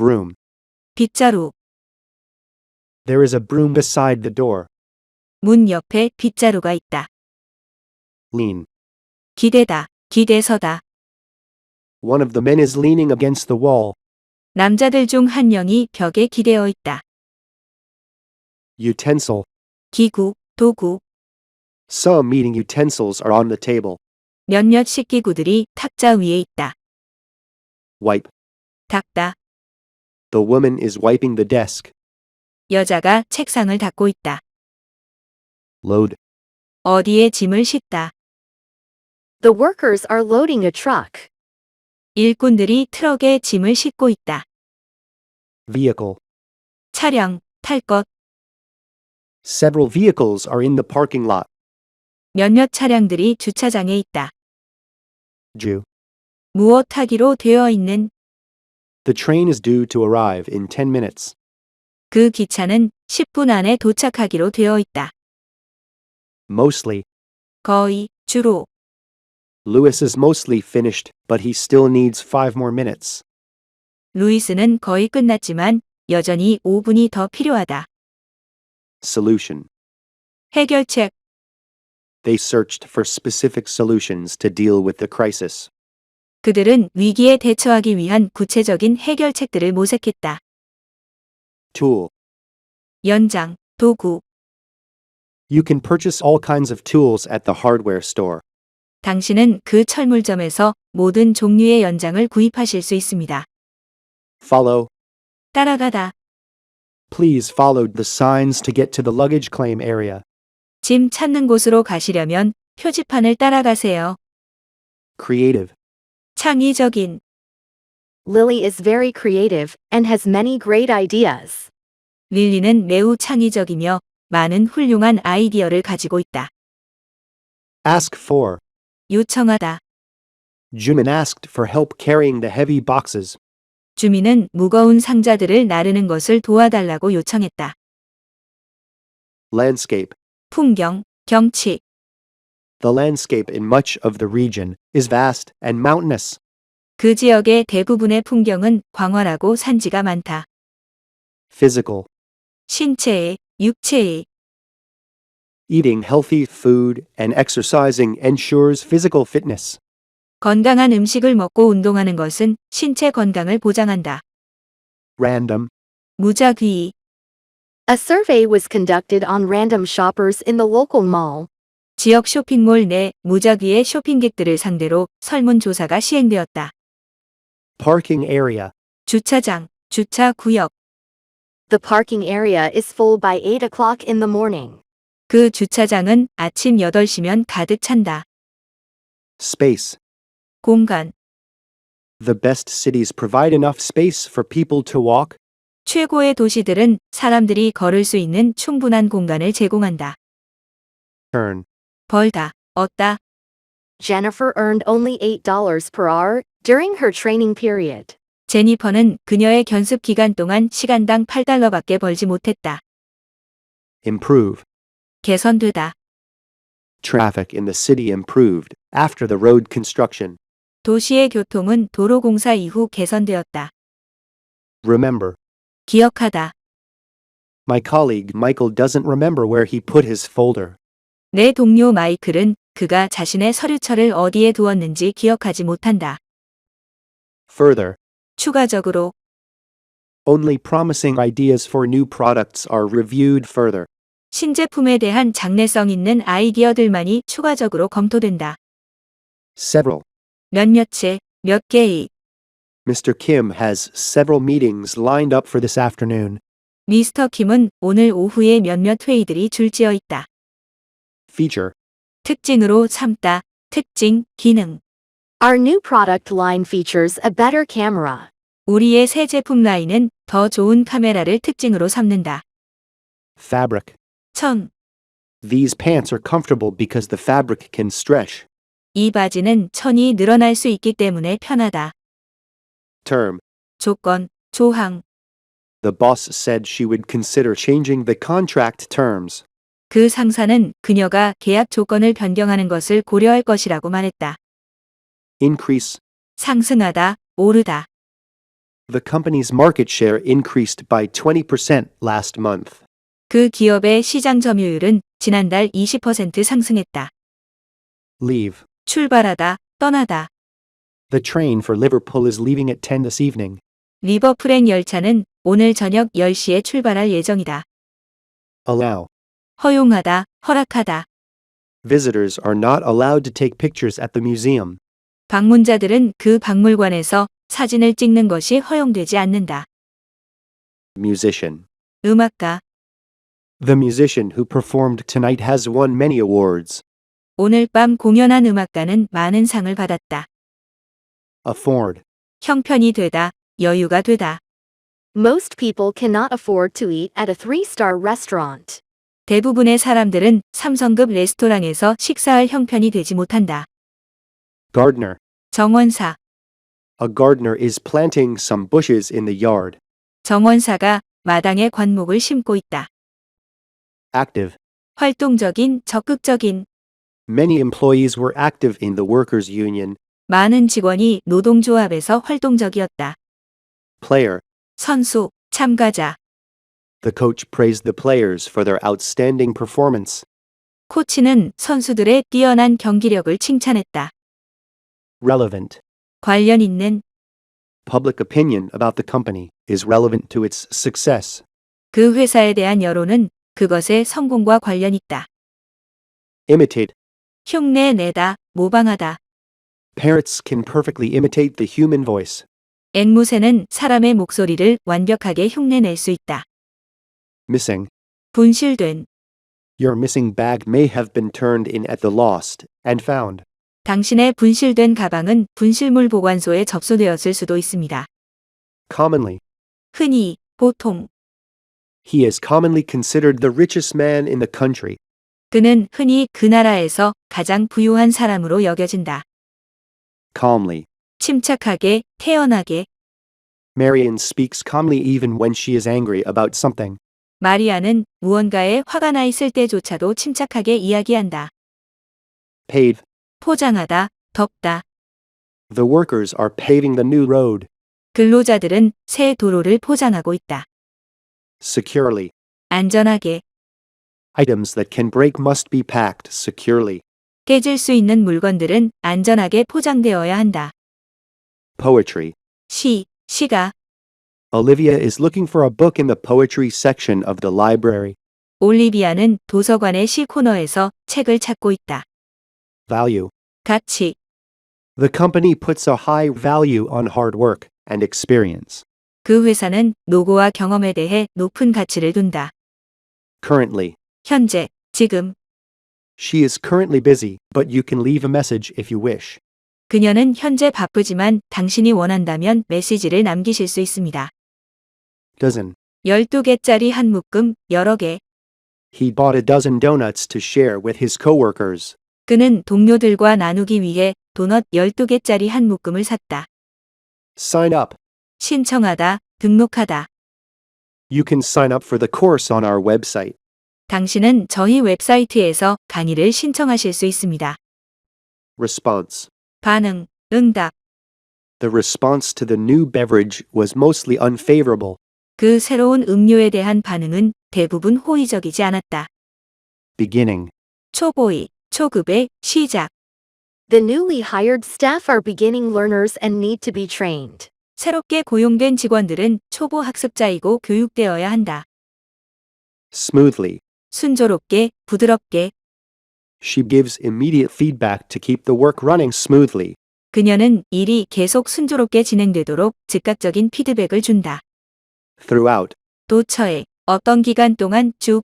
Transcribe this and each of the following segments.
broom. 빗자루. There is a broom beside the door. 문 옆에 빗자루가 있다. Lean. 기대다. 기대서다. One of the men is leaning against the wall. 남자들 중 한 명이 벽에 기대어 있다. Utensil. 기구, 도구. Some eating utensils are on the table. 몇몇 식기구들이 탁자 위에 있다. Wipe. 닦다. The woman is wiping the desk. 여자가 책상을 닦고 있다. Load. 어디에 짐을 싣다. The workers are loading a truck. 일꾼들이 트럭에 짐을 싣고 있다. Vehicle. 차량, 탈 것. Several vehicles are in the parking lot. 몇몇 차량들이 주차장에 있다. Due. 무엇 하기로 되어 있는. The train is due to arrive in 10 minutes. 그 기차는 10분 안에 도착하기로 되어 있다. Mostly. 거의, 주로. Lewis is mostly finished, but he still needs 5 more minutes. 루이스는 거의 끝났지만 여전히 5분이 더 필요하다. Solution. 해결책. They searched for specific solutions to deal with the crisis. 그들은 위기에 대처하기 위한 구체적인 해결책들을 모색했다. Tool. 연장, 도구. You can purchase all kinds of tools at the hardware store. 당신은 그 철물점에서 모든 종류의 연장을 구입하실 수 있습니다. Follow. 따라가다. Please follow the signs to get to the luggage claim area. 짐 찾는 곳으로 가시려면 표지판을 따라가세요. Creative. 창의적인. Lily is very creative and has many great ideas. 릴리는 매우 창의적이며 많은 훌륭한 아이디어를 가지고 있다. Ask for. 요청하다. Jumin asked for help carrying the heavy boxes. 주민은 무거운 상자들을 나르는 것을 도와달라고 요청했다. Landscape. 풍경, 경치. The landscape in much of the region is vast and mountainous. 그 지역의 대부분의 풍경은 광활하고 산지가 많다. Physical. 신체의, 육체의. Eating healthy food and exercising ensures physical fitness. 건강한 음식을 먹고 운동하는 것은 신체 건강을 보장한다. Random. 무작위. A survey was conducted on random shoppers in the local mall. 지역 쇼핑몰 내 무작위의 쇼핑객들을 상대로 설문조사가 시행되었다. Parking area. 주차장, 주차 구역. The parking area is full by 8 o'clock in the morning. 그 주차장은 아침 8시면 가득 찬다. Space. 공간. The best cities provide enough space for people to walk. 최고의 도시들은 사람들이 걸을 수 있는 충분한 공간을 제공한다. Earn. 벌다, 얻다. Jennifer earned only $8 per hour during her training period. 제니퍼는 그녀의 견습 기간 동안 시간당 $8밖에 벌지 못했다. Improve. 개선되다. Traffic in the city improved after the road construction. 도시의 교통은 도로 공사 이후 개선되었다. Remember. 기억하다. My colleague Michael doesn't remember where he put his folder. 내 동료 마이클은 그가 자신의 서류철을 어디에 두었는지 기억하지 못한다. Further. 추가적으로. Only promising ideas for new products are reviewed further. 신제품에 대한 장래성 있는 아이디어들만이 추가적으로 검토된다. Several. 몇몇의, 몇 개의. Mr. Kim has several meetings lined up for this afternoon. 미스터 킴은 오늘 오후에 몇몇 회의들이 줄지어 있다. Feature. 특징으로 삼다, 특징, 기능. Our new product line features a better camera. 우리의 새 제품 라인은 더 좋은 카메라를 특징으로 삼는다. Fabric. 천. These pants are comfortable because the fabric can stretch. 이 바지는 천이 늘어날 수 있기 때문에 편하다. Term. 조건, 조항. The boss said she would consider changing the contract terms. 그 상사는 그녀가 계약 조건을 변경하는 것을 고려할 것이라고 말했다. Increase. 상승하다, 오르다. The company's market share increased by 20% last month. 그 기업의 시장 점유율은 지난달 20% 상승했다. Leave. 출발하다, 떠나다. The train for Liverpool is leaving at 10 this evening. 리버풀행 열차는 오늘 저녁 10시에 출발할 예정이다. Allow. 허용하다, 허락하다. Visitors are not allowed to take pictures at the museum. 방문자들은 그 박물관에서 사진을 찍는 것이 허용되지 않는다. Musician. 음악가. The musician who performed tonight has won many awards. 오늘 밤 공연한 음악가는 많은 상을 받았다. Afford. 형편이 되다, 여유가 되다. Most people cannot afford to eat at a 3-star restaurant. 대부분의 사람들은 3성급 레스토랑에서 식사할 형편이 되지 못한다. Gardener. 정원사. A gardener is planting some bushes in the yard. 정원사가 마당에 관목을 심고 있다. Active. 활동적인, 적극적인. Many employees were active in the workers' union. 많은 직원이 노동조합에서 활동적이었다. Player. 선수, 참가자. The coach praised the players for their outstanding performance. 코치는 선수들의 뛰어난 경기력을 칭찬했다. Relevant. 관련 있는. Public opinion about the company is relevant to its success. 그 회사에 대한 여론은 그것의 성공과 관련 있다. Imitate. 흉내 내다, 모방하다. Parrots can perfectly imitate the human voice. 앵무새는 사람의 목소리를 완벽하게 흉내낼 수 있다. Missing. 분실된. Your missing bag may have been turned in at the lost and found. 당신의 분실된 가방은 분실물 보관소에 접수되었을 수도 있습니다. Commonly. 흔히, 보통. He is commonly considered the richest man in the country. 그는 흔히 그 나라에서 가장 부유한 사람으로 여겨진다. Calmly. 침착하게, 태연하게. Marian speaks calmly even when she is angry about something. 마리아는 무언가에 화가 나 있을 때조차도 침착하게 이야기한다. Pave. 포장하다, 덮다. The workers are paving the new road. 근로자들은 새 도로를 포장하고 있다. Securely. 안전하게. Items that can break must be packed securely. 깨질 수 있는 물건들은 안전하게 포장되어야 한다. Poetry. 시, 시가. Olivia is looking for a book in the poetry section of the library. 올리비아는 도서관의 시 코너에서 책을 찾고 있다. Value. 가치. The company puts a high value on hard work and experience. 그 회사는 노고와 경험에 대해 높은 가치를 둔다. Currently. 현재, 지금. She is currently busy, but you can leave a message if you wish. 그녀는 현재 바쁘지만 당신이 원한다면 메시지를 남기실 수 있습니다. Dozen. 12개짜리 한 묶음, 여러 개. He bought a dozen donuts to share with his coworkers. 그는 동료들과 나누기 위해 도넛 12개짜리 한 묶음을 샀다. Sign up. 신청하다, 등록하다. You can sign up for the course on our website. 당신은 저희 웹사이트에서 강의를 신청하실 수 있습니다. Response. 반응, 응답. The response to the new beverage was mostly unfavorable. 그 새로운 음료에 대한 반응은 대부분 호의적이지 않았다. Beginning. 초보의, 초급의, 시작. The newly hired staff are beginning learners and need to be trained. 새롭게 고용된 직원들은 초보 학습자이고 교육되어야 한다. Smoothly. 순조롭게, 부드럽게. She gives immediate feedback to keep the work running smoothly. 그녀는 일이 계속 순조롭게 진행되도록 즉각적인 피드백을 준다. Throughout. 도처에, 어떤 기간 동안 쭉.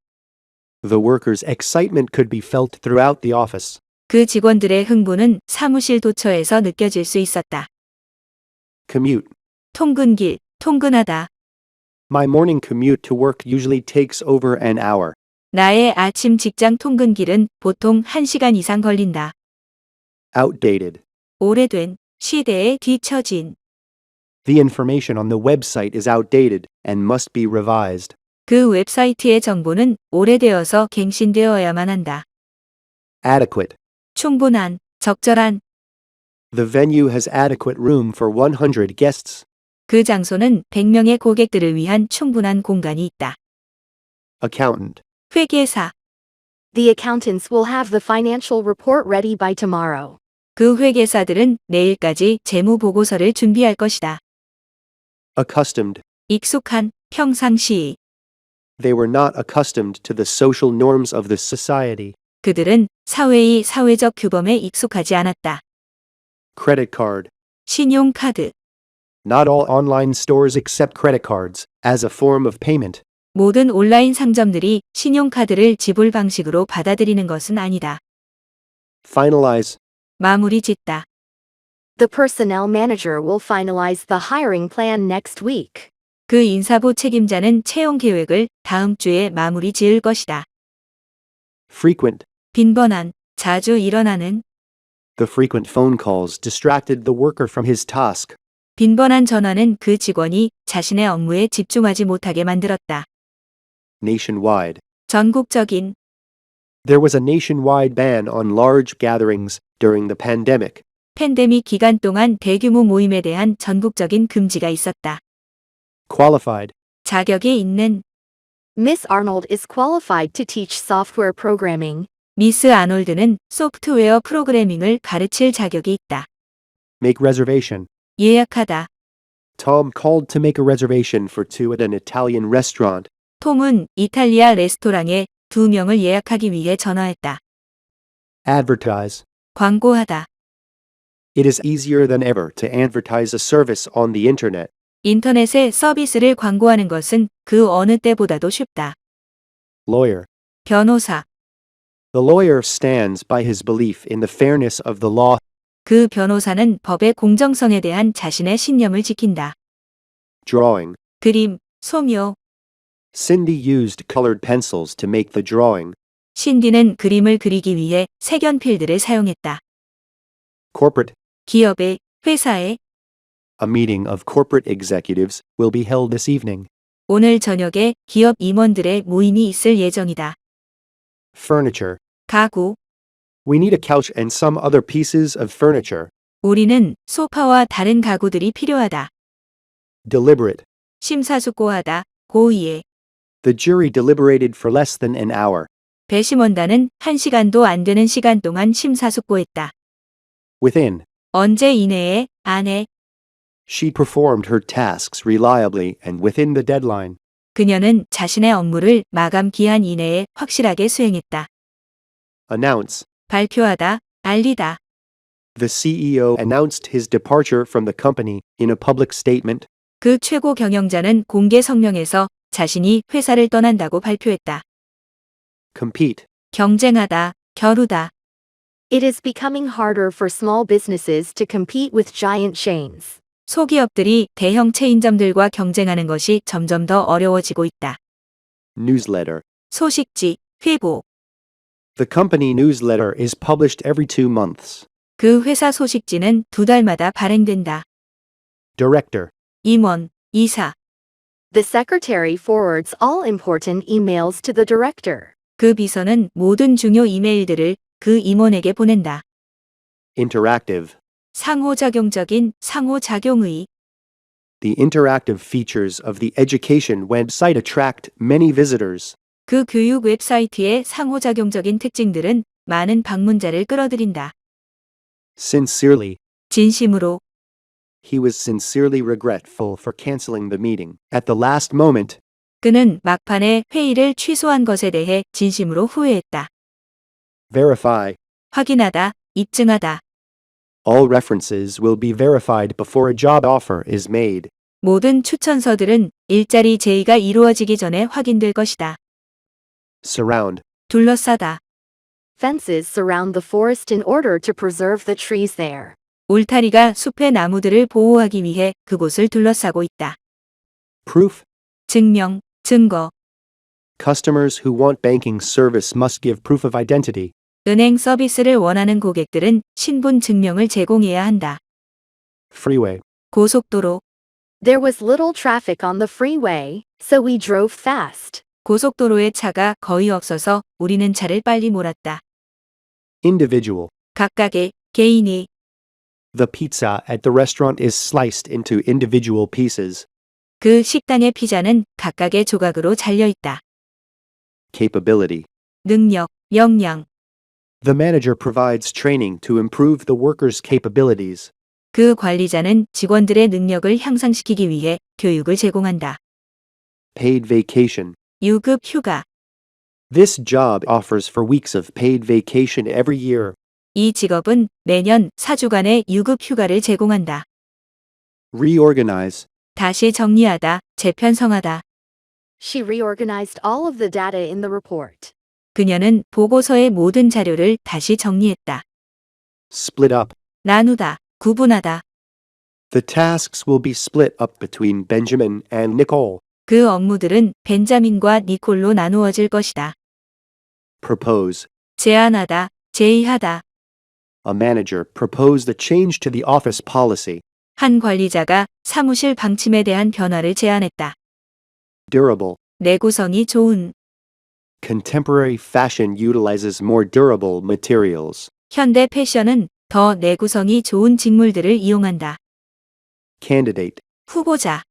The workers' excitement could be felt throughout the office. 그 직원들의 흥분은 사무실 도처에서 느껴질 수 있었다. Commute. 통근길, 통근하다. My morning commute to work usually takes over an hour. 나의 아침 직장 통근길은 보통 1시간 이상 걸린다. Outdated. 오래된, 시대에 뒤처진. The information on the website is outdated and must be revised. 그 웹사이트의 정보는 오래되어서 갱신되어야만 한다. Adequate. 충분한, 적절한. The venue has adequate room for 100 guests. 그 장소는 100명의 고객들을 위한 충분한 공간이 있다. Accountant. 회계사. The accountants will have the financial report ready by tomorrow. 그 회계사들은 내일까지 재무 보고서를 준비할 것이다. Accustomed. 익숙한, 평상시. They were not accustomed to the social norms of the society. 그들은 사회의 사회적 규범에 익숙하지 않았다. Credit card. 신용카드. Not all online stores accept credit cards as a form of payment. 모든 온라인 상점들이 신용카드를 지불 방식으로 받아들이는 것은 아니다. Finalize. 마무리 짓다. The personnel manager will finalize the hiring plan next week. 그 인사부 책임자는 채용 계획을 다음 주에 마무리 지을 것이다. Frequent. 빈번한, 자주 일어나는. The frequent phone calls distracted the worker from his task. 빈번한 전화는 그 직원이 자신의 업무에 집중하지 못하게 만들었다. Nationwide. 전국적인. There was a nationwide ban on large gatherings during the pandemic. 팬데믹 기간 동안 대규모 모임에 대한 전국적인 금지가 있었다. Qualified. 자격이 있는. Miss Arnold is qualified to teach software programming. 미스 아놀드는 소프트웨어 프로그래밍을 가르칠 자격이 있다. Make reservation. 예약하다. Tom called to make a reservation for two at an Italian restaurant. 톰은 이탈리아 레스토랑에 2명을 예약하기 위해 전화했다. Advertise. 광고하다. It is easier than ever to advertise a service on the internet. 인터넷에 서비스를 광고하는 것은 그 어느 때보다도 쉽다. Lawyer. 변호사. The lawyer stands by his belief in the fairness of the law. 그 변호사는 법의 공정성에 대한 자신의 신념을 지킨다. Drawing. 그림, 소묘. Cindy used colored pencils to make the drawing. 신디는 그림을 그리기 위해 색연필들을 사용했다. Corporate. 기업의, 회사의. A meeting of corporate executives will be held this evening. 오늘 저녁에 기업 임원들의 모임이 있을 예정이다. Furniture. 가구. We need a couch and some other pieces of furniture. 우리는 소파와 다른 가구들이 필요하다. Deliberate. 심사숙고하다, 고의에. The jury deliberated for less than an hour. 배심원단은 1시간도 안 되는 시간 동안 심사숙고했다. Within. 언제 이내에, 안에. She performed her tasks reliably and within the deadline. 그녀는 자신의 업무를 마감 기한 이내에 확실하게 수행했다. Announce. 발표하다, 알리다. The CEO announced his departure from the company in a public statement. 그 최고 경영자는 공개 성명에서 자신이 회사를 떠난다고 발표했다. Compete. 경쟁하다, 겨루다. It is becoming harder for small businesses to compete with giant chains. 소기업들이 대형 체인점들과 경쟁하는 것이 점점 더 어려워지고 있다. Newsletter. 소식지, 회보. The company newsletter is published every 2 months. 그 회사 소식지는 2달마다 발행된다. Director. 임원, 이사. The secretary forwards all important emails to the director. 그 비서는 모든 중요 이메일들을 그 임원에게 보낸다. Interactive. 상호작용적인, 상호작용의. The interactive features of the education website attract many visitors. 그 교육 웹사이트의 상호작용적인 특징들은 많은 방문자를 끌어들인다. Sincerely. 진심으로. He was sincerely regretful for canceling the meeting at the last moment. 그는 막판에 회의를 취소한 것에 대해 진심으로 후회했다. Verify. 확인하다, 입증하다. All references will be verified before a job offer is made. 모든 추천서들은 일자리 제의가 이루어지기 전에 확인될 것이다. Surround. 둘러싸다. Fences surround the forest in order to preserve the trees there. 울타리가 숲의 나무들을 보호하기 위해 그곳을 둘러싸고 있다. Proof. 증명, 증거. Customers who want banking service must give proof of identity. 은행 서비스를 원하는 고객들은 신분 증명을 제공해야 한다. Freeway. 고속도로. There was little traffic on the freeway, so we drove fast. 고속도로에 차가 거의 없어서 우리는 차를 빨리 몰았다. Individual. 각각의, 개인이. The pizza at the restaurant is sliced into individual pieces. 그 식당의 피자는 각각의 조각으로 잘려 있다. Capability. 능력, 역량. The manager provides training to improve the workers' capabilities. 그 관리자는 직원들의 능력을 향상시키기 위해 교육을 제공한다. Paid vacation. 유급 휴가. This job offers for weeks of paid vacation every year. 이 직업은 매년 4주간의 유급 휴가를 제공한다. Reorganize. 다시 정리하다, 재편성하다. She reorganized all of the data in the report. 그녀는 보고서의 모든 자료를 다시 정리했다. Split up. 나누다, 구분하다. The tasks will be split up between Benjamin and Nicole. 그 업무들은 벤자민과 니콜로 나누어질 것이다. Propose. 제안하다, 제의하다. A manager proposed a change to the office policy. 한 관리자가 사무실 방침에 대한 변화를 제안했다. Durable. 내구성이 좋은. Contemporary fashion utilizes more durable materials. 현대 패션은 더 내구성이 좋은 직물들을 이용한다. Candidate. 후보자.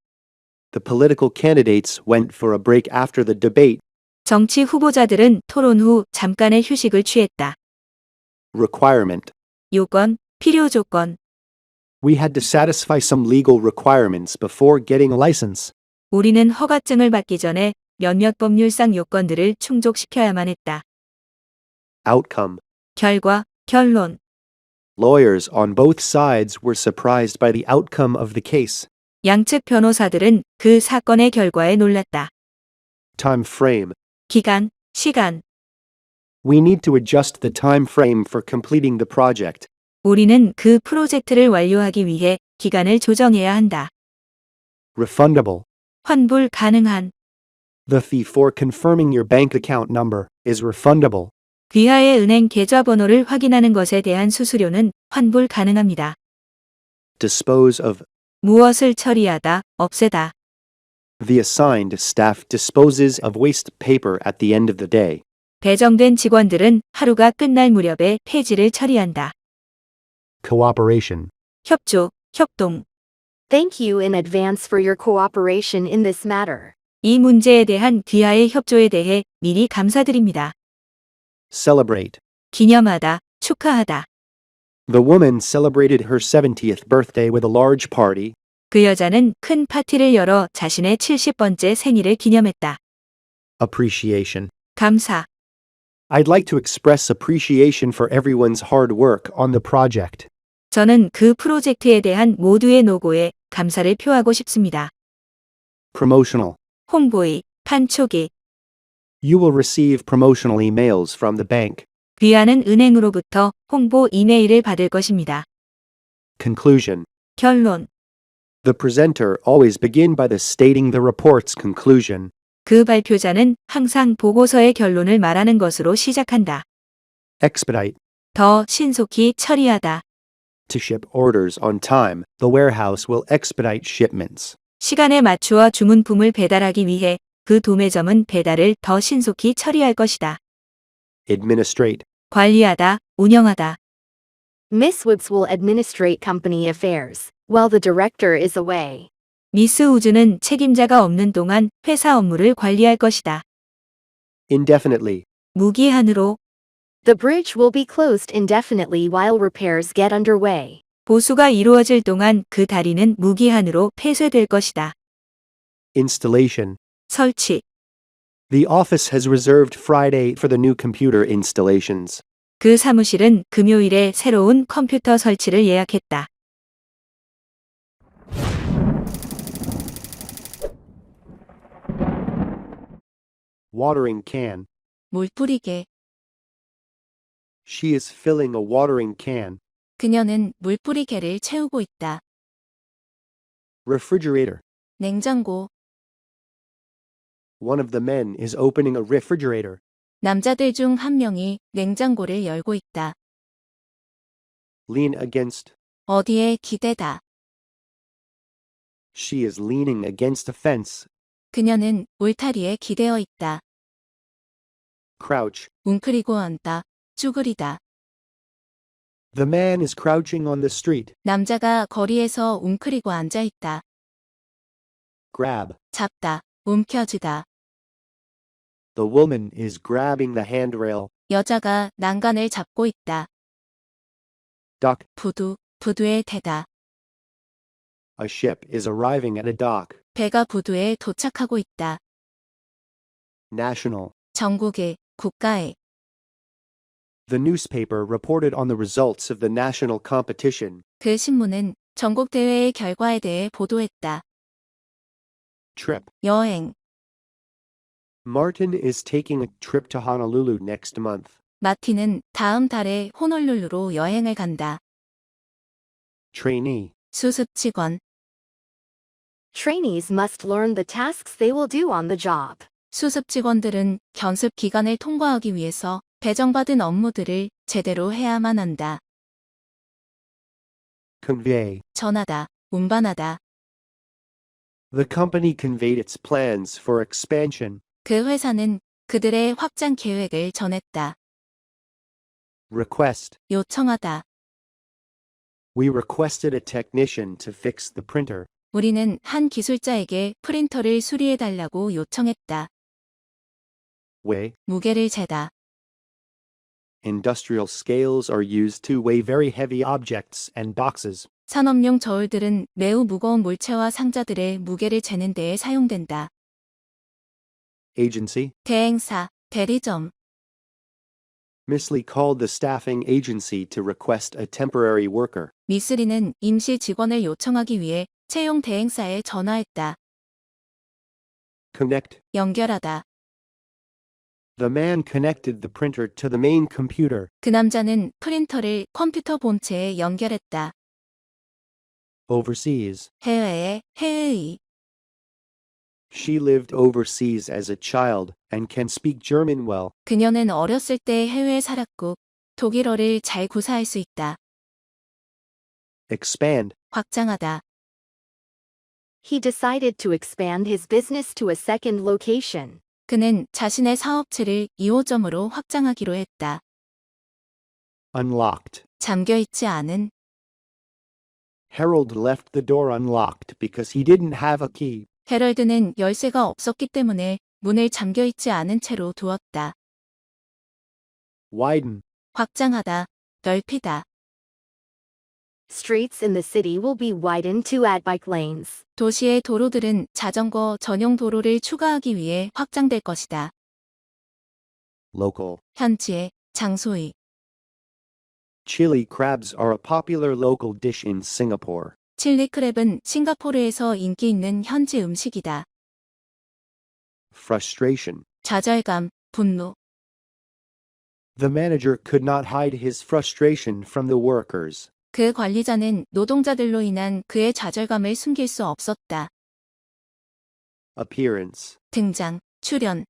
The political candidates went for a break after the debate. 정치 후보자들은 토론 후 잠깐의 휴식을 취했다. Requirement. 요건, 필요 조건. We had to satisfy some legal requirements before getting a license. 우리는 허가증을 받기 전에 몇몇 법률상 요건들을 충족시켜야만 했다. Outcome. 결과, 결론. Lawyers on both sides were surprised by the outcome of the case. 양측 변호사들은 그 사건의 결과에 놀랐다. Time frame. 기간, 시간. We need to adjust the time frame for completing the project. 우리는 그 프로젝트를 완료하기 위해 기간을 조정해야 한다. Refundable. 환불 가능한. The fee for confirming your bank account number is refundable. 귀하의 은행 계좌번호를 확인하는 것에 대한 수수료는 환불 가능합니다. Dispose of. 무엇을 처리하다, 없애다. The assigned staff disposes of waste paper at the end of the day. 배정된 직원들은 하루가 끝날 무렵에 폐지를 처리한다. Cooperation. 협조, 협동. Thank you in advance for your cooperation in this matter. 이 문제에 대한 귀하의 협조에 대해 미리 감사드립니다. Celebrate. 기념하다, 축하하다. The woman celebrated her 70th birthday with a large party. 그 여자는 큰 파티를 열어 자신의 70번째 생일을 기념했다. Appreciation. 감사. I'd like to express appreciation for everyone's hard work on the project. 저는 그 프로젝트에 대한 모두의 노고에 감사를 표하고 싶습니다. Promotional. 홍보의, 판촉이. You will receive promotional emails from the bank. 귀하는 은행으로부터 홍보 이메일을 받을 것입니다. Conclusion. 결론. The presenter always begin by the stating the report's conclusion. 그 발표자는 항상 보고서의 결론을 말하는 것으로 시작한다. Expedite. 더 신속히 처리하다. To ship orders on time, the warehouse will expedite shipments. 시간에 맞추어 주문품을 배달하기 위해 그 도매점은 배달을 더 신속히 처리할 것이다. Administrate. 관리하다, 운영하다. Miss Woods will administrate company affairs while the director is away. 미스 우즈는 책임자가 없는 동안 회사 업무를 관리할 것이다. Indefinitely. 무기한으로. The bridge will be closed indefinitely while repairs get underway. 보수가 이루어질 동안 그 다리는 무기한으로 폐쇄될 것이다. Installation. 설치. The office has reserved Friday for the new computer installations. 그 사무실은 금요일에 새로운 컴퓨터 설치를 예약했다. Watering can. 물 뿌리개. She is filling a watering can. 그녀는 물 뿌리개를 채우고 있다. Refrigerator. 냉장고. One of the men is opening a refrigerator. 남자들 중 한 명이 냉장고를 열고 있다. Lean against. 어디에 기대다. She is leaning against a fence. 그녀는 울타리에 기대어 있다. Crouch. 웅크리고 앉다, 쭈그리다. The man is crouching on the street. 남자가 거리에서 웅크리고 앉아 있다. Grab. 잡다, 움켜쥐다. The woman is grabbing the handrail. 여자가 난간을 잡고 있다. Dock. 부두, 부두에 대다. A ship is arriving at a dock. 배가 부두에 도착하고 있다. National. 전국에, 국가에. The newspaper reported on the results of the national competition. 그 신문은 전국 대회의 결과에 대해 보도했다. Trip. 여행. Martin is taking a trip to Honolulu next month. 마틴은 다음 달에 호놀룰루로 여행을 간다. Trainee. 수습 직원. Trainees must learn the tasks they will do on the job. 수습 직원들은 견습 기간을 통과하기 위해서 배정받은 업무들을 제대로 해야만 한다. Convey. 전하다, 운반하다. The company conveyed its plans for expansion. 그 회사는 그들의 확장 계획을 전했다. Request. 요청하다. We requested a technician to fix the printer. 우리는 한 기술자에게 프린터를 수리해달라고 요청했다. Weigh. 무게를 재다. Industrial scales are used to weigh very heavy objects and boxes. 산업용 저울들은 매우 무거운 물체와 상자들의 무게를 재는 데에 사용된다. Agency. 대행사, 대리점. Miss Lee called the staffing agency to request a temporary worker. 미쓰리는 임시 직원을 요청하기 위해 채용 대행사에 전화했다. Connect. 연결하다. The man connected the printer to the main computer. 그 남자는 프린터를 컴퓨터 본체에 연결했다. Overseas. 해외에, 해외의. She lived overseas as a child and can speak German well. 그녀는 어렸을 때 해외에 살았고 독일어를 잘 구사할 수 있다. Expand. 확장하다. He decided to expand his business to a second location. 그는 자신의 사업체를 2호점으로 확장하기로 했다. Unlocked. 잠겨있지 않은. Harold left the door unlocked because he didn't have a key. 헤럴드는 열쇠가 없었기 때문에 문을 잠겨있지 않은 채로 두었다. Widen. 확장하다, 넓히다. Streets in the city will be widened to add bike lanes. 도시의 도로들은 자전거 전용 도로를 추가하기 위해 확장될 것이다. Local. 현지의, 장소의. Chili crabs are a popular local dish in Singapore. 칠리 크랩은 싱가포르에서 인기 있는 현지 음식이다. Frustration. 좌절감, 분노. The manager could not hide his frustration from the workers. 그 관리자는 노동자들로 인한 그의 좌절감을 숨길 수 없었다. Appearance. 등장, 출연.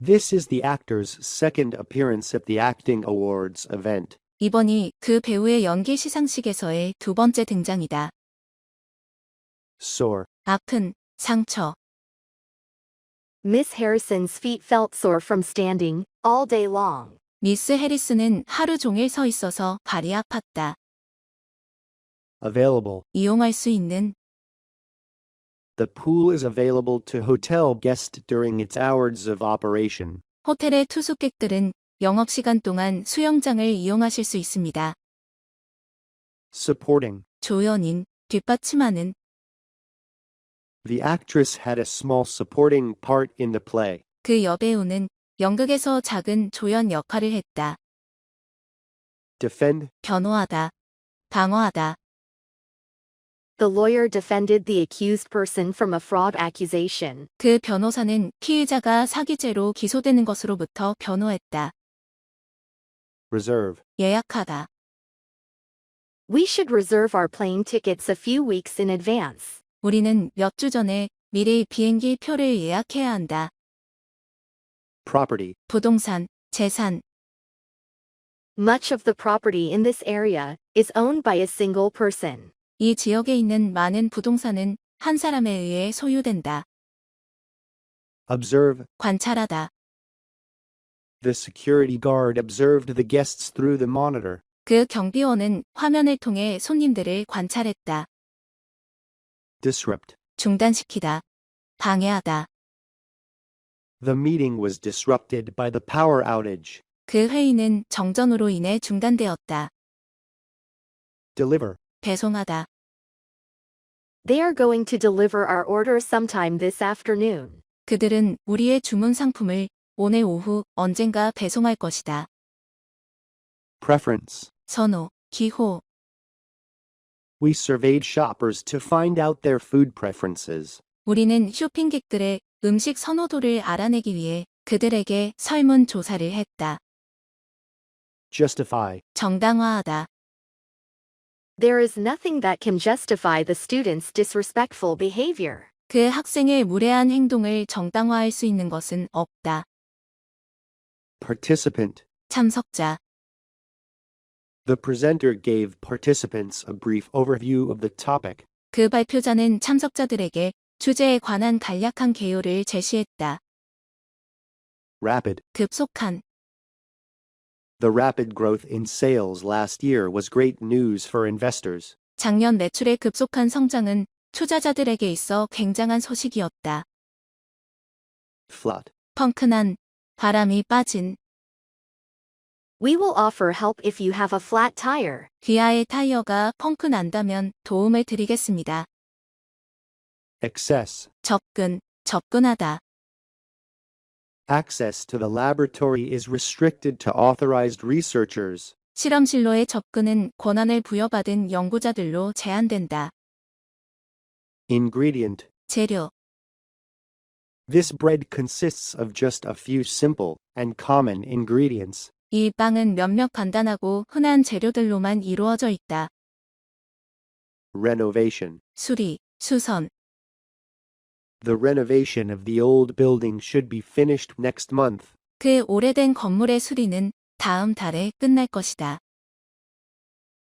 This is the actor's second appearance at the Acting Awards event. 이번이 그 배우의 연기 시상식에서의 두 번째 등장이다. Sore. 아픈, 상처. Miss Harrison's feet felt sore from standing all day long. 미스 해리스는 하루 종일 서 있어서 발이 아팠다. Available. 이용할 수 있는. The pool is available to hotel guests during its hours of operation. 호텔의 투숙객들은 영업시간 동안 수영장을 이용하실 수 있습니다. Supporting. 조연인, 뒷받침하는. The actress had a small supporting part in the play. 그 여배우는 연극에서 작은 조연 역할을 했다. Defend. 변호하다, 방어하다. The lawyer defended the accused person from a fraud accusation. 그 변호사는 피의자가 사기죄로 기소되는 것으로부터 변호했다. Reserve. 예약하다. We should reserve our plane tickets a few weeks in advance. 우리는 몇 주 전에 미리 비행기 표를 예약해야 한다. Property. 부동산, 재산. Much of the property in this area is owned by a single person. 이 지역에 있는 많은 부동산은 한 사람에 의해 소유된다. Observe. 관찰하다. The security guard observed the guests through the monitor. 그 경비원은 화면을 통해 손님들을 관찰했다. Disrupt. 중단시키다. 방해하다. The meeting was disrupted by the power outage. 그 회의는 정전으로 인해 중단되었다. Deliver. 배송하다. They are going to deliver our order sometime this afternoon. 그들은 우리의 주문 상품을 오늘 오후 언젠가 배송할 것이다. Preference. 선호, 기호. We surveyed shoppers to find out their food preferences. 우리는 쇼핑객들의 음식 선호도를 알아내기 위해 그들에게 설문 조사를 했다. Justify. 정당화하다. There is nothing that can justify the student's disrespectful behavior. 그 학생의 무례한 행동을 정당화할 수 있는 것은 없다. Participant. 참석자. The presenter gave participants a brief overview of the topic. 그 발표자는 참석자들에게 주제에 관한 간략한 개요를 제시했다. Rapid. 급속한. The rapid growth in sales last year was great news for investors. 작년 매출의 급속한 성장은 투자자들에게 있어 굉장한 소식이었다. Flood. 펑크난, 바람이 빠진. We will offer help if you have a flat tire. 귀하의 타이어가 펑크 난다면 도움을 드리겠습니다. Access. 접근, 접근하다. Access to the laboratory is restricted to authorized researchers. 실험실로의 접근은 권한을 부여받은 연구자들로 제한된다. Ingredient. 재료. This bread consists of just a few simple and common ingredients. 이 빵은 몇몇 간단하고 흔한 재료들로만 이루어져 있다. Renovation. 수리, 수선. The renovation of the old building should be finished next month. 그 오래된 건물의 수리는 다음 달에 끝날 것이다.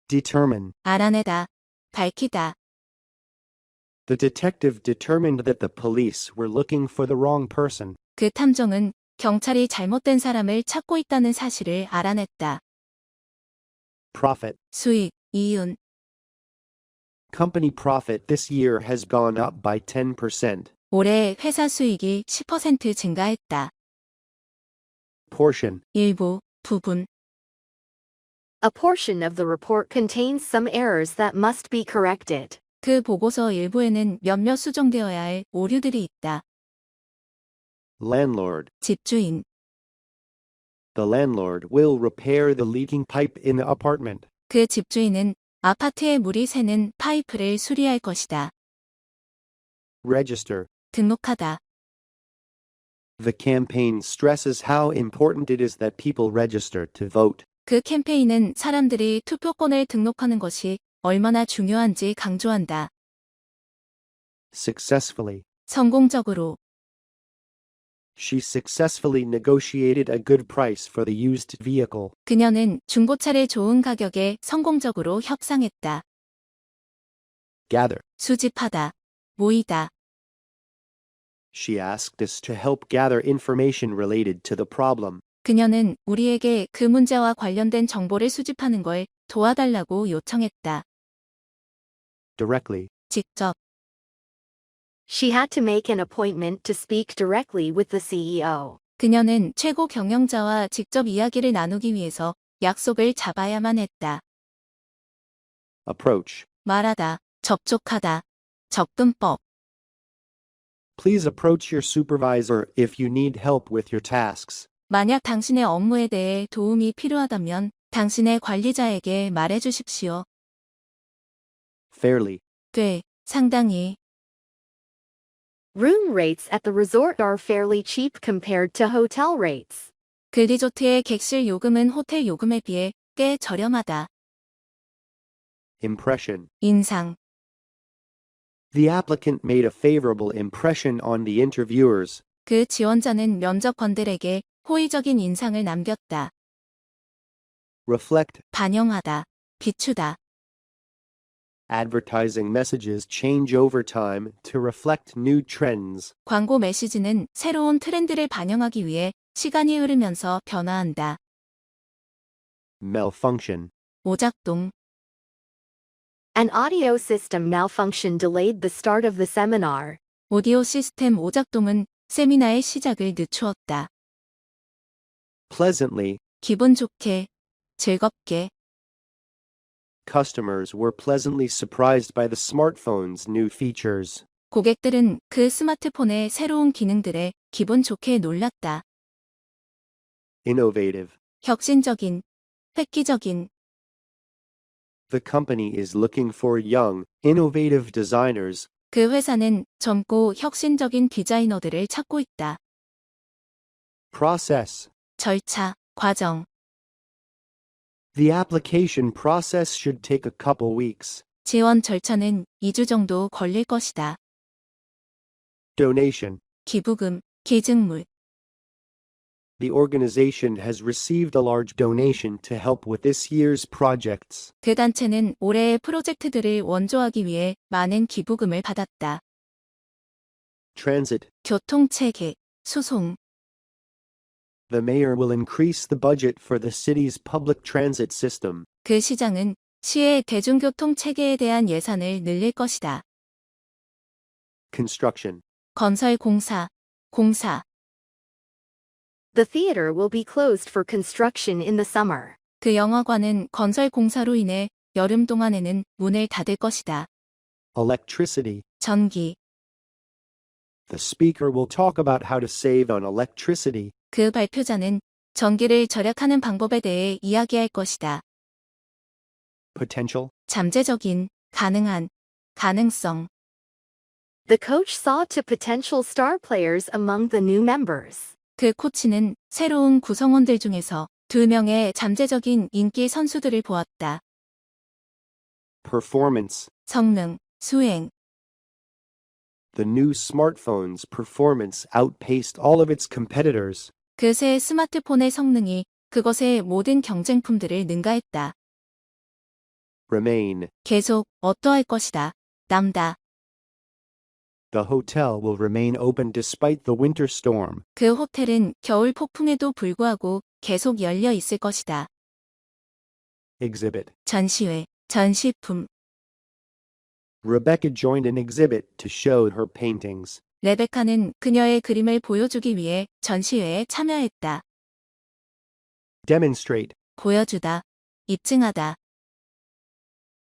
Determine. 알아내다, 밝히다. The detective determined that the police were looking for the wrong person. 그 탐정은 경찰이 잘못된 사람을 찾고 있다는 사실을 알아냈다. Profit. 수익, 이윤. Company profit this year has gone up by 10%. 올해 회사 수익이 10% 증가했다. Portion. 일부, 부분. A portion of the report contains some errors that must be corrected. 그 보고서 일부에는 몇몇 수정되어야 할 오류들이 있다. Landlord. 집주인. The landlord will repair the leaking pipe in the apartment. 그 집주인은 아파트에 물이 새는 파이프를 수리할 것이다. Register. 등록하다. The campaign stresses how important it is that people register to vote. 그 캠페인은 사람들이 투표권을 등록하는 것이 얼마나 중요한지 강조한다. Successfully. 성공적으로. She successfully negotiated a good price for the used vehicle. 그녀는 중고차를 좋은 가격에 성공적으로 협상했다. Gather. 수집하다. 모이다. She asked us to help gather information related to the problem. 그녀는 우리에게 그 문제와 관련된 정보를 수집하는 걸 도와달라고 요청했다. Directly. 직접. She had to make an appointment to speak directly with the CEO. 그녀는 최고 경영자와 직접 이야기를 나누기 위해서 약속을 잡아야만 했다. Approach. 말하다, 접촉하다, 접근법. Please approach your supervisor if you need help with your tasks. 만약 당신의 업무에 대해 도움이 필요하다면 당신의 관리자에게 말해 주십시오. Fairly. 꽤, 상당히. Room rates at the resort are fairly cheap compared to hotel rates. 그 리조트의 객실 요금은 호텔 요금에 비해 꽤 저렴하다. Impression. 인상. The applicant made a favorable impression on the interviewers. 그 지원자는 면접관들에게 호의적인 인상을 남겼다. Reflect. 반영하다, 비추다. Advertising messages change over time to reflect new trends. 광고 메시지는 새로운 트렌드를 반영하기 위해 시간이 흐르면서 변화한다. Malfunction. 오작동. An audio system malfunction delayed the start of the seminar. 오디오 시스템 오작동은 세미나의 시작을 늦추었다. Pleasantly, 기분 좋게, 즐겁게. customers were pleasantly surprised by the smartphone's new features. 고객들은 그 스마트폰의 새로운 기능들에 기분 좋게 놀랐다. Innovative. 혁신적인, 획기적인. The company is looking for young, innovative designers. 그 회사는 젊고 혁신적인 디자이너들을 찾고 있다. Process. 절차, 과정. The application process should take a couple weeks. 지원 절차는 2주 정도 걸릴 것이다. Donation. 기부금, 기증물. The organization has received a large donation to help with this year's projects. 그 단체는 올해의 프로젝트들을 원조하기 위해 많은 기부금을 받았다. Transit. 교통체계, 수송. The mayor will increase the budget for the city's public transit system. 그 시장은 시의 대중교통 체계에 대한 예산을 늘릴 것이다. Construction. 건설 공사, 공사. The theater will be closed for construction in the summer. 그 영화관은 건설 공사로 인해 여름 동안에는 문을 닫을 것이다. Electricity. 전기. The speaker will talk about how to save on electricity. 그 발표자는 전기를 절약하는 방법에 대해 이야기할 것이다. Potential. 잠재적인, 가능한, 가능성. The coach saw to potential star players among the new members. 그 코치는 새로운 구성원들 중에서 2명의 잠재적인 인기 선수들을 보았다. Performance. 성능, 수행. The new smartphone's performance outpaced all of its competitors. 그 새 스마트폰의 성능이 그것의 모든 경쟁품들을 능가했다. Remain. 계속 어떠할 것이다. 남다. The hotel will remain open despite the winter storm. 그 호텔은 겨울 폭풍에도 불구하고 계속 열려 있을 것이다. Exhibit. 전시회, 전시품. Rebecca joined an exhibit to show her paintings. 레베카는 그녀의 그림을 보여주기 위해 전시회에 참여했다. Demonstrate. 보여주다, 입증하다.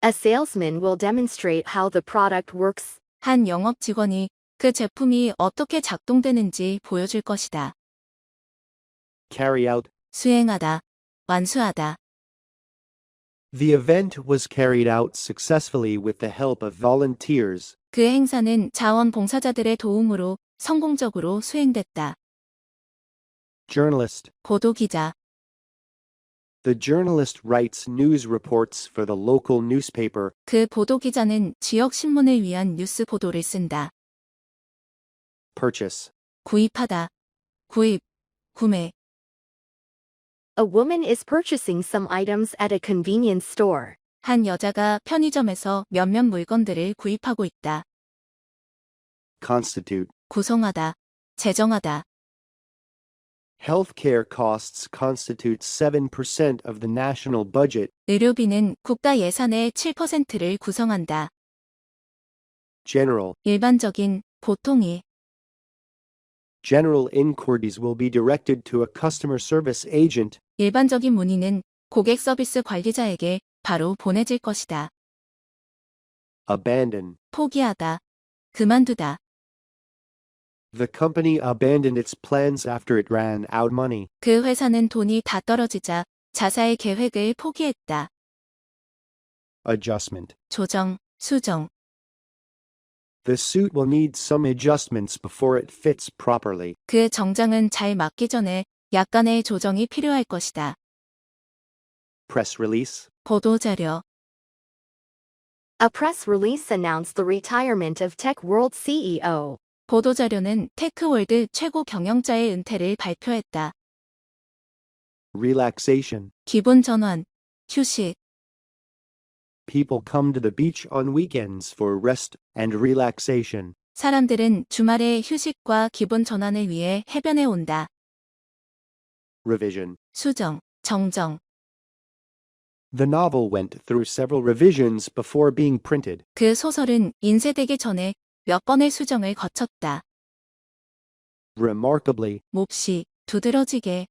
A salesman will demonstrate how the product works. 한 영업 직원이 그 제품이 어떻게 작동되는지 보여줄 것이다. Carry out. 수행하다, 완수하다. The event was carried out successfully with the help of volunteers. 그 행사는 자원봉사자들의 도움으로 성공적으로 수행됐다. Journalist. 보도기자. The journalist writes news reports for the local newspaper. 그 보도기자는 지역 신문을 위한 뉴스 보도를 쓴다. Purchase. 구입하다, 구입, 구매. A woman is purchasing some items at a convenience store. 한 여자가 편의점에서 몇몇 물건들을 구입하고 있다. Constitute. 구성하다, 제정하다. Healthcare costs constitute 7% of the national budget. 의료비는 국가 예산의 7%를 구성한다. General. 일반적인, 보통이. General inquiries will be directed to a customer service agent. 일반적인 문의는 고객 서비스 관리자에게 바로 보내질 것이다. Abandon. 포기하다, 그만두다. The company abandoned its plans after it ran out money. 그 회사는 돈이 다 떨어지자 자사의 계획을 포기했다. Adjustment. 조정, 수정. The suit will need some adjustments before it fits properly. 그 정장은 잘 맞기 전에 약간의 조정이 필요할 것이다. Press release. 보도자료. A press release announced the retirement of Tech World CEO. 보도자료는 테크월드 최고 경영자의 은퇴를 발표했다. Relaxation. 기분 전환, 휴식. People come to the beach on weekends for rest and relaxation. 사람들은 주말에 휴식과 기분 전환을 위해 해변에 온다. Revision. 수정, 정정. The novel went through several revisions before being printed. 그 소설은 인쇄되기 전에 몇 번의 수정을 거쳤다. Remarkably, 몹시, 두드러지게.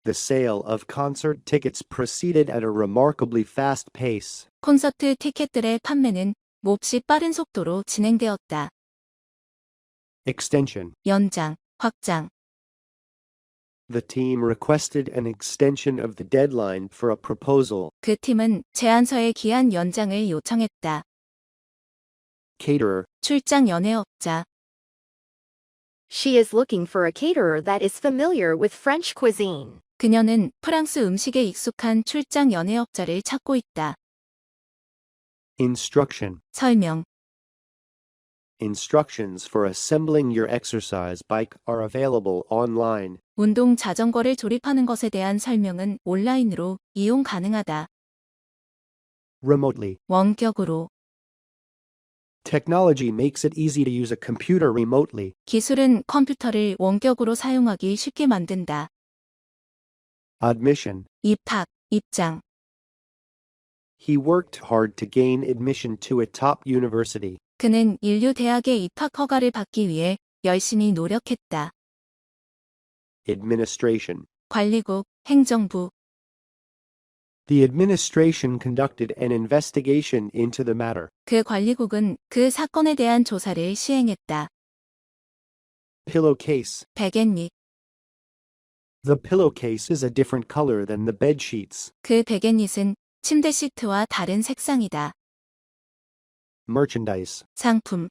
the sale of concert tickets proceeded at a remarkably fast pace. 콘서트 티켓들의 판매는 몹시 빠른 속도로 진행되었다. Extension. 연장, 확장. The team requested an extension of the deadline for a proposal. 그 팀은 제안서의 기한 연장을 요청했다. Caterer. 출장 연애업자. She is looking for a caterer that is familiar with French cuisine. 그녀는 프랑스 음식에 익숙한 출장 연애업자를 찾고 있다. Instruction. 설명. Instructions for assembling your exercise bike are available online. 운동 자전거를 조립하는 것에 대한 설명은 온라인으로 이용 가능하다. Remotely. 원격으로. Technology makes it easy to use a computer remotely. 기술은 컴퓨터를 원격으로 사용하기 쉽게 만든다. Admission. 입학, 입장. He worked hard to gain admission to a top university. 그는 인류 대학의 입학 허가를 받기 위해 열심히 노력했다. Administration. 관리국, 행정부. The administration conducted an investigation into the matter. 그 관리국은 그 사건에 대한 조사를 시행했다. Pillowcase. 베갯잎. The pillowcase is a different color than the bed sheets. 그 베갯잎은 침대 시트와 다른 색상이다. Merchandise. 상품.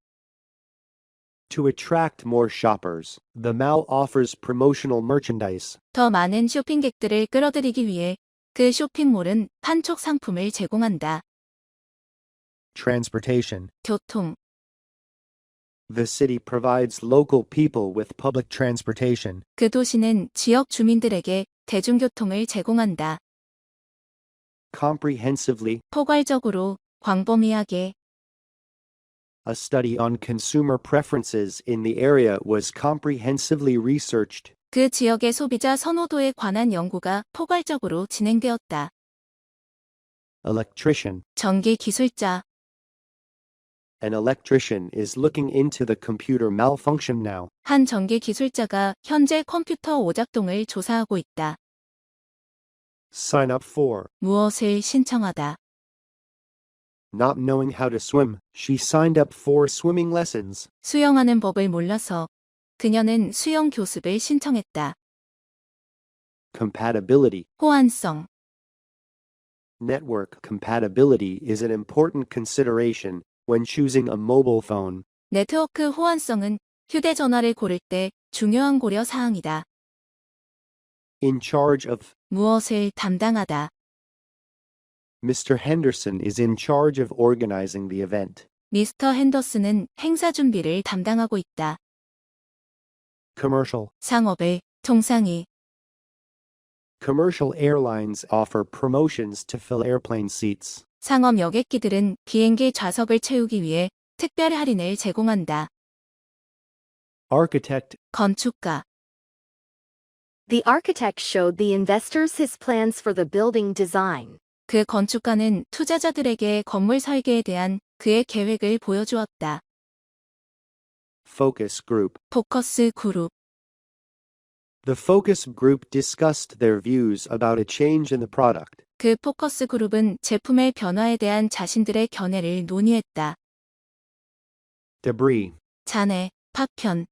To attract more shoppers, the mall offers promotional merchandise. 더 많은 쇼핑객들을 끌어들이기 위해 그 쇼핑몰은 판촉 상품을 제공한다. Transportation. 교통. The city provides local people with public transportation. 그 도시는 지역 주민들에게 대중교통을 제공한다. Comprehensively, 포괄적으로, 광범위하게. a study on consumer preferences in the area was comprehensively researched. 그 지역의 소비자 선호도에 관한 연구가 포괄적으로 진행되었다. Electrician. 전기 기술자. An electrician is looking into the computer malfunction now. 한 전기 기술자가 현재 컴퓨터 오작동을 조사하고 있다. Sign up for. 무엇을 신청하다. Not knowing how to swim, she signed up for swimming lessons. 수영하는 법을 몰라서 그녀는 수영 교습을 신청했다. Compatibility. 호환성. Network compatibility is an important consideration when choosing a mobile phone. 네트워크 호환성은 휴대전화를 고를 때 중요한 고려 사항이다. In charge of. 무엇을 담당하다. Mr. Henderson is in charge of organizing the event. 미스터 핸더슨은 행사 준비를 담당하고 있다. Commercial. 상업의 통상이. Commercial airlines offer promotions to fill airplane seats. 상업 여객기들은 비행기 좌석을 채우기 위해 특별 할인을 제공한다. Architect. 건축가. The architect showed the investors his plans for the building design. 그 건축가는 투자자들에게 건물 설계에 대한 그의 계획을 보여주었다. Focus group. 포커스 그룹. The focus group discussed their views about a change in the product. 그 포커스 그룹은 제품의 변화에 대한 자신들의 견해를 논의했다. Debris. 잔해, 파편.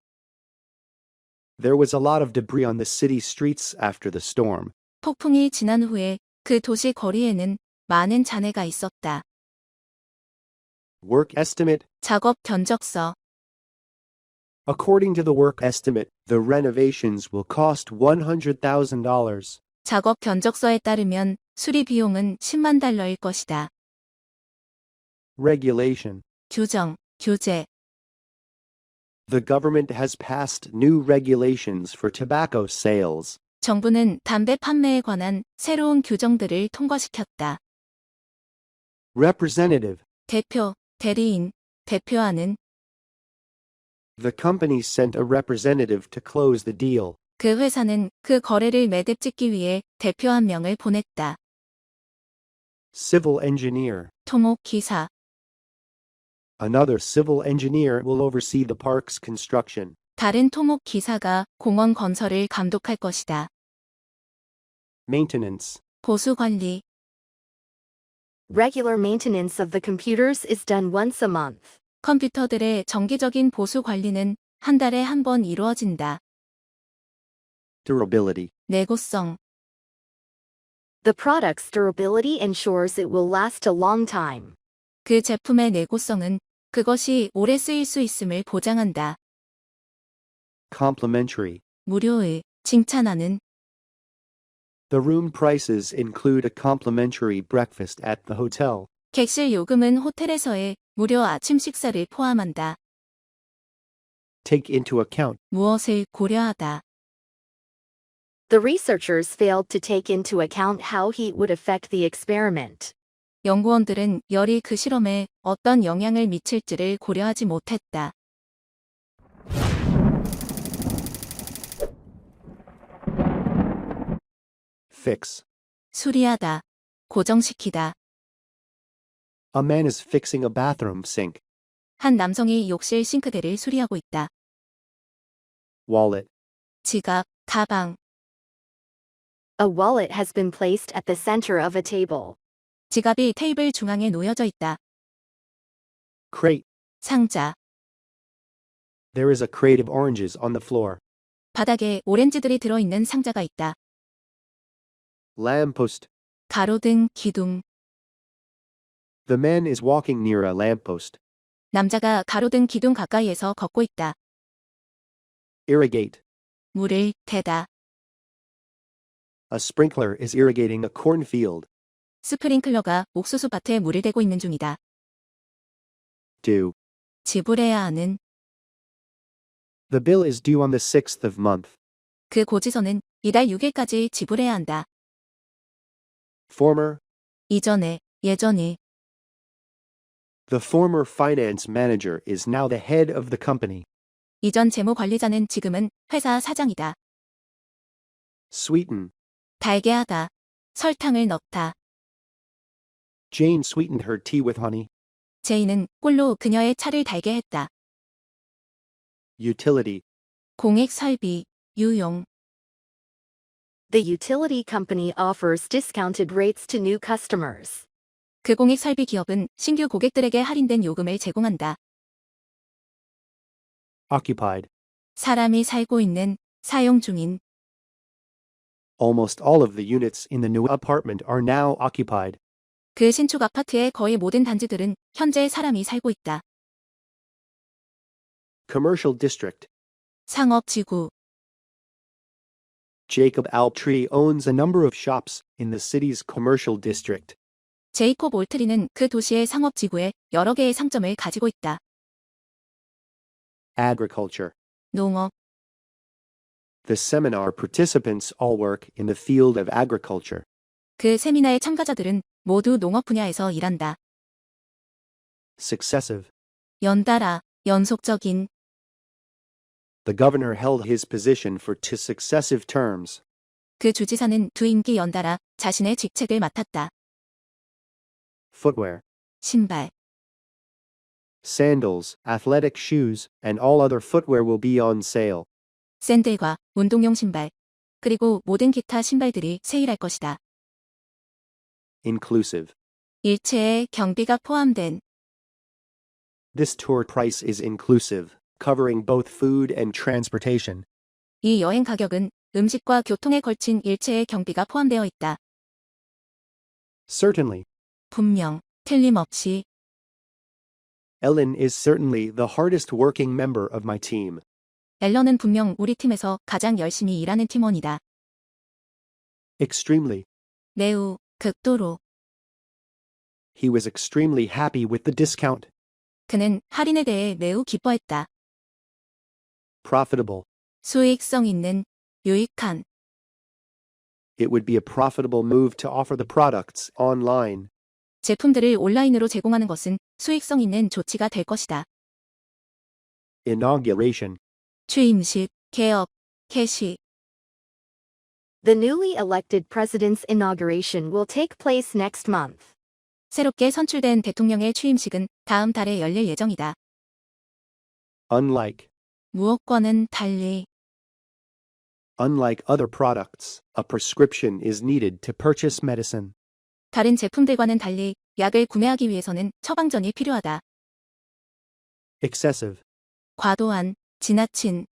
There was a lot of debris on the city streets after the storm. 폭풍이 지난 후에 그 도시 거리에는 많은 잔해가 있었다. Work estimate. 작업 견적서. According to the work estimate, the renovations will cost $100,000. 작업 견적서에 따르면 수리 비용은 10만 달러일 것이다. Regulation. 규정, 규제. The government has passed new regulations for tobacco sales. 정부는 담배 판매에 관한 새로운 규정들을 통과시켰다. Representative. 대표, 대리인, 대표하는. The company sent a representative to close the deal. 그 회사는 그 거래를 매듭짓기 위해 대표 한 명을 보냈다. Civil engineer. 토목 기사. Another civil engineer will oversee the park's construction. 다른 토목 기사가 공원 건설을 감독할 것이다. Maintenance. 보수 관리. Regular maintenance of the computers is done once a month. 컴퓨터들의 정기적인 보수 관리는 한 달에 한 번 이루어진다. Durability. 내구성. The product's durability ensures it will last a long time. 그 제품의 내구성은 그것이 오래 쓰일 수 있음을 보장한다. Complimentary. 무료의, 칭찬하는. The room prices include a complimentary breakfast at the hotel. 객실 요금은 호텔에서의 무료 아침 식사를 포함한다. Take into account. 무엇을 고려하다. The researchers failed to take into account how heat would affect the experiment. 연구원들은 열이 그 실험에 어떤 영향을 미칠지를 고려하지 못했다. Fix. 수리하다. 고정시키다. A man is fixing a bathroom sink. 한 남성이 욕실 싱크대를 수리하고 있다. Wallet. 지갑, 가방. A wallet has been placed at the center of a table. 지갑이 테이블 중앙에 놓여져 있다. Crate. 상자. There is a crate of oranges on the floor. 바닥에 오렌지들이 들어있는 상자가 있다. Lamppost. 가로등, 기둥. The man is walking near a lamppost. 남자가 가로등, 기둥 가까이에서 걷고 있다. Irrigate. 물을 대다. A sprinkler is irrigating a cornfield. 스프링클러가 옥수수 밭에 물을 대고 있는 중이다. Due. 지불해야 하는. The bill is due on the 6th of month. 그 고지서는 이달 6일까지 지불해야 한다. Former. 이전에, 예전에. The former finance manager is now the head of the company. 이전 재무 관리자는 지금은 회사 사장이다. Sweeten. 달게 하다. 설탕을 넣다. Jane sweetened her tea with honey. 제이는 꿀로 그녀의 차를 달게 했다. Utility. 공익 설비, 유용. The utility company offers discounted rates to new customers. 그 공익 설비 기업은 신규 고객들에게 할인된 요금을 제공한다. Occupied. 사람이 살고 있는, 사용 중인. Almost all of the units in the new apartment are now occupied. 그 신축 아파트의 거의 모든 단지들은 현재 사람이 살고 있다. Commercial district. 상업지구. Jacob Alptree owns a number of shops in the city's commercial district. 제이콥 올트리는 그 도시의 상업지구에 여러 개의 상점을 가지고 있다. Agriculture. 농업. The seminar participants all work in the field of agriculture. 그 세미나의 참가자들은 모두 농업 분야에서 일한다. Successive. 연달아, 연속적인. The governor held his position for 2 successive terms. 그 주지사는 두 임기 연달아 자신의 직책을 맡았다. Footwear. 신발. Sandals, athletic shoes, and all other footwear will be on sale. 샌들과 운동용 신발, 그리고 모든 기타 신발들이 세일할 것이다. Inclusive. 일체의 경비가 포함된. This tour price is inclusive, covering both food and transportation. 이 여행 가격은 음식과 교통에 걸친 일체의 경비가 포함되어 있다. Certainly. 분명, 틀림없이. Ellen is certainly the hardest working member of my team. 앨런은 분명 우리 팀에서 가장 열심히 일하는 팀원이다. Extremely. 매우, 극도로. He was extremely happy with the discount. 그는 할인에 대해 매우 기뻐했다. Profitable. 수익성 있는, 유익한. It would be a profitable move to offer the products online. 제품들을 온라인으로 제공하는 것은 수익성 있는 조치가 될 것이다. Inauguration. 취임식, 개업, 개시. The newly elected president's inauguration will take place next month. 새롭게 선출된 대통령의 취임식은 다음 달에 열릴 예정이다. Unlike. 무엇과는 달리 Unlike other products, a prescription is needed to purchase medicine. 다른 제품들과는 달리 약을 구매하기 위해서는 처방전이 필요하다. Excessive. 과도한, 지나친.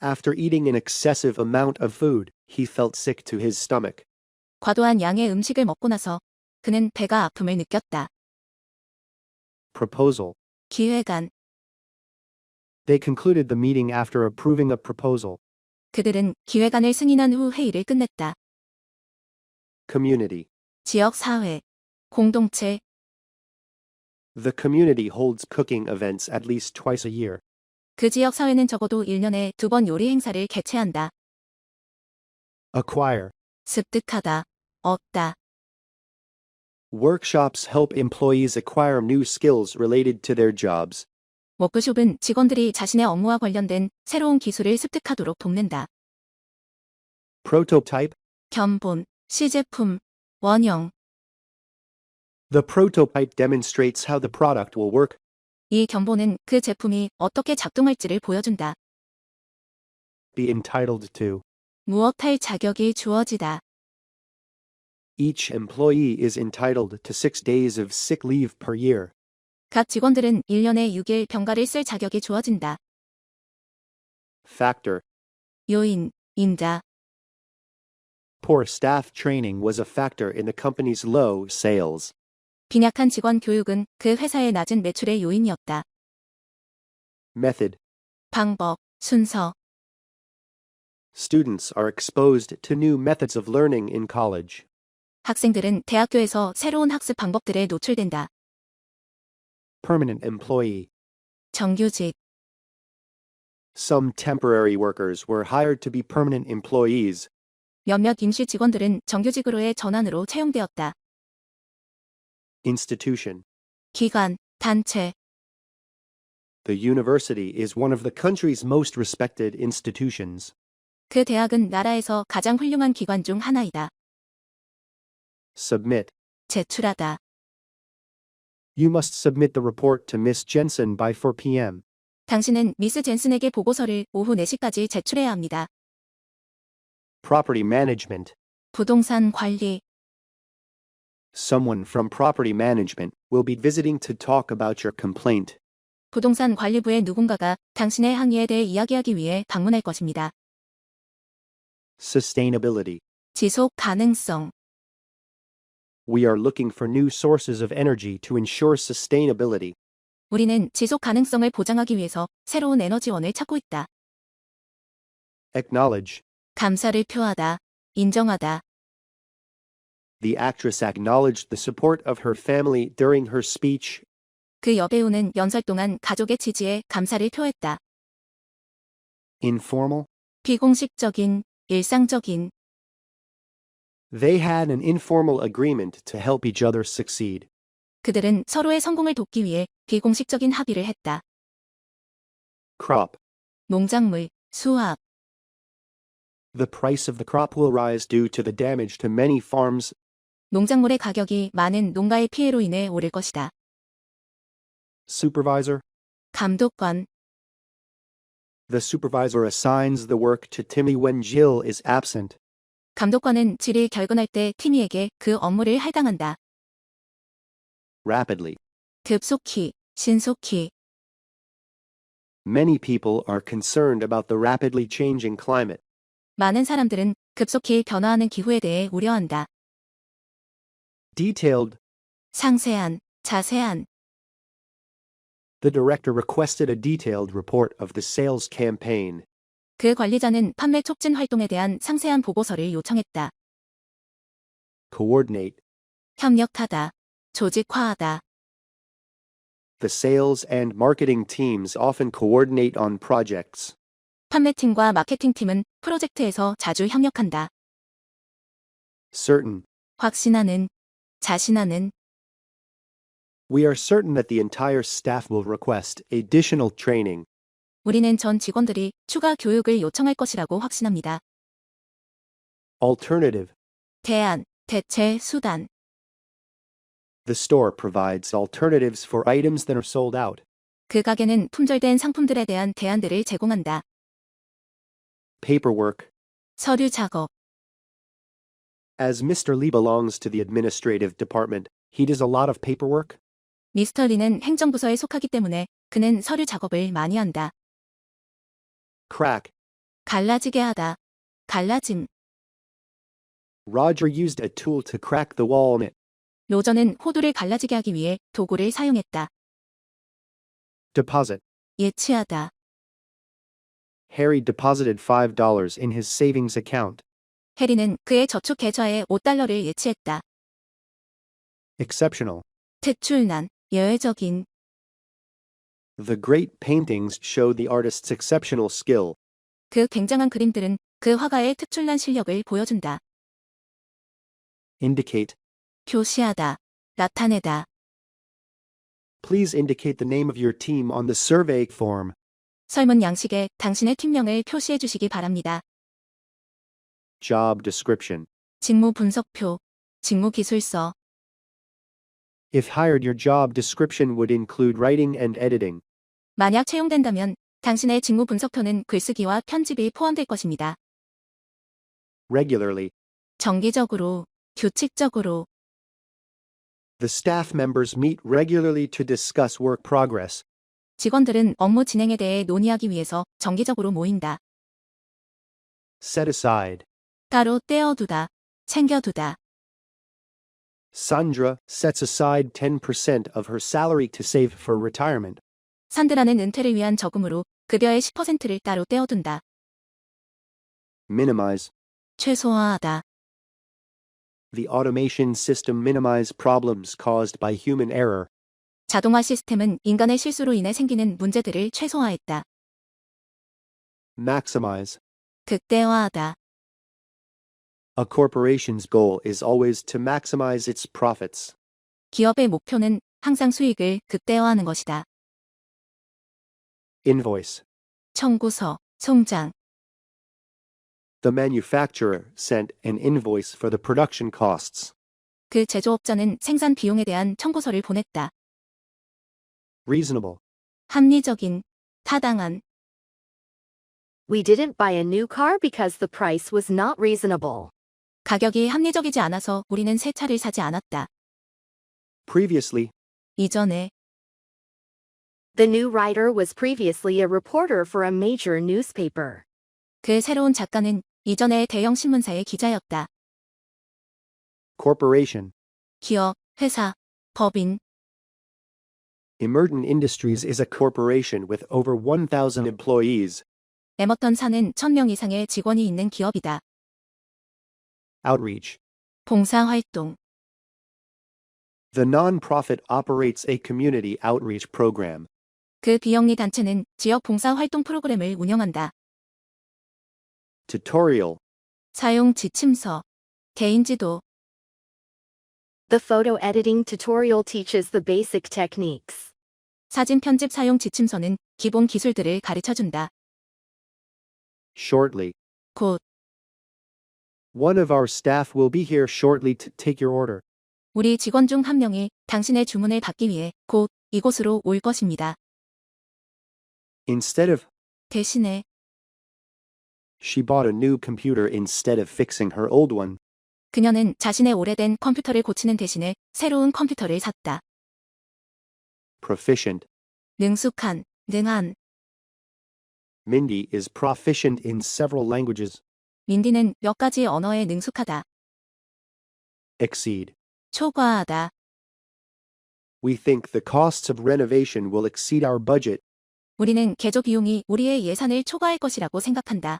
After eating an excessive amount of food, he felt sick to his stomach. 과도한 양의 음식을 먹고 나서 그는 배가 아픔을 느꼈다. Proposal. 기획안. They concluded the meeting after approving a proposal. 그들은 기획안을 승인한 후 회의를 끝냈다. Community. 지역 사회, 공동체. The community holds cooking events at least twice a year. 그 지역 사회는 적어도 1년에 2번 요리 행사를 개최한다. Acquire. 습득하다, 얻다. Workshops help employees acquire new skills related to their jobs. 워크숍은 직원들이 자신의 업무와 관련된 새로운 기술을 습득하도록 돕는다. Prototype. 견본, 시제품, 원형. The prototype demonstrates how the product will work. 이 견본은 그 제품이 어떻게 작동할지를 보여준다. Be entitled to. 무엇할 자격이 주어지다. Each employee is entitled to 6 days of sick leave per year. 각 직원들은 1년에 6일 병가를 쓸 자격이 주어진다. Factor. 요인, 인자. Poor staff training was a factor in the company's low sales. 빈약한 직원 교육은 그 회사의 낮은 매출의 요인이었다. Method. 방법, 순서. Students are exposed to new methods of learning in college. 학생들은 대학교에서 새로운 학습 방법들에 노출된다. Permanent employee. 정규직. Some temporary workers were hired to be permanent employees. 몇몇 임시 직원들은 정규직으로의 전환으로 채용되었다. Institution. 기관, 단체. The university is one of the country's most respected institutions. 그 대학은 나라에서 가장 훌륭한 기관 중 하나이다. Submit. 제출하다. You must submit the report to Miss Jensen by 4 p.m. 당신은 미스 젠슨에게 보고서를 오후 4시까지 제출해야 합니다. Property management. 부동산 관리. Someone from property management will be visiting to talk about your complaint. 부동산 관리부의 누군가가 당신의 항의에 대해 이야기하기 위해 방문할 것입니다. Sustainability. 지속 가능성. We are looking for new sources of energy to ensure sustainability. 우리는 지속 가능성을 보장하기 위해서 새로운 에너지원을 찾고 있다. Acknowledge. 감사를 표하다, 인정하다. The actress acknowledged the support of her family during her speech. 그 여배우는 연설 동안 가족의 지지에 감사를 표했다. Informal. 비공식적인, 일상적인. They had an informal agreement to help each other succeed. 그들은 서로의 성공을 돕기 위해 비공식적인 합의를 했다. Crop. 농작물, 수확. The price of the crop will rise due to the damage to many farms. 농작물의 가격이 많은 농가의 피해로 인해 오를 것이다. Supervisor. 감독관. The supervisor assigns the work to Timmy when Jill is absent. 감독관은 질이 결근할 때 티미에게 그 업무를 할당한다. Rapidly. 급속히, 신속히. Many people are concerned about the rapidly changing climate. 많은 사람들은 급속히 변화하는 기후에 대해 우려한다. Detailed. 상세한, 자세한. The director requested a detailed report of the sales campaign. 그 관리자는 판매 촉진 활동에 대한 상세한 보고서를 요청했다. Coordinate. 협력하다, 조직화하다. The sales and marketing teams often coordinate on projects. 판매팀과 마케팅팀은 프로젝트에서 자주 협력한다. Certain. 확신하는, 자신하는. We are certain that the entire staff will request additional training. 우리는 전 직원들이 추가 교육을 요청할 것이라고 확신합니다. Alternative. 대안, 대체, 수단. The store provides alternatives for items that are sold out. 그 가게는 품절된 상품들에 대한 대안들을 제공한다. Paperwork. 서류 작업. As Mr. Lee belongs to the administrative department, he does a lot of paperwork. 미스터 리는 행정부서에 속하기 때문에 그는 서류 작업을 많이 한다. Crack. 갈라지게 하다. 갈라짐. Roger used a tool to crack the wall in it. 로저는 호두를 갈라지게 하기 위해 도구를 사용했다. Deposit. 예치하다. Harry deposited $5 in his savings account. 해리는 그의 저축 계좌에 $5를 예치했다. Exceptional. 특출난, 예외적인. The great paintings show the artist's exceptional skill. 그 굉장한 그림들은 그 화가의 특출난 실력을 보여준다. Indicate. 표시하다. 나타내다. Please indicate the name of your team on the survey form. 설문 양식에 당신의 팀명을 표시해 주시기 바랍니다. Job description. 직무 분석표, 직무 기술서. If hired, your job description would include writing and editing. 만약 채용된다면 당신의 직무 분석표는 글쓰기와 편집이 포함될 것입니다. Regularly. 정기적으로, 규칙적으로. The staff members meet regularly to discuss work progress. 직원들은 업무 진행에 대해 논의하기 위해서 정기적으로 모인다. Set aside. 따로 떼어두다, 챙겨두다. Sandra sets aside 10% of her salary to save for retirement. 산드라는 은퇴를 위한 저금으로 급여의 10%를 따로 떼어둔다. Minimize. 최소화하다. The automation system minimize problems caused by human error. 자동화 시스템은 인간의 실수로 인해 생기는 문제들을 최소화했다. Maximize. 극대화하다. A corporation's goal is always to maximize its profits. 기업의 목표는 항상 수익을 극대화하는 것이다. Invoice. 청구서, 송장. The manufacturer sent an invoice for the production costs. 그 제조업자는 생산 비용에 대한 청구서를 보냈다. Reasonable. 합리적인, 타당한. We didn't buy a new car because the price was not reasonable. 가격이 합리적이지 않아서 우리는 새 차를 사지 않았다. Previously. 이전에. The new writer was previously a reporter for a major newspaper. 그 새로운 작가는 이전에 대형 신문사의 기자였다. Corporation. 기업, 회사, 법인. Emergent Industries is a corporation with over 1,000 employees. 에머턴사는 1000명 이상의 직원이 있는 기업이다. Outreach. 봉사활동. The non-profit operates a community outreach program. 그 비영리 단체는 지역 봉사활동 프로그램을 운영한다. Tutorial. 사용 지침서. 개인지도. The photo editing tutorial teaches the basic techniques. 사진 편집 사용 지침서는 기본 기술들을 가르쳐준다. Shortly. 곧. One of our staff will be here shortly to take your order. 우리 직원 중 한 명이 당신의 주문을 받기 위해 곧 이곳으로 올 것입니다. Instead of, 대신에 she bought a new computer instead of fixing her old one. 그녀는 자신의 오래된 컴퓨터를 고치는 대신에 새로운 컴퓨터를 샀다. Proficient. 능숙한, 능한. Mindy is proficient in several languages. 민디는 몇 가지 언어에 능숙하다. Exceed. 초과하다. We think the costs of renovation will exceed our budget. 우리는 개조 비용이 우리의 예산을 초과할 것이라고 생각한다.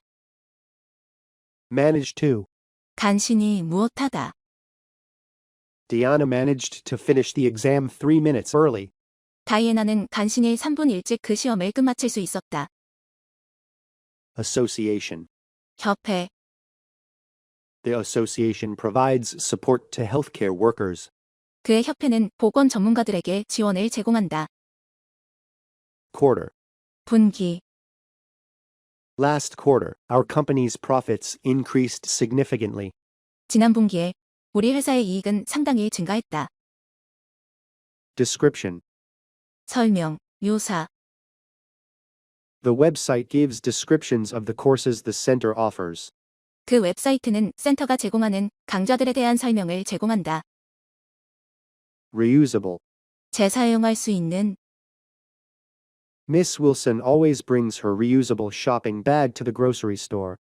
Manage to. 간신히 무엇하다. Diana managed to finish the exam 3 minutes early. 다이애나는 간신히 3분 일찍 그 시험을 끝마칠 수 있었다. Association. 협회. The association provides support to healthcare workers. 그의 협회는 보건 전문가들에게 지원을 제공한다. Quarter. 분기. Last quarter, our company's profits increased significantly. 지난 분기에 우리 회사의 이익은 상당히 증가했다. Description. 설명, 묘사. The website gives descriptions of the courses the center offers. 그 웹사이트는 센터가 제공하는 강좌들에 대한 설명을 제공한다. Reusable. 재사용할 수 있는. Miss Wilson always brings her reusable shopping bag to the grocery store.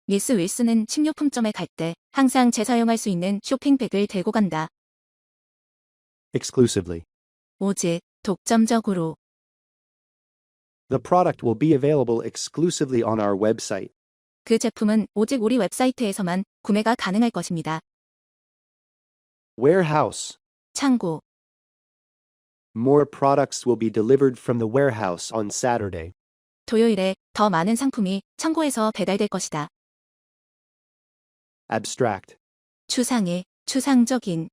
미스 윌슨은 식료품점에 갈 때 항상 재사용할 수 있는 쇼핑백을 들고 간다. Exclusively. 오직, 독점적으로. The product will be available exclusively on our website. 그 제품은 오직 우리 웹사이트에서만 구매가 가능할 것입니다. Warehouse. 창고. More products will be delivered from the warehouse on Saturday. 토요일에 더 많은 상품이 창고에서 배달될 것이다. Abstract. 추상의, 추상적인.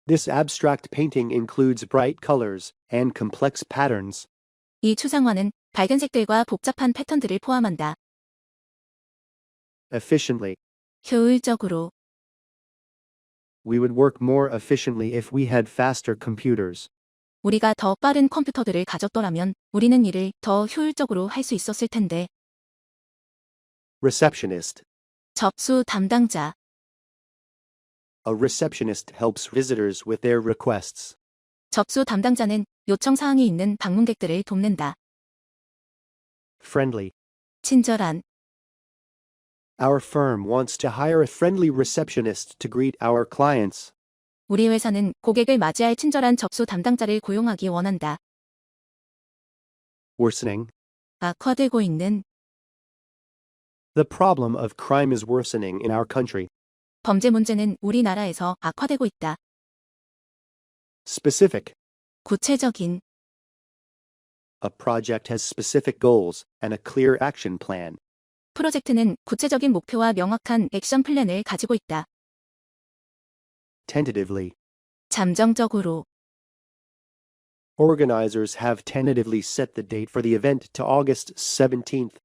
This abstract painting includes bright colors and complex patterns. 이 추상화는 밝은 색들과 복잡한 패턴들을 포함한다. Efficiently. 효율적으로. We would work more efficiently if we had faster computers. 우리가 더 빠른 컴퓨터들을 가졌더라면 우리는 일을 더 효율적으로 할 수 있었을 텐데. Receptionist. 접수 담당자. A receptionist helps visitors with their requests. 접수 담당자는 요청 사항이 있는 방문객들을 돕는다. Friendly. 친절한. Our firm wants to hire a friendly receptionist to greet our clients. 우리 회사는 고객을 맞이할 친절한 접수 담당자를 고용하기 원한다. Worsening. 악화되고 있는. The problem of crime is worsening in our country. 범죄 문제는 우리나라에서 악화되고 있다. Specific. 구체적인. A project has specific goals and a clear action plan. 프로젝트는 구체적인 목표와 명확한 액션 플랜을 가지고 있다. Tentatively. 잠정적으로. Organizers have tentatively set the date for the event to August 17th.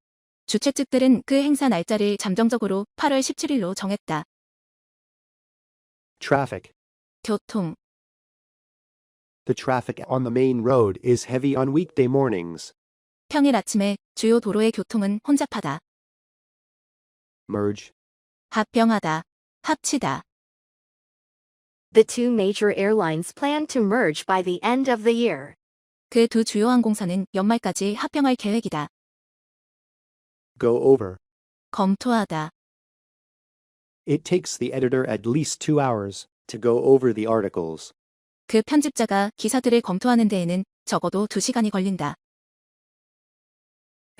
주최 측들은 그 행사 날짜를 잠정적으로 8월 17일로 정했다. Traffic. 교통. The traffic on the main road is heavy on weekday mornings. 평일 아침에 주요 도로의 교통은 혼잡하다. Merge. 합병하다. 합치다. The two major airlines plan to merge by the end of the year. 그 두 주요 항공사는 연말까지 합병할 계획이다. Go over. 검토하다. It takes the editor at least 2 hours to go over the articles. 그 편집자가 기사들을 검토하는 데에는 적어도 2시간이 걸린다.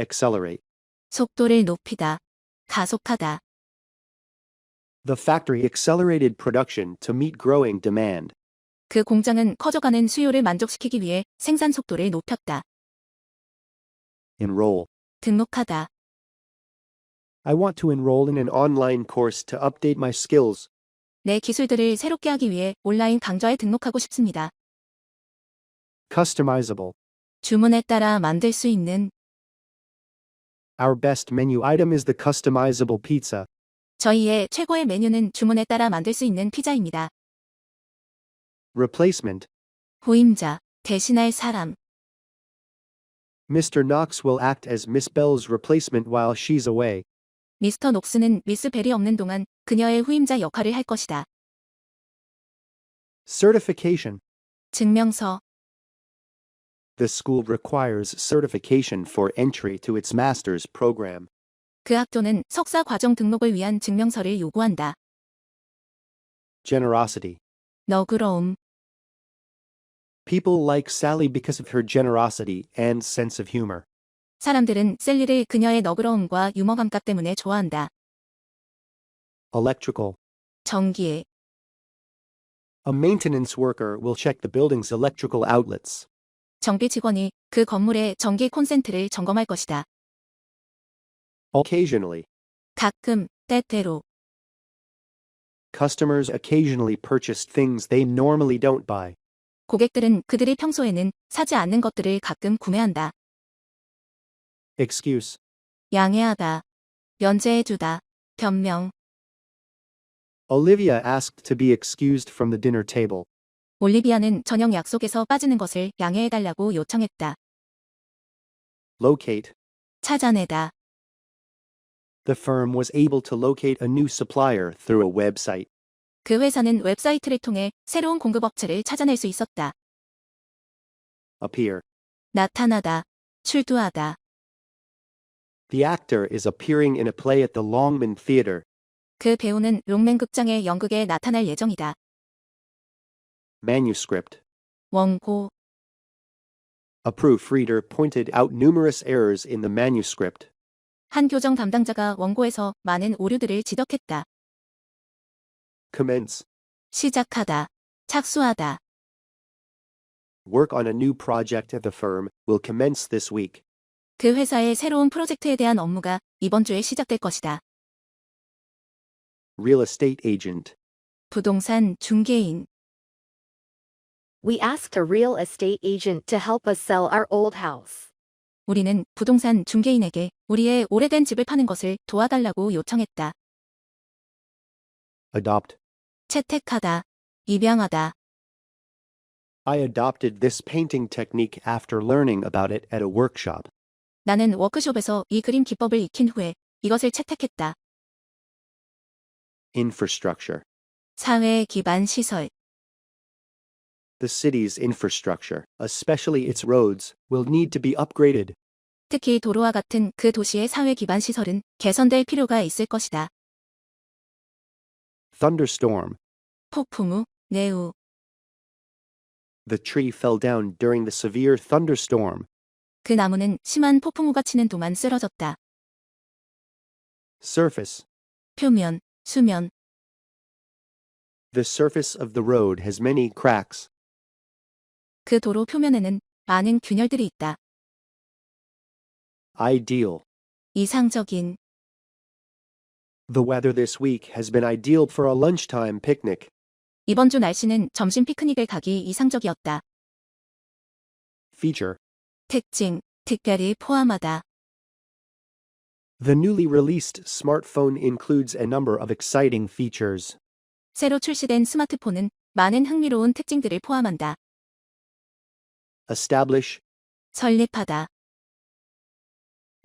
Accelerate. 속도를 높이다. 가속하다. The factory accelerated production to meet growing demand. 그 공장은 커져가는 수요를 만족시키기 위해 생산 속도를 높였다. Enroll. 등록하다. I want to enroll in an online course to update my skills. 내 기술들을 새롭게 하기 위해 온라인 강좌에 등록하고 싶습니다. Customizable. 주문에 따라 만들 수 있는. Our best menu item is the customizable pizza. 저희의 최고의 메뉴는 주문에 따라 만들 수 있는 피자입니다. Replacement. 후임자, 대신할 사람. Mr. Knox will act as Miss Bell's replacement while she's away. 미스터 녹스는 미스 벨이 없는 동안 그녀의 후임자 역할을 할 것이다. Certification. 증명서. The school requires certification for entry to its master's program. 그 학교는 석사 과정 등록을 위한 증명서를 요구한다. Generosity. 너그러움. People like Sally because of her generosity and sense of humor. 사람들은 셀리를 그녀의 너그러움과 유머 감각 때문에 좋아한다. Electrical. 전기에. A maintenance worker will check the building's electrical outlets. 정비 직원이 그 건물의 전기 콘센트를 점검할 것이다. Occasionally. 가끔, 때때로. Customers occasionally purchase things they normally don't buy. 고객들은 그들이 평소에는 사지 않는 것들을 가끔 구매한다. Excuse. 양해하다. 면제해주다. 변명. Olivia asked to be excused from the dinner table. 올리비아는 저녁 약속에서 빠지는 것을 양해해달라고 요청했다. Locate. 찾아내다. The firm was able to locate a new supplier through a website. 그 회사는 웹사이트를 통해 새로운 공급업체를 찾아낼 수 있었다. Appear. 나타나다. 출두하다. The actor is appearing in a play at the Longman Theatre. 그 배우는 롱맨 극장의 연극에 나타날 예정이다. Manuscript. 원고. A proofreader pointed out numerous errors in the manuscript. 한 교정 담당자가 원고에서 많은 오류들을 지적했다. Commence. 시작하다. 착수하다. Work on a new project at the firm will commence this week. 그 회사의 새로운 프로젝트에 대한 업무가 이번 주에 시작될 것이다. Real estate agent. 부동산 중개인. We asked a real estate agent to help us sell our old house. 우리는 부동산 중개인에게 우리의 오래된 집을 파는 것을 도와달라고 요청했다. Adopt. 채택하다. 입양하다. I adopted this painting technique after learning about it at a workshop. 나는 워크숍에서 이 그림 기법을 익힌 후에 이것을 채택했다. Infrastructure. 사회 기반 시설. The city's infrastructure, especially its roads, will need to be upgraded. 특히 도로와 같은 그 도시의 사회 기반 시설은 개선될 필요가 있을 것이다. Thunderstorm. 폭풍우, 내우. The tree fell down during the severe thunderstorm. 그 나무는 심한 폭풍우가 치는 동안 쓰러졌다. Surface. 표면, 수면. The surface of the road has many cracks. 그 도로 표면에는 많은 균열들이 있다. Ideal. 이상적인. The weather this week has been ideal for a lunchtime picnic. 이번 주 날씨는 점심 피크닉을 가기 이상적이었다. Feature. 특징, 특별히 포함하다. The newly released smartphone includes a number of exciting features. 새로 출시된 스마트폰은 많은 흥미로운 특징들을 포함한다. Establish. 설립하다.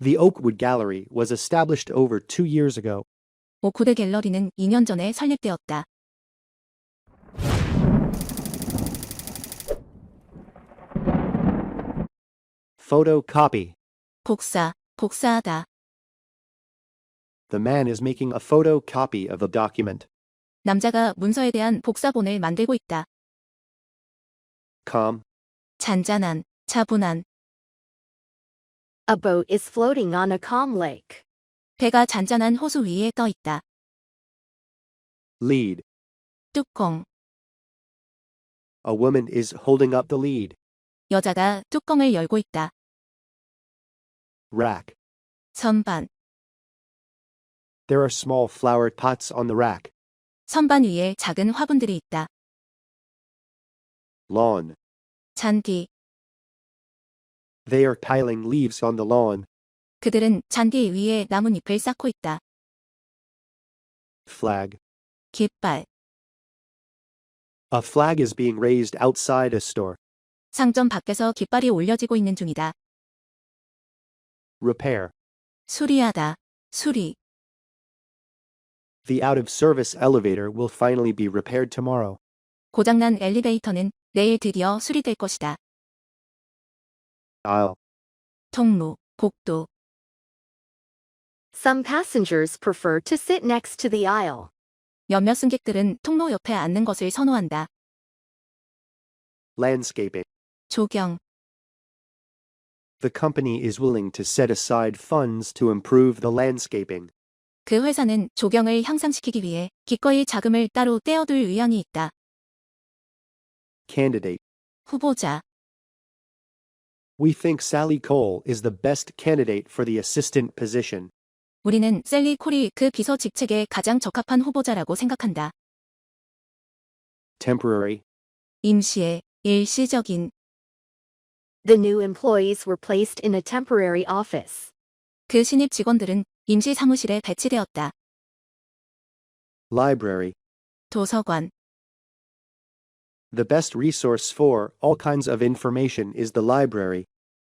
The Oakwood Gallery was established over 2 years ago. 오쿠드 갤러리는 2년 전에 설립되었다. Photocopy. 복사, 복사하다. The man is making a photocopy of a document. 남자가 문서에 대한 복사본을 만들고 있다. Calm. 잔잔한, 차분한. A boat is floating on a calm lake. 배가 잔잔한 호수 위에 떠 있다. Lead. 뚜껑. A woman is holding up the lead. 여자가 뚜껑을 열고 있다. Rack. 선반. There are small flower pots on the rack. 선반 위에 작은 화분들이 있다. Lawn. 잔디. They are piling leaves on the lawn. 그들은 잔디 위에 나뭇잎을 쌓고 있다. Flag. 깃발. A flag is being raised outside a store. 상점 밖에서 깃발이 올려지고 있는 중이다. Repair. 수리하다. 수리. The out-of-service elevator will finally be repaired tomorrow. 고장난 엘리베이터는 내일 드디어 수리될 것이다. Aisle. 통로, 복도. Some passengers prefer to sit next to the aisle. 몇몇 승객들은 통로 옆에 앉는 것을 선호한다. Landscaping. 조경. The company is willing to set aside funds to improve the landscaping. 그 회사는 조경을 향상시키기 위해 기꺼이 자금을 따로 떼어둘 의향이 있다. Candidate. 후보자. We think Sally Cole is the best candidate for the assistant position. 우리는 셀리 콜이 그 비서 직책에 가장 적합한 후보자라고 생각한다. Temporary. 임시의, 일시적인. The new employees were placed in a temporary office. 그 신입 직원들은 임시 사무실에 배치되었다. Library. 도서관. The best resource for all kinds of information is the library.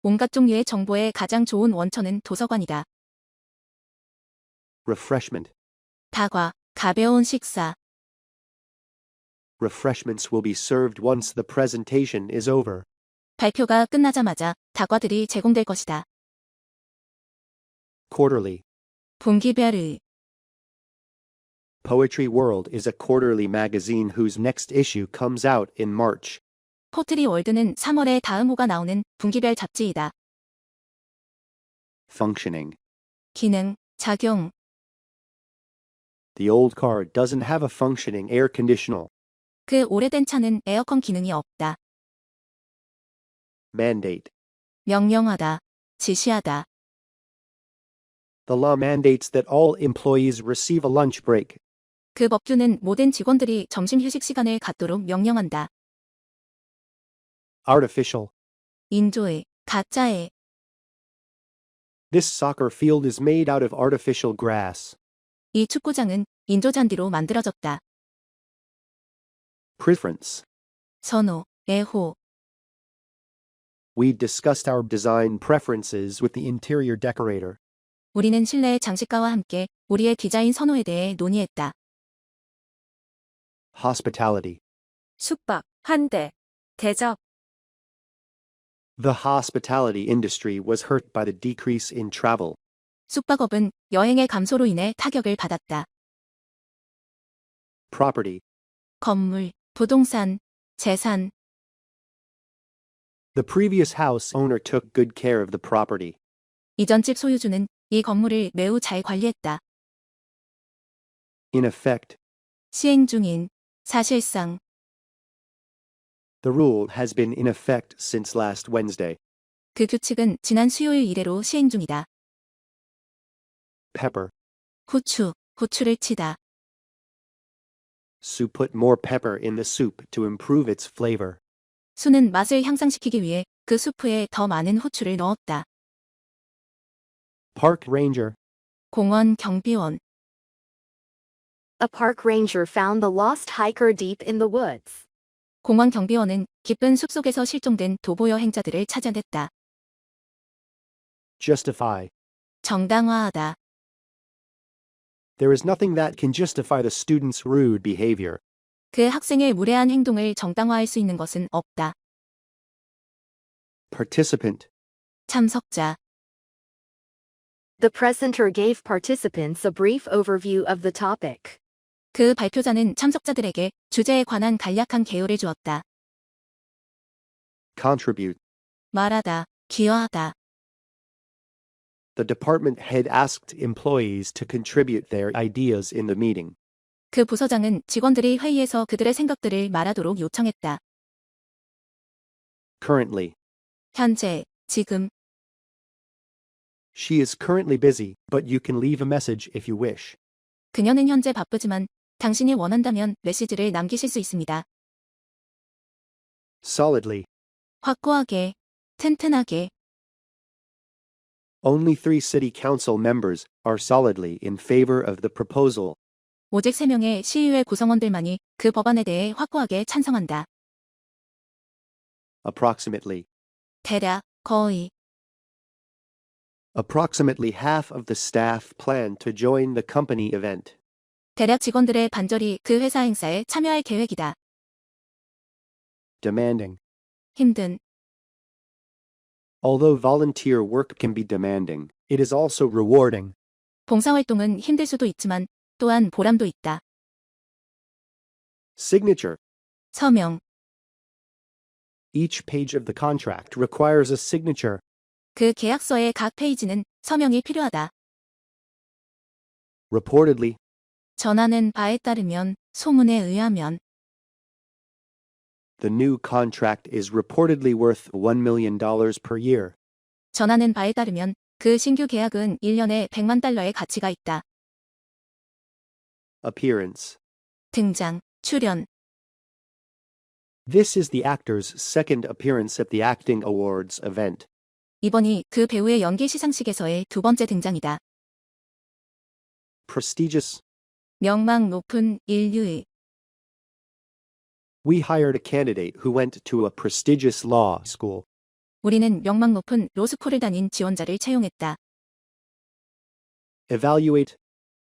온갖 종류의 정보의 가장 좋은 원천은 도서관이다. Refreshment. 다과, 가벼운 식사. Refreshments will be served once the presentation is over. 발표가 끝나자마자 다과들이 제공될 것이다. Quarterly. 분기별의. Poetry World is a quarterly magazine whose next issue comes out in March. 포트리 월드는 3월에 다음 호가 나오는 분기별 잡지이다. Functioning. 기능, 작용. The old car doesn't have a functioning air conditioner. 그 오래된 차는 에어컨 기능이 없다. Mandate. 명령하다, 지시하다. The law mandates that all employees receive a lunch break. 그 법규는 모든 직원들이 점심 휴식 시간을 갖도록 명령한다. Artificial. 인조의, 가짜의. This soccer field is made out of artificial grass. 이 축구장은 인조잔디로 만들어졌다. Preference. 선호, 애호. We discussed our design preferences with the interior decorator. 우리는 실내 장식가와 함께 우리의 디자인 선호에 대해 논의했다. Hospitality. 숙박, 환대, 대접. The hospitality industry was hurt by the decrease in travel. 숙박업은 여행의 감소로 인해 타격을 받았다. Property. 건물, 부동산, 재산. The previous house owner took good care of the property. 이전 집 소유주는 이 건물을 매우 잘 관리했다. In effect, 시행 중인, 사실상. the rule has been in effect since last Wednesday. 그 규칙은 지난 수요일 이래로 시행 중이다. Pepper. 후추, 후추를 치다. Sue put more pepper in the soup to improve its flavor. 수는 맛을 향상시키기 위해 그 수프에 더 많은 후추를 넣었다. Park ranger. 공원 경비원. A park ranger found the lost hiker deep in the woods. 공원 경비원은 깊은 숲속에서 실종된 도보 여행자들을 찾아냈다. Justify. 정당화하다. There is nothing that can justify the student's rude behavior. 그 학생의 무례한 행동을 정당화할 수 있는 것은 없다. Participant. 참석자. The presenter gave participants a brief overview of the topic. 그 발표자는 참석자들에게 주제에 관한 간략한 개요를 주었다. Contribute. 말하다, 기여하다. The department head asked employees to contribute their ideas in the meeting. 그 부서장은 직원들이 회의에서 그들의 생각들을 말하도록 요청했다. Currently. 현재, 지금. She is currently busy, but you can leave a message if you wish. 그녀는 현재 바쁘지만 당신이 원한다면 메시지를 남기실 수 있습니다. Solidly. 확고하게, 튼튼하게. Only 3 city council members are solidly in favor of the proposal. 오직 3명의 시의회 구성원들만이 그 법안에 대해 확고하게 찬성한다. Approximately. 대략, 거의. Approximately half of the staff plan to join the company event. 대략 직원들의 반절이 그 회사 행사에 참여할 계획이다. Demanding. 힘든. Although volunteer work can be demanding, it is also rewarding. 봉사활동은 힘들 수도 있지만 또한 보람도 있다. Signature. 서명. Each page of the contract requires a signature. 그 계약서의 각 페이지는 서명이 필요하다. Reportedly. 전하는 바에 따르면, 소문에 의하면. The new contract is reportedly worth $1 million per year. 전하는 바에 따르면 그 신규 계약은 1년에 $100만 가치가 있다. Appearance. 등장, 출연. This is the actor's second appearance at the Acting Awards event. 이번이 그 배우의 연기 시상식에서의 두 번째 등장이다. Prestigious. 명망 높은 인류의. We hired a candidate who went to a prestigious law school. 우리는 명망 높은 로스쿨을 다닌 지원자를 채용했다. Evaluate.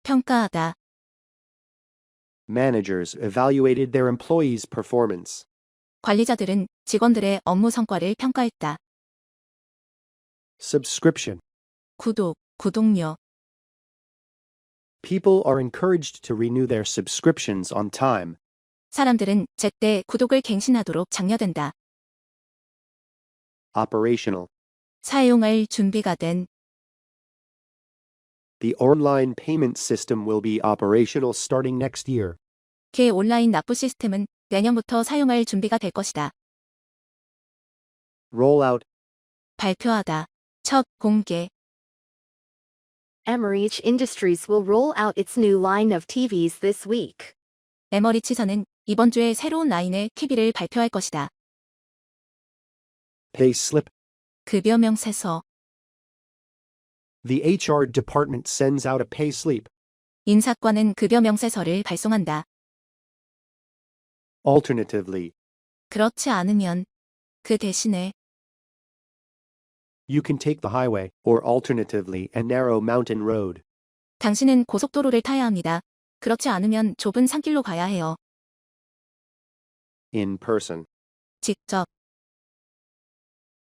평가하다. Managers evaluated their employees' performance. 관리자들은 직원들의 업무 성과를 평가했다. Subscription. 구독, 구독료. People are encouraged to renew their subscriptions on time. 사람들은 제때 구독을 갱신하도록 장려된다. Operational. 사용할 준비가 된. The online payment system will be operational starting next year. 그 온라인 납부 시스템은 내년부터 사용할 준비가 될 것이다. Rollout. 발표하다. 첫 공개. Emerich Industries will roll out its new line of TVs this week. 에머리치사는 이번 주에 새로운 라인의 TV를 발표할 것이다. Payslip. 급여 명세서. The HR department sends out a payslip. 인사과는 급여 명세서를 발송한다. Alternatively, 그렇지 않으면 그 대신에 you can take the highway, or alternatively, a narrow mountain road. 당신은 고속도로를 타야 합니다. 그렇지 않으면 좁은 산길로 가야 해요. In person. 직접.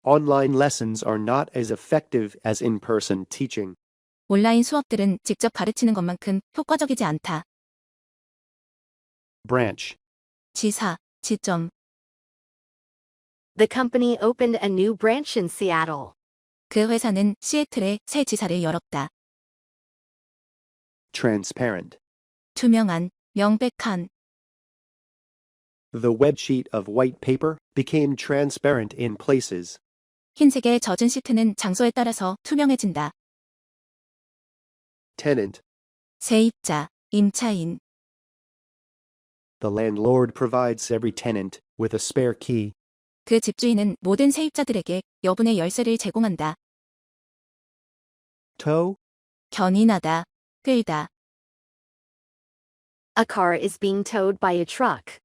Online lessons are not as effective as in-person teaching. 온라인 수업들은 직접 가르치는 것만큼 효과적이지 않다. Branch. 지사, 지점. The company opened a new branch in Seattle. 그 회사는 시애틀에 새 지사를 열었다. Transparent. 투명한, 명백한. The web sheet of white paper became transparent in places. 흰색의 젖은 시트는 장소에 따라서 투명해진다. Tenant. 세입자, 임차인. The landlord provides every tenant with a spare key. 그 집주인은 모든 세입자들에게 여분의 열쇠를 제공한다. Tow. 견인하다, 끌다. A car is being towed by a truck.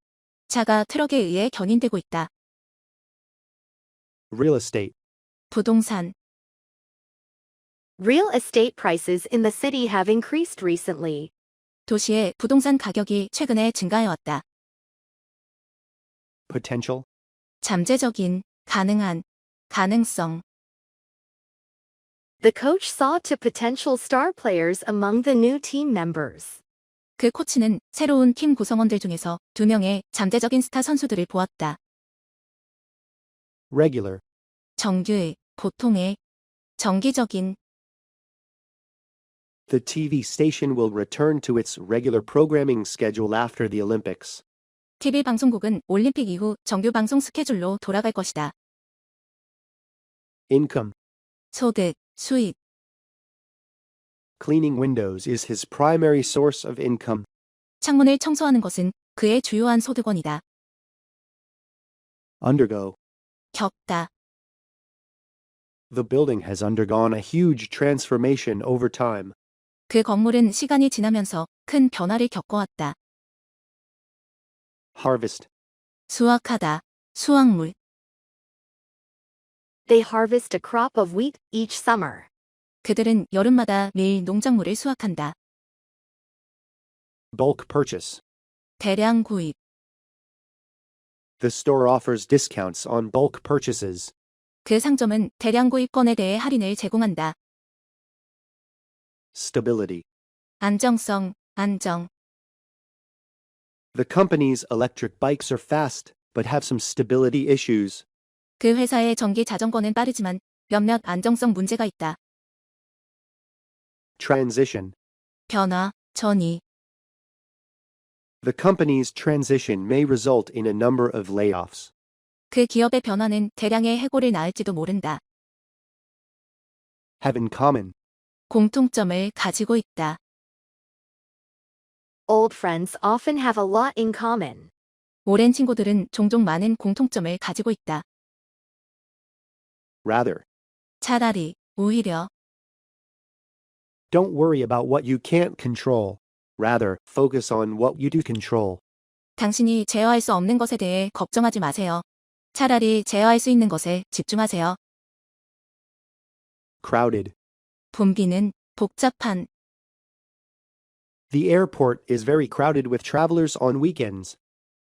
차가 트럭에 의해 견인되고 있다. Real estate. 부동산. Real estate prices in the city have increased recently. 도시의 부동산 가격이 최근에 증가해왔다. Potential. 잠재적인, 가능한, 가능성. The coach saw to potential star players among the new team members. 그 코치는 새로운 팀 구성원들 중에서 2명의 잠재적인 스타 선수들을 보았다. Regular. 정규의, 보통의, 정기적인. The TV station will return to its regular programming schedule after the Olympics. TV 방송국은 올림픽 이후 정규 방송 스케줄로 돌아갈 것이다. Income. 소득, 수입. Cleaning windows is his primary source of income. 창문을 청소하는 것은 그의 주요한 소득원이다. Undergo. 겪다. The building has undergone a huge transformation over time. 그 건물은 시간이 지나면서 큰 변화를 겪어왔다. Harvest. 수확하다, 수확물. They harvest a crop of wheat each summer. 그들은 여름마다 매일 농작물을 수확한다. Bulk purchase. 대량 구입. The store offers discounts on bulk purchases. 그 상점은 대량 구입권에 대해 할인을 제공한다. Stability. 안정성, 안정. The company's electric bikes are fast, but have some stability issues. 그 회사의 전기 자전거는 빠르지만 몇몇 안정성 문제가 있다. Transition. 변화, 전이. The company's transition may result in a number of layoffs. 그 기업의 변화는 대량의 해고를 낳을지도 모른다. Have in common. 공통점을 가지고 있다. Old friends often have a lot in common. 오랜 친구들은 종종 많은 공통점을 가지고 있다. Rather. 차라리, 오히려. Don't worry about what you can't control. Rather, focus on what you do control. 당신이 제어할 수 없는 것에 대해 걱정하지 마세요. 차라리 제어할 수 있는 것에 집중하세요. Crowded. 붐비는, 복잡한. The airport is very crowded with travelers on weekends.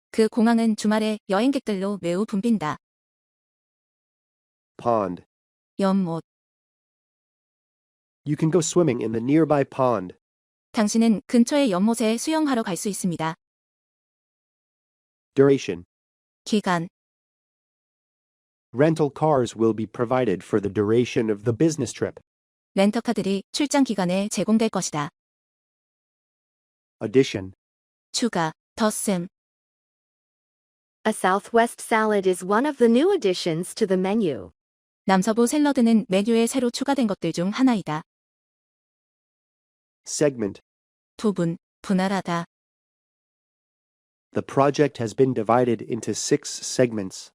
그 공항은 주말에 여행객들로 매우 붐빈다. Pond. 연못. You can go swimming in the nearby pond. 당신은 근처의 연못에 수영하러 갈 수 있습니다. Duration. 기간. Rental cars will be provided for the duration of the business trip. 렌터카들이 출장 기간에 제공될 것이다. Addition. 추가, 덧셈. A Southwest salad is one of the new additions to the menu. 남서부 샐러드는 메뉴에 새로 추가된 것들 중 하나이다. Segment. 부분, 분할하다. The project has been divided into 6 segments.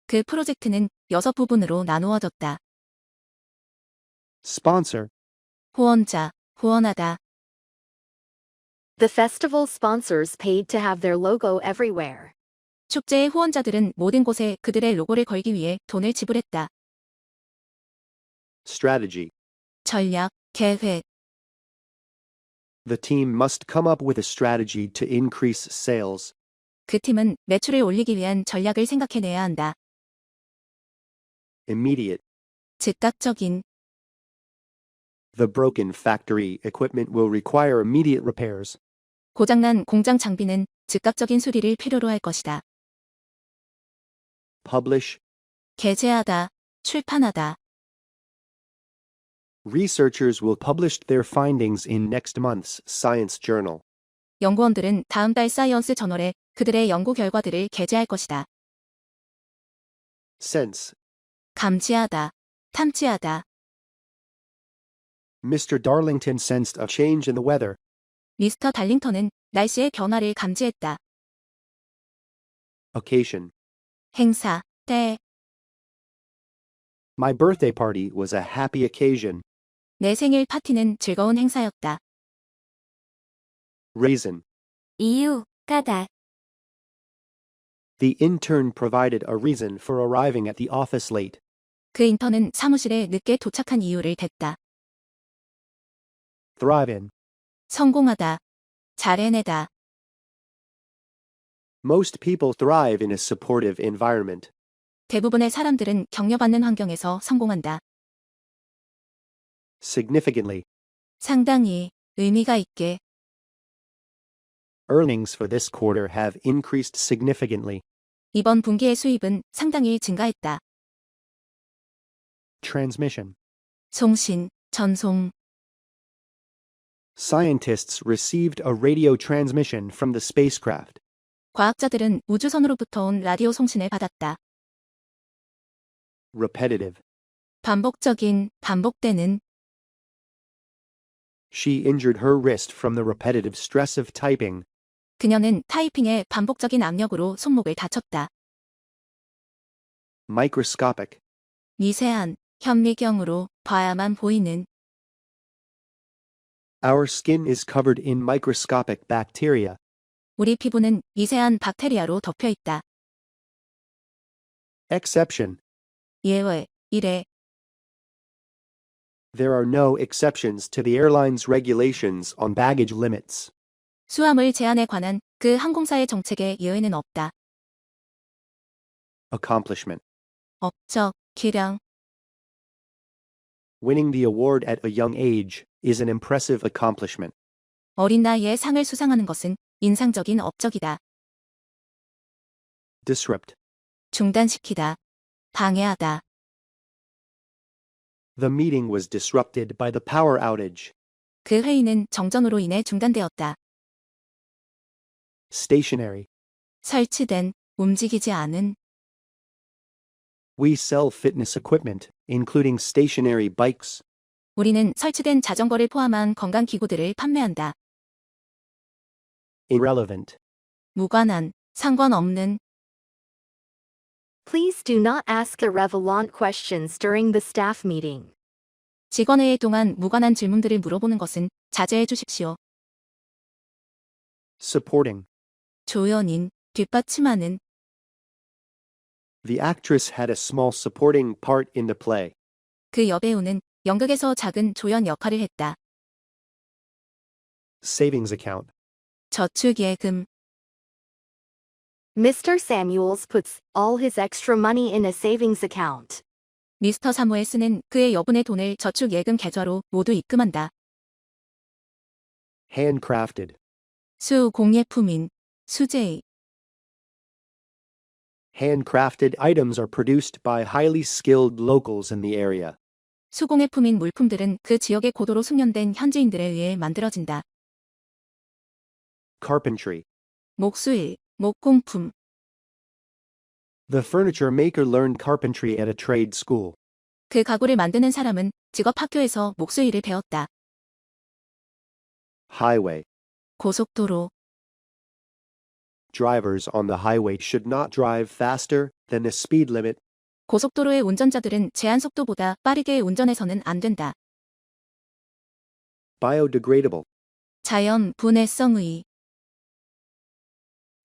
그 프로젝트는 6부분으로 나누어졌다. Sponsor. 후원자, 후원하다. The festival sponsors paid to have their logo everywhere. 축제의 후원자들은 모든 곳에 그들의 로고를 걸기 위해 돈을 지불했다. Strategy. 전략, 계획. The team must come up with a strategy to increase sales. 그 팀은 매출을 올리기 위한 전략을 생각해내야 한다. Immediate. 즉각적인. The broken factory equipment will require immediate repairs. 고장난 공장 장비는 즉각적인 수리를 필요로 할 것이다. Publish. 게재하다, 출판하다. Researchers will publish their findings in next month's Science Journal. 연구원들은 다음 달 사이언스 저널에 그들의 연구 결과들을 게재할 것이다. Sense. 감지하다, 탐지하다. Mr. Darlington sensed a change in the weather. 미스터 달링턴은 날씨의 변화를 감지했다. Occasion. 행사, 때. My birthday party was a happy occasion. 내 생일 파티는 즐거운 행사였다. Reason. 이유, 까닭. The intern provided a reason for arriving at the office late. 그 인턴은 사무실에 늦게 도착한 이유를 댔다. Thrive in. 성공하다, 잘 해내다. Most people thrive in a supportive environment. 대부분의 사람들은 격려받는 환경에서 성공한다. Significantly. 상당히, 의미가 있게. Earnings for this quarter have increased significantly. 이번 분기의 수입은 상당히 증가했다. Transmission. 송신, 전송. Scientists received a radio transmission from the spacecraft. 과학자들은 우주선으로부터 온 라디오 송신을 받았다. Repetitive. 반복적인, 반복되는. She injured her wrist from the repetitive stress of typing. 그녀는 타이핑의 반복적인 압력으로 손목을 다쳤다. Microscopic. 미세한, 현미경으로 봐야만 보이는. Our skin is covered in microscopic bacteria. 우리 피부는 미세한 박테리아로 덮여 있다. Exception. 예외, 이례. There are no exceptions to the airline's regulations on baggage limits. 수화물 제한에 관한 그 항공사의 정책에 예외는 없다. Accomplishment. 업적, 기량. Winning the award at a young age is an impressive accomplishment. 어린 나이에 상을 수상하는 것은 인상적인 업적이다. Disrupt. 중단시키다, 방해하다. The meeting was disrupted by the power outage. 그 회의는 정전으로 인해 중단되었다. Stationary. 설치된, 움직이지 않은. We sell fitness equipment, including stationary bikes. 우리는 설치된 자전거를 포함한 건강기구들을 판매한다. Irrelevant. 무관한, 상관없는. Please do not ask irrelevant questions during the staff meeting. 직원회의 동안 무관한 질문들을 물어보는 것은 자제해 주십시오. Supporting. 조연인, 뒷받침하는. The actress had a small supporting part in the play. 그 여배우는 연극에서 작은 조연 역할을 했다. Savings account. 저축예금. Mr. Samuels puts all his extra money in a savings account. 미스터 사무엘스는 그의 여분의 돈을 저축예금 계좌로 모두 입금한다. Handcrafted. 수공예품인. 수제의. Handcrafted items are produced by highly skilled locals in the area. 수공예품인 물품들은 그 지역에 고도로 숙련된 현지인들에 의해 만들어진다. Carpentry. 목수일, 목공품. The furniture maker learned carpentry at a trade school. 그 가구를 만드는 사람은 직업학교에서 목수일을 배웠다. Highway. 고속도로. Drivers on the highway should not drive faster than the speed limit. 고속도로의 운전자들은 제한 속도보다 빠르게 운전해서는 안 된다. Biodegradable. 자연 분해성의.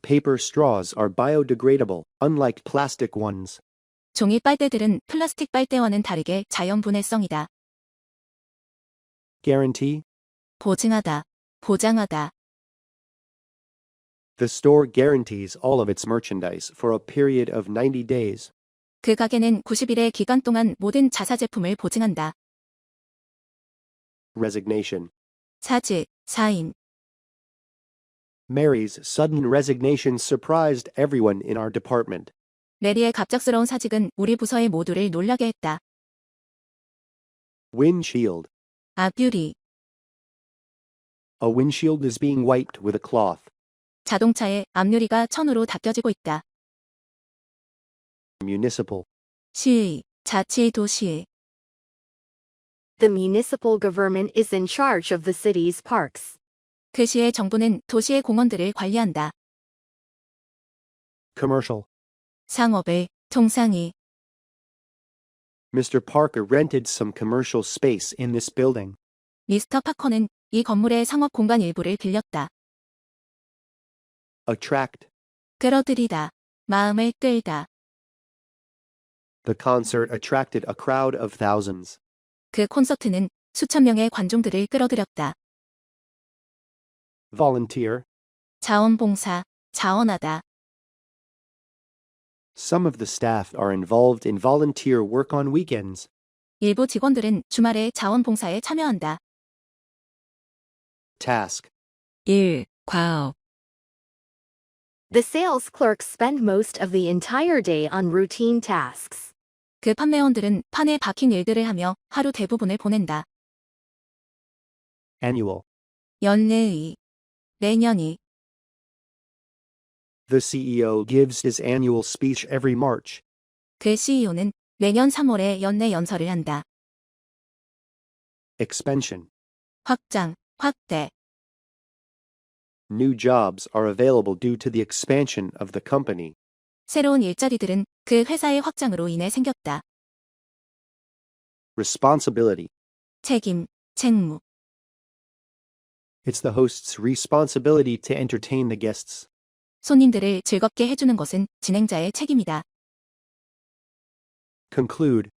Paper straws are biodegradable, unlike plastic ones. 종이 빨대들은 플라스틱 빨대와는 다르게 자연 분해성이다. Guarantee. 보증하다, 보장하다. The store guarantees all of its merchandise for a period of 90 days. 그 가게는 90일의 기간 동안 모든 자사 제품을 보증한다. Resignation. 사직, 사임. Mary's sudden resignation surprised everyone in our department. 메리의 갑작스러운 사직은 우리 부서의 모두를 놀라게 했다. Windshield. 앞유리. A windshield is being wiped with a cloth. 자동차의 앞유리가 천으로 닦여지고 있다. Municipal. 시의, 자치 도시의. The municipal government is in charge of the city's parks. 그 시의 정부는 도시의 공원들을 관리한다. Commercial. 상업의, 통상의. Mr. Parker rented some commercial space in this building. 미스터 파커는 이 건물의 상업 공간 일부를 빌렸다. Attract. 끌어들이다, 마음을 끌다. The concert attracted a crowd of thousands. 그 콘서트는 수천 명의 관중들을 끌어들였다. Volunteer. 자원봉사, 자원하다. Some of the staff are involved in volunteer work on weekends. 일부 직원들은 주말에 자원봉사에 참여한다. Task. 일, 과업. The sales clerks spend most of the entire day on routine tasks. 그 판매원들은 판에 박힌 일들을 하며 하루 대부분을 보낸다. Annual. 연례의, 내년이. The CEO gives his annual speech every March. 그 CEO는 매년 3월에 연내 연설을 한다. Expansion. 확장, 확대. New jobs are available due to the expansion of the company. 새로운 일자리들은 그 회사의 확장으로 인해 생겼다. Responsibility. 책임, 책무. It's the host's responsibility to entertain the guests. 손님들을 즐겁게 해주는 것은 진행자의 책임이다. Conclude.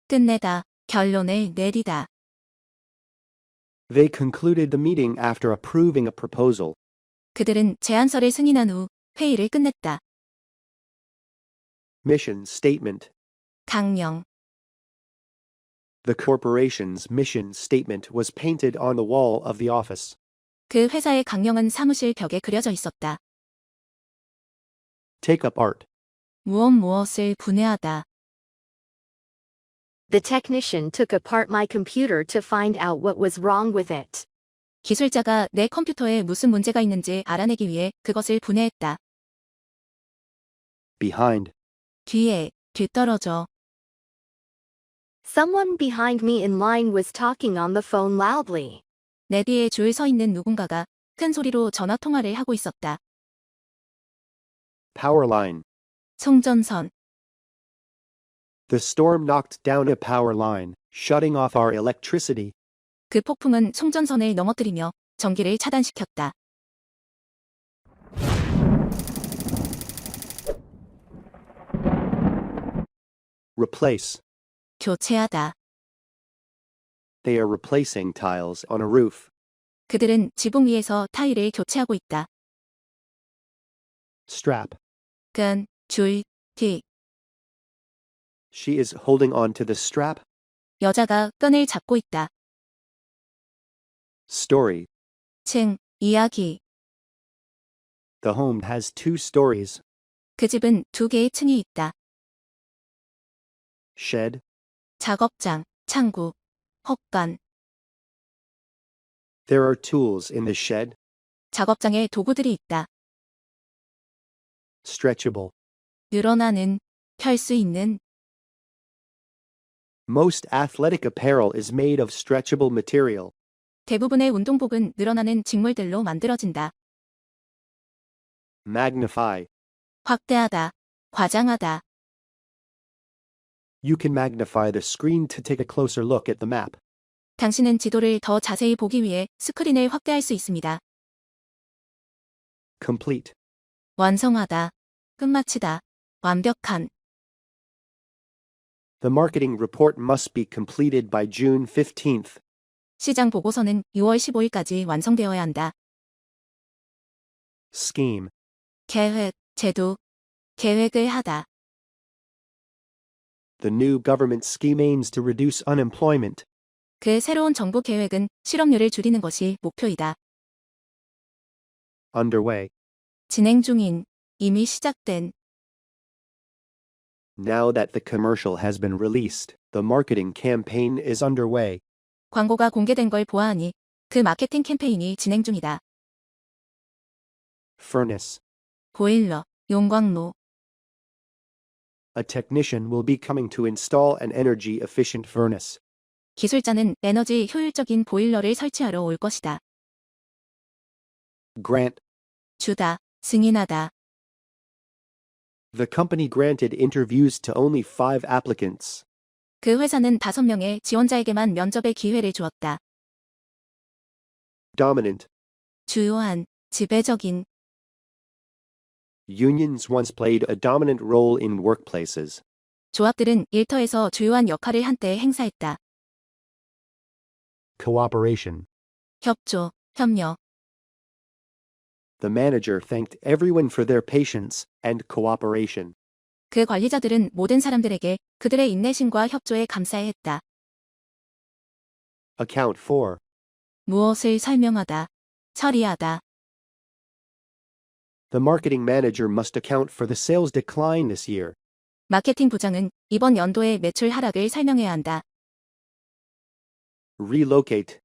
끝내다, 결론을 내리다. They concluded the meeting after approving a proposal. 그들은 제안서를 승인한 후 회의를 끝냈다. Mission statement. 강령. The corporation's mission statement was painted on the wall of the office. 그 회사의 강령은 사무실 벽에 그려져 있었다. Take up art. 무엇을 분해하다. The technician took apart my computer to find out what was wrong with it. 기술자가 내 컴퓨터에 무슨 문제가 있는지 알아내기 위해 그것을 분해했다. Behind. 뒤에, 뒤떨어져. Someone behind me in line was talking on the phone loudly. 내 뒤에 줄 서 있는 누군가가 큰 소리로 전화 통화를 하고 있었다. Power line. 송전선. The storm knocked down a power line, shutting off our electricity. 그 폭풍은 송전선을 넘어뜨리며 전기를 차단시켰다. Replace. 교체하다. They are replacing tiles on a roof. 그들은 지붕 위에서 타일을 교체하고 있다. Strap. 끈, 줄, 기. She is holding on to the strap. 여자가 끈을 잡고 있다. Story. 층, 이야기. The home has 2 stories. 그 집은 2개의 층이 있다. Shed. 작업장, 창구, 헛간. There are tools in the shed. 작업장에 도구들이 있다. Stretchable. 늘어나는, 펼 수 있는. Most athletic apparel is made of stretchable material. 대부분의 운동복은 늘어나는 직물들로 만들어진다. Magnify. 확대하다, 과장하다. You can magnify the screen to take a closer look at the map. 당신은 지도를 더 자세히 보기 위해 스크린을 확대할 수 있습니다. Complete. 완성하다, 끝마치다, 완벽한. The marketing report must be completed by June 15th. 시장 보고서는 6월 15일까지 완성되어야 한다. Scheme. 계획, 제도, 계획을 하다. The new government scheme aims to reduce unemployment. 그 새로운 정부 계획은 실업률을 줄이는 것이 목표이다. Underway. 진행 중인, 이미 시작된. Now that the commercial has been released, the marketing campaign is underway. 광고가 공개된 걸 보아하니 그 마케팅 캠페인이 진행 중이다. Furnace. 보일러, 용광로. A technician will be coming to install an energy-efficient furnace. 기술자는 에너지 효율적인 보일러를 설치하러 올 것이다. Grant. 주다, 승인하다. The company granted interviews to only 5 applicants. 그 회사는 5명의 지원자에게만 면접의 기회를 주었다. Dominant. 주요한, 지배적인. Unions once played a dominant role in workplaces. 조합들은 일터에서 주요한 역할을 한때 행사했다. Cooperation. 협조, 협력. The manager thanked everyone for their patience and cooperation. 그 관리자들은 모든 사람들에게 그들의 인내심과 협조에 감사해했다. Account for. 무엇을 설명하다, 처리하다. The marketing manager must account for the sales decline this year. 마케팅 부장은 이번 연도의 매출 하락을 설명해야 한다. Relocate.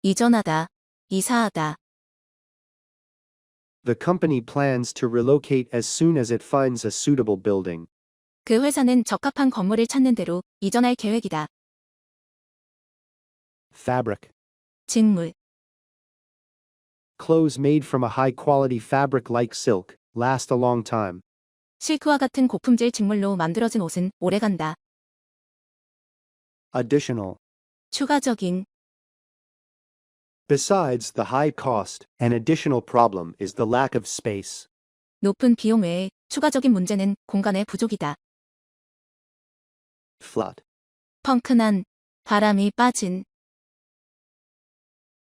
이전하다, 이사하다. The company plans to relocate as soon as it finds a suitable building. 그 회사는 적합한 건물을 찾는 대로 이전할 계획이다. Fabric. 직물, Clothes made from a high-quality fabric like silk last a long time. 실크와 같은 고품질 직물로 만들어진 옷은 오래간다. Additional. 추가적인, Besides the high cost, an additional problem is the lack of space. 높은 비용 외에 추가적인 문제는 공간의 부족이다. Flood. 펑크난, 바람이 빠진.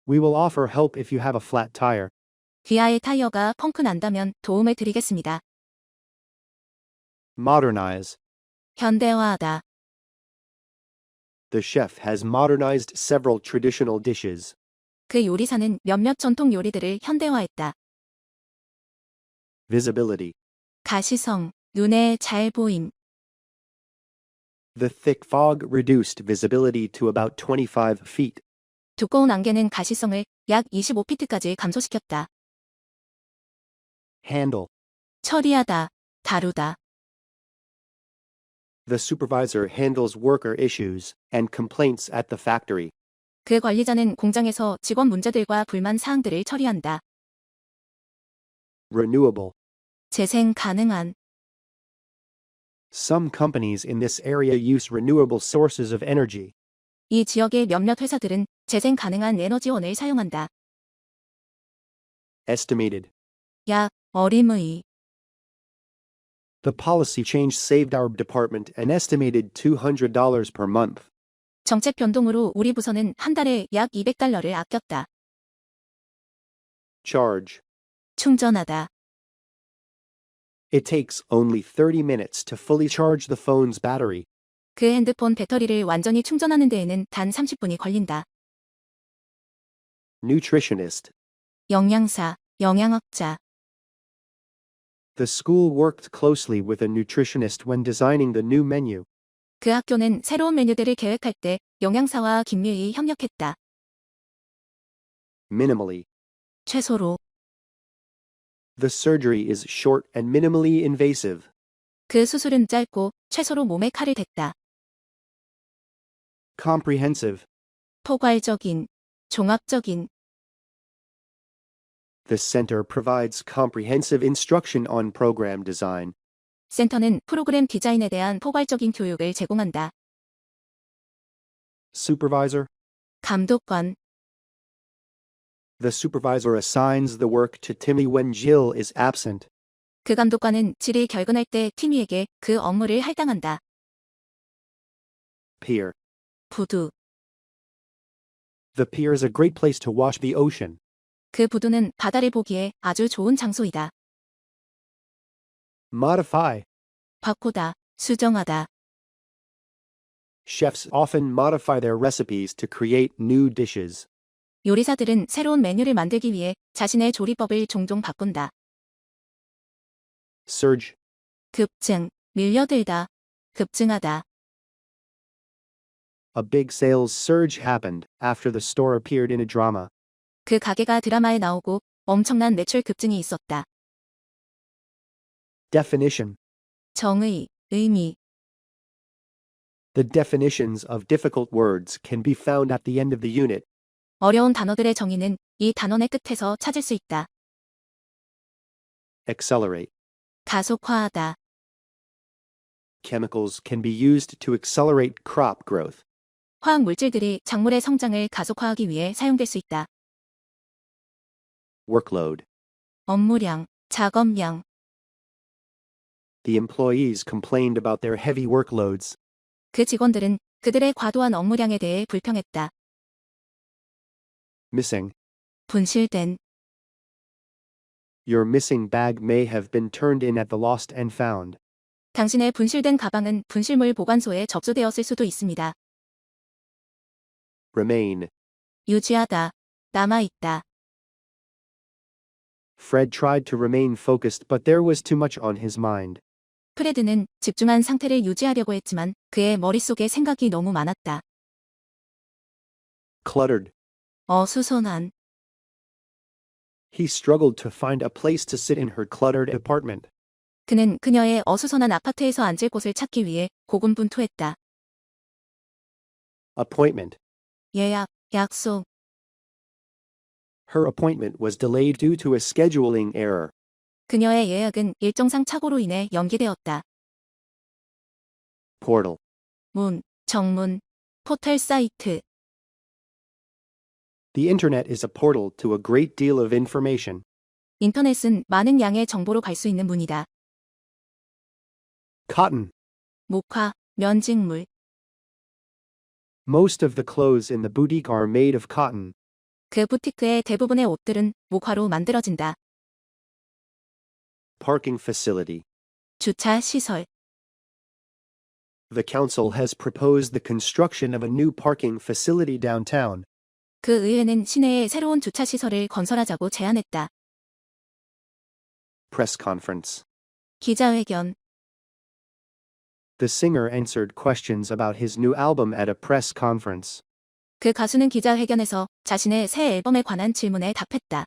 We will offer help if you have a flat tire. 귀하의 타이어가 펑크 난다면 도움을 드리겠습니다. Modernize. 현대화하다. The chef has modernized several traditional dishes. 그 요리사는 몇몇 전통 요리들을 현대화했다. Visibility. 가시성, 눈에 잘 보임. The thick fog reduced visibility to about 25 feet. 두꺼운 안개는 가시성을 약 25피트까지 감소시켰다. Handle. 처리하다, 다루다. The supervisor handles worker issues and complaints at the factory. 그 관리자는 공장에서 직원 문제들과 불만 사항들을 처리한다. Renewable. 재생 가능한. Some companies in this area use renewable sources of energy. 이 지역의 몇몇 회사들은 재생 가능한 에너지원을 사용한다. Estimated. 약, 어림의. The policy change saved our department an estimated $200 per month. 정책 변동으로 우리 부서는 한 달에 약 $200를 아꼈다. Charge. 충전하다. It takes only 30 minutes to fully charge the phone's battery. 그 핸드폰 배터리를 완전히 충전하는 데에는 단 30분이 걸린다. Nutritionist. 영양사, 영양학자. The school worked closely with a nutritionist when designing the new menu. 그 학교는 새로운 메뉴들을 계획할 때 영양사와 긴밀히 협력했다. Minimally. 최소로. The surgery is short and minimally invasive. 그 수술은 짧고 최소로 몸에 칼을 댔다. Comprehensive. 포괄적인, 종합적인. The center provides comprehensive instruction on program design. 센터는 프로그램 디자인에 대한 포괄적인 교육을 제공한다. Supervisor. 감독관. The supervisor assigns the work to Timmy when Jill is absent. 그 감독관은 질이 결근할 때 티미에게 그 업무를 할당한다. Pier. 부두. The pier is a great place to watch the ocean. 그 부두는 바다를 보기에 아주 좋은 장소이다. Modify. 바꾸다, 수정하다. Chefs often modify their recipes to create new dishes. 요리사들은 새로운 메뉴를 만들기 위해 자신의 조리법을 종종 바꾼다. Surge. 급증, 밀려들다, 급증하다. A big sales surge happened after the store appeared in a drama. 그 가게가 드라마에 나오고 엄청난 매출 급증이 있었다. Definition. 정의, 의미. The definitions of difficult words can be found at the end of the unit. 어려운 단어들의 정의는 이 단원의 끝에서 찾을 수 있다. Accelerate. 가속화하다. Chemicals can be used to accelerate crop growth. 화학 물질들이 작물의 성장을 가속화하기 위해 사용될 수 있다. Workload. 업무량, 작업량. The employees complained about their heavy workloads. 그 직원들은 그들의 과도한 업무량에 대해 불평했다. Missing. 분실된. Your missing bag may have been turned in at the lost and found. 당신의 분실된 가방은 분실물 보관소에 접수되었을 수도 있습니다. Remain. 유지하다, 남아있다. Fred tried to remain focused, but there was too much on his mind. 프레드는 집중한 상태를 유지하려고 했지만 그의 머릿속에 생각이 너무 많았다. Cluttered. 어수선한. He struggled to find a place to sit in her cluttered apartment. 그는 그녀의 어수선한 아파트에서 앉을 곳을 찾기 위해 고군분투했다. Appointment. 예약, 약속. Her appointment was delayed due to a scheduling error. 그녀의 예약은 일정상 착오로 인해 연기되었다. Portal. 문, 정문, 포털 사이트. The internet is a portal to a great deal of information. 인터넷은 많은 양의 정보로 갈 수 있는 문이다. Cotton. 목화, 면직물. Most of the clothes in the boutique are made of cotton. 그 부티크의 대부분의 옷들은 목화로 만들어진다. Parking facility. 주차 시설. The council has proposed the construction of a new parking facility downtown. 그 의회는 시내에 새로운 주차 시설을 건설하자고 제안했다. Press conference. 기자회견. The singer answered questions about his new album at a press conference. 그 가수는 기자회견에서 자신의 새 앨범에 관한 질문에 답했다.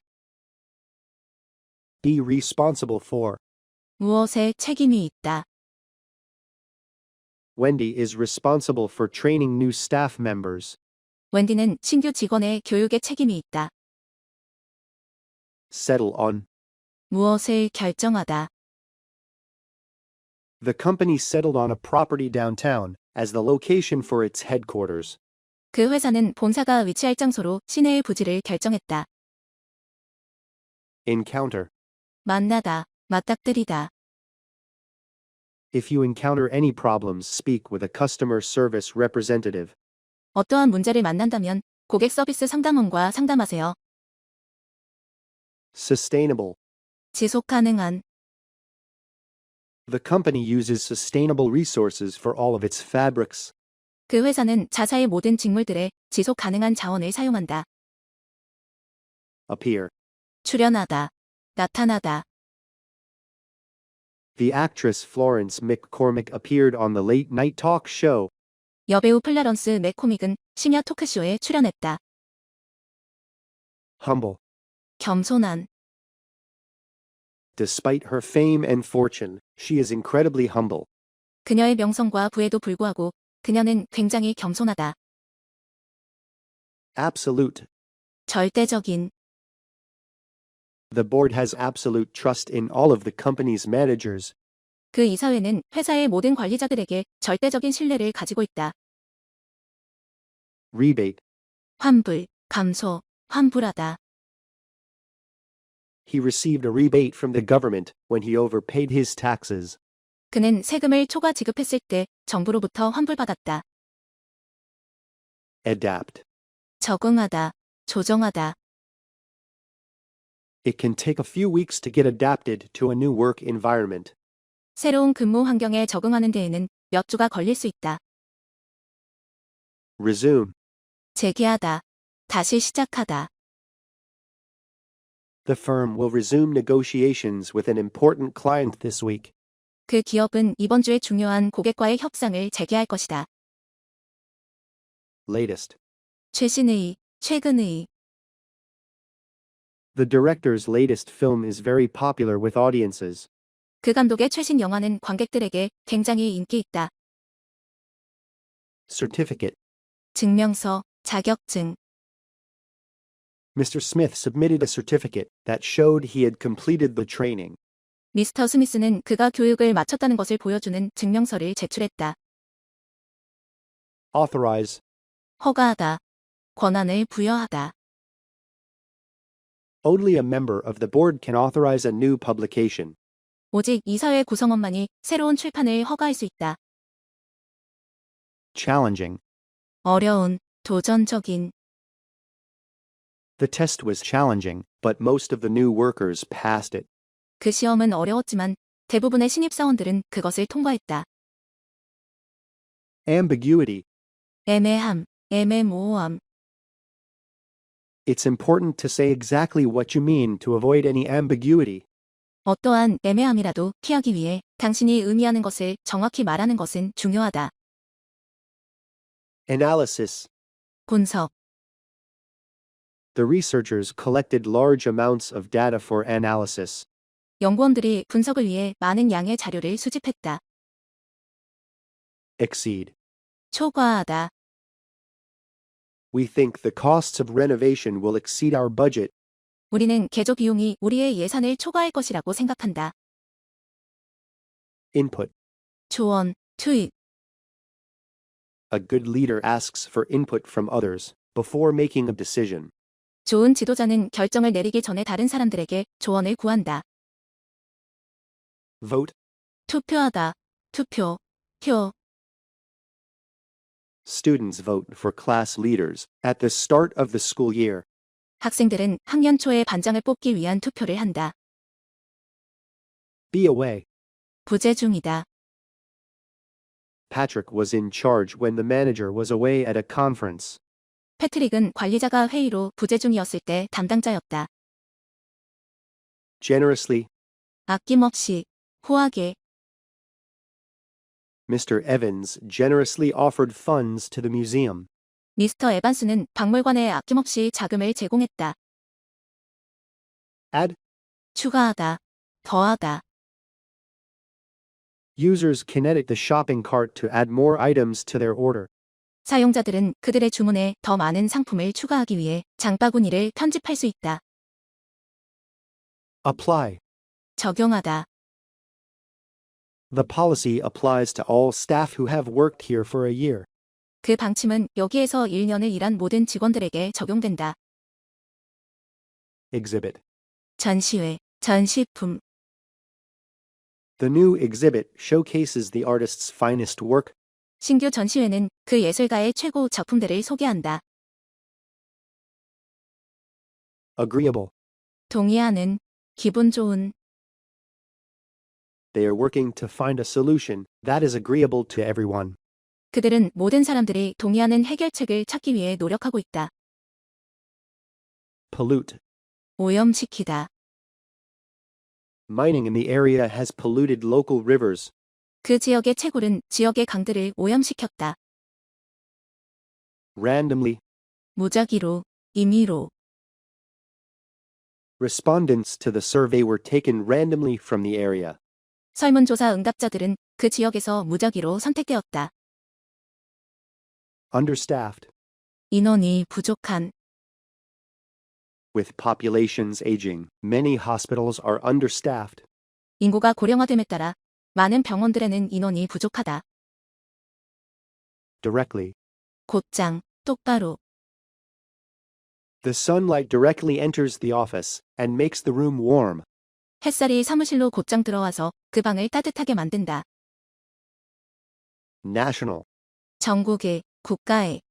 Be responsible for. 무엇에 책임이 있다. Wendy is responsible for training new staff members. 웬디는 신규 직원의 교육에 책임이 있다. Settle on. 무엇을 결정하다. The company settled on a property downtown as the location for its headquarters. 그 회사는 본사가 위치할 장소로 시내의 부지를 결정했다. Encounter. 만나다, 맞닥뜨리다. If you encounter any problems, speak with a customer service representative. 어떠한 문제를 만난다면 고객 서비스 상담원과 상담하세요. Sustainable. 지속 가능한. The company uses sustainable resources for all of its fabrics. 그 회사는 자사의 모든 직물들에 지속 가능한 자원을 사용한다. Appear. 출연하다. 나타나다. The actress Florence McCormick appeared on the late night talk show. 여배우 플라런스 맥코믹은 심야 토크쇼에 출연했다. Humble. 겸손한. Despite her fame and fortune, she is incredibly humble. 그녀의 명성과 부에도 불구하고 그녀는 굉장히 겸손하다. Absolute. 절대적인. The board has absolute trust in all of the company's managers. 그 이사회는 회사의 모든 관리자들에게 절대적인 신뢰를 가지고 있다. Rebate. 환불, 감소, 환불하다. He received a rebate from the government when he overpaid his taxes. 그는 세금을 초과 지급했을 때 정부로부터 환불받았다. Adapt. 적응하다, 조정하다. It can take a few weeks to get adapted to a new work environment. 새로운 근무 환경에 적응하는 데에는 몇 주가 걸릴 수 있다. Resume. 재개하다, 다시 시작하다. The firm will resume negotiations with an important client this week. 그 기업은 이번 주에 중요한 고객과의 협상을 재개할 것이다. Latest. 최신의, 최근의. The director's latest film is very popular with audiences. 그 감독의 최신 영화는 관객들에게 굉장히 인기 있다. Certificate. 증명서, 자격증. Mr. Smith submitted a certificate that showed he had completed the training. 미스터 스미스는 그가 교육을 마쳤다는 것을 보여주는 증명서를 제출했다. Authorize. 허가하다, 권한을 부여하다. Only a member of the board can authorize a new publication. 오직 이사회 구성원만이 새로운 출판을 허가할 수 있다. Challenging. 어려운, 도전적인. The test was challenging, but most of the new workers passed it. 그 시험은 어려웠지만 대부분의 신입사원들은 그것을 통과했다. Ambiguity. 애매함, 애매모호함. It's important to say exactly what you mean to avoid any ambiguity. 어떠한 애매함이라도 피하기 위해 당신이 의미하는 것을 정확히 말하는 것은 중요하다. Analysis. 분석. The researchers collected large amounts of data for analysis. 연구원들이 분석을 위해 많은 양의 자료를 수집했다. Exceed. 초과하다. We think the costs of renovation will exceed our budget. 우리는 개조 비용이 우리의 예산을 초과할 것이라고 생각한다. Input. 조언, 투입. A good leader asks for input from others before making a decision. 좋은 지도자는 결정을 내리기 전에 다른 사람들에게 조언을 구한다. Vote. 투표하다, 투표, 표. Students vote for class leaders at the start of the school year. 학생들은 학년 초에 반장을 뽑기 위한 투표를 한다. Be away. 부재 중이다. Patrick was in charge when the manager was away at a conference. 패트릭은 관리자가 회의로 부재 중이었을 때 담당자였다. Generously. 아낌없이, 후하게. Mr. Evans generously offered funds to the museum. 미스터 에반스는 박물관에 아낌없이 자금을 제공했다. Add. 추가하다, 더하다. Users can edit the shopping cart to add more items to their order. 사용자들은 그들의 주문에 더 많은 상품을 추가하기 위해 장바구니를 편집할 수 있다. Apply. 적용하다. The policy applies to all staff who have worked here for a year. 그 방침은 여기에서 1년을 일한 모든 직원들에게 적용된다. Exhibit. 전시회, 전시품. The new exhibit showcases the artist's finest work. 신규 전시회는 그 예술가의 최고 작품들을 소개한다. Agreeable. 동의하는, 기분 좋은. They are working to find a solution that is agreeable to everyone. 그들은 모든 사람들이 동의하는 해결책을 찾기 위해 노력하고 있다. Pollute. 오염시키다. Mining in the area has polluted local rivers. 그 지역의 채굴은 지역의 강들을 오염시켰다. Randomly. 무작위로, 임의로. Respondents to the survey were taken randomly from the area. 설문조사 응답자들은 그 지역에서 무작위로 선택되었다. Understaffed. 인원이 부족한. With populations aging, many hospitals are understaffed. 인구가 고령화됨에 따라 많은 병원들에는 인원이 부족하다. Directly. 곧장, 똑바로. The sunlight directly enters the office and makes the room warm. 햇살이 사무실로 곧장 들어와서 그 방을 따뜻하게 만든다. National. 전국의, 국가의.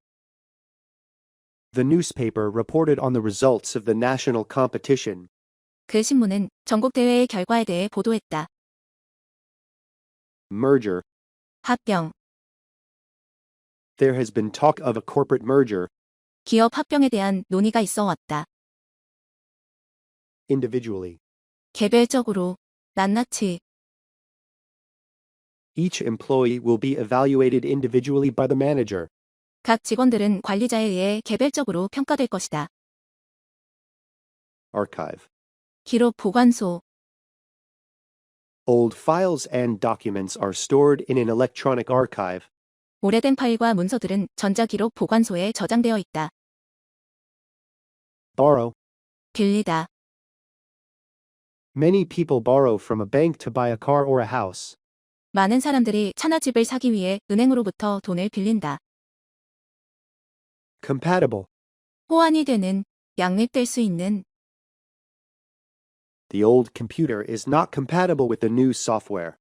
The newspaper reported on the results of the national competition. 그 신문은 전국 대회의 결과에 대해 보도했다. Merger. 합병. There has been talk of a corporate merger. 기업 합병에 대한 논의가 있어 왔다. Individually. 개별적으로, 낱낱이. Each employee will be evaluated individually by the manager. 각 직원들은 관리자에 의해 개별적으로 평가될 것이다. Archive. 기록 보관소. Old files and documents are stored in an electronic archive. 오래된 파일과 문서들은 전자기록 보관소에 저장되어 있다. Borrow. 빌리다. Many people borrow from a bank to buy a car or a house. 많은 사람들이 차나 집을 사기 위해 은행으로부터 돈을 빌린다. Compatible. 호환이 되는, 양립될 수 있는. The old computer is not compatible with the new software.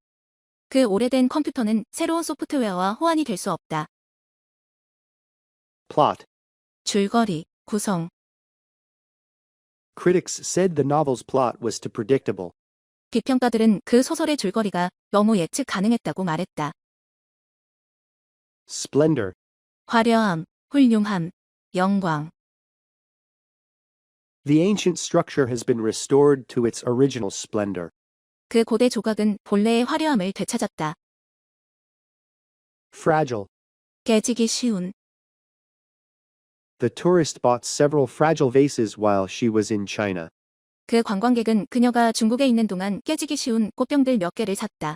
그 오래된 컴퓨터는 새로운 소프트웨어와 호환이 될 수 없다. Plot. 줄거리, 구성. Critics said the novel's plot was too predictable. 비평가들은 그 소설의 줄거리가 너무 예측 가능했다고 말했다. Splendor. 화려함, 훌륭함, 영광. The ancient structure has been restored to its original splendor. 그 고대 조각은 본래의 화려함을 되찾았다. Fragile. 깨지기 쉬운. The tourist bought several fragile vases while she was in China. 그 관광객은 그녀가 중국에 있는 동안 깨지기 쉬운 꽃병들 몇 개를 샀다.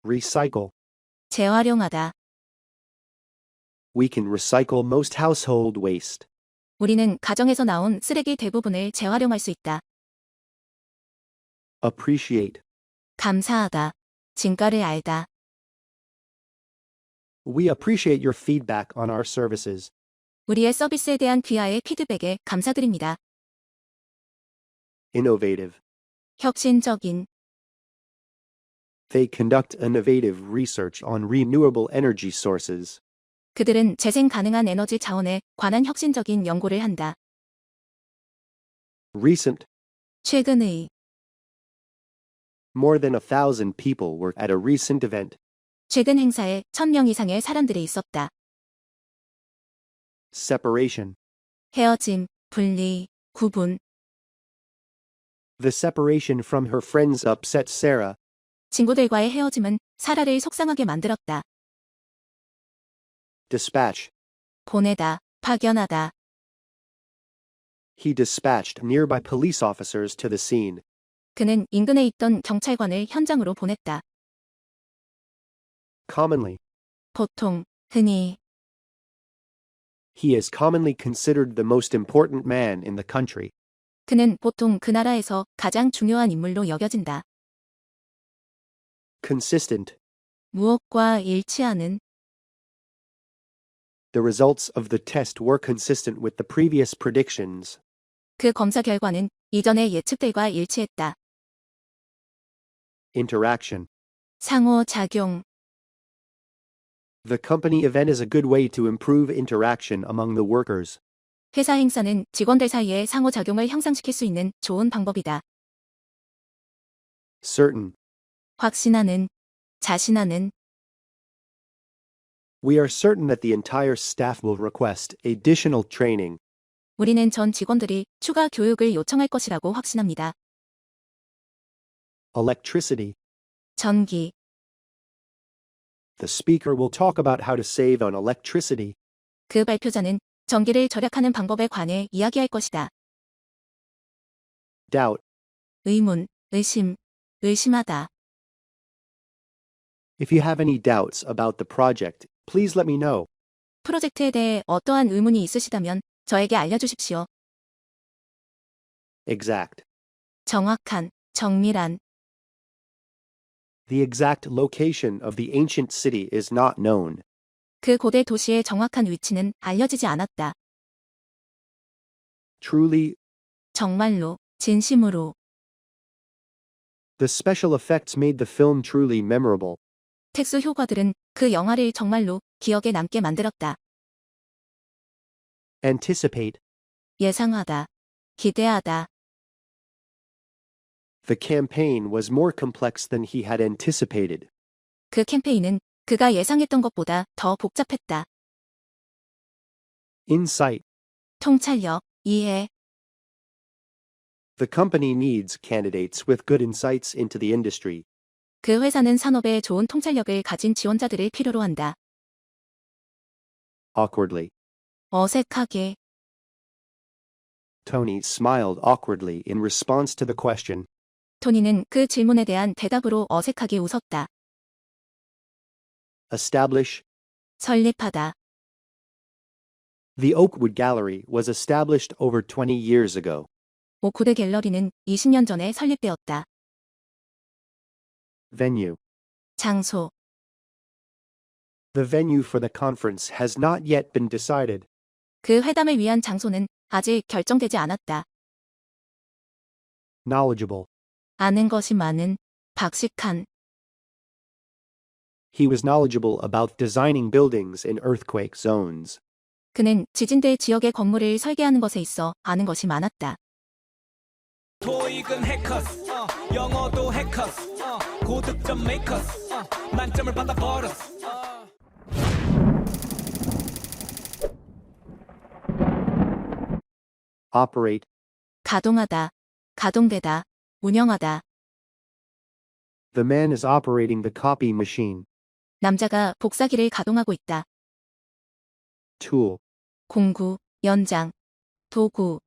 Recycle. 재활용하다. We can recycle most household waste. 우리는 가정에서 나온 쓰레기 대부분을 재활용할 수 있다. Appreciate. 감사하다. 진가를 알다. We appreciate your feedback on our services. 우리의 서비스에 대한 귀하의 피드백에 감사드립니다. Innovative. 혁신적인. They conduct innovative research on renewable energy sources. 그들은 재생 가능한 에너지 자원에 관한 혁신적인 연구를 한다. Recent. 최근의. More than 1,000 people were at a recent event. 최근 행사에 1,000명 이상의 사람들이 있었다. Separation. 헤어짐, 분리, 구분. The separation from her friends upset Sarah. 친구들과의 헤어짐은 사라를 속상하게 만들었다. Dispatch. 보내다, 파견하다. He dispatched nearby police officers to the scene. 그는 인근에 있던 경찰관을 현장으로 보냈다. Commonly. 보통, 흔히. He is commonly considered the most important man in the country. 그는 보통 그 나라에서 가장 중요한 인물로 여겨진다. Consistent. 무엇과 일치하는. The results of the test were consistent with the previous predictions. 그 검사 결과는 이전의 예측들과 일치했다. interaction. 상호작용. The company event is a good way to improve interaction among the workers. 회사 행사는 직원들 사이의 상호작용을 향상시킬 수 있는 좋은 방법이다. Certain. 확신하는, 자신하는. We are certain that the entire staff will request additional training. 우리는 전 직원들이 추가 교육을 요청할 것이라고 확신합니다. Electricity. 전기. The speaker will talk about how to save on electricity. 그 발표자는 전기를 절약하는 방법에 관해 이야기할 것이다. Doubt. 의문, 의심, 의심하다. If you have any doubts about the project, please let me know. 프로젝트에 대해 어떠한 의문이 있으시다면 저에게 알려주십시오. Exact. 정확한, 정밀한. The exact location of the ancient city is not known. 그 고대 도시의 정확한 위치는 알려지지 않았다. Truly, 정말로, 진심으로. the special effects made the film truly memorable. 특수 효과들은 그 영화를 정말로 기억에 남게 만들었다. Anticipate. 예상하다, 기대하다. The campaign was more complex than he had anticipated. 그 캠페인은 그가 예상했던 것보다 더 복잡했다. Insight. 통찰력, 이해. The company needs candidates with good insights into the industry. 그 회사는 산업에 좋은 통찰력을 가진 지원자들을 필요로 한다. Awkwardly. 어색하게. Tony smiled awkwardly in response to the question. 토니는 그 질문에 대한 대답으로 어색하게 웃었다. Establish. 설립하다. The Oakwood Gallery was established over 20 years ago. 오크드 갤러리는 20년 전에 설립되었다. Venue. 장소. The venue for the conference has not yet been decided. 그 회담을 위한 장소는 아직 결정되지 않았다. Knowledgeable. 아는 것이 많은, 박식한. He was knowledgeable about designing buildings in earthquake zones. 그는 지진대 지역의 건물을 설계하는 것에 있어 아는 것이 많았다. 토익은 해커스, 영어도 해커스, 고득점 메이커스, 만점을 받아 버렸어. Operate. 가동하다, 가동되다, 운영하다. The man is operating the copy machine. 남자가 복사기를 가동하고 있다. Tool. 공구, 연장, 도구.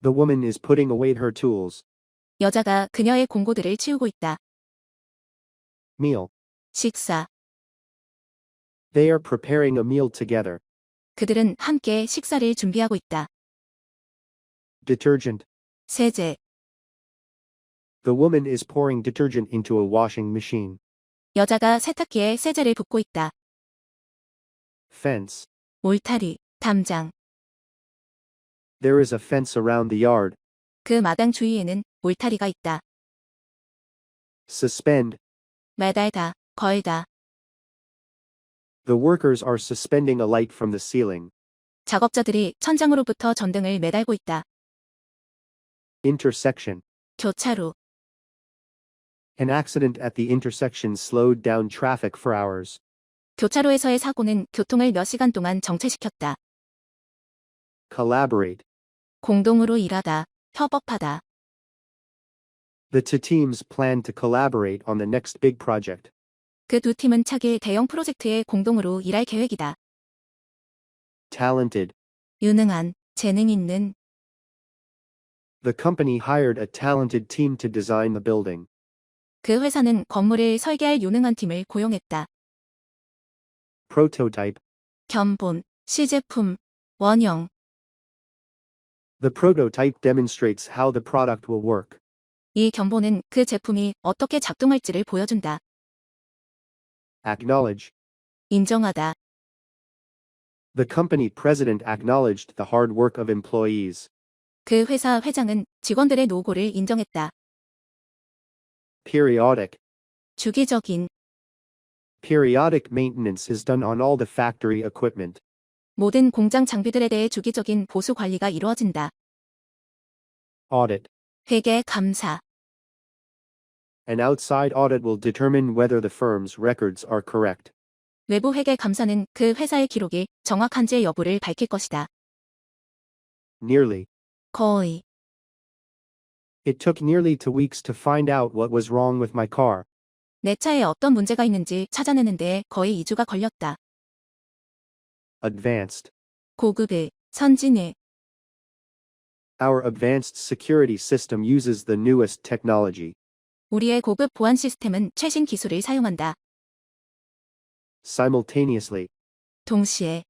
The woman is putting away her tools. 여자가 그녀의 공구들을 치우고 있다. Meal. 식사. They are preparing a meal together. 그들은 함께 식사를 준비하고 있다. Detergent. 세제. The woman is pouring detergent into a washing machine. 여자가 세탁기에 세제를 붓고 있다. Fence. 울타리, 담장. There is a fence around the yard. 그 마당 주위에는 울타리가 있다. Suspend. 매달다, 걸다. The workers are suspending a light from the ceiling. 작업자들이 천장으로부터 전등을 매달고 있다. Intersection. 교차로. An accident at the intersection slowed down traffic for hours. 교차로에서의 사고는 교통을 몇 시간 동안 정체시켰다. Collaborate. 공동으로 일하다, 협업하다. The two teams plan to collaborate on the next big project. 그 두 팀은 차기 대형 프로젝트에 공동으로 일할 계획이다. Talented. 유능한, 재능 있는. The company hired a talented team to design the building. 그 회사는 건물을 설계할 유능한 팀을 고용했다. Prototype. 견본, 시제품, 원형. The prototype demonstrates how the product will work. 이 견본은 그 제품이 어떻게 작동할지를 보여준다. Acknowledge. 인정하다. The company president acknowledged the hard work of employees. 그 회사 회장은 직원들의 노고를 인정했다. Periodic. 주기적인, Periodic maintenance is done on all the factory equipment. 모든 공장 장비들에 대해 주기적인 보수 관리가 이루어진다. Audit. 회계, 감사, An outside audit will determine whether the firm's records are correct. 외부 회계 감사는 그 회사의 기록이 정확한지 여부를 밝힐 것이다. Nearly. 거의, It took nearly 2 weeks to find out what was wrong with my car. 내 차에 어떤 문제가 있는지 찾아내는 데에 거의 2주가 걸렸다. Advanced. 고급의, 선진의, Our advanced security system uses the newest technology. 우리의 고급 보안 시스템은 최신 기술을 사용한다. Simultaneously. 동시에,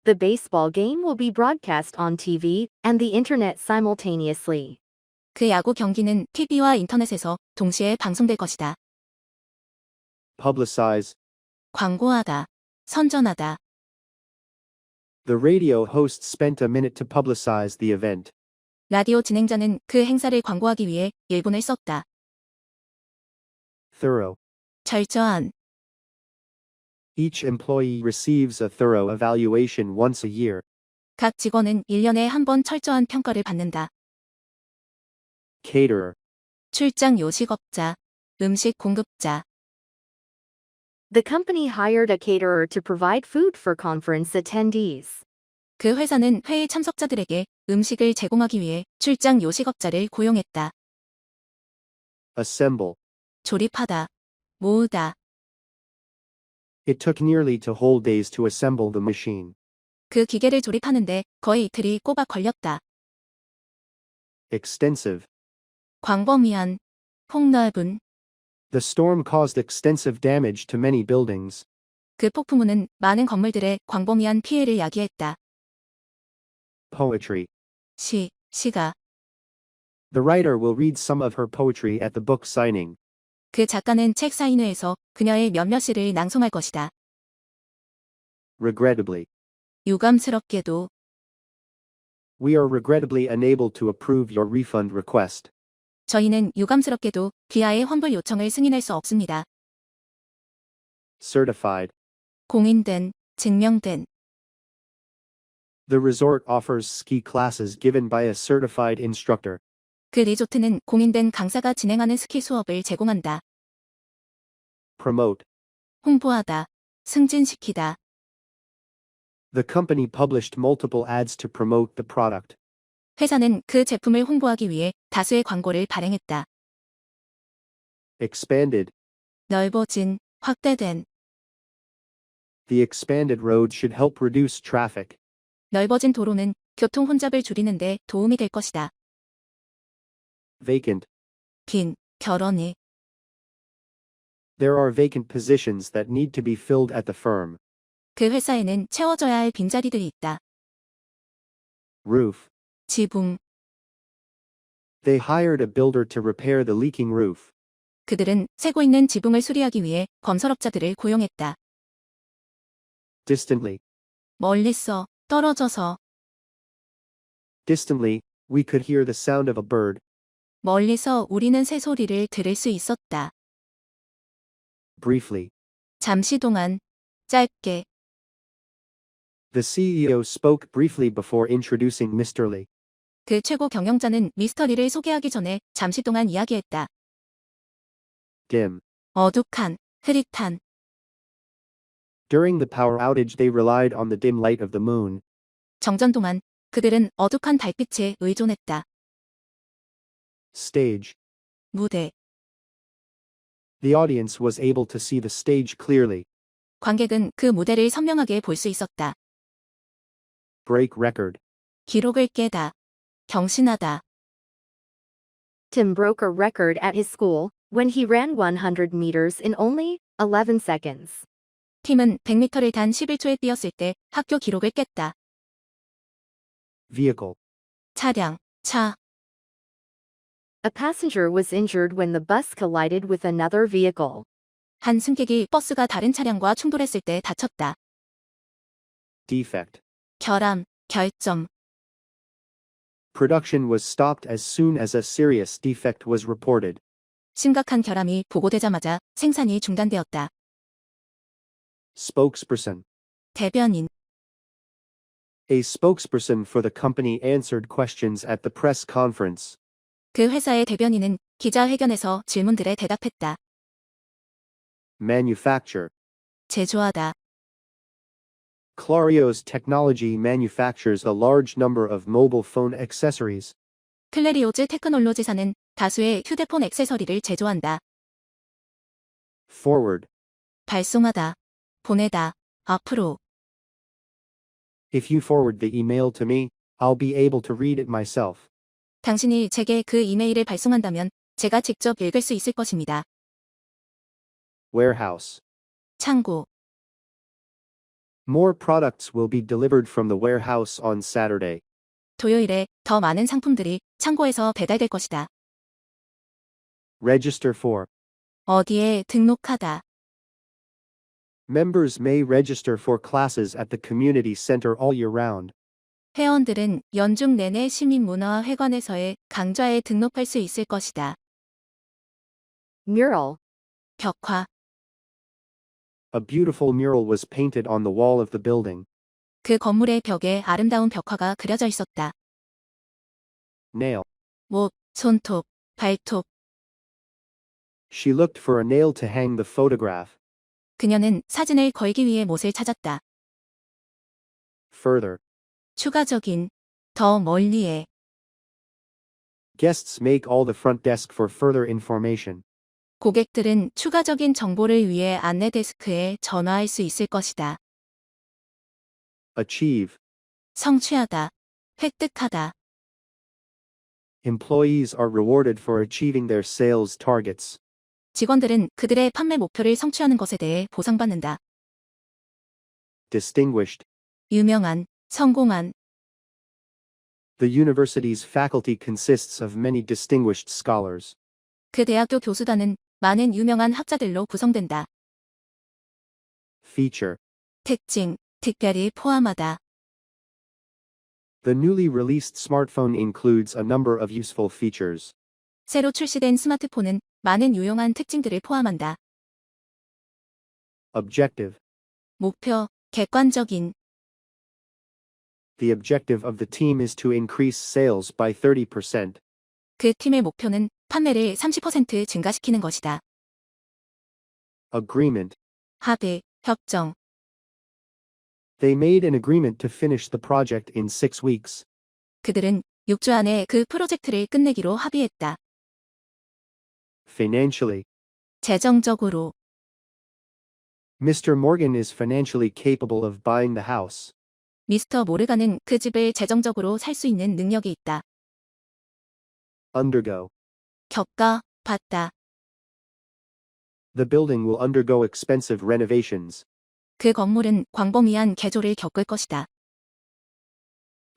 The baseball game will be broadcast on TV and the internet simultaneously. 그 야구 경기는 TV와 인터넷에서 동시에 방송될 것이다. Publicize. 광고하다, 선전하다, The radio host spent a minute to publicize the event. 라디오 진행자는 그 행사를 광고하기 위해 1분을 썼다. Thorough. 철저한, Each employee receives a thorough evaluation once a year. 각 직원은 1년에 한 번 철저한 평가를 받는다. Caterer. 출장 요식업자, 음식 공급자, The company hired a caterer to provide food for conference attendees. 그 회사는 회의 참석자들에게 음식을 제공하기 위해 출장 요식업자를 고용했다. Assemble. 조립하다, 모으다, It took nearly 2 whole days to assemble the machine. 그 기계를 조립하는데 거의 이틀이 꼬박 걸렸다. Extensive. 광범위한, 폭넓은, The storm caused extensive damage to many buildings. 그 폭풍우는 많은 건물들에 광범위한 피해를 야기했다. Poetry. 시가, The writer will read some of her poetry at the book signing. 그 작가는 책 사인회에서 그녀의 몇몇 시를 낭송할 것이다. Regrettably. 유감스럽게도, We are regrettably unable to approve your refund request. 저희는 유감스럽게도 귀하의 환불 요청을 승인할 수 없습니다. Certified. 공인된, 증명된, The resort offers ski classes given by a certified instructor. 그 리조트는 공인된 강사가 진행하는 스키 수업을 제공한다. Promote. 홍보하다, 승진시키다, The company published multiple ads to promote the product. 회사는 그 제품을 홍보하기 위해 다수의 광고를 발행했다. Expanded. 넓어진, 확대된, The expanded road should help reduce traffic. 넓어진 도로는 교통 혼잡을 줄이는 데 도움이 될 것이다. Vacant. 빈, 결혼이, There are vacant positions that need to be filled at the firm. 그 회사에는 채워져야 할 빈자리들이 있다. Roof. 지붕, They hired a builder to repair the leaking roof. 그들은 새고 있는 지붕을 수리하기 위해 건설업자들을 고용했다. Distantly. 멀리서, 떨어져서, Distantly, we could hear the sound of a bird. 멀리서 우리는 새소리를 들을 수 있었다. Briefly. 잠시 동안, 짧게, The CEO spoke briefly before introducing Mr. Lee. 그 최고 경영자는 미스터 리를 소개하기 전에 잠시 동안 이야기했다. Dim. 어둑한, 흐릿한, During the power outage, they relied on the dim light of the moon. 정전 동안 그들은 어둑한 달빛에 의존했다. Stage. 무대, The audience was able to see the stage clearly. 관객은 그 무대를 선명하게 볼 수 있었다. Break record. 기록을 깨다, 경신하다, Tim broke a record at his school when he ran 100 meters in only 11 seconds. 팀은 100m를 단 11초에 뛰었을 때 학교 기록을 깼다. Vehicle. 차량, 차, A passenger was injured when the bus collided with another vehicle. 한 승객이 버스가 다른 차량과 충돌했을 때 다쳤다. Defect. 결함, 결점, Production was stopped as soon as a serious defect was reported. 심각한 결함이 보고되자마자 생산이 중단되었다. Spokesperson. 대변인. A spokesperson for the company answered questions at the press conference. 그 회사의 대변인은 기자회견에서 질문들에 대답했다. Manufacture. 제조하다. Clario's technology manufactures a large number of mobile phone accessories. 클레리오즈 테크놀로지사는 다수의 휴대폰 액세서리를 제조한다. Forward. 발송하다. 보내다. 앞으로. If you forward the email to me, I'll be able to read it myself. 당신이 제게 그 이메일을 발송한다면 제가 직접 읽을 수 있을 것입니다. Warehouse. 창고. More products will be delivered from the warehouse on Saturday. 토요일에 더 많은 상품들이 창고에서 배달될 것이다. Register for. 어디에 등록하다. Members may register for classes at the community center all year round. 회원들은 연중 내내 시민문화회관에서의 강좌에 등록할 수 있을 것이다. Mural. 벽화. A beautiful mural was painted on the wall of the building. 그 건물의 벽에 아름다운 벽화가 그려져 있었다. Nail. 못, 손톱, 발톱. She looked for a nail to hang the photograph. 그녀는 사진을 걸기 위해 못을 찾았다. Further. 추가적인, 더 멀리에. Guests make all the front desk for further information. 고객들은 추가적인 정보를 위해 안내 데스크에 전화할 수 있을 것이다. Achieve. 성취하다. 획득하다. Employees are rewarded for achieving their sales targets. 직원들은 그들의 판매 목표를 성취하는 것에 대해 보상받는다. Distinguished. 유명한, 성공한. The university's faculty consists of many distinguished scholars. 그 대학교 교수단은 많은 유명한 학자들로 구성된다. Feature. 특징, 특별히 포함하다. The newly released smartphone includes a number of useful features. 새로 출시된 스마트폰은 많은 유용한 특징들을 포함한다. Objective. 목표, 객관적인. The objective of the team is to increase sales by 30%. 그 팀의 목표는 판매를 30% 증가시키는 것이다. Agreement. 합의, 협정. They made an agreement to finish the project in 6 weeks. 그들은 6주 안에 그 프로젝트를 끝내기로 합의했다. Financially. 재정적으로. Mr. Morgan is financially capable of buying the house. 미스터 모르간은 그 집을 재정적으로 살 수 있는 능력이 있다. Undergo. 겪다, 받다. The building will undergo expensive renovations. 그 건물은 광범위한 개조를 겪을 것이다.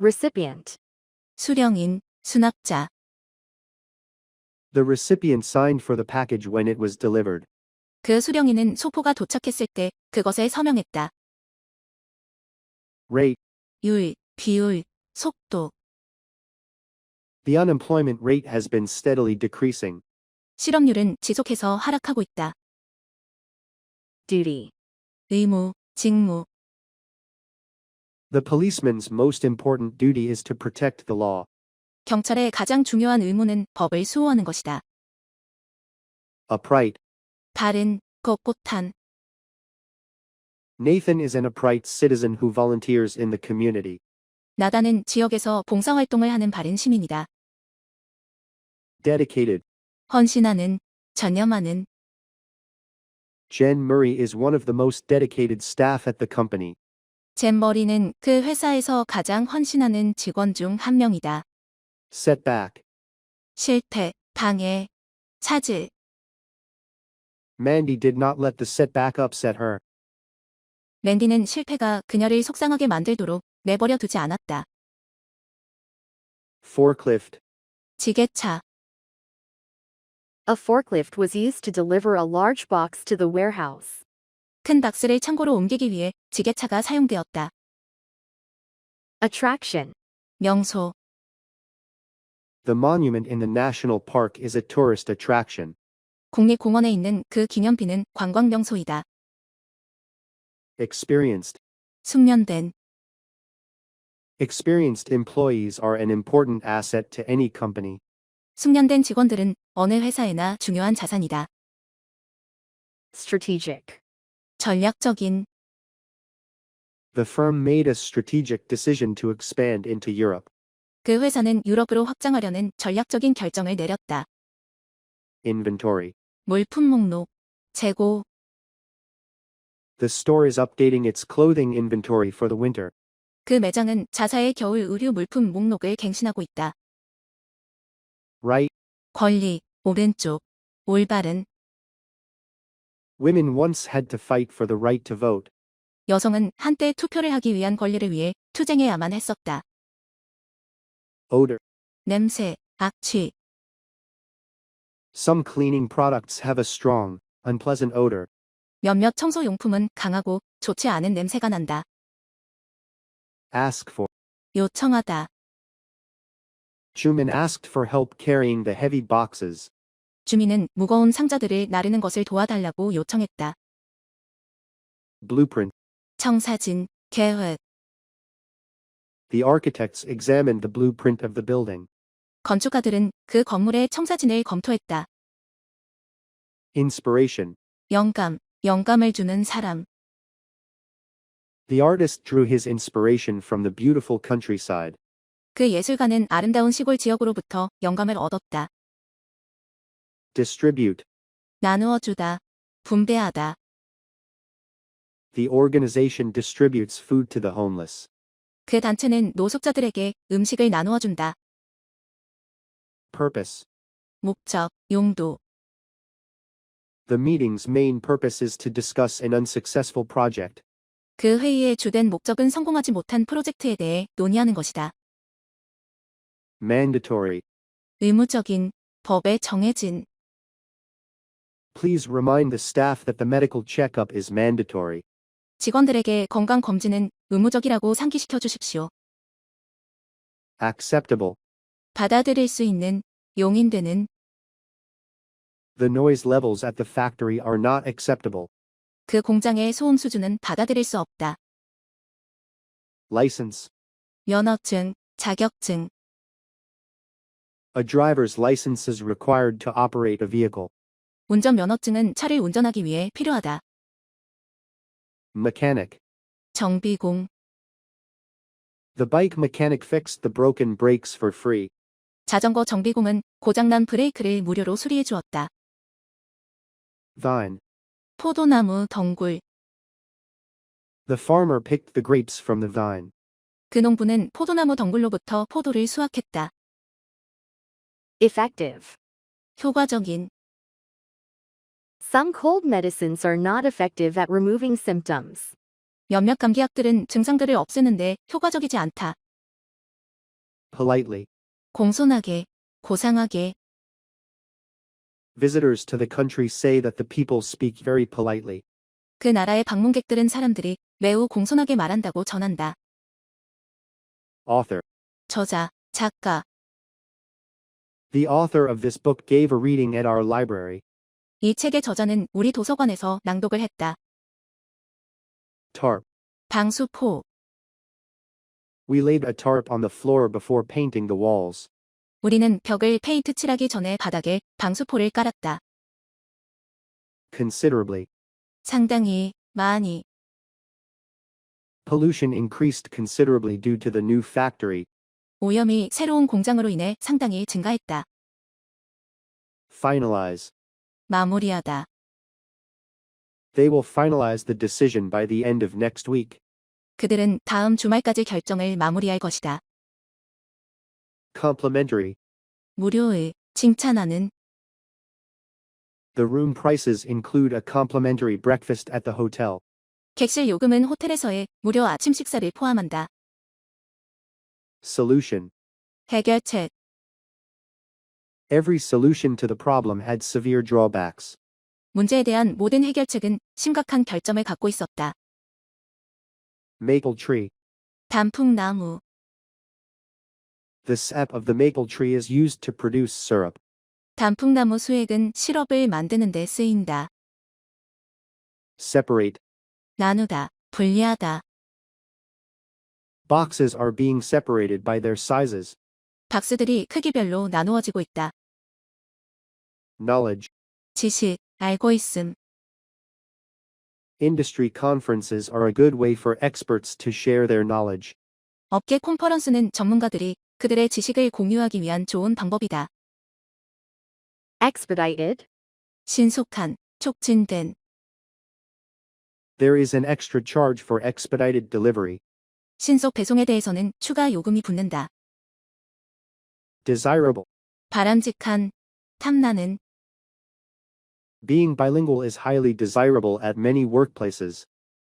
Recipient. 수령인, 수납자. The recipient signed for the package when it was delivered. 그 수령인은 소포가 도착했을 때 그것에 서명했다. Rate. 율, 비율, 속도. The unemployment rate has been steadily decreasing. 실업률은 지속해서 하락하고 있다. Duty. 의무, 직무. The policeman's most important duty is to protect the law. 경찰의 가장 중요한 의무는 법을 수호하는 것이다. Upright. 바른, 꼿꼿한. Nathan is an upright citizen who volunteers in the community. 나단은 지역에서 봉사활동을 하는 바른 시민이다. Dedicated. 헌신하는, 전념하는. Jen Murray is one of the most dedicated staff at the company. 젠 머리는 그 회사에서 가장 헌신하는 직원 중 한 명이다. Setback. 실패, 방해, 차질. Mandy did not let the setback upset her. 맨디는 실패가 그녀를 속상하게 만들도록 내버려 두지 않았다. Forklift. 지게차. A forklift was used to deliver a large box to the warehouse. 큰 박스를 창고로 옮기기 위해 지게차가 사용되었다. Attraction. 명소. The monument in the national park is a tourist attraction. 국립공원에 있는 그 기념비는 관광명소이다. Experienced. 숙련된. Experienced employees are an important asset to any company. 숙련된 직원들은 어느 회사에나 중요한 자산이다. Strategic. 전략적인. The firm made a strategic decision to expand into Europe. 그 회사는 유럽으로 확장하려는 전략적인 결정을 내렸다. Inventory. 물품 목록. 재고. The store is updating its clothing inventory for the winter. 그 매장은 자사의 겨울 의류 물품 목록을 갱신하고 있다. Right. 권리. 오른쪽. 올바른. Women once had to fight for the right to vote. 여성은 한때 투표를 하기 위한 권리를 위해 투쟁해야만 했었다. Odor. 냄새. 악취. Some cleaning products have a strong, unpleasant odor. 몇몇 청소용품은 강하고 좋지 않은 냄새가 난다. Ask for. 요청하다. Schumann asked for help carrying the heavy boxes. 주민은 무거운 상자들을 나르는 것을 도와달라고 요청했다. Blueprint. 청사진, 계획. The architects examined the blueprint of the building. 건축가들은 그 건물의 청사진을 검토했다. Inspiration. 영감, 영감을 주는 사람. The artist drew his inspiration from the beautiful countryside. 그 예술가는 아름다운 시골 지역으로부터 영감을 얻었다. Distribute. 나누어 주다, 분배하다. The organization distributes food to the homeless. 그 단체는 노숙자들에게 음식을 나누어 준다. Purpose. 목적, 용도. The meeting's main purpose is to discuss an unsuccessful project. 그 회의의 주된 목적은 성공하지 못한 프로젝트에 대해 논의하는 것이다. Mandatory. 의무적인, 법에 정해진. Please remind the staff that the medical checkup is mandatory. 직원들에게 건강검진은 의무적이라고 상기시켜 주십시오. Acceptable. 받아들일 수 있는, 용인되는. The noise levels at the factory are not acceptable. 그 공장의 소음 수준은 받아들일 수 없다. License. 면허증, 자격증. A driver's license is required to operate a vehicle. 운전 면허증은 차를 운전하기 위해 필요하다. Mechanic. 정비공. The bike mechanic fixed the broken brakes for free. 자전거 정비공은 고장난 브레이크를 무료로 수리해 주었다. Vine. 포도나무 덩굴. The farmer picked the grapes from the vine. 그 농부는 포도나무 덩굴로부터 포도를 수확했다. Effective. 효과적인. Some cold medicines are not effective at removing symptoms. 몇몇 감기약들은 증상들을 없애는데 효과적이지 않다. Politely. 공손하게, 고상하게. Visitors to the country say that the people speak very politely. 그 나라의 방문객들은 사람들이 매우 공손하게 말한다고 전한다. Author. 저자, 작가. The author of this book gave a reading at our library. 이 책의 저자는 우리 도서관에서 낭독을 했다. Tarp. 방수포. We laid a tarp on the floor before painting the walls. 우리는 벽을 페인트 칠하기 전에 바닥에 방수포를 깔았다. Considerably. 상당히, 많이. Pollution increased considerably due to the new factory. 오염이 새로운 공장으로 인해 상당히 증가했다. Finalize. 마무리하다. They will finalize the decision by the end of next week. 그들은 다음 주말까지 결정을 마무리할 것이다. Complimentary. 무료의, 칭찬하는. The room prices include a complimentary breakfast at the hotel. 객실 요금은 호텔에서의 무료 아침 식사를 포함한다. Solution. 해결책. Every solution to the problem had severe drawbacks. 문제에 대한 모든 해결책은 심각한 결점을 갖고 있었다. Maple tree. 단풍나무. The sap of the maple tree is used to produce syrup. 단풍나무 수액은 시럽을 만드는 데 쓰인다. separate. 나누다, 분리하다. Boxes are being separated by their sizes. 박스들이 크기별로 나누어지고 있다. Knowledge. 지식, 알고 있음. Industry conferences are a good way for experts to share their knowledge. 업계 콘퍼런스는 전문가들이 그들의 지식을 공유하기 위한 좋은 방법이다. Expedited. 신속한, 촉진된. There is an extra charge for expedited delivery. 신속 배송에 대해서는 추가 요금이 붙는다. Desirable. 바람직한, 탐나는. Being bilingual is highly desirable at many workplaces.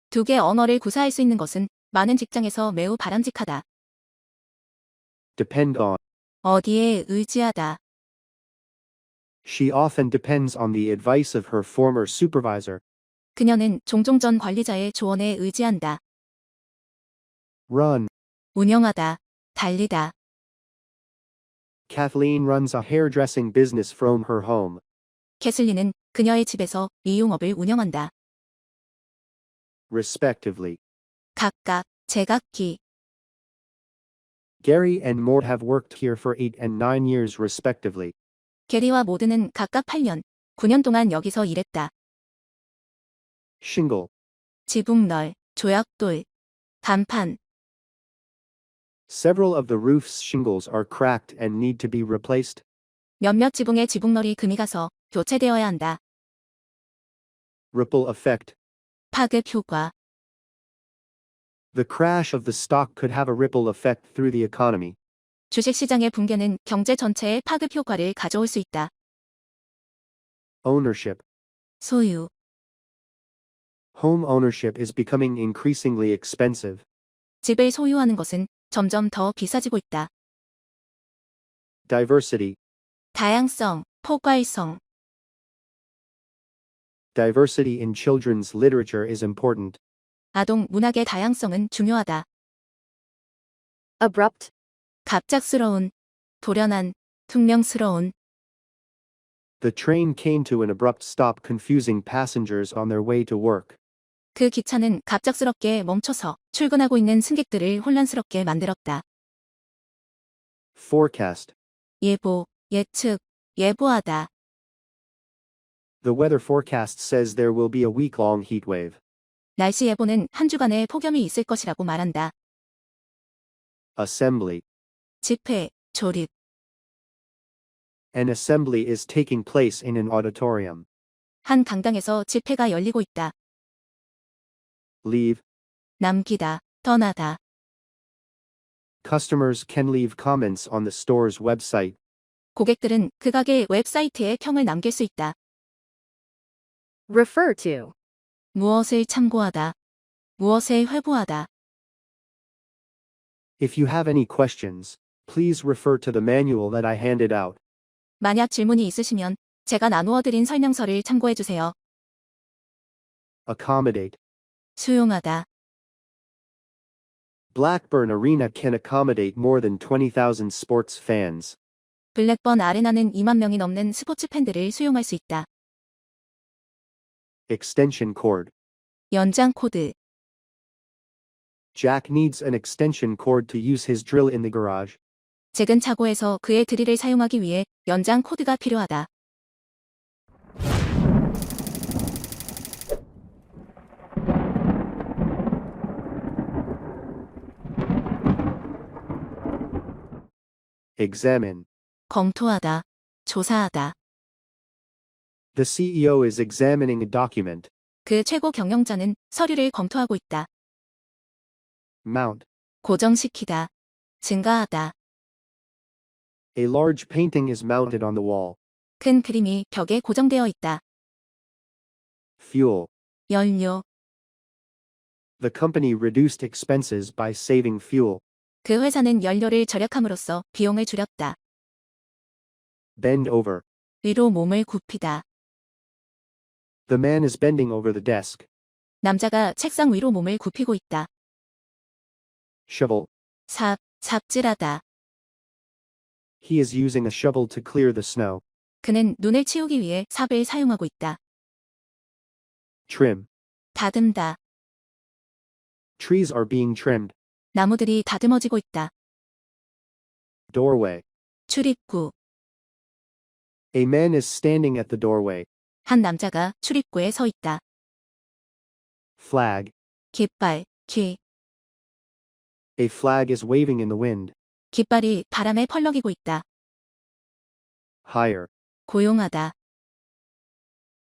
두 개 언어를 구사할 수 있는 것은 많은 직장에서 매우 바람직하다. Depend on. 어디에 의지하다. She often depends on the advice of her former supervisor. 그녀는 종종 전 관리자의 조언에 의지한다. Run. 운영하다, 달리다. Kathleen runs a hairdressing business from her home. 캐슬리는 그녀의 집에서 미용업을 운영한다. Respectively. 각각, 제각기. Gary and Mort have worked here for 8 and 9 years respectively. 게리와 모드는 각각 8년, 9년 동안 여기서 일했다. Shingle. 지붕널, 조약돌. 간판. Several of the roof's shingles are cracked and need to be replaced. 몇몇 지붕의 지붕널이 금이 가서 교체되어야 한다. Ripple effect. 파급 효과. The crash of the stock could have a ripple effect through the economy. 주식시장의 붕괴는 경제 전체에 파급 효과를 가져올 수 있다. Ownership. 소유. Home ownership is becoming increasingly expensive. 집을 소유하는 것은 점점 더 비싸지고 있다. Diversity. 다양성, 포괄성. Diversity in children's literature is important. 아동 문학의 다양성은 중요하다. Abrupt. 갑작스러운, 돌연한, 퉁명스러운. The train came to an abrupt stop, confusing passengers on their way to work. 그 기차는 갑작스럽게 멈춰서 출근하고 있는 승객들을 혼란스럽게 만들었다. Forecast. 예보, 예측, 예보하다. The weather forecast says there will be a week-long heat wave. 날씨 예보는 한 주간의 폭염이 있을 것이라고 말한다. Assembly. 집회, 조립. An assembly is taking place in an auditorium. 한 강당에서 집회가 열리고 있다. Leave. 남기다, 떠나다. Customers can leave comments on the store's website. 고객들은 그 가게 웹사이트에 평을 남길 수 있다. Refer to. 무엇을 참고하다. 무엇에 회부하다. If you have any questions, please refer to the manual that I handed out. 만약 질문이 있으시면 제가 나누어 드린 설명서를 참고해 주세요. Accommodate. 수용하다. Blackburn Arena can accommodate more than 20,000 sports fans. 블랙번 아레나는 2만 명이 넘는 스포츠 팬들을 수용할 수 있다. Extension cord. 연장 코드. Jack needs an extension cord to use his drill in the garage. 잭은 차고에서 그의 드릴을 사용하기 위해 연장 코드가 필요하다. Examine. 검토하다. 조사하다. The CEO is examining a document. 그 최고 경영자는 서류를 검토하고 있다. Mount. 고정시키다. 증가하다. A large painting is mounted on the wall. 큰 그림이 벽에 고정되어 있다. Fuel. 연료. The company reduced expenses by saving fuel. 그 회사는 연료를 절약함으로써 비용을 줄였다. Bend over. 위로 몸을 굽히다. The man is bending over the desk. 남자가 책상 위로 몸을 굽히고 있다. Shovel. 삽질하다. He is using a shovel to clear the snow. 그는 눈을 치우기 위해 삽을 사용하고 있다. Trim. 다듬다. Trees are being trimmed. 나무들이 다듬어지고 있다. Doorway. 출입구. A man is standing at the doorway. 한 남자가 출입구에 서 있다. Flag. 깃발, 기. A flag is waving in the wind. 깃발이 바람에 펄럭이고 있다. Hire. 고용하다.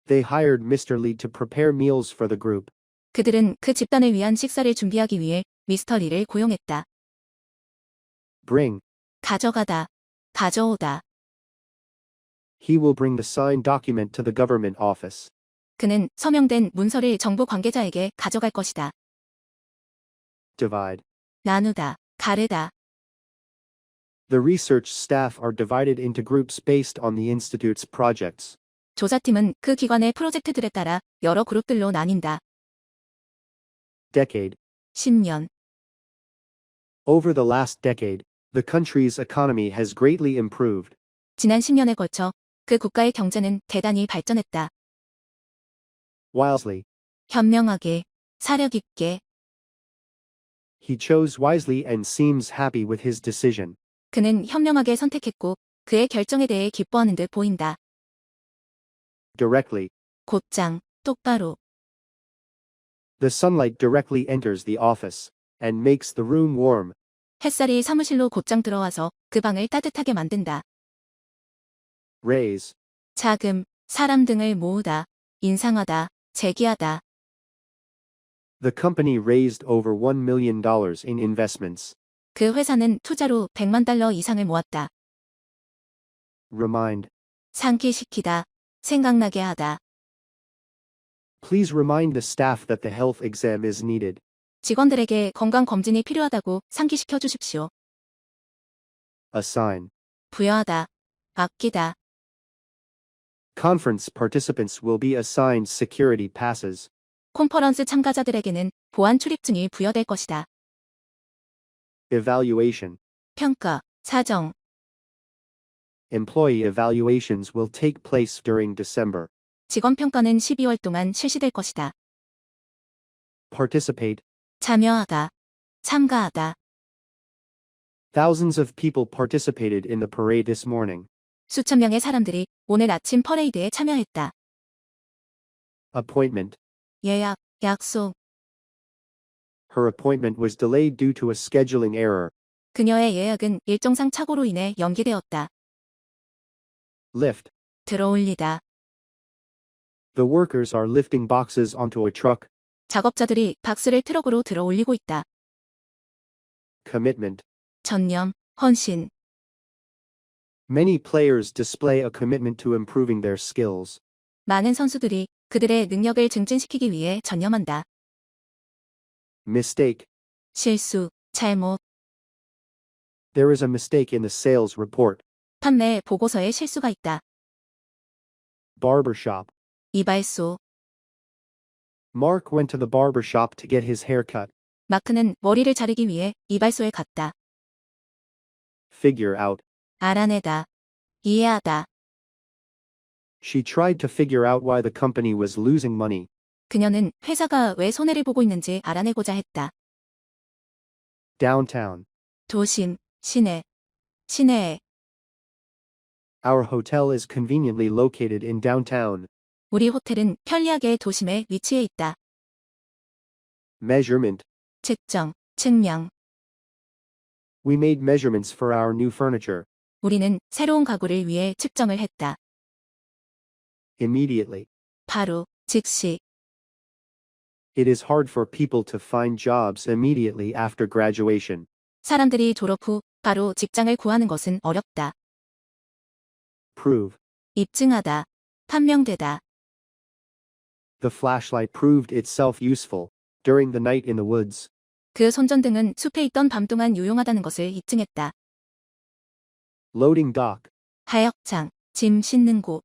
They hired Mr. Lee to prepare meals for the group. 그들은 그 집단을 위한 식사를 준비하기 위해 미스터 리를 고용했다. Bring. 가져가다. 가져오다. He will bring the signed document to the government office. 그는 서명된 문서를 정부 관계자에게 가져갈 것이다. Divide. 나누다. 가르다. The research staff are divided into groups based on the institute's projects. 조사팀은 그 기관의 프로젝트들에 따라 여러 그룹들로 나뉜다. Decade. 10년. Over the last decade, the country's economy has greatly improved. 지난 10년에 걸쳐 그 국가의 경제는 대단히 발전했다. Wisely. 현명하게, 사력 있게. He chose wisely and seems happy with his decision. 그는 현명하게 선택했고 그의 결정에 대해 기뻐하는 듯 보인다. Directly. 곧장, 똑바로. The sunlight directly enters the office and makes the room warm. 햇살이 사무실로 곧장 들어와서 그 방을 따뜻하게 만든다. Raise. 자금, 사람 등을 모으다, 인상하다, 제기하다. The company raised over $1 million in investments. 그 회사는 투자로 100만 달러 이상을 모았다. Remind. 상기시키다, 생각나게 하다. Please remind the staff that the health exam is needed. 직원들에게 건강검진이 필요하다고 상기시켜 주십시오. Assign. 부여하다, 아끼다. Conference participants will be assigned security passes. 콘퍼런스 참가자들에게는 보안 출입증이 부여될 것이다. Evaluation. 평가, 사정. Employee evaluations will take place during December. 직원 평가는 12월 동안 실시될 것이다. Participate. 참여하다, 참가하다. Thousands of people participated in the parade this morning. 수천 명의 사람들이 오늘 아침 퍼레이드에 참여했다. Appointment. 예약, 약속. Her appointment was delayed due to a scheduling error. 그녀의 예약은 일정상 착오로 인해 연기되었다. Lift. 들어올리다. The workers are lifting boxes onto a truck. 작업자들이 박스를 트럭으로 들어올리고 있다. Commitment. 전념, 헌신. Many players display a commitment to improving their skills. 많은 선수들이 그들의 능력을 증진시키기 위해 전념한다. Mistake. 실수, 잘못. There is a mistake in the sales report. 판매 보고서에 실수가 있다. Barbershop. 이발소. Mark went to the barbershop to get his hair cut. 마크는 머리를 자르기 위해 이발소에 갔다. Figure out. 알아내다. 이해하다. She tried to figure out why the company was losing money. 그녀는 회사가 왜 손해를 보고 있는지 알아내고자 했다. Downtown. 도심, 시내. 시내에. Our hotel is conveniently located in downtown. 우리 호텔은 편리하게 도심에 위치해 있다. Measurement. 측정, 측량. We made measurements for our new furniture. 우리는 새로운 가구를 위해 측정을 했다. Immediately. 바로, 즉시. It is hard for people to find jobs immediately after graduation. 사람들이 졸업 후 바로 직장을 구하는 것은 어렵다. Prove. 입증하다. 판명되다. The flashlight proved itself useful during the night in the woods. 그 손전등은 숲에 있던 밤 동안 유용하다는 것을 입증했다. Loading dock. 하역장, 짐 싣는 곳.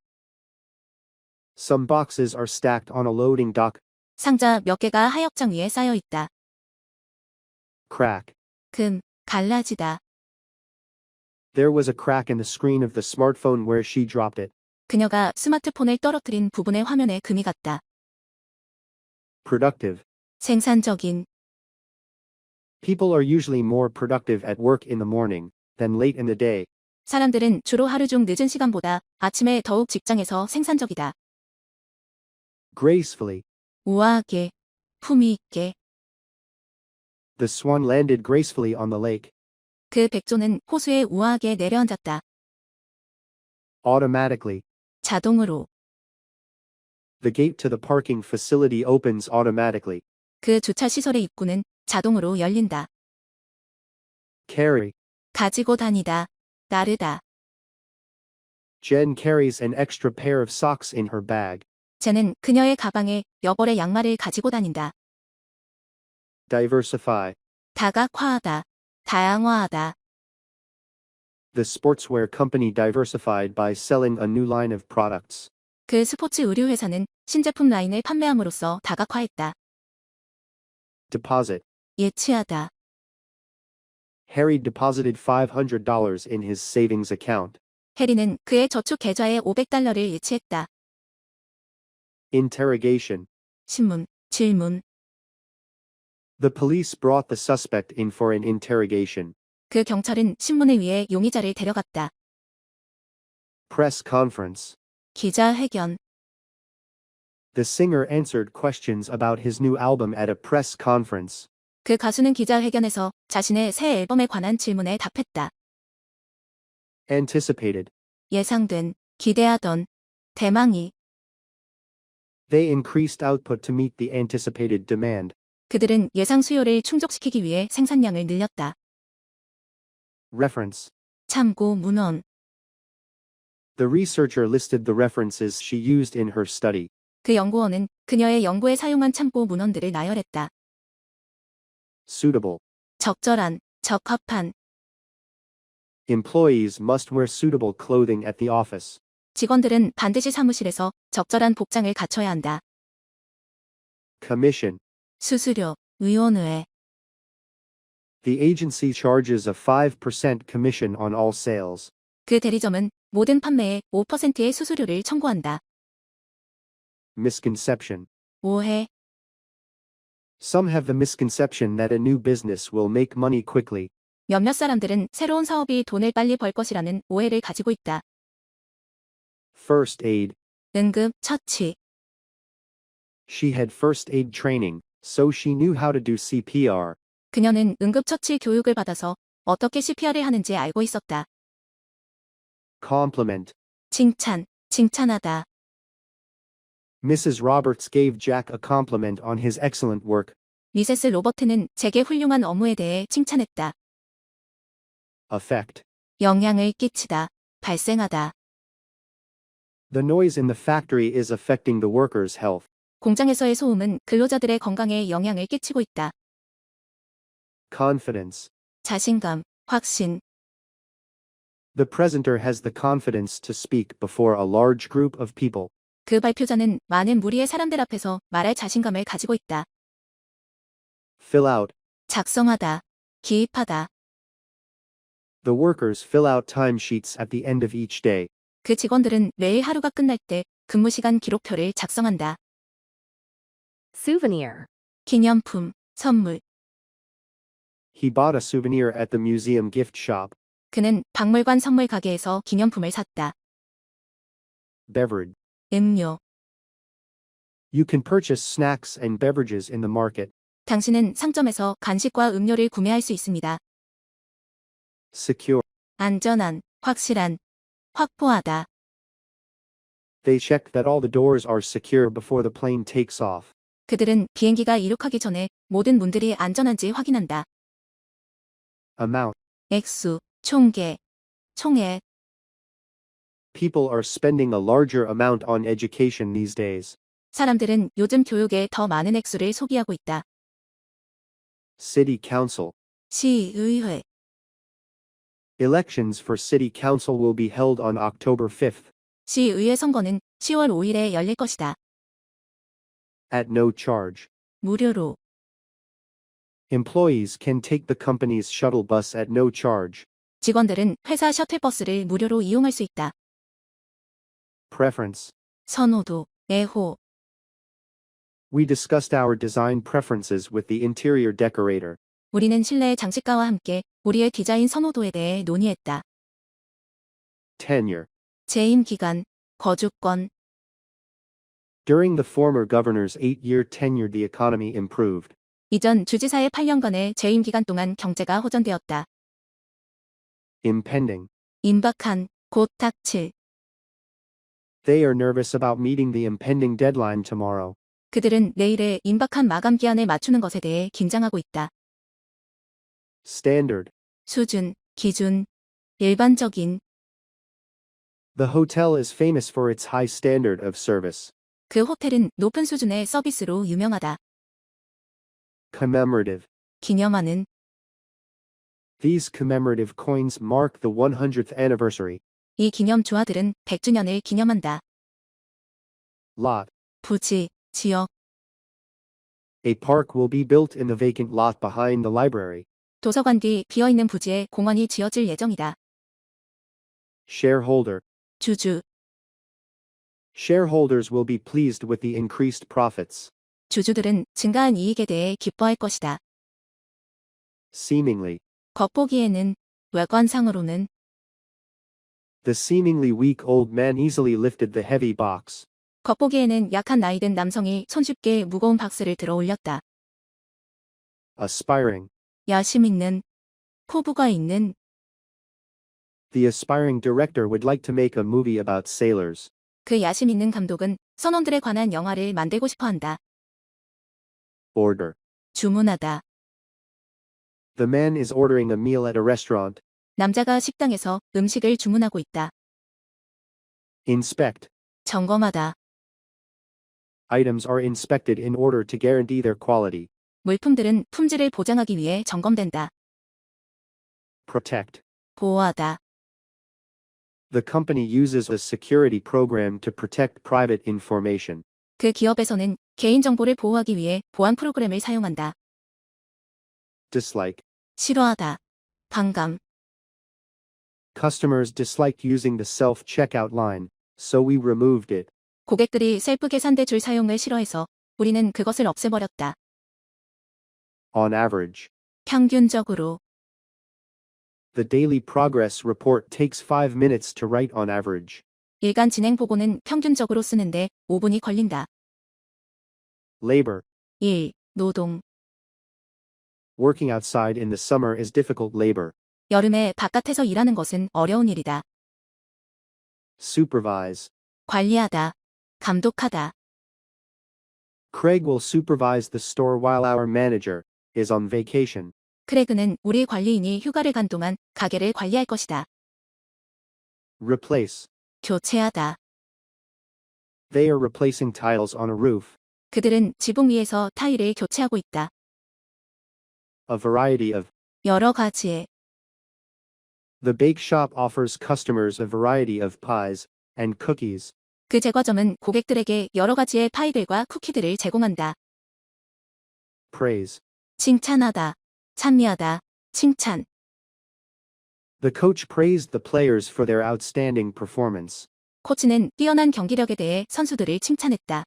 Some boxes are stacked on a loading dock. 상자 몇 개가 하역장 위에 쌓여 있다. Crack. 금, 갈라지다. There was a crack in the screen of the smartphone where she dropped it. 그녀가 스마트폰을 떨어뜨린 부분의 화면에 금이 갔다. Productive. 생산적인. People are usually more productive at work in the morning than late in the day. 사람들은 주로 하루 중 늦은 시간보다 아침에 더욱 직장에서 생산적이다. Gracefully. 우아하게, 품위 있게. The swan landed gracefully on the lake. 그 백조는 호수에 우아하게 내려앉았다. Automatically. 자동으로. The gate to the parking facility opens automatically. 그 주차 시설의 입구는 자동으로 열린다. Carry. 가지고 다니다. 나르다. Jen carries an extra pair of socks in her bag. 쟤는 그녀의 가방에 여벌의 양말을 가지고 다닌다. Diversify. 다각화하다. 다양화하다. The sportswear company diversified by selling a new line of products. 그 스포츠 의류 회사는 신제품 라인을 판매함으로써 다각화했다. Deposit. 예치하다. Harry deposited $500 in his savings account. 해리는 그의 저축 계좌에 $500를 예치했다. Interrogation. 신문, 질문. The police brought the suspect in for an interrogation. 그 경찰은 신문을 위해 용의자를 데려갔다. Press conference. 기자회견. The singer answered questions about his new album at a press conference. 그 가수는 기자회견에서 자신의 새 앨범에 관한 질문에 답했다. Anticipated. 예상된, 기대하던, 대망이. They increased output to meet the anticipated demand. 그들은 예상 수요를 충족시키기 위해 생산량을 늘렸다. Reference. 참고 문헌. The researcher listed the references she used in her study. 그 연구원은 그녀의 연구에 사용한 참고 문헌들을 나열했다. Suitable. 적절한, 적합한. Employees must wear suitable clothing at the office. 직원들은 반드시 사무실에서 적절한 복장을 갖춰야 한다. Commission. 수수료, 위원회. The agency charges a 5% commission on all sales. 그 대리점은 모든 판매에 5%의 수수료를 청구한다. Misconception. 오해. Some have the misconception that a new business will make money quickly. 몇몇 사람들은 새로운 사업이 돈을 빨리 벌 것이라는 오해를 가지고 있다. First aid. 응급, 처치. She had first aid training, so she knew how to do CPR. 그녀는 응급처치 교육을 받아서 어떻게 CPR을 하는지 알고 있었다. Compliment. 칭찬, 칭찬하다. Mrs. Roberts gave Jack a compliment on his excellent work. 미세스 로버트는 잭의 훌륭한 업무에 대해 칭찬했다. Effect. 영향을 끼치다, 발생하다. The noise in the factory is affecting the workers' health. 공장에서의 소음은 근로자들의 건강에 영향을 끼치고 있다. Confidence. 자신감, 확신. The presenter has the confidence to speak before a large group of people. 그 발표자는 많은 무리의 사람들 앞에서 말할 자신감을 가지고 있다. Fill out. 작성하다, 기입하다. The workers fill out timesheets at the end of each day. 그 직원들은 매일 하루가 끝날 때 근무시간 기록표를 작성한다. Souvenir. 기념품, 선물. He bought a souvenir at the museum gift shop. 그는 박물관 선물 가게에서 기념품을 샀다. Beverage. 음료. You can purchase snacks and beverages in the market. 당신은 상점에서 간식과 음료를 구매할 수 있습니다. Secure. 안전한, 확실한, 확보하다. They check that all the doors are secure before the plane takes off. 그들은 비행기가 이륙하기 전에 모든 문들이 안전한지 확인한다. Amount. 액수, 총계, 총액. People are spending a larger amount on education these days. 사람들은 요즘 교육에 더 많은 액수를 소비하고 있다. City Council. 시의회. Elections for City Council will be held on October 5th. 시의회 선거는 10월 5일에 열릴 것이다. At no charge. 무료로. Employees can take the company's shuttle bus at no charge. 직원들은 회사 셔틀버스를 무료로 이용할 수 있다. preference. 선호도, 애호. We discussed our design preferences with the interior decorator. 우리는 실내 장식가와 함께 우리의 디자인 선호도에 대해 논의했다. Tenure. 재임 기간, 거주권. During the former governor's 8-year tenure, the economy improved. 이전 주지사의 8년간의 재임 기간 동안 경제가 호전되었다. Impending. 임박한, 곧 닥칠. They are nervous about meeting the impending deadline tomorrow. 그들은 내일의 임박한 마감 기한에 맞추는 것에 대해 긴장하고 있다. Standard. 수준, 기준, 일반적인. The hotel is famous for its high standard of service. 그 호텔은 높은 수준의 서비스로 유명하다. Commemorative. 기념하는. These commemorative coins mark the 100th anniversary. 이 기념 주화들은 100주년을 기념한다. Lot. 부지, 지역. A park will be built in the vacant lot behind the library. 도서관 뒤 비어있는 부지에 공원이 지어질 예정이다. Shareholder. 주주. Shareholders will be pleased with the increased profits. 주주들은 증가한 이익에 대해 기뻐할 것이다. Seemingly. 겉보기에는, 외관상으로는. The seemingly weak old man easily lifted the heavy box. 겉보기에는 약한 나이든 남성이 손쉽게 무거운 박스를 들어 올렸다. Aspiring. 야심 있는, 포부가 있는. The aspiring director would like to make a movie about sailors. 그 야심 있는 감독은 선원들에 관한 영화를 만들고 싶어 한다. Order. 주문하다. The man is ordering a meal at a restaurant. 남자가 식당에서 음식을 주문하고 있다. Inspect. 점검하다. Items are inspected in order to guarantee their quality. 물품들은 품질을 보장하기 위해 점검된다. Protect. 보호하다. The company uses a security program to protect private information. 그 기업에서는 개인정보를 보호하기 위해 보안 프로그램을 사용한다. Dislike. 싫어하다. 반감. Customers disliked using the self-checkout line, so we removed it. 고객들이 셀프 계산대 줄 사용을 싫어해서 우리는 그것을 없애버렸다. On average. 평균적으로. The daily progress report takes 5 minutes to write on average. 일간 진행 보고는 평균적으로 쓰는데 5분이 걸린다. Labor. 일, 노동. Working outside in the summer is difficult labor. 여름에 바깥에서 일하는 것은 어려운 일이다. Supervise. 관리하다. 감독하다. Craig will supervise the store while our manager is on vacation. 크레그는 우리 관리인이 휴가를 간 동안 가게를 관리할 것이다. Replace. 교체하다. They are replacing tiles on a roof. 그들은 지붕 위에서 타일을 교체하고 있다. A variety of. 여러 가지의. The bake shop offers customers a variety of pies and cookies. 그 제과점은 고객들에게 여러 가지의 파이들과 쿠키들을 제공한다. Praise. 칭찬하다. 찬미하다. 칭찬. The coach praised the players for their outstanding performance. 코치는 뛰어난 경기력에 대해 선수들을 칭찬했다.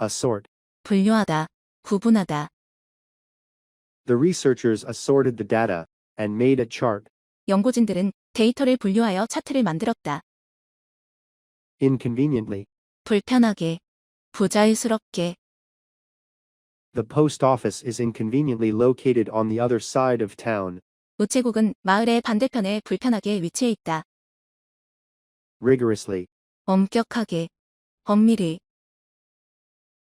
Assort. 분류하다. 구분하다. The researchers assorted the data and made a chart. 연구진들은 데이터를 분류하여 차트를 만들었다. Inconveniently. 불편하게. 부자유스럽게. The post office is inconveniently located on the other side of town. 우체국은 마을의 반대편에 불편하게 위치해 있다. Rigorously. 엄격하게. 엄밀히.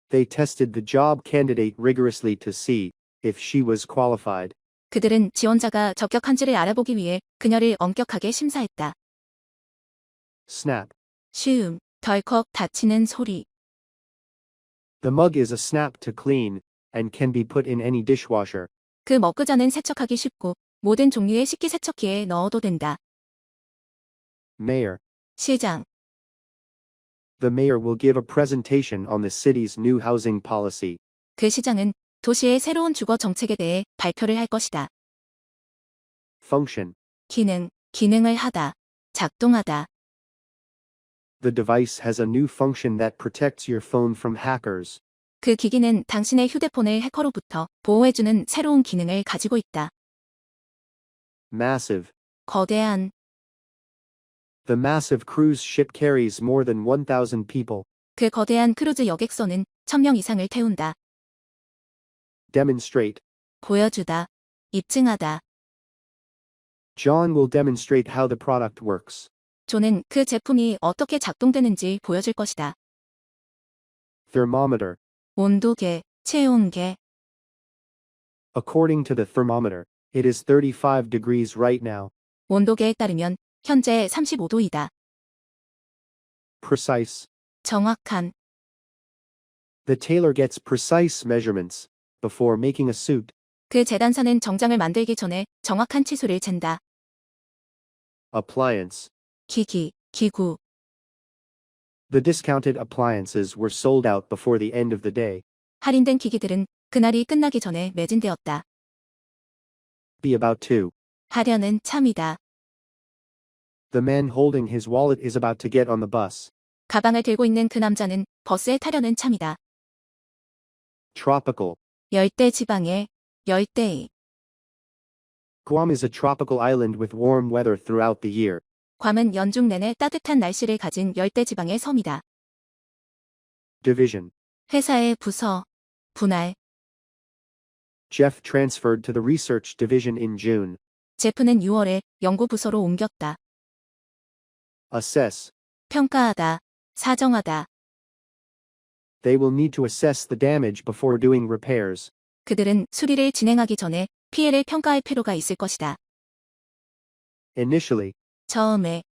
They tested the job candidate rigorously to see if she was qualified. 그들은 지원자가 적격한지를 알아보기 위해 그녀를 엄격하게 심사했다. Snap. 쉬움, 덜컥 닫히는 소리. The mug is a snap to clean and can be put in any dishwasher. 그 머그잔은 세척하기 쉽고 모든 종류의 식기세척기에 넣어도 된다. Mayor. 시장. The mayor will give a presentation on the city's new housing policy. 그 시장은 도시의 새로운 주거 정책에 대해 발표를 할 것이다. Function. 기능, 기능을 하다, 작동하다. The device has a new function that protects your phone from hackers. 그 기기는 당신의 휴대폰을 해커로부터 보호해주는 새로운 기능을 가지고 있다. Massive. 거대한. The massive cruise ship carries more than 1,000 people. 그 거대한 크루즈 여객선은 1000명 이상을 태운다. Demonstrate. 보여주다. 입증하다. John will demonstrate how the product works. 존은 그 제품이 어떻게 작동되는지 보여줄 것이다. Thermometer. 온도계, 체온계. According to the thermometer, it is 35 degrees right now. 온도계에 따르면 현재 35도이다. Precise. 정확한. The tailor gets precise measurements before making a suit. 그 재단사는 정장을 만들기 전에 정확한 치수를 잰다. Appliance. 기기, 기구. The discounted appliances were sold out before the end of the day. 할인된 기기들은 그날이 끝나기 전에 매진되었다. Be about to. 하려는 참이다. The man holding his wallet is about to get on the bus. 가방을 들고 있는 그 남자는 버스에 타려는 참이다. Tropical. 열대 지방의, 열대의. Guam is a tropical island with warm weather throughout the year. 괌은 연중 내내 따뜻한 날씨를 가진 열대 지방의 섬이다. Division. 회사의 부서, 분할. Jeff transferred to the research division in June. 제프는 6월에 연구 부서로 옮겼다. Assess. 평가하다, 사정하다. They will need to assess the damage before doing repairs. 그들은 수리를 진행하기 전에 피해를 평가할 필요가 있을 것이다. Initially, 처음에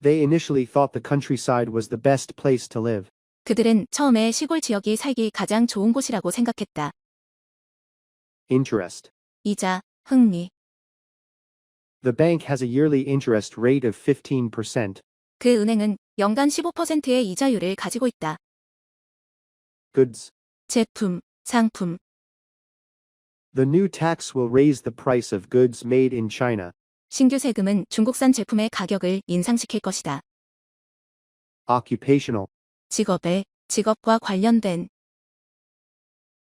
they initially thought the countryside was the best place to live. 그들은 처음에 시골 지역이 살기 가장 좋은 곳이라고 생각했다. Interest. 이자, 흥미. The bank has a yearly interest rate of 15%. 그 은행은 연간 15%의 이자율을 가지고 있다. Goods. 제품, 상품. The new tax will raise the price of goods made in China. 신규 세금은 중국산 제품의 가격을 인상시킬 것이다. Occupational. 직업에, 직업과 관련된.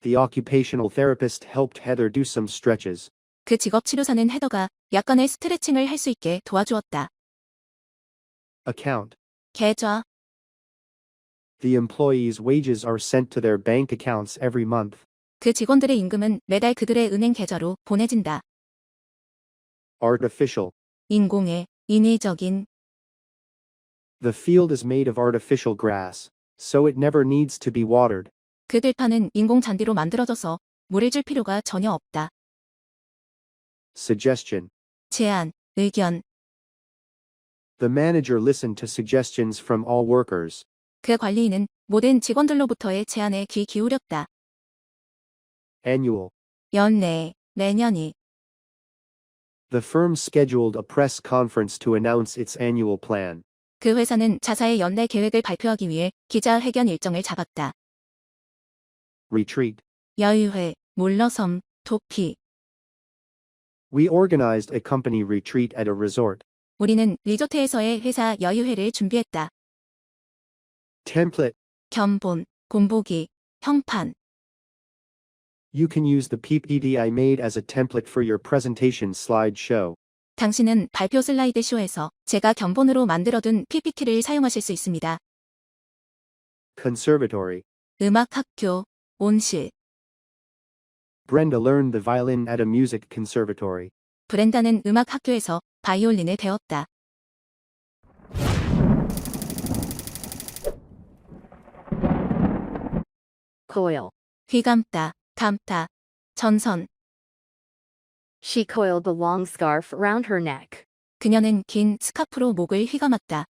The occupational therapist helped Heather do some stretches. 그 직업 치료사는 헤더가 약간의 스트레칭을 할 수 있게 도와주었다. Account. 계좌. The employees' wages are sent to their bank accounts every month. 그 직원들의 임금은 매달 그들의 은행 계좌로 보내진다. Artificial. 인공의, 인위적인. The field is made of artificial grass, so it never needs to be watered. 그 들판은 인공 잔디로 만들어져서 물을 줄 필요가 전혀 없다. Suggestion. 제안, 의견. The manager listened to suggestions from all workers. 그 관리인은 모든 직원들로부터의 제안에 귀 기울였다. Annual. 연내, 매년이. The firm scheduled a press conference to announce its annual plan. 그 회사는 자사의 연내 계획을 발표하기 위해 기자회견 일정을 잡았다. Retreat. 여유회, 물러섬, 도피. We organized a company retreat at a resort. 우리는 리조트에서의 회사 여유회를 준비했다. Template. 견본, 본보기, 형판. You can use the PPT I made as a template for your presentation slideshow. 당신은 발표 슬라이드 쇼에서 제가 견본으로 만들어둔 PPT를 사용하실 수 있습니다. Conservatory. 음악학교, 온실. Brenda learned the violin at a music conservatory. 브렌다는 음악학교에서 바이올린을 배웠다. Coil. 휘감다, 감다, 전선. She coiled the long scarf around her neck. 그녀는 긴 스카프로 목을 휘감았다.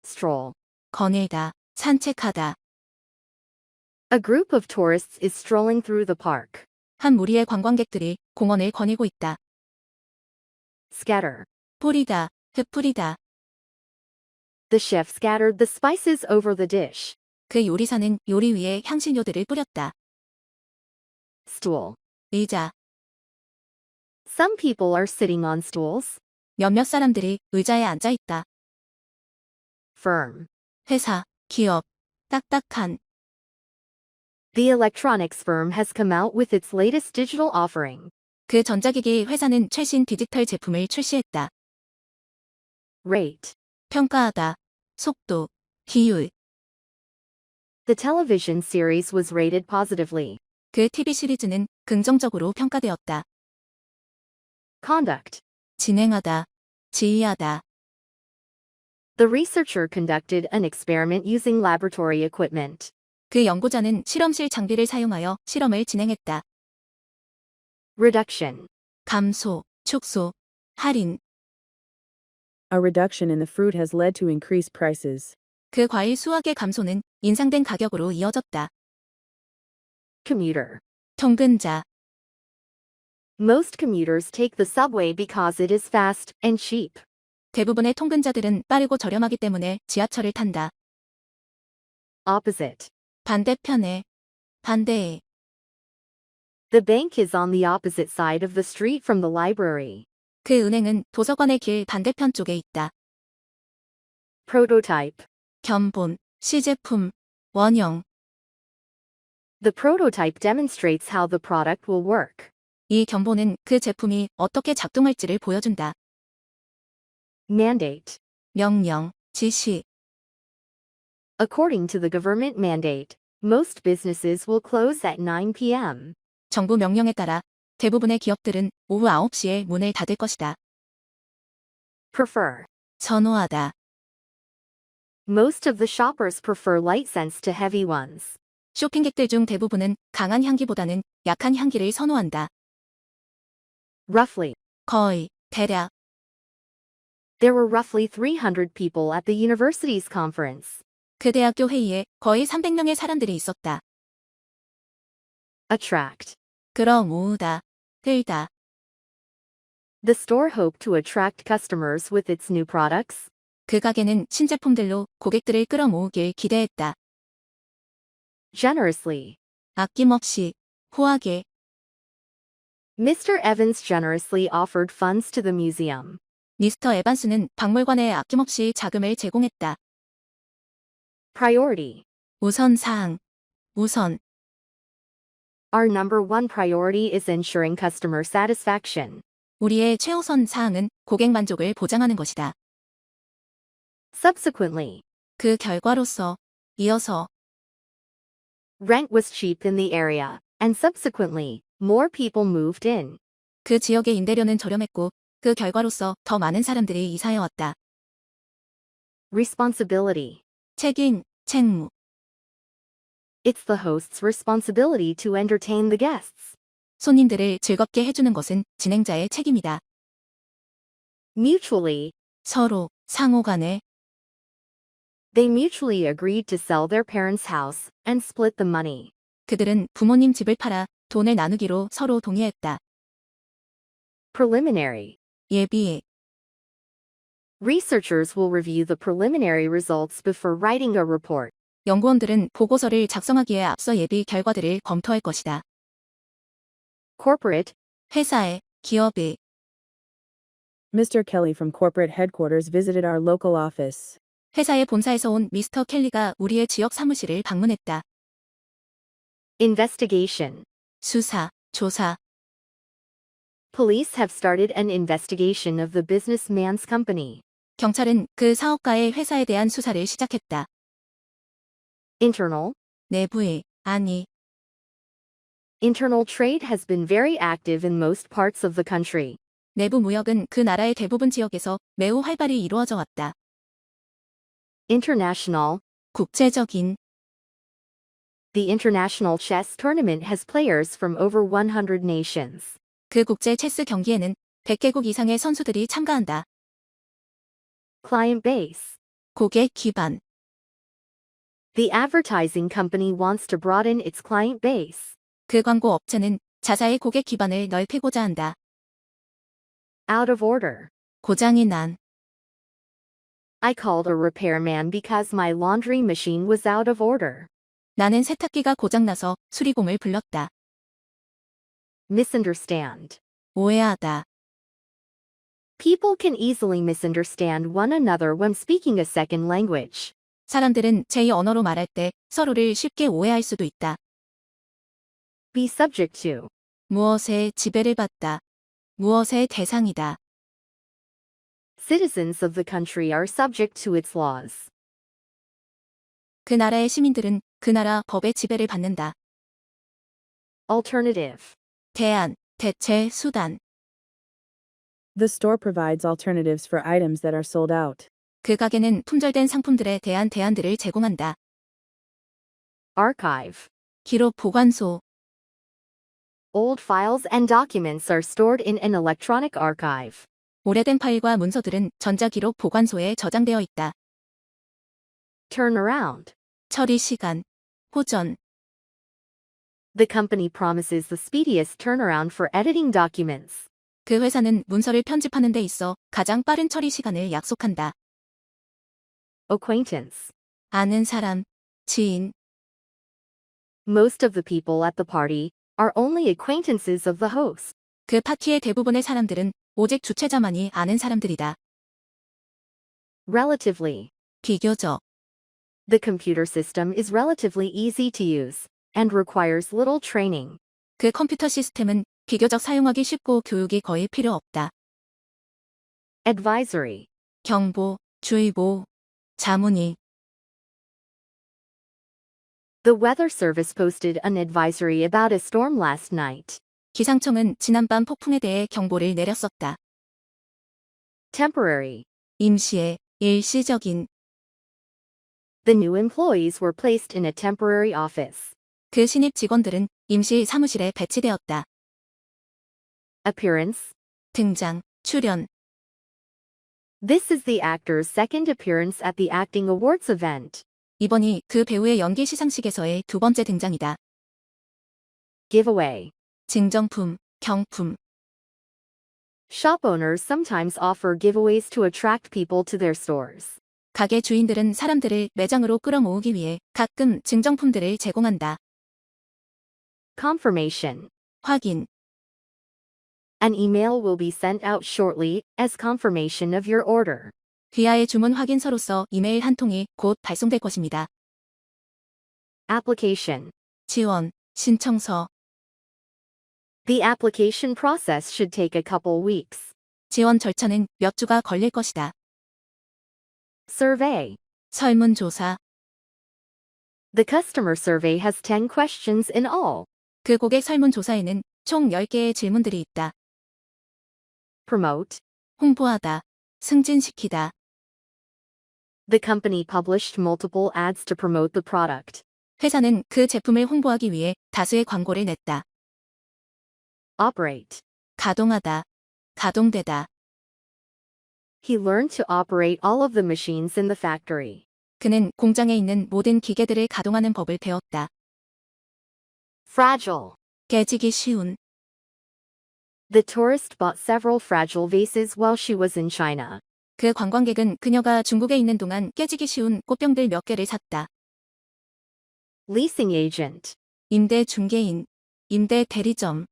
Stroll. 거닐다, 산책하다. A group of tourists is strolling through the park. 한 무리의 관광객들이 공원을 거닐고 있다. Scatter. 뿌리다, 흩뿌리다. The chef scattered the spices over the dish. 그 요리사는 요리 위에 향신료들을 뿌렸다. Stool. 의자. Some people are sitting on stools. 몇몇 사람들이 의자에 앉아 있다. firm. 회사, 기업, 딱딱한. The electronics firm has come out with its latest digital offering. 그 전자기기 회사는 최신 디지털 제품을 출시했다. Rate. 평가하다, 속도, 비율. The television series was rated positively. 그 TV 시리즈는 긍정적으로 평가되었다. Conduct. 진행하다, 지휘하다. The researcher conducted an experiment using laboratory equipment. 그 연구자는 실험실 장비를 사용하여 실험을 진행했다. Reduction. 감소, 축소, 할인. A reduction in the fruit has led to increased prices. 그 과일 수확의 감소는 인상된 가격으로 이어졌다. Commuter. 통근자. Most commuters take the subway because it is fast and cheap. 대부분의 통근자들은 빠르고 저렴하기 때문에 지하철을 탄다. Opposite. 반대편에, 반대에. The bank is on the opposite side of the street from the library. 그 은행은 도서관의 길 반대편 쪽에 있다. Prototype. 견본, 시제품, 원형. The prototype demonstrates how the product will work. 이 견본은 그 제품이 어떻게 작동할지를 보여준다. Mandate. 명령, 지시. According to the government mandate, most businesses will close at 9 p.m. 정부 명령에 따라 대부분의 기업들은 오후 9시에 문을 닫을 것이다. Prefer. 선호하다. Most of the shoppers prefer light scents to heavy ones. 쇼핑객들 중 대부분은 강한 향기보다는 약한 향기를 선호한다. Roughly. 거의, 대략. There were roughly 300 people at the university's conference. 그 대학교 회의에 거의 300명의 사람들이 있었다. Attract. 끌어모으다, 끌다. The store hoped to attract customers with its new products. 그 가게는 신제품들로 고객들을 끌어모으길 기대했다. Generously. 아낌없이, 후하게. Mr. Evans generously offered funds to the museum. 미스터 에반스는 박물관에 아낌없이 자금을 제공했다. Priority. 우선사항, 우선. Our number one priority is ensuring customer satisfaction. 우리의 최우선 사항은 고객 만족을 보장하는 것이다. Subsequently. 그 결과로서, 이어서. Rent was cheap in the area, and subsequently, more people moved in. 그 지역의 임대료는 저렴했고, 그 결과로서 더 많은 사람들이 이사해왔다. Responsibility. 책임, 책무. It's the host's responsibility to entertain the guests. 손님들을 즐겁게 해주는 것은 진행자의 책임이다. Mutually. 서로, 상호간에. They mutually agreed to sell their parents' house and split the money. 그들은 부모님 집을 팔아 돈을 나누기로 서로 동의했다. Preliminary. 예비에. Researchers will review the preliminary results before writing a report. 연구원들은 보고서를 작성하기에 앞서 예비 결과들을 검토할 것이다. Corporate. 회사에, 기업에. Mr. Kelly from corporate headquarters visited our local office. 회사의 본사에서 온 미스터 켈리가 우리의 지역 사무실을 방문했다. Investigation. 수사, 조사. Police have started an investigation of the businessman's company. 경찰은 그 사업가의 회사에 대한 수사를 시작했다. Internal. 내부에, 아니. Internal trade has been very active in most parts of the country. 내부 무역은 그 나라의 대부분 지역에서 매우 활발히 이루어져 왔다. International. 국제적인. The international chess tournament has players from over 100 nations. 그 국제 체스 경기에는 100개국 이상의 선수들이 참가한다. Client base. 고객 기반. The advertising company wants to broaden its client base. 그 광고 업체는 자사의 고객 기반을 넓히고자 한다. Out of order. 고장이 난. I called a repairman because my laundry machine was out of order. 나는 세탁기가 고장나서 수리공을 불렀다. Misunderstand. 오해하다. People can easily misunderstand one another when speaking a second language. 사람들은 제2 언어로 말할 때 서로를 쉽게 오해할 수도 있다. Be subject to. 무엇에 지배를 받다. 무엇의 대상이다. Citizens of the country are subject to its laws. 그 나라의 시민들은 그 나라 법의 지배를 받는다. Alternative. 대안, 대체, 수단. The store provides alternatives for items that are sold out. 그 가게는 품절된 상품들에 대한 대안들을 제공한다. Archive. 기록 보관소. Old files and documents are stored in an electronic archive. 오래된 파일과 문서들은 전자기록 보관소에 저장되어 있다. Turnaround. 처리 시간. 호전. The company promises the speediest turnaround for editing documents. 그 회사는 문서를 편집하는 데 있어 가장 빠른 처리 시간을 약속한다. Acquaintance. 아는 사람, 지인. Most of the people at the party are only acquaintances of the host. 그 파티의 대부분의 사람들은 오직 주최자만이 아는 사람들이다. Relatively. 비교적. The computer system is relatively easy to use and requires little training. 그 컴퓨터 시스템은 비교적 사용하기 쉽고 교육이 거의 필요 없다. Advisory. 경보, 주의보, 자문이. The Weather Service posted an advisory about a storm last night. 기상청은 지난밤 폭풍에 대해 경보를 내렸었다. Temporary. 임시의, 일시적인. The new employees were placed in a temporary office. 그 신입 직원들은 임시 사무실에 배치되었다. Appearance. 등장, 출연. This is the actor's second appearance at the Acting Awards event. 이번이 그 배우의 연기 시상식에서의 두 번째 등장이다. Giveaway. 증정품, 경품. Shop owners sometimes offer giveaways to attract people to their stores. 가게 주인들은 사람들을 매장으로 끌어모으기 위해 가끔 증정품들을 제공한다. Confirmation. 확인. An email will be sent out shortly as confirmation of your order. 귀하의 주문 확인서로서 이메일 한 통이 곧 발송될 것입니다. Application. 지원, 신청서. The application process should take a couple weeks. 지원 절차는 몇 주가 걸릴 것이다. Survey. 설문조사. The customer survey has 10 questions in all. 그 고객 설문조사에는 총 10개의 질문들이 있다. Promote. 홍보하다, 승진시키다. The company published multiple ads to promote the product. 회사는 그 제품을 홍보하기 위해 다수의 광고를 냈다. Operate. 가동하다, 가동되다. He learned to operate all of the machines in the factory. 그는 공장에 있는 모든 기계들을 가동하는 법을 배웠다. Fragile. 깨지기 쉬운. The tourist bought several fragile vases while she was in China. 그 관광객은 그녀가 중국에 있는 동안 깨지기 쉬운 꽃병들 몇 개를 샀다. Leasing agent. 임대 중개인, 임대 대리점.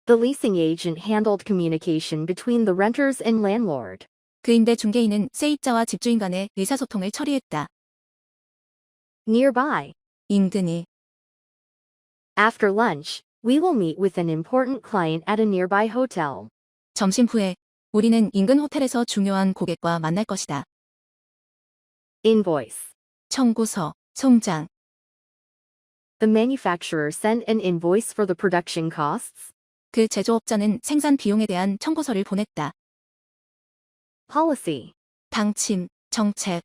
The leasing agent handled communication between the renters and landlord. 그 임대 중개인은 세입자와 집주인 간의 의사소통을 처리했다. Nearby. 인근이. After lunch, we will meet with an important client at a nearby hotel. 점심 후에 우리는 인근 호텔에서 중요한 고객과 만날 것이다. Invoice. 청구서, 송장. The manufacturer sent an invoice for the production costs. 그 제조업자는 생산 비용에 대한 청구서를 보냈다. Policy. 방침, 정책.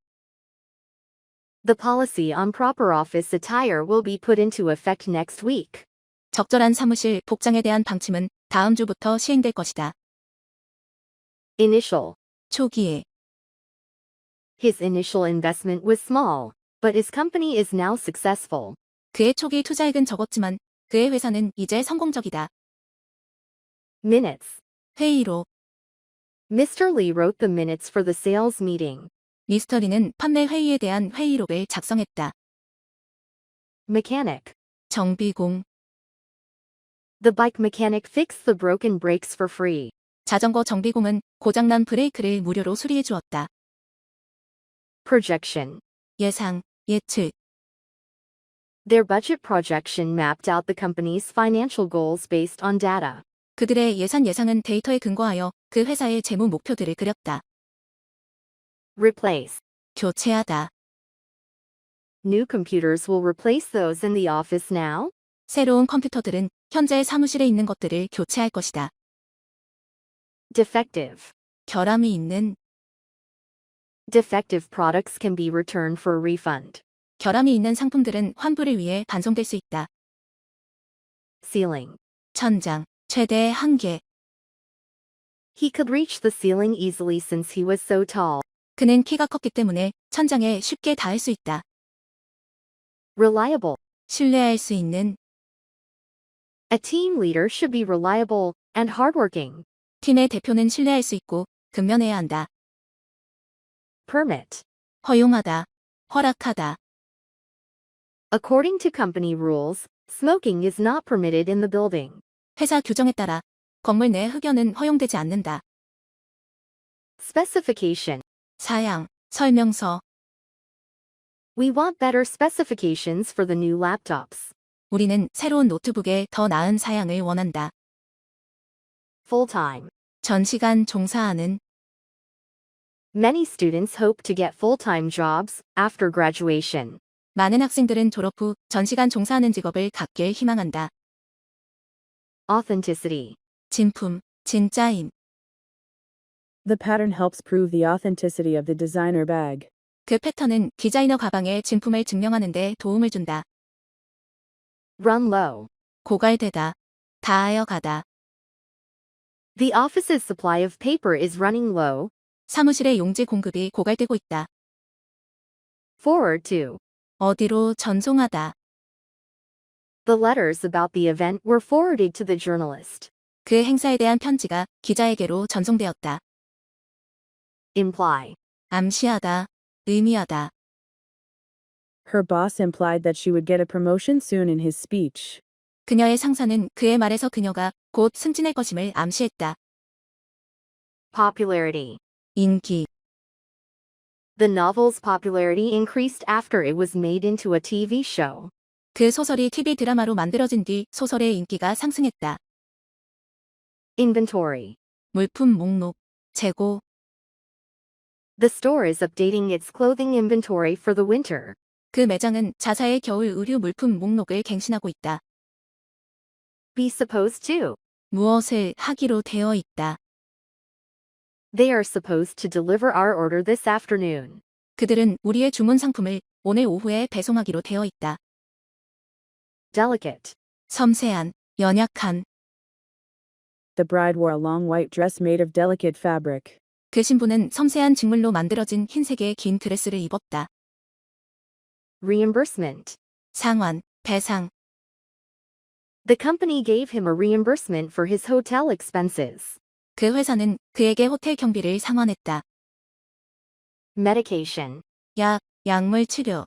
The policy on proper office attire will be put into effect next week. 적절한 사무실 복장에 대한 방침은 다음 주부터 시행될 것이다. Initial. 초기에. His initial investment was small, but his company is now successful. 그의 초기 투자액은 적었지만 그의 회사는 이제 성공적이다. Minutes. 회의록. Mr. Lee wrote the minutes for the sales meeting. 미스터 리는 판매 회의에 대한 회의록을 작성했다. Mechanic. 정비공. The bike mechanic fixed the broken brakes for free. 자전거 정비공은 고장난 브레이크를 무료로 수리해 주었다. Projection. 예상, 예측. Their budget projection mapped out the company's financial goals based on data. 그들의 예상은 데이터에 근거하여 그 회사의 재무 목표들을 그렸다. Replace. 교체하다. New computers will replace those in the office now. 새로운 컴퓨터들은 현재 사무실에 있는 것들을 교체할 것이다. Defective. 결함이 있는. Defective products can be returned for a refund. 결함이 있는 상품들은 환불을 위해 반송될 수 있다. Ceiling. 천장, 최대 한계. He could reach the ceiling easily since he was so tall. 그는 키가 컸기 때문에 천장에 쉽게 닿을 수 있다. Reliable. 신뢰할 수 있는. A team leader should be reliable and hardworking. 팀의 대표는 신뢰할 수 있고 근면해야 한다. Permit. 허용하다, 허락하다. According to company rules, smoking is not permitted in the building. 회사 규정에 따라 건물 내 흡연은 허용되지 않는다. Specification. 사양, 설명서. We want better specifications for the new laptops. 우리는 새로운 노트북에 더 나은 사양을 원한다. Full-time. 전시간 종사하는. Many students hope to get full-time jobs after graduation. 많은 학생들은 졸업 후 전시간 종사하는 직업을 갖길 희망한다. Authenticity. 진품, 진짜임. The pattern helps prove the authenticity of the designer bag. 그 패턴은 디자이너 가방의 진품을 증명하는 데 도움을 준다. Run low. 고갈되다, 다하여 가다. The office's supply of paper is running low. 사무실의 용지 공급이 고갈되고 있다. Forward to. 어디로 전송하다. The letters about the event were forwarded to the journalist. 그 행사에 대한 편지가 기자에게로 전송되었다. Imply. 암시하다, 의미하다. Her boss implied that she would get a promotion soon in his speech. 그녀의 상사는 그의 말에서 그녀가 곧 승진할 것임을 암시했다. Popularity. 인기. The novel's popularity increased after it was made into a TV show. 그 소설이 TV 드라마로 만들어진 뒤 소설의 인기가 상승했다. Inventory. 물품 목록, 재고. The store is updating its clothing inventory for the winter. 그 매장은 자사의 겨울 의류 물품 목록을 갱신하고 있다. Be supposed to. 무엇을 하기로 되어 있다. They are supposed to deliver our order this afternoon. 그들은 우리의 주문 상품을 오늘 오후에 배송하기로 되어 있다. Delicate. 섬세한, 연약한. The bride wore a long white dress made of delicate fabric. 그 신부는 섬세한 직물로 만들어진 흰색의 긴 드레스를 입었다. Reimbursement. 상환, 배상. The company gave him a reimbursement for his hotel expenses. 그 회사는 그에게 호텔 경비를 상환했다. Medication. 약, 약물 치료.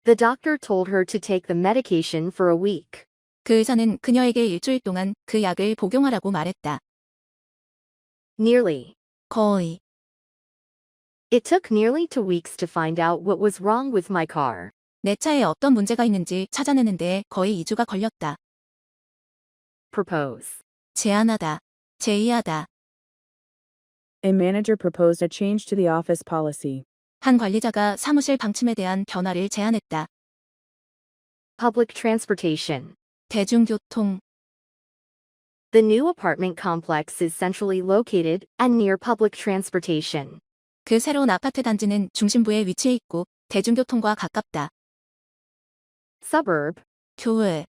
The doctor told her to take the medication for a week. 그 의사는 그녀에게 일주일 동안 그 약을 복용하라고 말했다. Nearly. 거의. It took nearly 2 weeks to find out what was wrong with my car. 내 차에 어떤 문제가 있는지 찾아내는 데에 거의 2주가 걸렸다. Propose. 제안하다, 제의하다. A manager proposed a change to the office policy. 한 관리자가 사무실 방침에 대한 변화를 제안했다. Public transportation. 대중교통. The new apartment complex is centrally located and near public transportation. 그 새로운 아파트 단지는 중심부에 위치해 있고 대중교통과 가깝다. Suburb. 교외.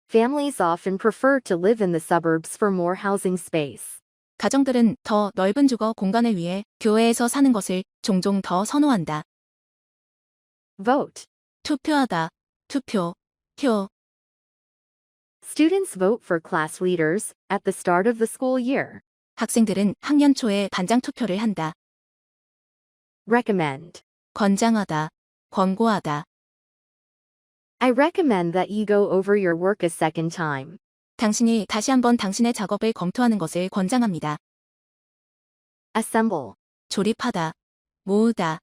Families often prefer to live in the suburbs for more housing space. 가정들은 더 넓은 주거 공간을 위해 교외에서 사는 것을 종종 더 선호한다. Vote. 투표하다, 투표, 표. Students vote for class leaders at the start of the school year. 학생들은 학년 초에 반장 투표를 한다. Recommend. 권장하다, 권고하다. I recommend that you go over your work a second time. 당신이 다시 한번 당신의 작업을 검토하는 것을 권장합니다. Assemble. 조립하다, 모으다.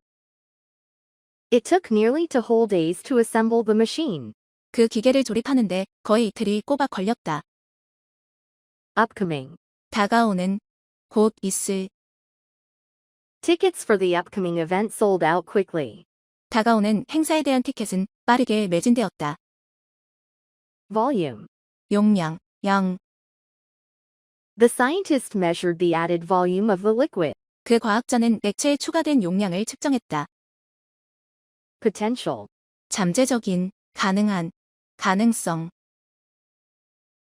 It took nearly 2 whole days to assemble the machine. 그 기계를 조립하는데 거의 이틀이 꼬박 걸렸다. Upcoming. 다가오는, 곧 있을. Tickets for the upcoming event sold out quickly. 다가오는 행사에 대한 티켓은 빠르게 매진되었다. Volume. 용량, 양. The scientist measured the added volume of the liquid. 그 과학자는 액체에 추가된 용량을 측정했다. Potential. 잠재적인, 가능한, 가능성.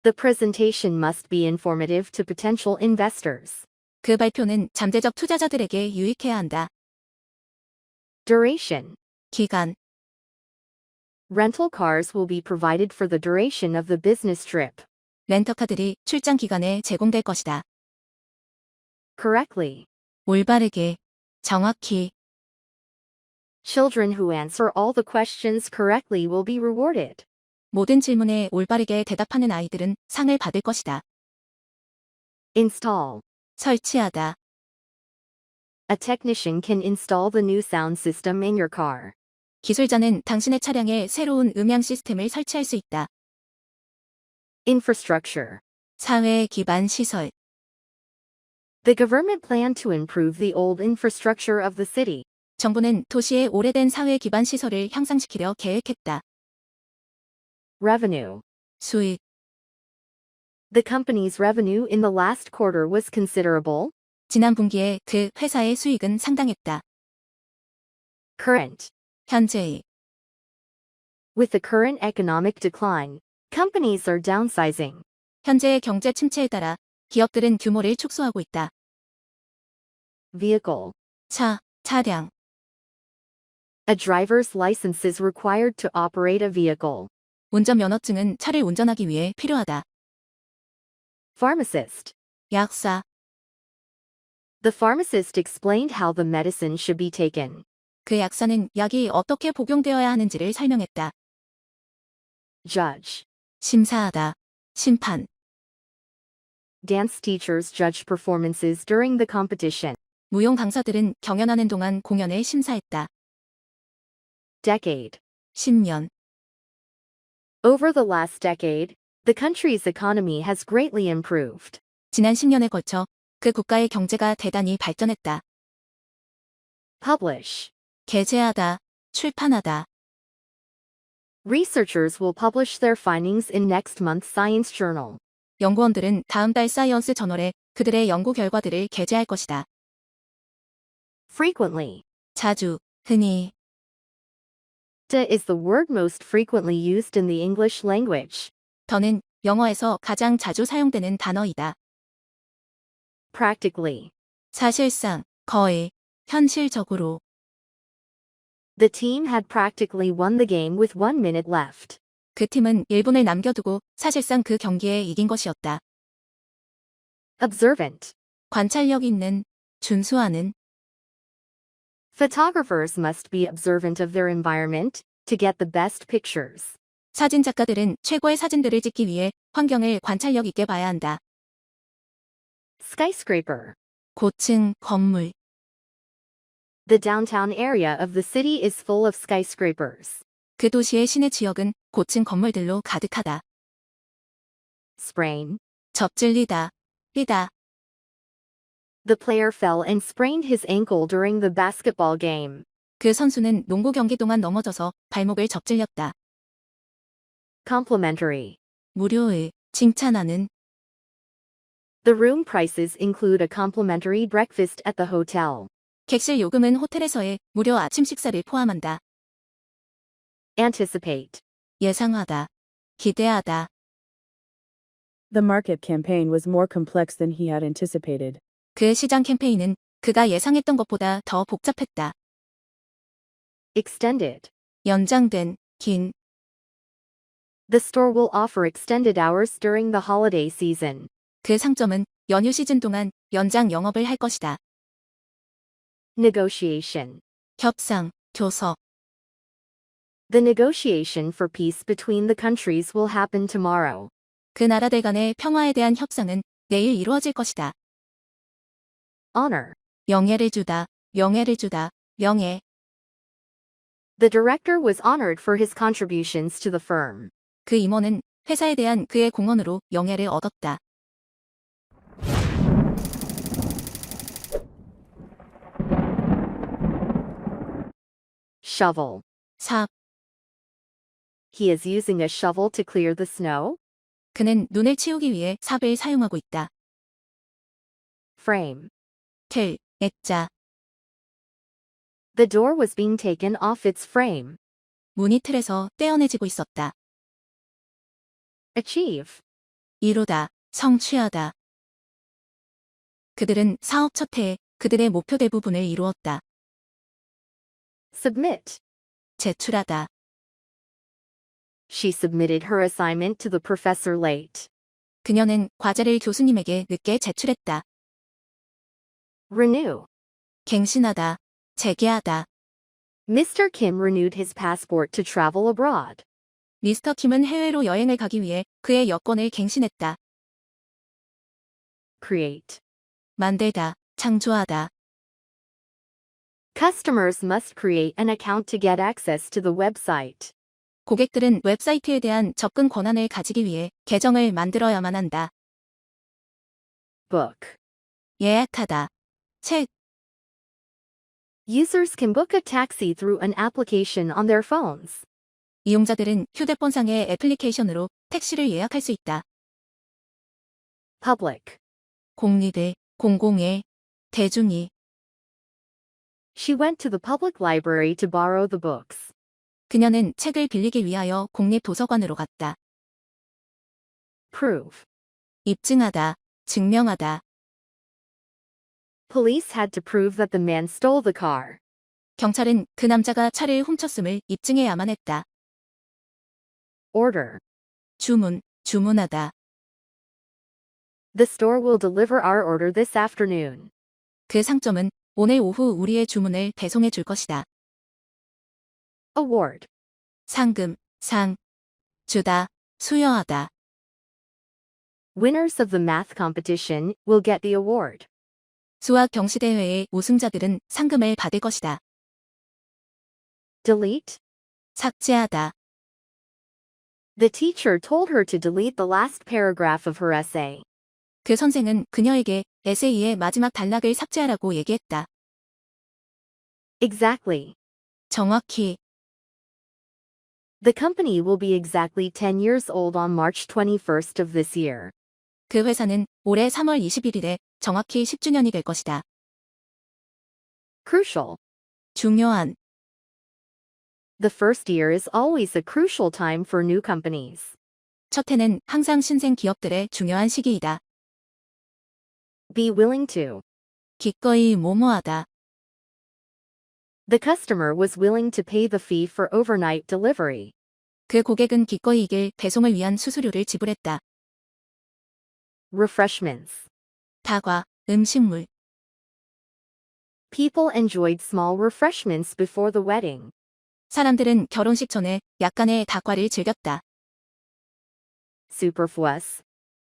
The presentation must be informative to potential investors. 그 발표는 잠재적 투자자들에게 유익해야 한다. Duration. 기간. Rental cars will be provided for the duration of the business trip. 렌터카들이 출장 기간에 제공될 것이다. Correctly. 올바르게, 정확히. Children who answer all the questions correctly will be rewarded. 모든 질문에 올바르게 대답하는 아이들은 상을 받을 것이다. Install. 설치하다. A technician can install the new sound system in your car. 기술자는 당신의 차량에 새로운 음향 시스템을 설치할 수 있다. Infrastructure. 사회 기반 시설. The government planned to improve the old infrastructure of the city. 정부는 도시의 오래된 사회 기반 시설을 향상시키려 계획했다. Revenue. 수익. The company's revenue in the last quarter was considerable. 지난 분기에 그 회사의 수익은 상당했다. Current. 현재의. With the current economic decline, companies are downsizing. 현재의 경제 침체에 따라 기업들은 규모를 축소하고 있다. Vehicle. 차, 차량. A driver's license is required to operate a vehicle. 운전면허증은 차를 운전하기 위해 필요하다. Pharmacist. 약사. The pharmacist explained how the medicine should be taken. 그 약사는 약이 어떻게 복용되어야 하는지를 설명했다. Judge. 심사하다. 심판. Dance teachers judge performances during the competition. 무용 강사들은 경연하는 동안 공연을 심사했다. Decade. 10년. Over the last decade, the country's economy has greatly improved. 지난 10년에 걸쳐 그 국가의 경제가 대단히 발전했다. Publish. 게재하다. 출판하다. Researchers will publish their findings in next month's Science Journal. 연구원들은 다음 달 사이언스 저널에 그들의 연구 결과들을 게재할 것이다. Frequently. 자주, 흔히. Is the word most frequently used in the English language. 더는 영어에서 가장 자주 사용되는 단어이다. Practically. 사실상, 거의, 현실적으로. The team had practically won the game with 1 minute left. 그 팀은 1분을 남겨두고 사실상 그 경기에 이긴 것이었다. Observant. 관찰력 있는, 준수하는. Photographers must be observant of their environment to get the best pictures. 사진 작가들은 최고의 사진들을 찍기 위해 환경을 관찰력 있게 봐야 한다. Skyscraper. 고층, 건물. The downtown area of the city is full of skyscrapers. 그 도시의 시내 지역은 고층 건물들로 가득하다. Sprain. 접질리다, 삐다. The player fell and sprained his ankle during the basketball game. 그 선수는 농구 경기 동안 넘어져서 발목을 접질렸다. Complimentary. 무료의, 칭찬하는. The room prices include a complimentary breakfast at the hotel. 객실 요금은 호텔에서의 무료 아침 식사를 포함한다. Anticipate. 예상하다, 기대하다. The market campaign was more complex than he had anticipated. 그 시장 캠페인은 그가 예상했던 것보다 더 복잡했다. Extended. 연장된, 긴. The store will offer extended hours during the holiday season. 그 상점은 연휴 시즌 동안 연장 영업을 할 것이다. Negotiation. 협상, 교섭. The negotiation for peace between the countries will happen tomorrow. 그 나라들 간의 평화에 대한 협상은 내일 이루어질 것이다. Honor. 영예를 주다, 명예를 주다, 명예. The director was honored for his contributions to the firm. 그 임원은 회사에 대한 그의 공헌으로 영예를 얻었다. Shovel. 삽. He is using a shovel to clear the snow. 그는 눈을 치우기 위해 삽을 사용하고 있다. Frame. 틀, 액자. The door was being taken off its frame. 문이 틀에서 떼어내지고 있었다. Achieve. 이루다, 성취하다. 그들은 사업 첫 해에 그들의 목표 대부분을 이루었다. Submit. 제출하다. She submitted her assignment to the professor late. 그녀는 과제를 교수님에게 늦게 제출했다. Renew. 갱신하다, 재개하다. Mr. Kim renewed his passport to travel abroad. 미스터 킴은 해외로 여행을 가기 위해 그의 여권을 갱신했다. Create. 만들다, 창조하다. Customers must create an account to get access to the website. 고객들은 웹사이트에 대한 접근 권한을 가지기 위해 계정을 만들어야만 한다. Book. 예약하다. 책. Users can book a taxi through an application on their phones. 이용자들은 휴대폰상의 애플리케이션으로 택시를 예약할 수 있다. Public. 공리들, 공공의, 대중이. She went to the public library to borrow the books. 그녀는 책을 빌리기 위하여 공립도서관으로 갔다. Prove. 입증하다, 증명하다. Police had to prove that the man stole the car. 경찰은 그 남자가 차를 훔쳤음을 입증해야만 했다. Order. 주문, 주문하다. The store will deliver our order this afternoon. 그 상점은 오늘 오후 우리의 주문을 배송해 줄 것이다. Award. 상금, 상. 주다, 수여하다. Winners of the math competition will get the award. 수학 경시대회의 우승자들은 상금을 받을 것이다. Delete. 삭제하다. The teacher told her to delete the last paragraph of her essay. 그 선생은 그녀에게 에세이의 마지막 단락을 삭제하라고 얘기했다. Exactly. 정확히. The company will be exactly 10 years old on March 21st of this year. 그 회사는 올해 3월 21일에 정확히 10주년이 될 것이다. Crucial. 중요한. The first year is always a crucial time for new companies. 첫 해는 항상 신생 기업들의 중요한 시기이다. Be willing to. 기꺼이 모모하다. The customer was willing to pay the fee for overnight delivery. 그 고객은 기꺼이 이길 배송을 위한 수수료를 지불했다. Refreshments. 다과, 음식물. People enjoyed small refreshments before the wedding. 사람들은 결혼식 전에 약간의 다과를 즐겼다. Superfluous.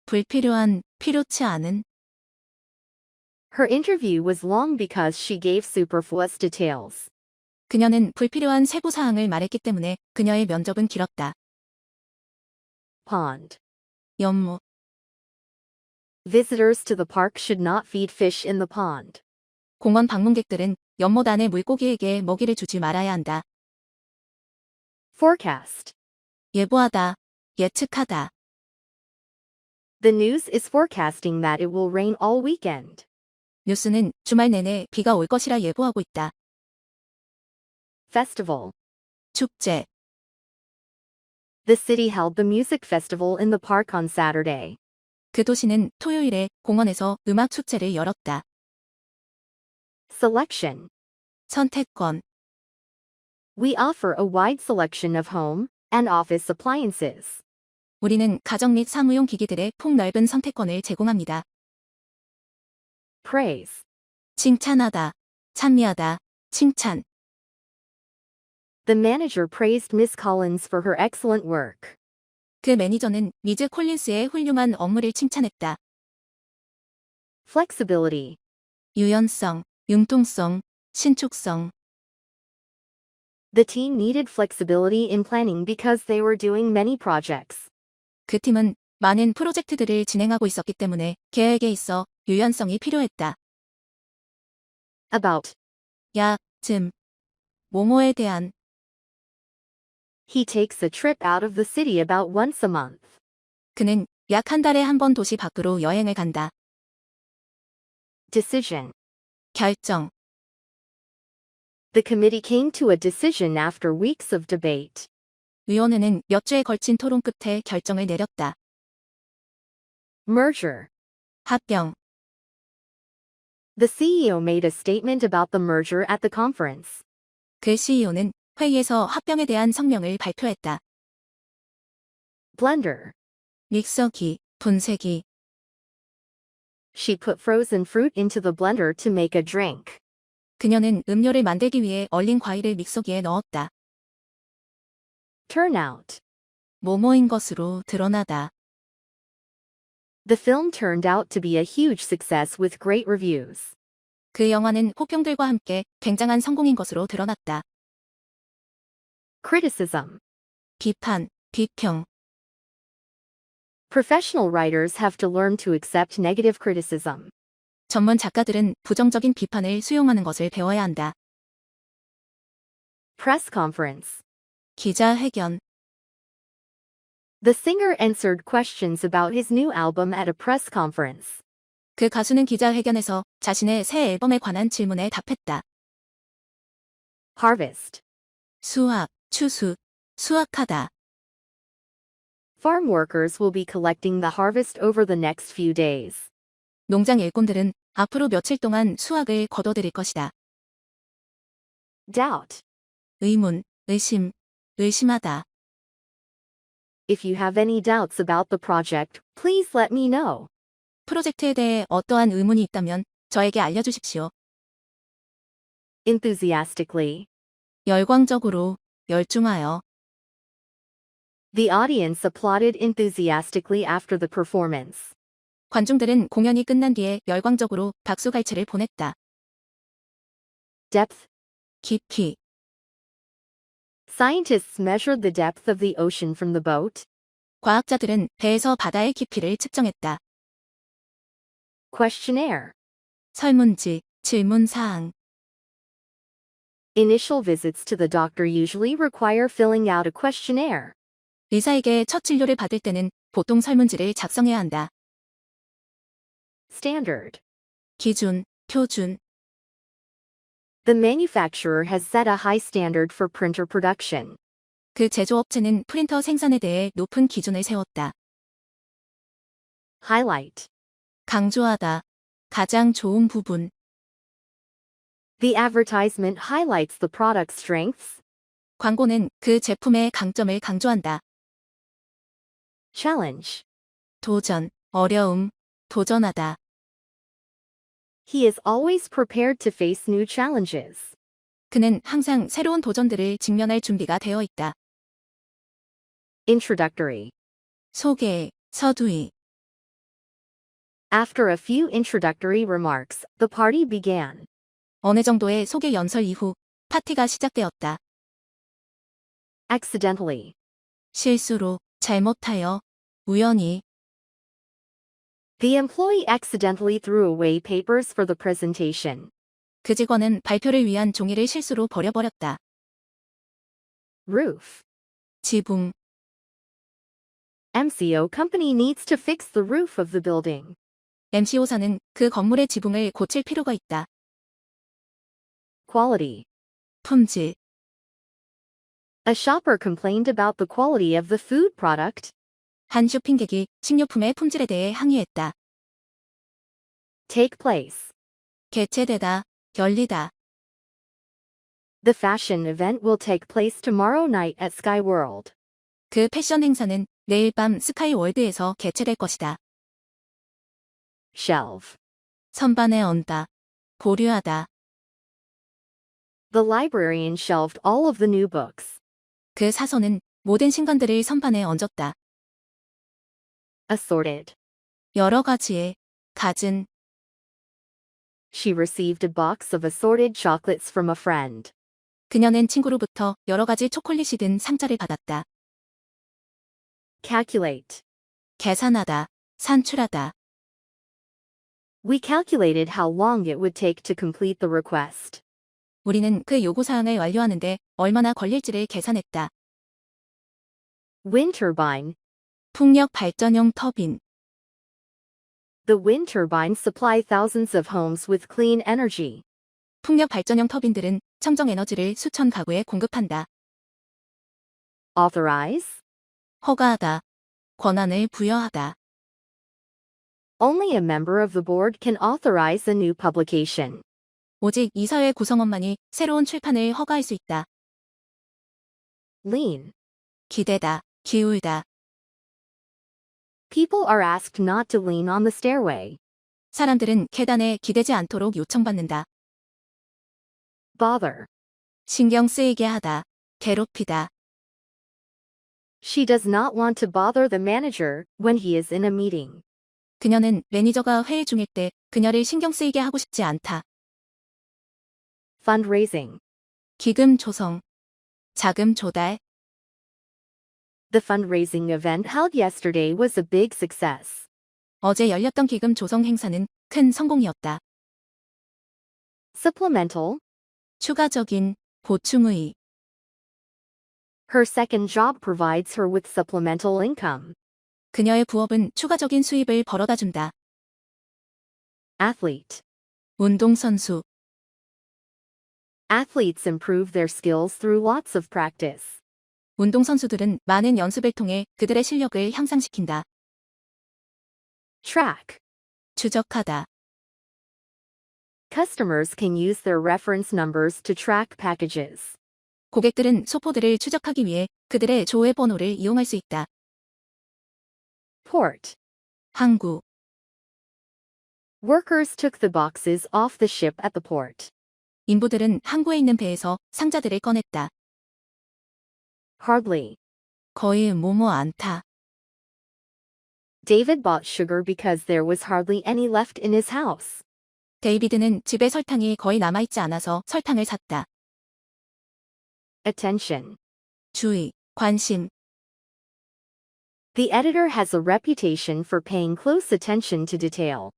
불필요한, 필요치 않은. Her interview was long because she gave superfluous details. 그녀는 불필요한 세부 사항을 말했기 때문에 그녀의 면접은 길었다. Pond. 연못. Visitors to the park should not feed fish in the pond. 공원 방문객들은 연못 안의 물고기에게 먹이를 주지 말아야 한다. Forecast. 예보하다, 예측하다. The news is forecasting that it will rain all weekend. 뉴스는 주말 내내 비가 올 것이라 예보하고 있다. Festival. 축제. The city held the music festival in the park on Saturday. 그 도시는 토요일에 공원에서 음악 축제를 열었다. Selection. 선택권. We offer a wide selection of home and office appliances. 우리는 가정 및 사무용 기기들의 폭넓은 선택권을 제공합니다. Praise. 칭찬하다, 찬미하다, 칭찬. The manager praised Miss Collins for her excellent work. 그 매니저는 미즈 콜린스의 훌륭한 업무를 칭찬했다. Flexibility. 유연성, 융통성, 신축성. The team needed flexibility in planning because they were doing many projects. 그 팀은 많은 프로젝트들을 진행하고 있었기 때문에 계획에 있어 유연성이 필요했다. About. 야, 즘. 뭐뭐에 대한. He takes a trip out of the city about once a month. 그는 약 한 달에 한 번 도시 밖으로 여행을 간다. Decision. 결정. The committee came to a decision after weeks of debate. 위원회는 몇 주에 걸친 토론 끝에 결정을 내렸다. Merger. 합병. The CEO made a statement about the merger at the conference. 그 CEO는 회의에서 합병에 대한 성명을 발표했다. Blender. 믹서기, 분쇄기. She put frozen fruit into the blender to make a drink. 그녀는 음료를 만들기 위해 얼린 과일을 믹서기에 넣었다. Turnout. 뭐뭐인 것으로 드러나다. The film turned out to be a huge success with great reviews. 그 영화는 호평들과 함께 굉장한 성공인 것으로 드러났다. Criticism. 비판, 비평. Professional writers have to learn to accept negative criticism. 전문 작가들은 부정적인 비판을 수용하는 것을 배워야 한다. Press conference. 기자회견. The singer answered questions about his new album at a press conference. 그 가수는 기자회견에서 자신의 새 앨범에 관한 질문에 답했다. Harvest. 수확, 추수, 수확하다. Farm workers will be collecting the harvest over the next few days. 농장 일꾼들은 앞으로 며칠 동안 수확을 거둬들일 것이다. Doubt. 의문, 의심, 의심하다. If you have any doubts about the project, please let me know. 프로젝트에 대해 어떠한 의문이 있다면 저에게 알려주십시오. Enthusiastically. 열광적으로, 열중하여. The audience applauded enthusiastically after the performance. 관중들은 공연이 끝난 뒤에 열광적으로 박수갈채를 보냈다. Depth. 깊이. Scientists measured the depth of the ocean from the boat. 과학자들은 배에서 바다의 깊이를 측정했다. Questionnaire. 설문지, 질문사항. Initial visits to the doctor usually require filling out a questionnaire. 의사에게 첫 진료를 받을 때는 보통 설문지를 작성해야 한다. Standard. 기준, 표준. The manufacturer has set a high standard for printer production. 그 제조업체는 프린터 생산에 대해 높은 기준을 세웠다. Highlight. 강조하다. 가장 좋은 부분. The advertisement highlights the product's strengths. 광고는 그 제품의 강점을 강조한다. Challenge. 도전, 어려움, 도전하다. He is always prepared to face new challenges. 그는 항상 새로운 도전들을 직면할 준비가 되어 있다. Introductory. 소개, 서두이. After a few introductory remarks, the party began. 어느 정도의 소개 연설 이후 파티가 시작되었다. Accidentally. 실수로, 잘못하여, 우연히. The employee accidentally threw away papers for the presentation. 그 직원은 발표를 위한 종이를 실수로 버려버렸다. Roof. 지붕. MCO company needs to fix the roof of the building. MCO사는 그 건물의 지붕을 고칠 필요가 있다. Quality. 품질. A shopper complained about the quality of the food product. 한 쇼핑객이 식료품의 품질에 대해 항의했다. Take place. 개최되다, 열리다. The fashion event will take place tomorrow night at Sky World. 그 패션 행사는 내일 밤 스카이월드에서 개최될 것이다. Shelve. 선반에 얹다. 보류하다. The librarian shelved all of the new books. 그 사서는 모든 신간들을 선반에 얹었다. assorted. 여러 가지의, 갖은, She received a box of assorted chocolates from a friend. 그녀는 친구로부터 여러 가지 초콜릿이 든 상자를 받았다. Calculate. 계산하다, 산출하다. We calculated how long it would take to complete the request. 우리는 그 요구사항을 완료하는데 얼마나 걸릴지를 계산했다. Wind turbine. 풍력 발전용 터빈. The wind turbines supply thousands of homes with clean energy. 풍력 발전용 터빈들은 청정 에너지를 수천 가구에 공급한다. Authorize. 허가하다. 권한을 부여하다. Only a member of the board can authorize a new publication. 오직 이사회 구성원만이 새로운 출판을 허가할 수 있다. Lean. 기대다, 기울다. People are asked not to lean on the stairway. 사람들은 계단에 기대지 않도록 요청받는다. Bother. 신경 쓰이게 하다, 괴롭히다. She does not want to bother the manager when he is in a meeting. 그녀는 매니저가 회의 중일 때 그녀를 신경 쓰이게 하고 싶지 않다. Fundraising. 기금 조성, 자금 조달. The fundraising event held yesterday was a big success. 어제 열렸던 기금 조성 행사는 큰 성공이었다. Supplemental. 추가적인, 보충의. Her second job provides her with supplemental income. 그녀의 부업은 추가적인 수입을 벌어다 준다. Athlete. 운동선수. Athletes improve their skills through lots of practice. 운동선수들은 많은 연습을 통해 그들의 실력을 향상시킨다. Track. 추적하다. Customers can use their reference numbers to track packages. 고객들은 소포들을 추적하기 위해 그들의 조회 번호를 이용할 수 있다. Port. 항구. Workers took the boxes off the ship at the port. 인부들은 항구에 있는 배에서 상자들을 꺼냈다. Hardly. 거의 뭐뭐 않다. David bought sugar because there was hardly any left in his house. 데이비드는 집에 설탕이 거의 남아있지 않아서 설탕을 샀다. Attention. 주의, 관심. The editor has a reputation for paying close attention to detail.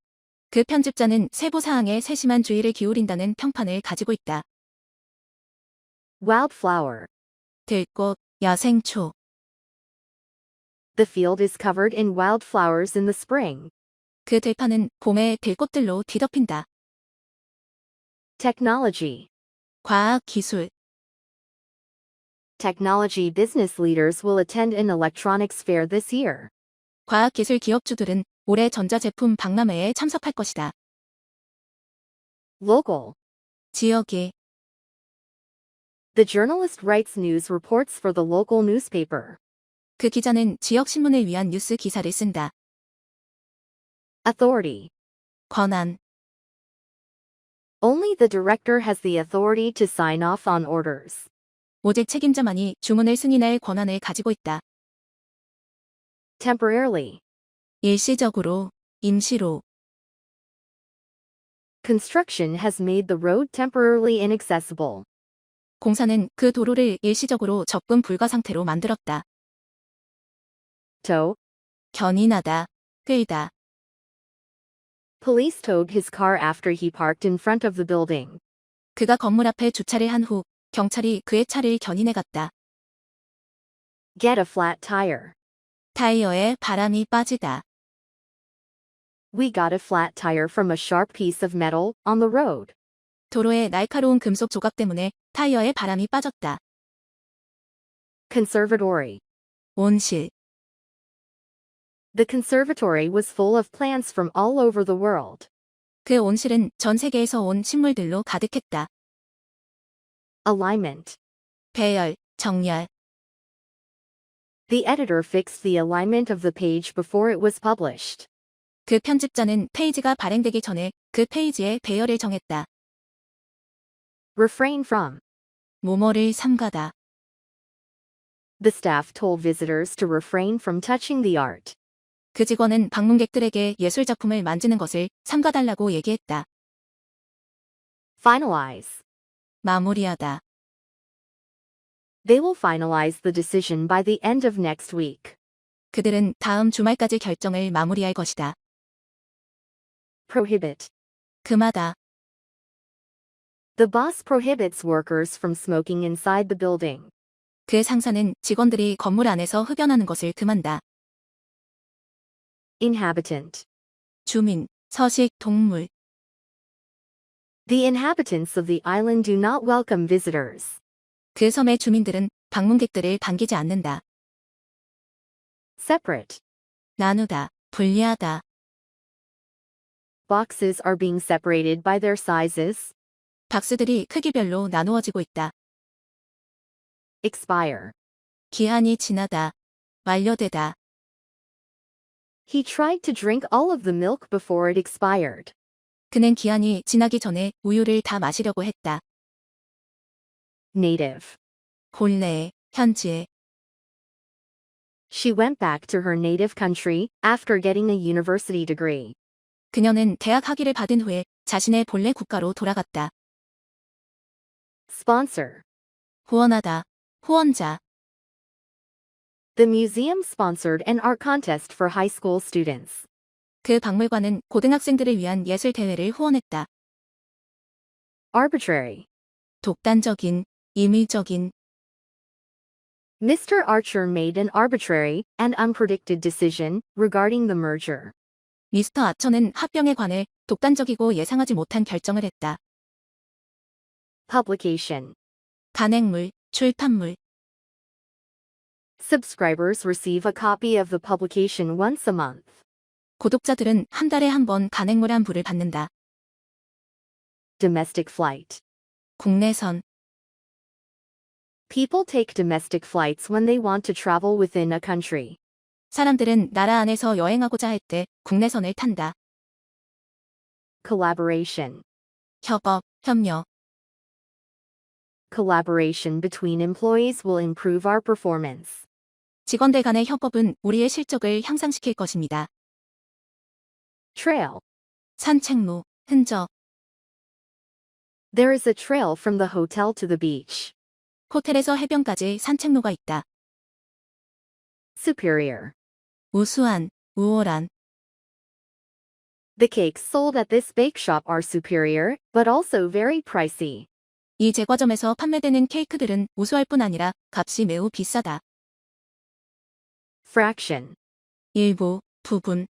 그 편집자는 세부 사항에 세심한 주의를 기울인다는 평판을 가지고 있다. Wildflower. 들꽃, 야생초. The field is covered in wildflowers in the spring. 그 들판은 봄에 들꽃들로 뒤덮인다. Technology. 과학, 기술. Technology business leaders will attend an electronics fair this year. 과학기술 기업주들은 올해 전자제품 박람회에 참석할 것이다. Local. 지역의. The journalist writes news reports for the local newspaper. 그 기자는 지역 신문을 위한 뉴스 기사를 쓴다. Authority. 권한. Only the director has the authority to sign off on orders. 오직 책임자만이 주문을 승인할 권한을 가지고 있다. Temporarily. 일시적으로, 임시로. Construction has made the road temporarily inaccessible. 공사는 그 도로를 일시적으로 접근 불가 상태로 만들었다. Tow. 견인하다, 끌다. Police towed his car after he parked in front of the building. 그가 건물 앞에 주차를 한 후 경찰이 그의 차를 견인해 갔다. Get a flat tire. 타이어에 바람이 빠지다. We got a flat tire from a sharp piece of metal on the road. 도로에 날카로운 금속 조각 때문에 타이어에 바람이 빠졌다. Conservatory. 온실. The conservatory was full of plants from all over the world. 그 온실은 전 세계에서 온 식물들로 가득했다. Alignment. 배열, 정렬. The editor fixed the alignment of the page before it was published. 그 편집자는 페이지가 발행되기 전에 그 페이지의 배열을 정했다. Refrain from. 뭐뭐를 삼가다. The staff told visitors to refrain from touching the art. 그 직원은 방문객들에게 예술작품을 만지는 것을 삼가달라고 얘기했다. Finalize. 마무리하다. They will finalize the decision by the end of next week. 그들은 다음 주말까지 결정을 마무리할 것이다. Prohibit. 금하다. The boss prohibits workers from smoking inside the building. 그 상사는 직원들이 건물 안에서 흡연하는 것을 금한다. Inhabitant. 주민, 서식, 동물. The inhabitants of the island do not welcome visitors. 그 섬의 주민들은 방문객들을 반기지 않는다. Separate. 나누다, 분리하다. Boxes are being separated by their sizes. 박스들이 크기별로 나누어지고 있다. Expire. 기한이 지나다, 완료되다. He tried to drink all of the milk before it expired. 그는 기한이 지나기 전에 우유를 다 마시려고 했다. Native. 본래에, 현지에. She went back to her native country after getting a university degree. 그녀는 대학 학위를 받은 후에 자신의 본래 국가로 돌아갔다. Sponsor. 후원하다, 후원자. The museum sponsored an art contest for high school students. 그 박물관은 고등학생들을 위한 예술 대회를 후원했다. Arbitrary. 독단적인, 임의적인. Mr. Archer made an arbitrary and unpredicted decision regarding the merger. 미스터 아처는 합병에 관해 독단적이고 예상하지 못한 결정을 했다. Publication. 간행물, 출판물. Subscribers receive a copy of the publication once a month. 구독자들은 한 달에 한 번 간행물 한 부를 받는다. Domestic flight. 국내선. People take domestic flights when they want to travel within a country. 사람들은 나라 안에서 여행하고자 할 때 국내선을 탄다. Collaboration. 협업, 협력. Collaboration between employees will improve our performance. 직원들 간의 협업은 우리의 실적을 향상시킬 것입니다. Trail. 산책로, 흔적. There is a trail from the hotel to the beach. 호텔에서 해변까지 산책로가 있다. Superior. 우수한, 우월한. The cakes sold at this bake shop are superior, but also very pricey. 이 제과점에서 판매되는 케이크들은 우수할 뿐 아니라 값이 매우 비싸다. Fraction. 일부, 부분.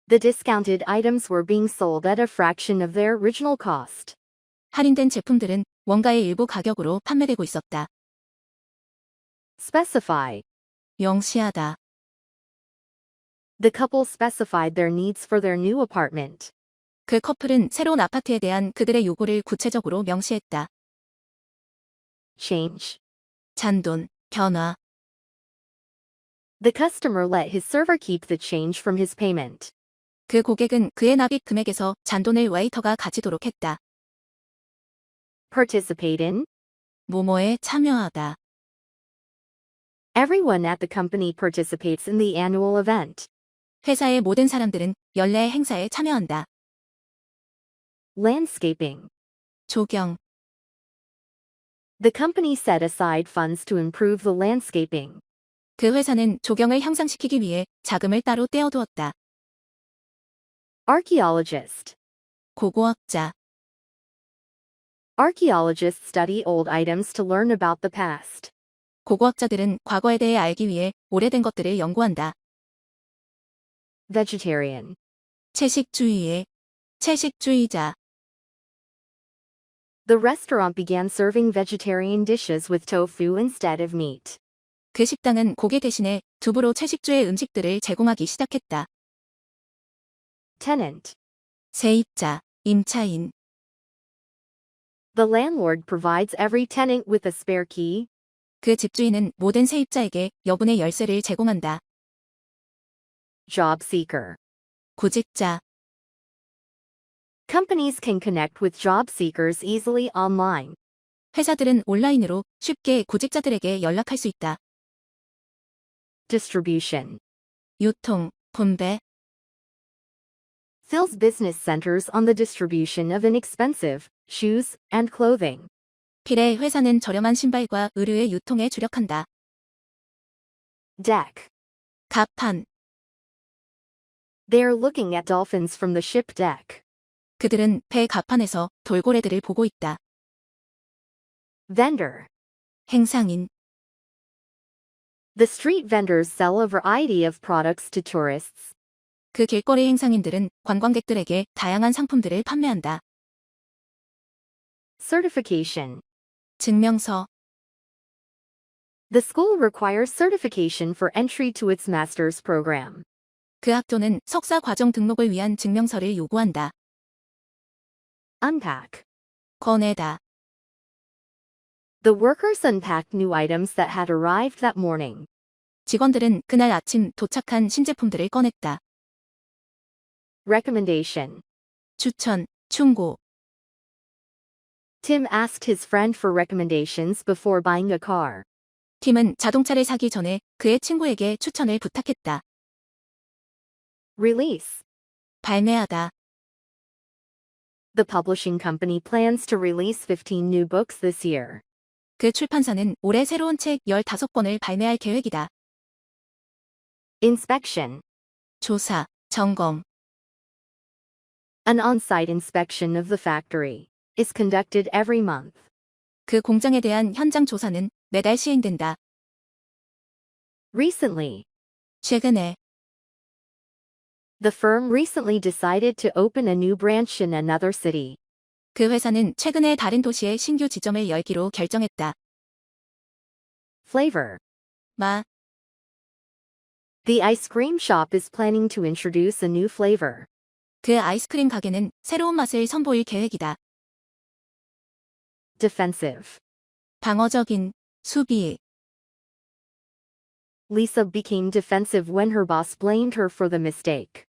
The discounted items were being sold at a fraction of their original cost. 할인된 제품들은 원가의 일부 가격으로 판매되고 있었다. Specify. 명시하다. The couple specified their needs for their new apartment. 그 커플은 새로운 아파트에 대한 그들의 요구를 구체적으로 명시했다. Change. 잔돈, 변화. The customer let his server keep the change from his payment. 그 고객은 그의 납입 금액에서 잔돈을 웨이터가 가지도록 했다. Participate in. 뭐뭐에 참여하다. Everyone at the company participates in the annual event. 회사의 모든 사람들은 연례 행사에 참여한다. Landscaping. 조경. The company set aside funds to improve the landscaping. 그 회사는 조경을 향상시키기 위해 자금을 따로 떼어두었다. Archaeologist. 고고학자. Archaeologists study old items to learn about the past. 고고학자들은 과거에 대해 알기 위해 오래된 것들을 연구한다. Vegetarian. 채식주의의, 채식주의자. The restaurant began serving vegetarian dishes with tofu instead of meat. 그 식당은 고기 대신에 두부로 채식주의 음식들을 제공하기 시작했다. Tenant. 세입자, 임차인. The landlord provides every tenant with a spare key. 그 집주인은 모든 세입자에게 여분의 열쇠를 제공한다. Job seeker. 구직자. Companies can connect with job seekers easily online. 회사들은 온라인으로 쉽게 구직자들에게 연락할 수 있다. Distribution. 유통, 분배. Phil's business centers on the distribution of inexpensive shoes and clothing. 필의 회사는 저렴한 신발과 의류의 유통에 주력한다. Deck. 갑판. They are looking at dolphins from the ship deck. 그들은 배 갑판에서 돌고래들을 보고 있다. Vendor. 행상인. The street vendors sell a variety of products to tourists. 그 길거리 행상인들은 관광객들에게 다양한 상품들을 판매한다. Certification. 증명서. The school requires certification for entry to its master's program. 그 학교는 석사 과정 등록을 위한 증명서를 요구한다. Unpack. 꺼내다. The workers unpacked new items that had arrived that morning. 직원들은 그날 아침 도착한 신제품들을 꺼냈다. Recommendation. 추천, 충고. Tim asked his friend for recommendations before buying a car. 팀은 자동차를 사기 전에 그의 친구에게 추천을 부탁했다. Release. 발매하다. The publishing company plans to release 15 new books this year. 그 출판사는 올해 새로운 책 15권을 발매할 계획이다. Inspection. 조사, 점검. An on-site inspection of the factory is conducted every month. 그 공장에 대한 현장 조사는 매달 시행된다. Recently. 최근에. The firm recently decided to open a new branch in another city. 그 회사는 최근에 다른 도시에 신규 지점을 열기로 결정했다. Flavor. 맛. The ice cream shop is planning to introduce a new flavor. 그 아이스크림 가게는 새로운 맛을 선보일 계획이다. Defensive. 방어적인, 수비. Lisa became defensive when her boss blamed her for the mistake.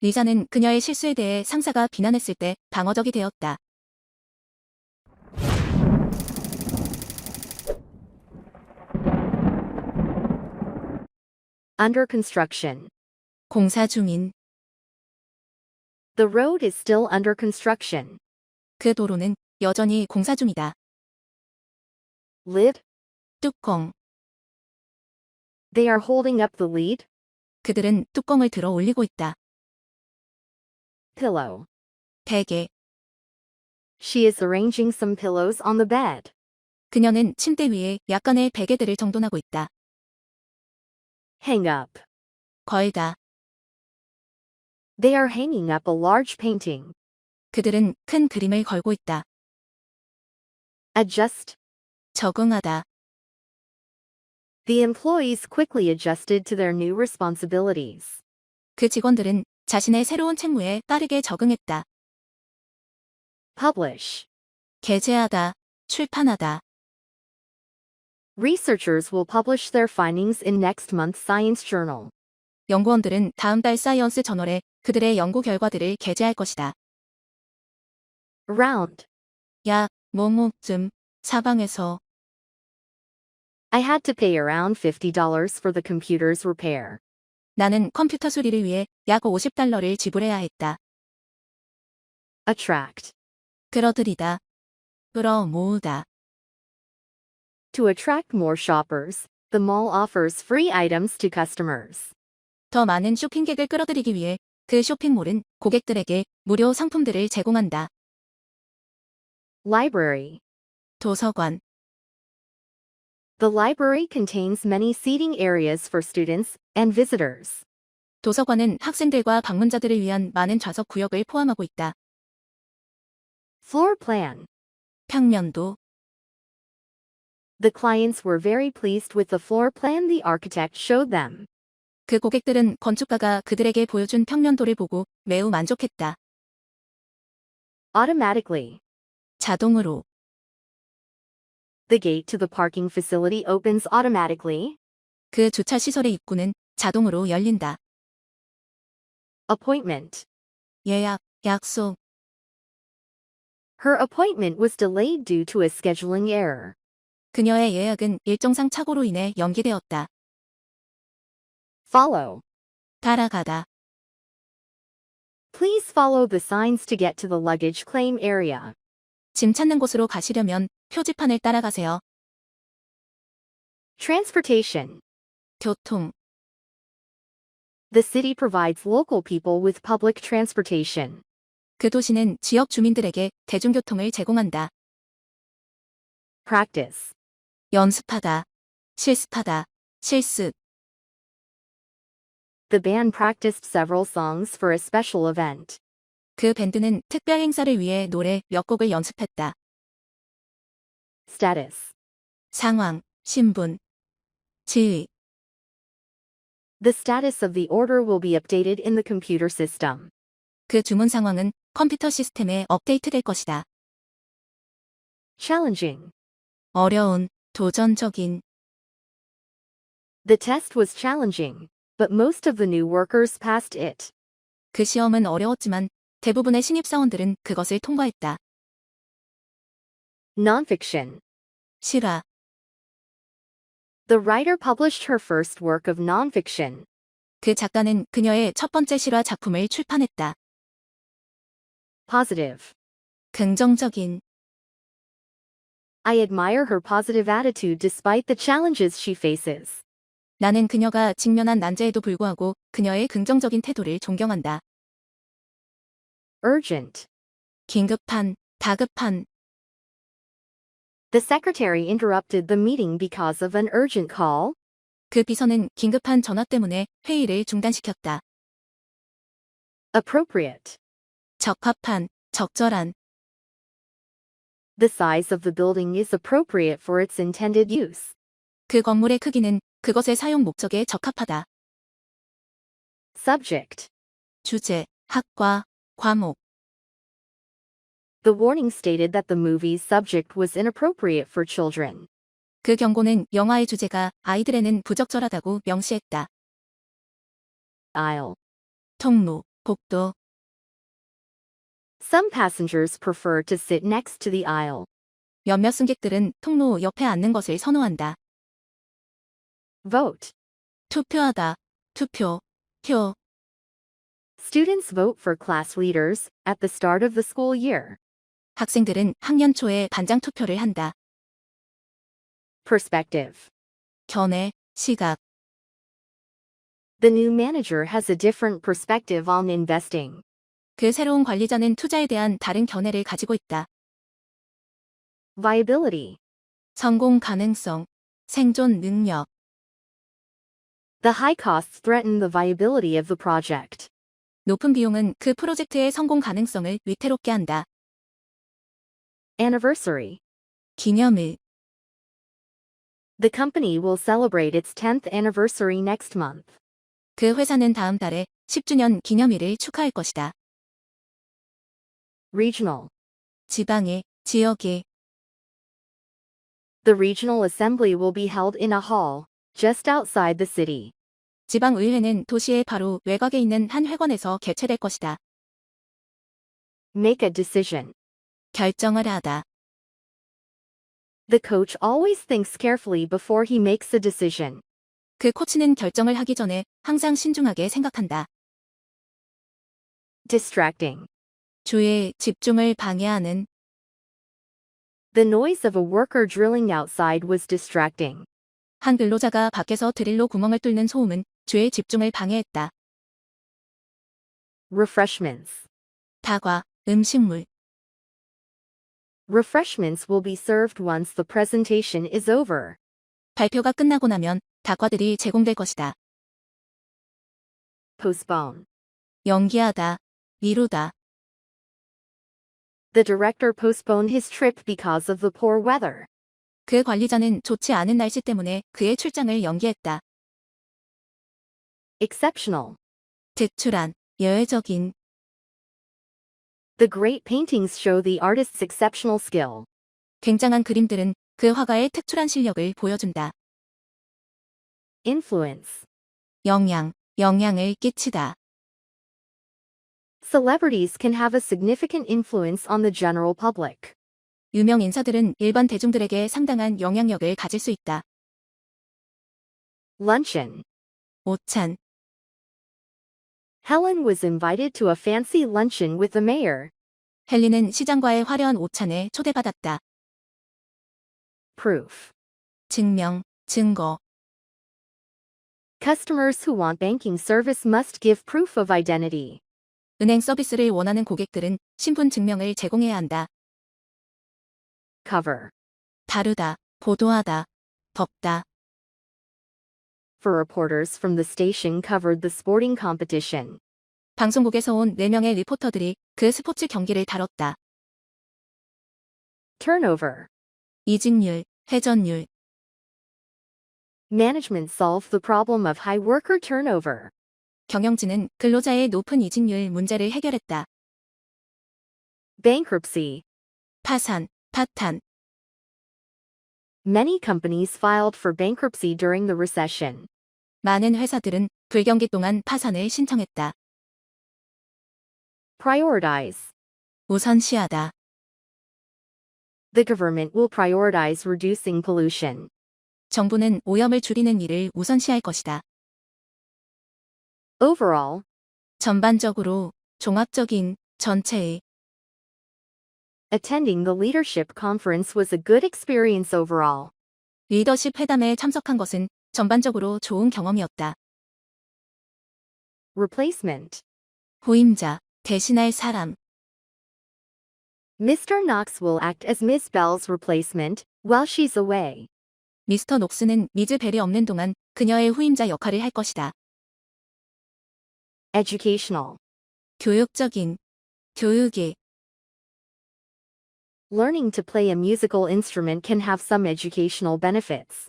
리사는 그녀의 실수에 대해 상사가 비난했을 때 방어적이 되었다. Under construction. 공사 중인. The road is still under construction. 그 도로는 여전히 공사 중이다. Lid. 뚜껑. They are holding up the lid. 그들은 뚜껑을 들어 올리고 있다. Pillow. 베개. She is arranging some pillows on the bed. 그녀는 침대 위에 약간의 베개들을 정돈하고 있다. Hang up. 걸다. They are hanging up a large painting. 그들은 큰 그림을 걸고 있다. Adjust. 적응하다. The employees quickly adjusted to their new responsibilities. 그 직원들은 자신의 새로운 책무에 빠르게 적응했다. Publish. 게재하다, 출판하다. Researchers will publish their findings in next month's Science Journal. 연구원들은 다음 달 사이언스 저널에 그들의 연구 결과들을 게재할 것이다. Around. 약, 뭐뭐쯤, 사방에서. I had to pay around $50 for the computer's repair. 나는 컴퓨터 수리를 위해 약 $50를 지불해야 했다. Attract. 끌어들이다. 끌어모으다. To attract more shoppers, the mall offers free items to customers. 더 많은 쇼핑객을 끌어들이기 위해 그 쇼핑몰은 고객들에게 무료 상품들을 제공한다. Library. 도서관. The library contains many seating areas for students and visitors. 도서관은 학생들과 방문자들을 위한 많은 좌석 구역을 포함하고 있다. Floor plan. 평면도. The clients were very pleased with the floor plan the architect showed them. 그 고객들은 건축가가 그들에게 보여준 평면도를 보고 매우 만족했다. Automatically. 자동으로. The gate to the parking facility opens automatically. 그 주차 시설의 입구는 자동으로 열린다. Appointment. 예약, 약속. Her appointment was delayed due to a scheduling error. 그녀의 예약은 일정상 착오로 인해 연기되었다. Follow. 따라가다. Please follow the signs to get to the luggage claim area. 짐 찾는 곳으로 가시려면 표지판을 따라가세요. Transportation. 교통. The city provides local people with public transportation. 그 도시는 지역 주민들에게 대중교통을 제공한다. Practice. 연습하다. 실습하다. 실습. The band practiced several songs for a special event. 그 밴드는 특별 행사를 위해 노래 몇 곡을 연습했다. Status. 상황, 신분, 지위. The status of the order will be updated in the computer system. 그 주문 상황은 컴퓨터 시스템에 업데이트될 것이다. Challenging. 어려운, 도전적인. The test was challenging, but most of the new workers passed it. 그 시험은 어려웠지만 대부분의 신입사원들은 그것을 통과했다. Nonfiction. 실화. The writer published her first work of nonfiction. 그 작가는 그녀의 첫 번째 실화 작품을 출판했다. Positive. 긍정적인. I admire her positive attitude despite the challenges she faces. 나는 그녀가 직면한 난제에도 불구하고 그녀의 긍정적인 태도를 존경한다. Urgent. 긴급한, 다급한. The secretary interrupted the meeting because of an urgent call. 그 비서는 긴급한 전화 때문에 회의를 중단시켰다. Appropriate. 적합한, 적절한. The size of the building is appropriate for its intended use. 그 건물의 크기는 그것의 사용 목적에 적합하다. Subject. 주제, 학과, 과목. The warning stated that the movie's subject was inappropriate for children. 그 경고는 영화의 주제가 아이들에는 부적절하다고 명시했다. Aisle. 통로, 복도. Some passengers prefer to sit next to the aisle. 몇몇 승객들은 통로 옆에 앉는 것을 선호한다. Vote. 투표하다, 투표, 표. Students vote for class leaders at the start of the school year. 학생들은 학년 초에 반장 투표를 한다. Perspective. 견해, 시각. The new manager has a different perspective on investing. 그 새로운 관리자는 투자에 대한 다른 견해를 가지고 있다. Viability. 성공 가능성, 생존 능력. The high costs threaten the viability of the project. 높은 비용은 그 프로젝트의 성공 가능성을 위태롭게 한다. Anniversary. 기념일. The company will celebrate its 10th anniversary next month. 그 회사는 다음 달에 10주년 기념일을 축하할 것이다. Regional. 지방의, 지역의. The regional assembly will be held in a hall, just outside the city. 지방의회는 도시의 바로 외곽에 있는 한 회관에서 개최될 것이다. Make a decision. 결정을 하다. The coach always thinks carefully before he makes a decision. 그 코치는 결정을 하기 전에 항상 신중하게 생각한다. Distracting. 주의 집중을 방해하는. The noise of a worker drilling outside was distracting. 한 근로자가 밖에서 드릴로 구멍을 뚫는 소음은 주의 집중을 방해했다. Refreshments. 다과, 음식물. Refreshments will be served once the presentation is over. 발표가 끝나고 나면 다과들이 제공될 것이다. Postpone. 연기하다, 미루다. The director postponed his trip because of the poor weather. 그 관리자는 좋지 않은 날씨 때문에 그의 출장을 연기했다. Exceptional. 특출한, 예외적인. The great paintings show the artist's exceptional skill. 굉장한 그림들은 그 화가의 특출한 실력을 보여준다. Influence. 영향, 영향을 끼치다. Celebrities can have a significant influence on the general public. 유명 인사들은 일반 대중들에게 상당한 영향력을 가질 수 있다. Luncheon. 오찬. Helen was invited to a fancy luncheon with the mayor. 헨리는 시장과의 화려한 오찬에 초대받았다. Proof. 증명, 증거. Customers who want banking service must give proof of identity. 은행 서비스를 원하는 고객들은 신분 증명을 제공해야 한다. Cover. 다루다, 보도하다, 덮다. For reporters from the station covered the sporting competition. 방송국에서 온 4명의 리포터들이 그 스포츠 경기를 다뤘다. Turnover. 이직률, 회전율. Management solved the problem of high worker turnover. 경영진은 근로자의 높은 이직률 문제를 해결했다. Bankruptcy. 파산, 파탄. Many companies filed for bankruptcy during the recession. 많은 회사들은 불경기 동안 파산을 신청했다. Prioritize. 우선시하다. The government will prioritize reducing pollution. 정부는 오염을 줄이는 일을 우선시할 것이다. Overall. 전반적으로, 종합적인, 전체의. Attending the leadership conference was a good experience overall. 리더십 회담에 참석한 것은 전반적으로 좋은 경험이었다. Replacement. 후임자, 대신할 사람. Mr. Knox will act as Ms. Bell's replacement while she's away. 미스터 녹스는 미즈 벨이 없는 동안 그녀의 후임자 역할을 할 것이다. Educational. 교육적인, 교육의. Learning to play a musical instrument can have some educational benefits.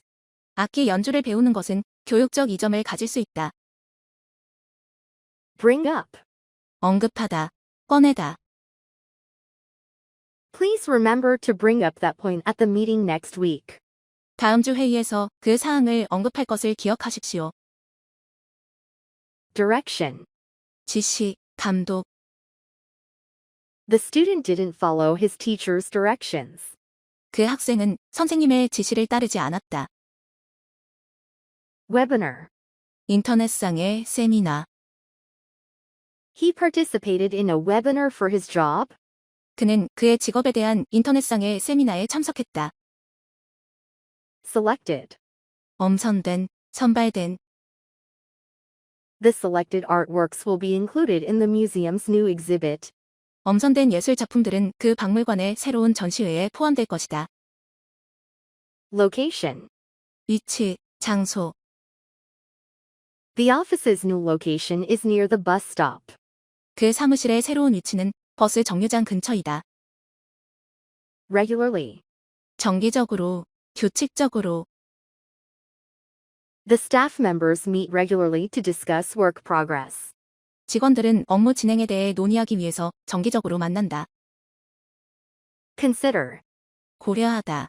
악기 연주를 배우는 것은 교육적 이점을 가질 수 있다. Bring up. 언급하다, 꺼내다. Please remember to bring up that point at the meeting next week. 다음 주 회의에서 그 사항을 언급할 것을 기억하십시오. Direction. 지시, 감독. The student didn't follow his teacher's directions. 그 학생은 선생님의 지시를 따르지 않았다. Webinar. 인터넷상의 세미나. He participated in a webinar for his job. 그는 그의 직업에 대한 인터넷상의 세미나에 참석했다. Selected. 엄선된, 선발된. The selected artworks will be included in the museum's new exhibit. 엄선된 예술 작품들은 그 박물관의 새로운 전시회에 포함될 것이다. Location. 위치, 장소. The office's new location is near the bus stop. 그 사무실의 새로운 위치는 버스 정류장 근처이다. Regularly. 정기적으로, 규칙적으로. The staff members meet regularly to discuss work progress. 직원들은 업무 진행에 대해 논의하기 위해서 정기적으로 만난다. Consider. 고려하다.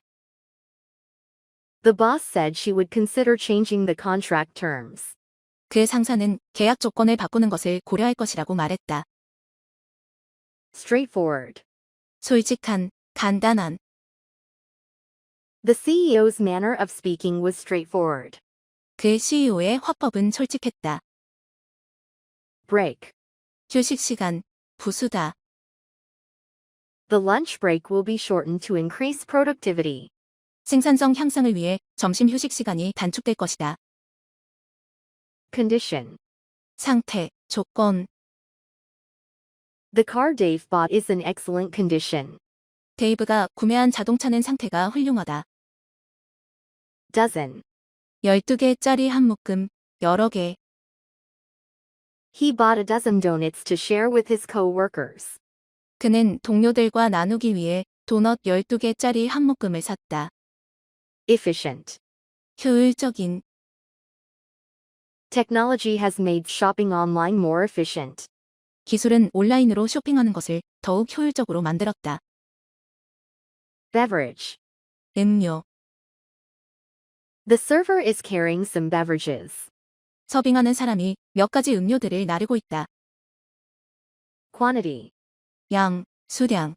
The boss said she would consider changing the contract terms. 그 상사는 계약 조건을 바꾸는 것을 고려할 것이라고 말했다. Straightforward. 솔직한, 간단한. The CEO's manner of speaking was straightforward. 그 CEO의 화법은 솔직했다. Break. 휴식 시간, 부수다. The lunch break will be shortened to increase productivity. 생산성 향상을 위해 점심 휴식 시간이 단축될 것이다. Condition. 상태, 조건. The car Dave bought is in excellent condition. 데이브가 구매한 자동차는 상태가 훌륭하다. Dozen. 12개짜리 한 묶음, 여러 개. He bought a dozen donuts to share with his co-workers. 그는 동료들과 나누기 위해 도넛 12개짜리 한 묶음을 샀다. Efficient. 효율적인. Technology has made shopping online more efficient. 기술은 온라인으로 쇼핑하는 것을 더욱 효율적으로 만들었다. Beverage. 음료. The server is carrying some beverages. 서빙하는 사람이 몇 가지 음료들을 나르고 있다. Quantity. 양, 수량.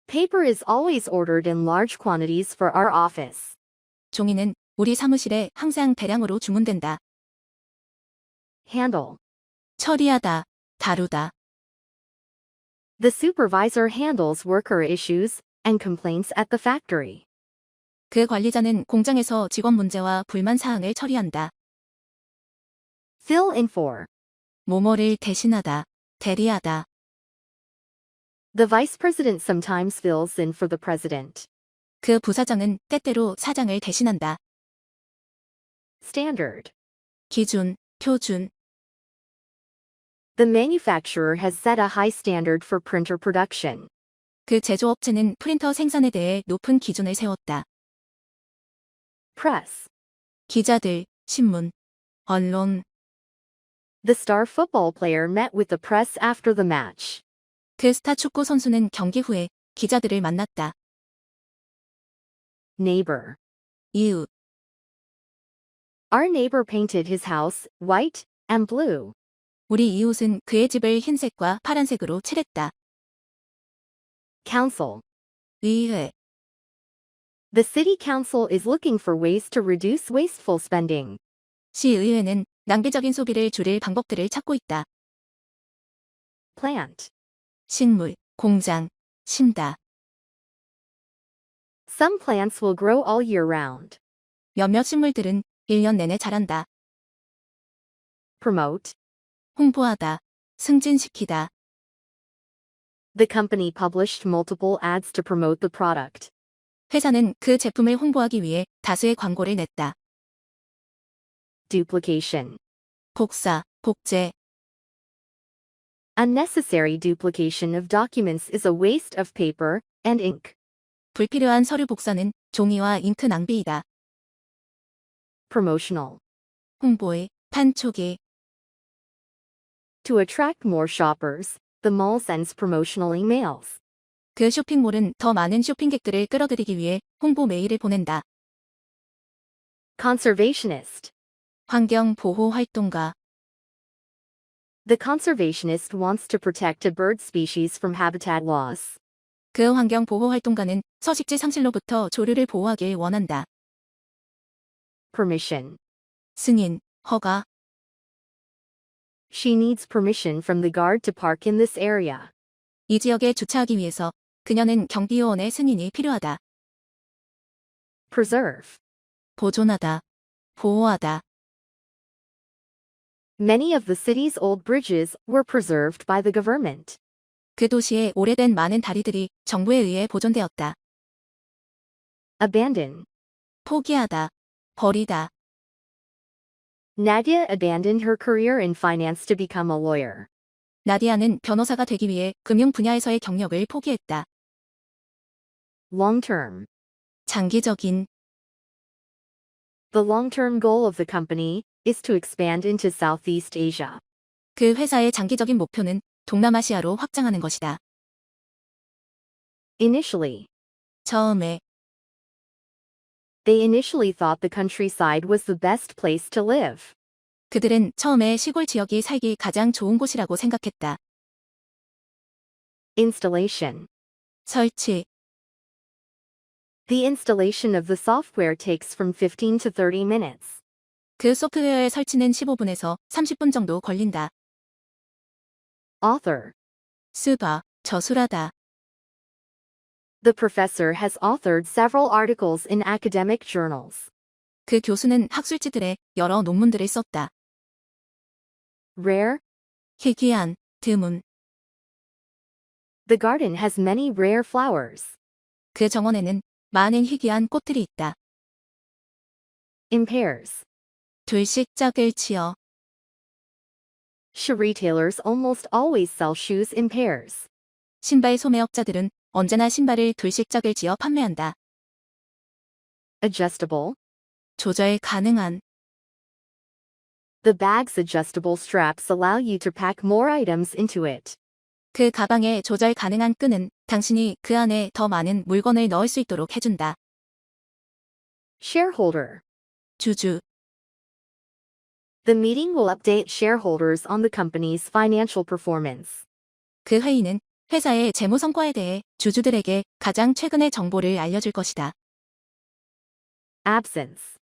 Paper is always ordered in large quantities for our office. 종이는 우리 사무실에 항상 대량으로 주문된다. Handle. 처리하다, 다루다. The supervisor handles worker issues and complaints at the factory. 그 관리자는 공장에서 직원 문제와 불만 사항을 처리한다. Fill in for. 뭐뭐를 대신하다, 대리하다. The vice president sometimes fills in for the president. 그 부사장은 때때로 사장을 대신한다. Standard. 기준, 표준. The manufacturer has set a high standard for printer production. 그 제조업체는 프린터 생산에 대해 높은 기준을 세웠다. Press. 기자들, 신문, 언론. The star football player met with the press after the match. 그 스타 축구 선수는 경기 후에 기자들을 만났다. Neighbor. 이웃. Our neighbor painted his house white and blue. 우리 이웃은 그의 집을 흰색과 파란색으로 칠했다. Council. 의회. The city council is looking for ways to reduce wasteful spending. 시의회는 낭비적인 소비를 줄일 방법들을 찾고 있다. Plant. 식물, 공장, 심다. Some plants will grow all year round. 몇몇 식물들은 1년 내내 자란다. Promote. 홍보하다, 승진시키다. The company published multiple ads to promote the product. 회사는 그 제품을 홍보하기 위해 다수의 광고를 냈다. Duplication. 복사, 복제. Unnecessary duplication of documents is a waste of paper and ink. 불필요한 서류 복사는 종이와 잉크 낭비이다. Promotional. 홍보의 판촉이. To attract more shoppers, the mall sends promotional emails. 그 쇼핑몰은 더 많은 쇼핑객들을 끌어들이기 위해 홍보 메일을 보낸다. Conservationist. 환경 보호 활동가. The conservationist wants to protect a bird species from habitat loss. 그 환경 보호 활동가는 서식지 상실로부터 조류를 보호하길 원한다. Permission. 승인, 허가. She needs permission from the guard to park in this area. 이 지역에 주차하기 위해서 그녀는 경비요원의 승인이 필요하다. Preserve. 보존하다, 보호하다. Many of the city's old bridges were preserved by the government. 그 도시의 오래된 많은 다리들이 정부에 의해 보존되었다. Abandon. 포기하다, 버리다. Nadia abandoned her career in finance to become a lawyer. 나디아는 변호사가 되기 위해 금융 분야에서의 경력을 포기했다. Long term. 장기적인. The long-term goal of the company is to expand into Southeast Asia. 그 회사의 장기적인 목표는 동남아시아로 확장하는 것이다. Initially. 처음에. They initially thought the countryside was the best place to live. 그들은 처음에 시골 지역이 살기 가장 좋은 곳이라고 생각했다. Installation. 설치. The installation of the software takes from 15 to 30 minutes. 그 소프트웨어의 설치는 15분에서 30분 정도 걸린다. Author. 쓰다, 저술하다. The professor has authored several articles in academic journals. 그 교수는 학술지들에 여러 논문들을 썼다. Rare. 희귀한, 드문. The garden has many rare flowers. 그 정원에는 많은 희귀한 꽃들이 있다. Impairs. 둘씩 짝을 지어. Shoe retailers almost always sell shoes in pairs. 신발 소매업자들은 언제나 신발을 둘씩 짝을 지어 판매한다. Adjustable. 조절 가능한. The bag's adjustable straps allow you to pack more items into it. 그 가방의 조절 가능한 끈은 당신이 그 안에 더 많은 물건을 넣을 수 있도록 해준다. Shareholder. 주주. The meeting will update shareholders on the company's financial performance. 그 회의는 회사의 재무 성과에 대해 주주들에게 가장 최근의 정보를 알려줄 것이다. Absence.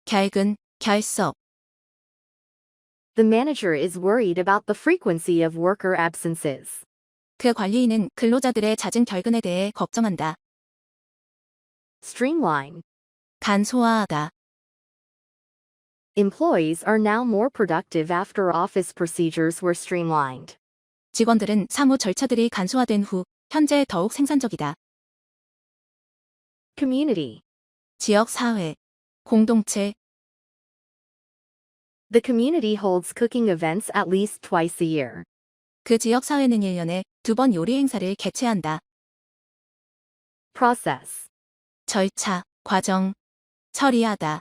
결근, 결석. the manager is worried about the frequency of worker absences. 그 관리인은 근로자들의 잦은 결근에 대해 걱정한다. Streamline. 간소화하다. Employees are now more productive after office procedures were streamlined. 직원들은 사무 절차들이 간소화된 후 현재 더욱 생산적이다. Community. 지역 사회, 공동체. The community holds cooking events at least twice a year. 그 지역 사회는 1년에 2번 요리 행사를 개최한다. Process. 절차, 과정, 처리하다.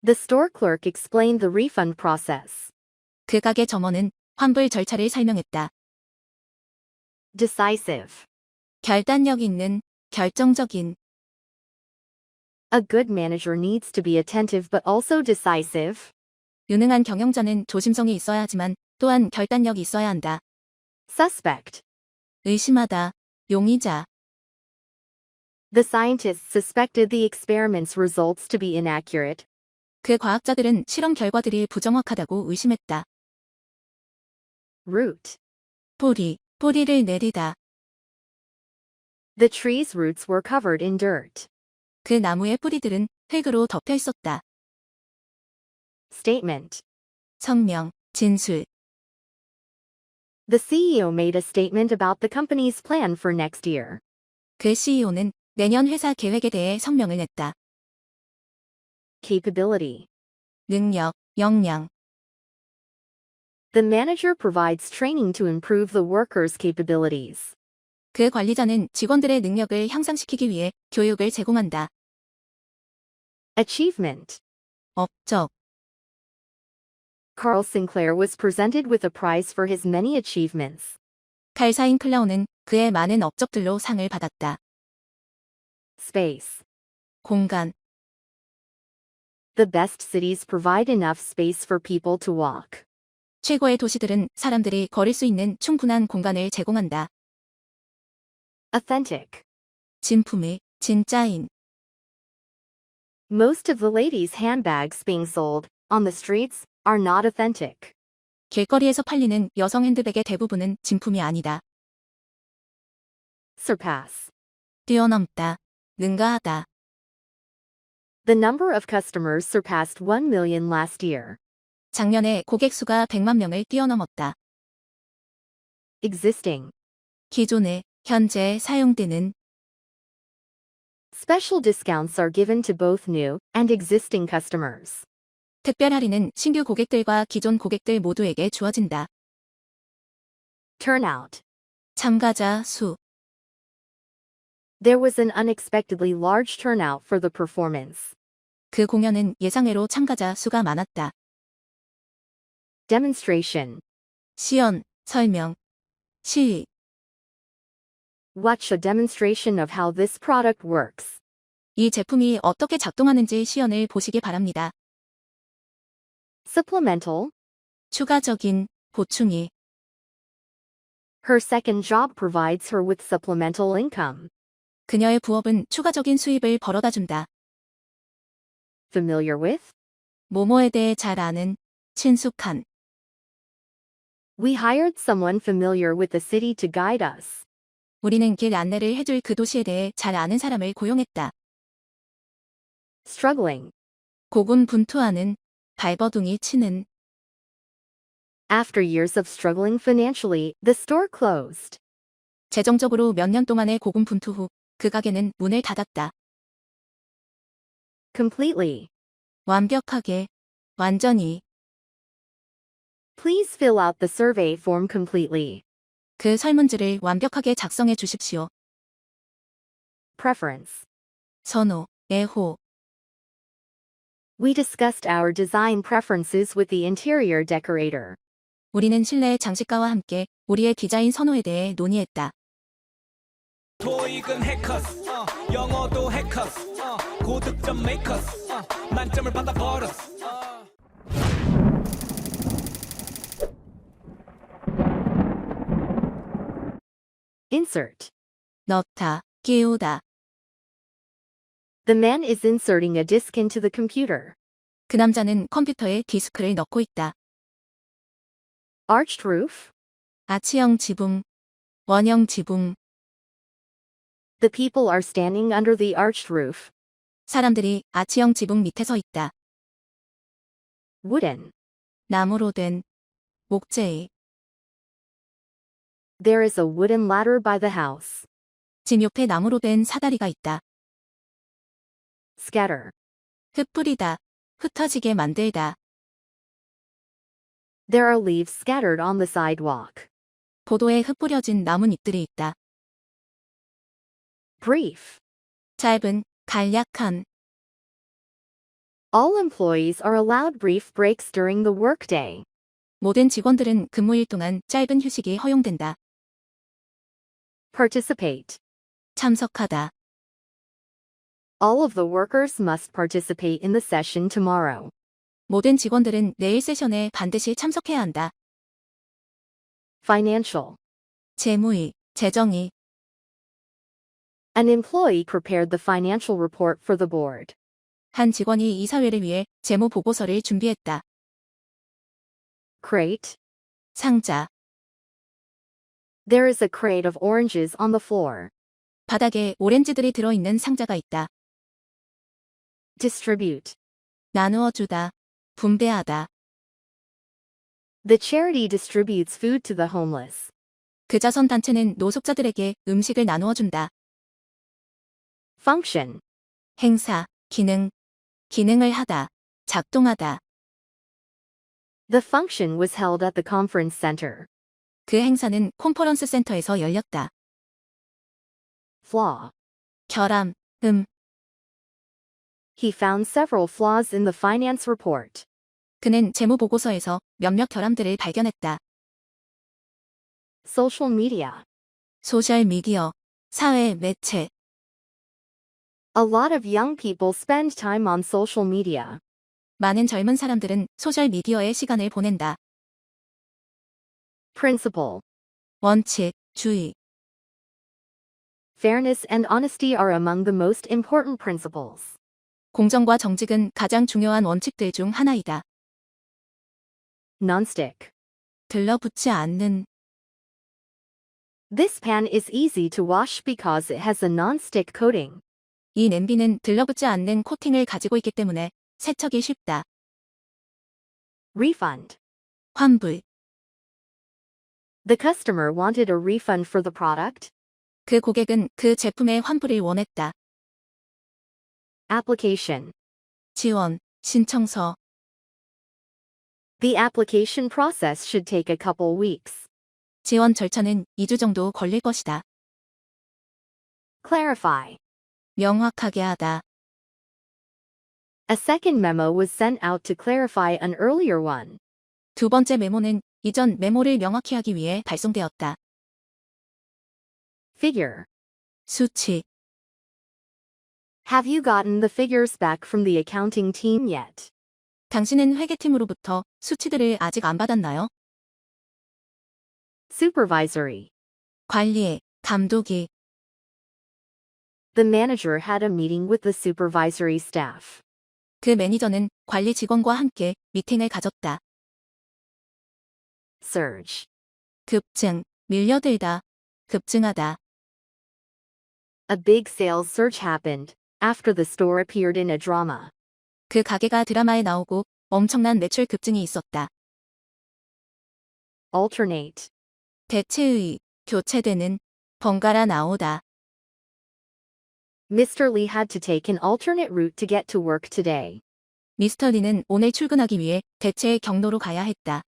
The store clerk explained the refund process. 그 가게 점원은 환불 절차를 설명했다. Decisive. 결단력 있는, 결정적인. A good manager needs to be attentive but also decisive. 유능한 경영자는 조심성이 있어야 하지만 또한 결단력이 있어야 한다. Suspect. 의심하다, 용의자. The scientists suspected the experiment's results to be inaccurate. 그 과학자들은 실험 결과들이 부정확하다고 의심했다. Root. 뿌리를 내리다. The tree's roots were covered in dirt. 그 나무의 뿌리들은 흙으로 덮여 있었다. Statement. 성명, 진술. The CEO made a statement about the company's plan for next year. 그 CEO는 내년 회사 계획에 대해 성명을 냈다. Capability. 능력, 역량. The manager provides training to improve the workers' capabilities. 그 관리자는 직원들의 능력을 향상시키기 위해 교육을 제공한다. Achievement. 업적. Carl Sinclair was presented with a prize for his many achievements. 칼 사인클라우는 그의 많은 업적들로 상을 받았다. Space. 공간. The best cities provide enough space for people to walk. 최고의 도시들은 사람들이 걸을 수 있는 충분한 공간을 제공한다. Authentic. 진품의, 진짜인. Most of the ladies' handbags being sold on the streets are not authentic. 길거리에서 팔리는 여성 핸드백의 대부분은 진품이 아니다. Surpass. 뛰어넘다, 능가하다. The number of customers surpassed 1 million last year. 작년에 고객 수가 100만 명을 뛰어넘었다. Existing. 기존에, 현재 사용되는. Special discounts are given to both new and existing customers. 특별 할인은 신규 고객들과 기존 고객들 모두에게 주어진다. Turnout. 참가자 수. There was an unexpectedly large turnout for the performance. 그 공연은 예상외로 참가자 수가 많았다. Demonstration. 시연, 설명, 시위. Watch a demonstration of how this product works. 이 제품이 어떻게 작동하는지 시연을 보시기 바랍니다. Supplemental. 추가적인, 보충이. Her second job provides her with supplemental income. 그녀의 부업은 추가적인 수입을 벌어다 준다. Familiar with? 뭐뭐에 대해 잘 아는, 친숙한. We hired someone familiar with the city to guide us. 우리는 길 안내를 해줄 그 도시에 대해 잘 아는 사람을 고용했다. Struggling. 고군분투하는, 발버둥이 치는. After years of struggling financially, the store closed. 재정적으로 몇 년 동안의 고군분투 후 그 가게는 문을 닫았다. Completely. 완벽하게, 완전히. Please fill out the survey form completely. 그 설문지를 완벽하게 작성해 주십시오. Preference. 선호, 애호. We discussed our design preferences with the interior decorator. 우리는 실내 장식가와 함께 우리의 디자인 선호에 대해 논의했다. 토익은 해커스 영어도 해커스 고득점 메이커스 만점을 받아버렸어 Insert. 넣다, 끼우다. The man is inserting a disk into the computer. 그 남자는 컴퓨터에 디스크를 넣고 있다. Arched roof? 아치형 지붕, 원형 지붕. The people are standing under the arched roof. 사람들이 아치형 지붕 밑에 서 있다. Wooden. 나무로 된, 목재의. There is a wooden ladder by the house. 집 옆에 나무로 된 사다리가 있다. Scatter. 흩뿌리다, 흩어지게 만들다. There are leaves scattered on the sidewalk. 보도에 흩뿌려진 나뭇잎들이 있다. Brief. 짧은, 간략한. All employees are allowed brief breaks during the workday. 모든 직원들은 근무일 동안 짧은 휴식이 허용된다. Participate. 참석하다. All of the workers must participate in the session tomorrow. 모든 직원들은 내일 세션에 반드시 참석해야 한다. Financial. 재무의, 재정의. An employee prepared the financial report for the board. 한 직원이 이사회를 위해 재무 보고서를 준비했다. Crate. 상자. There is a crate of oranges on the floor. 바닥에 오렌지들이 들어있는 상자가 있다. Distribute. 나누어 주다. 분배하다. The charity distributes food to the homeless. 그 자선단체는 노숙자들에게 음식을 나누어 준다. Function. 행사, 기능. 기능을 하다. 작동하다. The function was held at the conference center. 그 행사는 콘퍼런스 센터에서 열렸다. Flaw. 결함, He found several flaws in the finance report. 그는 재무 보고서에서 몇몇 결함들을 발견했다. Social media. 소셜 미디어, 사회 매체. A lot of young people spend time on social media. 많은 젊은 사람들은 소셜 미디어에 시간을 보낸다. Principle. 원칙, 주의. Fairness and honesty are among the most important principles. 공정과 정직은 가장 중요한 원칙들 중 하나이다. Nonstick. 들러붙지 않는. This pan is easy to wash because it has a non-stick coating. 이 냄비는 들러붙지 않는 코팅을 가지고 있기 때문에 세척이 쉽다. Refund. 환불. The customer wanted a refund for the product. 그 고객은 그 제품의 환불을 원했다. Application. 지원, 신청서. The application process should take a couple weeks. 지원 절차는 2주 정도 걸릴 것이다. Clarify. 명확하게 하다. A second memo was sent out to clarify an earlier one. 두 번째 메모는 이전 메모를 명확히 하기 위해 발송되었다. Figure. 수치. Have you gotten the figures back from the accounting team yet? 당신은 회계팀으로부터 수치들을 아직 안 받았나요? Supervisory. 관리의, 감독이. The manager had a meeting with the supervisory staff. 그 매니저는 관리 직원과 함께 미팅을 가졌다. Surge. 급증, 밀려들다, 급증하다. A big sales surge happened after the store appeared in a drama. 그 가게가 드라마에 나오고 엄청난 매출 급증이 있었다. Alternate. 대체의, 교체되는, 번갈아 나오다. Mr. Lee had to take an alternate route to get to work today. 미스터 리는 오늘 출근하기 위해 대체의 경로로 가야 했다.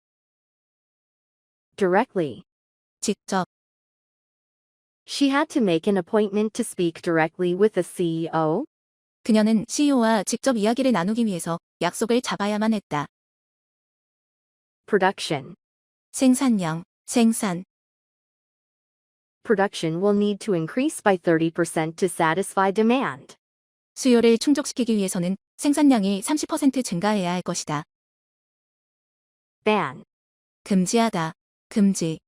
Directly. 직접. She had to make an appointment to speak directly with the CEO. 그녀는 CEO와 직접 이야기를 나누기 위해서 약속을 잡아야만 했다. Production. 생산량, 생산. Production will need to increase by 30% to satisfy demand. 수요를 충족시키기 위해서는 생산량이 30% 증가해야 할 것이다. Ban. 금지하다, 금지.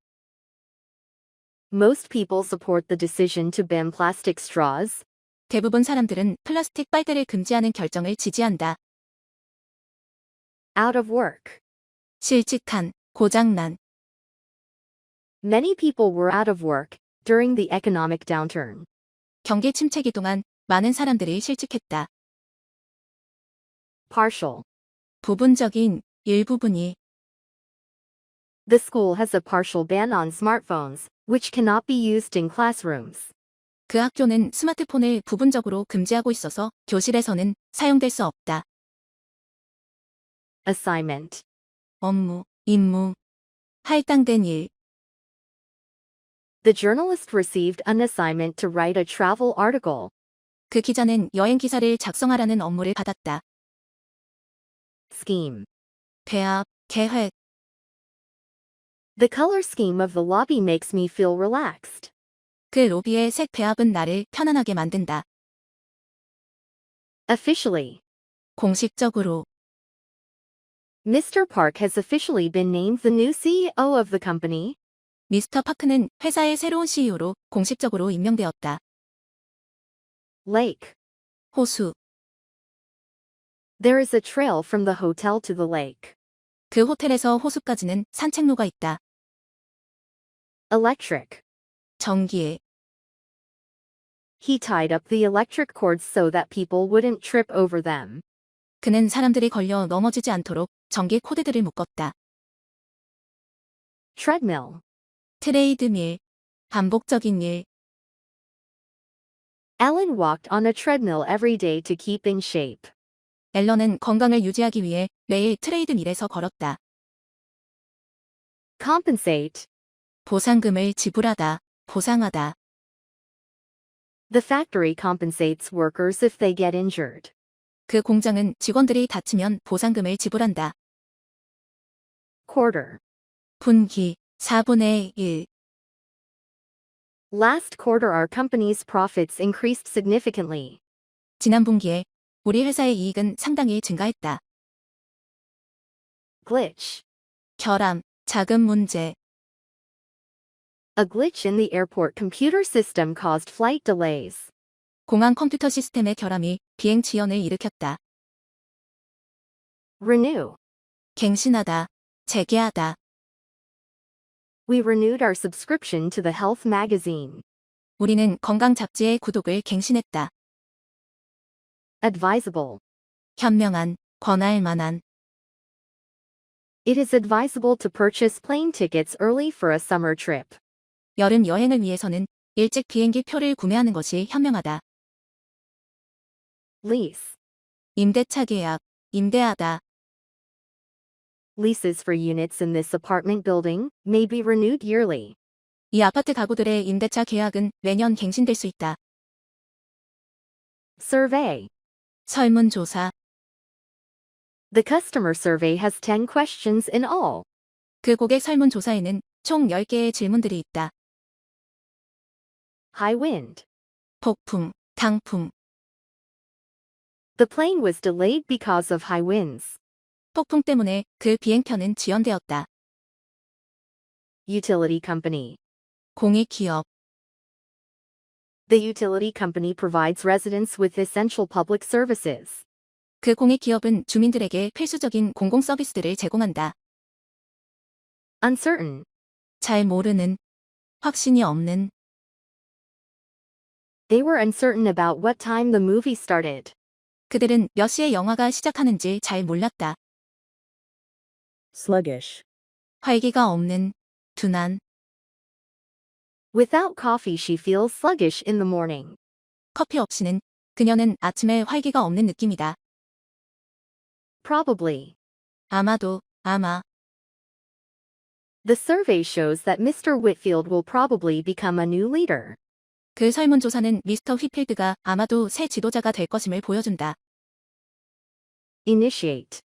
Most people support the decision to ban plastic straws. 대부분 사람들은 플라스틱 빨대를 금지하는 결정을 지지한다. out of work. 실직한, 고장난. Many people were out of work during the economic downturn. 경기 침체기 동안 많은 사람들이 실직했다. Partial. 부분적인, 일부분이. The school has a partial ban on smartphones, which cannot be used in classrooms. 그 학교는 스마트폰을 부분적으로 금지하고 있어서 교실에서는 사용될 수 없다. Assignment. 업무, 임무. 할당된 일. The journalist received an assignment to write a travel article. 그 기자는 여행 기사를 작성하라는 업무를 받았다. Scheme. 배합, 계획. The color scheme of the lobby makes me feel relaxed. 그 로비의 색 배합은 나를 편안하게 만든다. Officially. 공식적으로. Mr. Park has officially been named the new CEO of the company. 미스터 파크는 회사의 새로운 CEO로 공식적으로 임명되었다. Lake. 호수. There is a trail from the hotel to the lake. 그 호텔에서 호수까지는 산책로가 있다. Electric. 전기에. He tied up the electric cords so that people wouldn't trip over them. 그는 사람들이 걸려 넘어지지 않도록 전기 코드들을 묶었다. Treadmill. 트레이드밀. 반복적인 일. Ellen walked on a treadmill every day to keep in shape. 앨런은 건강을 유지하기 위해 매일 트레이드밀에서 걸었다. Compensate. 보상금을 지불하다, 보상하다. The factory compensates workers if they get injured. 그 공장은 직원들이 다치면 보상금을 지불한다. Quarter. 분기, 4분의 1. Last quarter our company's profits increased significantly. 지난 분기에 우리 회사의 이익은 상당히 증가했다. Glitch. 결함, 자금 문제. A glitch in the airport computer system caused flight delays. 공항 컴퓨터 시스템의 결함이 비행 지연을 일으켰다. Renew. 갱신하다, 재개하다. We renewed our subscription to the health magazine. 우리는 건강 잡지의 구독을 갱신했다. Advisable. 현명한, 권할 만한. It is advisable to purchase plane tickets early for a summer trip. 여름 여행을 위해서는 일찍 비행기 표를 구매하는 것이 현명하다. Lease. 임대차 계약, 임대하다. Leases for units in this apartment building may be renewed yearly. 이 아파트 가구들의 임대차 계약은 매년 갱신될 수 있다. Survey. 설문조사. The customer survey has 10 questions in all. 그 고객 설문조사에는 총 10개의 질문들이 있다. High wind. 폭풍, 강풍. The plane was delayed because of high winds. 폭풍 때문에 그 비행편은 지연되었다. Utility company. 공익기업. The utility company provides residents with essential public services. 그 공익기업은 주민들에게 필수적인 공공 서비스들을 제공한다. Uncertain. 잘 모르는, 확신이 없는. They were uncertain about what time the movie started. 그들은 몇 시에 영화가 시작하는지 잘 몰랐다. sluggish, 활기가 없는, 둔한. Without coffee she feels sluggish in the morning. 커피 없이는 그녀는 아침에 활기가 없는 느낌이다. Probably. 아마도, 아마. The survey shows that Mr. Whitfield will probably become a new leader. 그 설문조사는 미스터 휘필드가 아마도 새 지도자가 될 것임을 보여준다. Initiate.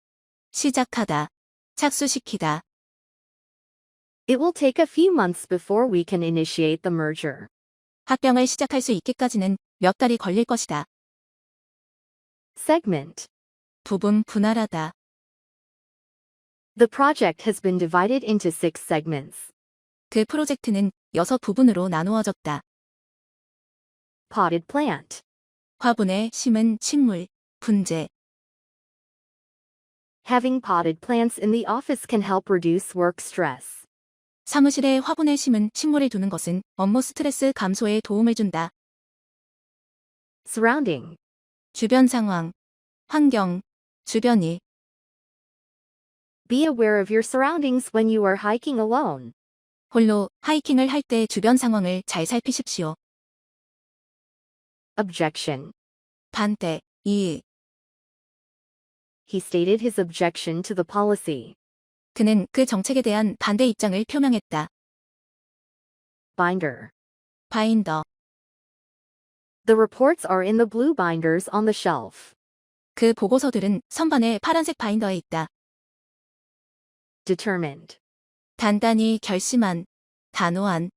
시작하다. 착수시키다. It will take a few months before we can initiate the merger. 합병을 시작할 수 있기까지는 몇 달이 걸릴 것이다. Segment. 부분 분할하다. The project has been divided into 6 segments. 그 프로젝트는 6부분으로 나누어졌다. Potted plant. 화분에 심은 식물, 분재. Having potted plants in the office can help reduce work stress. 사무실에 화분을 심은 식물을 두는 것은 업무 스트레스 감소에 도움을 준다. Surrounding. 주변 상황, 환경, 주변이. Be aware of your surroundings when you are hiking alone. 홀로 하이킹을 할 때 주변 상황을 잘 살피십시오. Objection. 반대, 이의. He stated his objection to the policy. 그는 그 정책에 대한 반대 입장을 표명했다. Binder. 바인더. The reports are in the blue binders on the shelf. 그 보고서들은 선반의 파란색 바인더에 있다. Determined. 단단히 결심한, 단호한.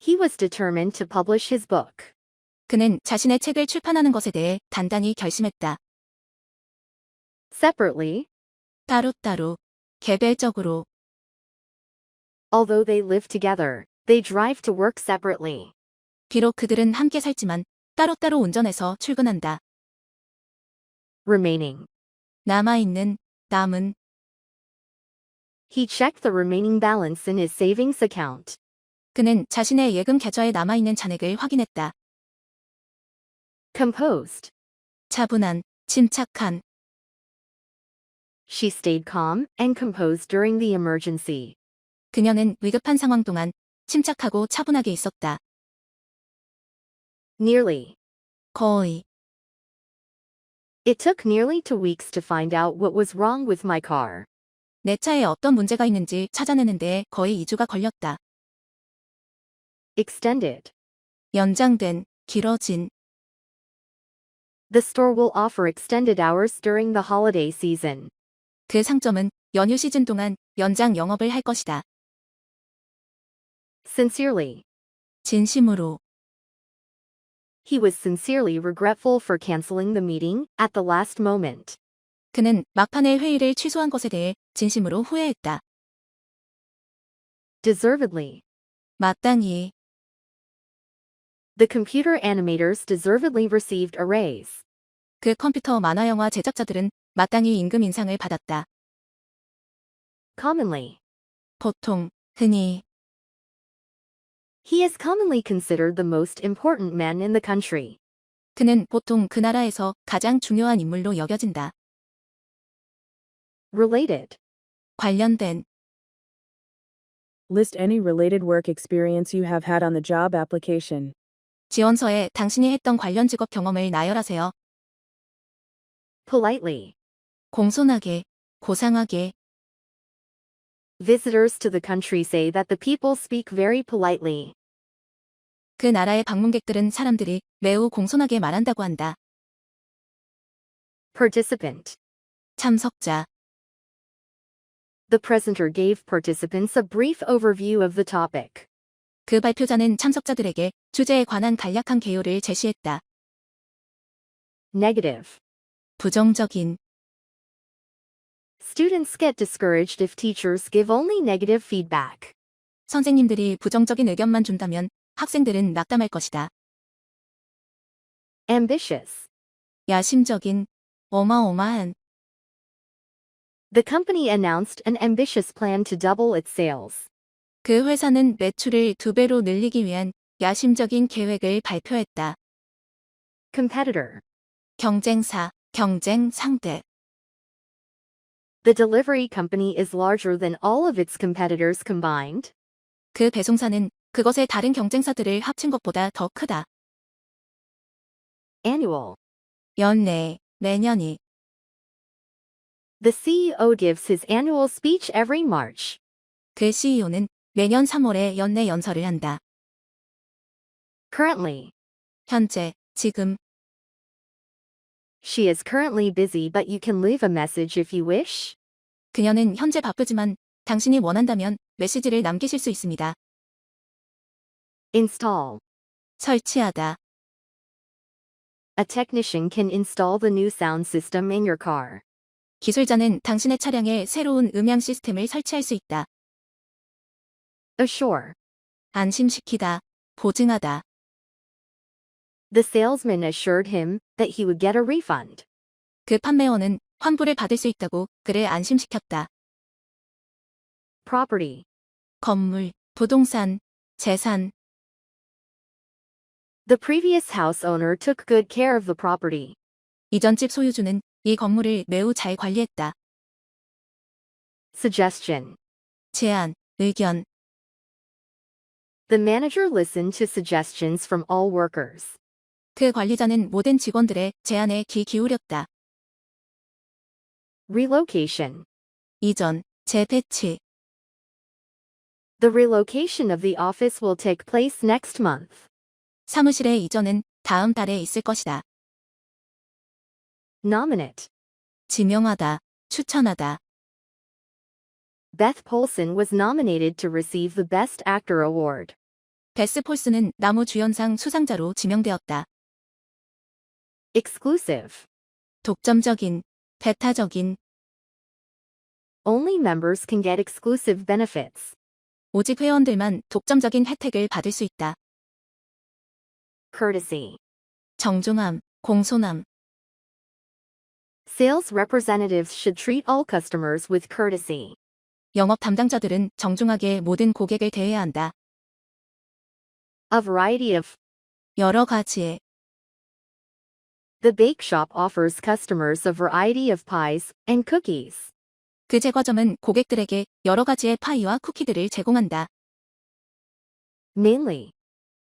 He was determined to publish his book. 그는 자신의 책을 출판하는 것에 대해 단단히 결심했다. Separately. 따로따로, 개별적으로. Although they live together, they drive to work separately. 비록 그들은 함께 살지만 따로따로 운전해서 출근한다. Remaining. 남아있는, 남은. He checked the remaining balance in his savings account. 그는 자신의 예금 계좌에 남아있는 잔액을 확인했다. Composed. 차분한, 침착한. She stayed calm and composed during the emergency. 그녀는 위급한 상황 동안 침착하고 차분하게 있었다. Nearly. 거의. It took nearly 2 weeks to find out what was wrong with my car. 내 차에 어떤 문제가 있는지 찾아내는 데 거의 2주가 걸렸다. Extended. 연장된, 길어진. The store will offer extended hours during the holiday season. 그 상점은 연휴 시즌 동안 연장 영업을 할 것이다. Sincerely. 진심으로. He was sincerely regretful for canceling the meeting at the last moment. 그는 막판에 회의를 취소한 것에 대해 진심으로 후회했다. Deservedly. 마땅히. The computer animators deservedly received a raise. 그 컴퓨터 만화 영화 제작자들은 마땅히 임금 인상을 받았다. Commonly. 보통, 흔히. He is commonly considered the most important man in the country. 그는 보통 그 나라에서 가장 중요한 인물로 여겨진다. Related. 관련된. List any related work experience you have had on the job application. 지원서에 당신이 했던 관련 직업 경험을 나열하세요. Politely. 공손하게, 고상하게. Visitors to the country say that the people speak very politely. 그 나라의 방문객들은 사람들이 매우 공손하게 말한다고 한다. Participant. 참석자. The presenter gave participants a brief overview of the topic. 그 발표자는 참석자들에게 주제에 관한 간략한 개요를 제시했다. Negative. 부정적인. Students get discouraged if teachers give only negative feedback. 선생님들이 부정적인 의견만 준다면 학생들은 낙담할 것이다. Ambitious. 야심적인, 어마어마한. The company announced an ambitious plan to double its sales. 그 회사는 매출을 2배로 늘리기 위한 야심적인 계획을 발표했다. Competitor. 경쟁사, 경쟁 상대. The delivery company is larger than all of its competitors combined. 그 배송사는 그것의 다른 경쟁사들을 합친 것보다 더 크다. Annual. 연내, 매년이. The CEO gives his annual speech every March. 그 CEO는 매년 3월에 연내 연설을 한다. Currently. 현재, 지금. She is currently busy, but you can leave a message if you wish. 그녀는 현재 바쁘지만 당신이 원한다면 메시지를 남기실 수 있습니다. Install. 설치하다. A technician can install the new sound system in your car. 기술자는 당신의 차량에 새로운 음향 시스템을 설치할 수 있다. Assure. 안심시키다, 보증하다. The salesman assured him that he would get a refund. 그 판매원은 환불을 받을 수 있다고 그를 안심시켰다. Property. 건물, 부동산, 재산. The previous house owner took good care of the property. 이전 집 소유주는 이 건물을 매우 잘 관리했다. Suggestion. 제안, 의견. The manager listened to suggestions from all workers. 그 관리자는 모든 직원들의 제안에 귀 기울였다. Relocation. 이전, 재배치. The relocation of the office will take place next month. 사무실의 이전은 다음 달에 있을 것이다. Nominate. 지명하다, 추천하다. Beth Polson was nominated to receive the Best Actor Award. 베스 폴스는 나무주연상 수상자로 지명되었다. Exclusive. 독점적인, 배타적인. Only members can get exclusive benefits. 오직 회원들만 독점적인 혜택을 받을 수 있다. Courtesy. 정중함, 공손함. Sales representatives should treat all customers with courtesy. 영업 담당자들은 정중하게 모든 고객을 대해야 한다. A variety of. 여러 가지의. The bake shop offers customers a variety of pies and cookies. 그 제과점은 고객들에게 여러 가지의 파이와 쿠키들을 제공한다. Mainly.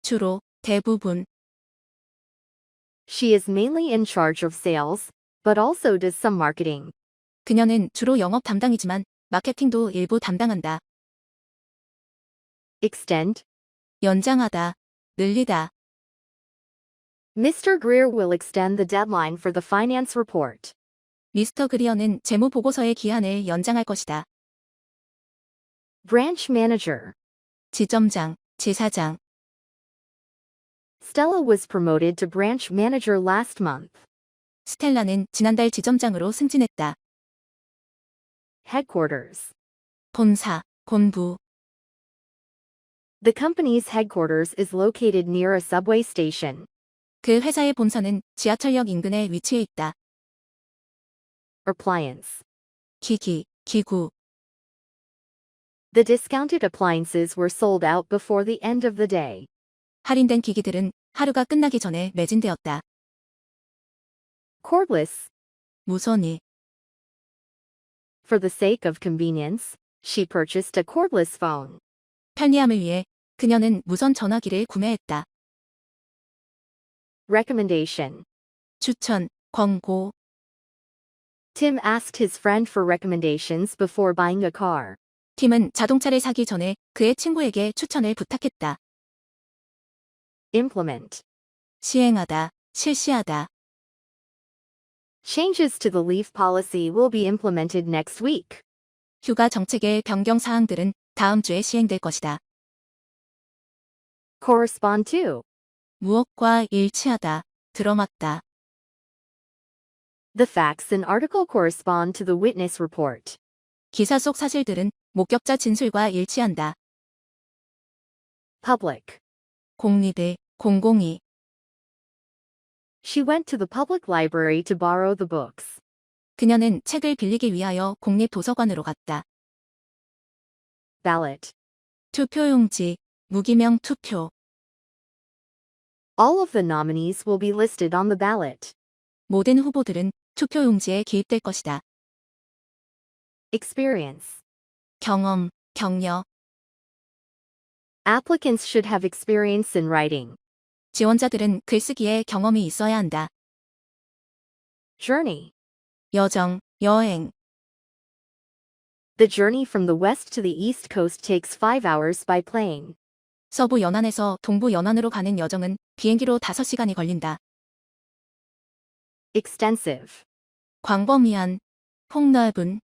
주로, 대부분. She is mainly in charge of sales, but also does some marketing. 그녀는 주로 영업 담당이지만 마케팅도 일부 담당한다. Extend. 연장하다, 늘리다. Mr. Greer will extend the deadline for the finance report. 미스터 그리어는 재무 보고서의 기한을 연장할 것이다. Branch manager. 지점장, 지사장. Stella was promoted to branch manager last month. 스텔라는 지난달 지점장으로 승진했다. Headquarters. 본사, 본부. The company's headquarters is located near a subway station. 그 회사의 본사는 지하철역 인근에 위치해 있다. Appliance. 기기, 기구. The discounted appliances were sold out before the end of the day. 할인된 기기들은 하루가 끝나기 전에 매진되었다. Cordless. 무선이. For the sake of convenience, she purchased a cordless phone. 편리함을 위해 그녀는 무선 전화기를 구매했다. Recommendation. 추천, 권고. Tim asked his friend for recommendations before buying a car. 팀은 자동차를 사기 전에 그의 친구에게 추천을 부탁했다. Implement. 시행하다, 실시하다. Changes to the leave policy will be implemented next week. 휴가 정책의 변경 사항들은 다음 주에 시행될 것이다. Correspond to. 무엇과 일치하다, 들어맞다. The facts in article correspond to the witness report. 기사 속 사실들은 목격자 진술과 일치한다. Public. 공리들, 공공이. She went to the public library to borrow the books. 그녀는 책을 빌리기 위하여 공립도서관으로 갔다. Ballot. 투표용지, 무기명 투표. All of the nominees will be listed on the ballot. 모든 후보들은 투표용지에 기입될 것이다. Experience. 경험, 격려. Applicants should have experience in writing. 지원자들은 글쓰기에 경험이 있어야 한다. Journey. 여정, 여행. The journey from the west to the east coast takes 5 hours by plane. 서부 연안에서 동부 연안으로 가는 여정은 비행기로 5시간이 걸린다. Extensive. 광범위한, 폭넓은.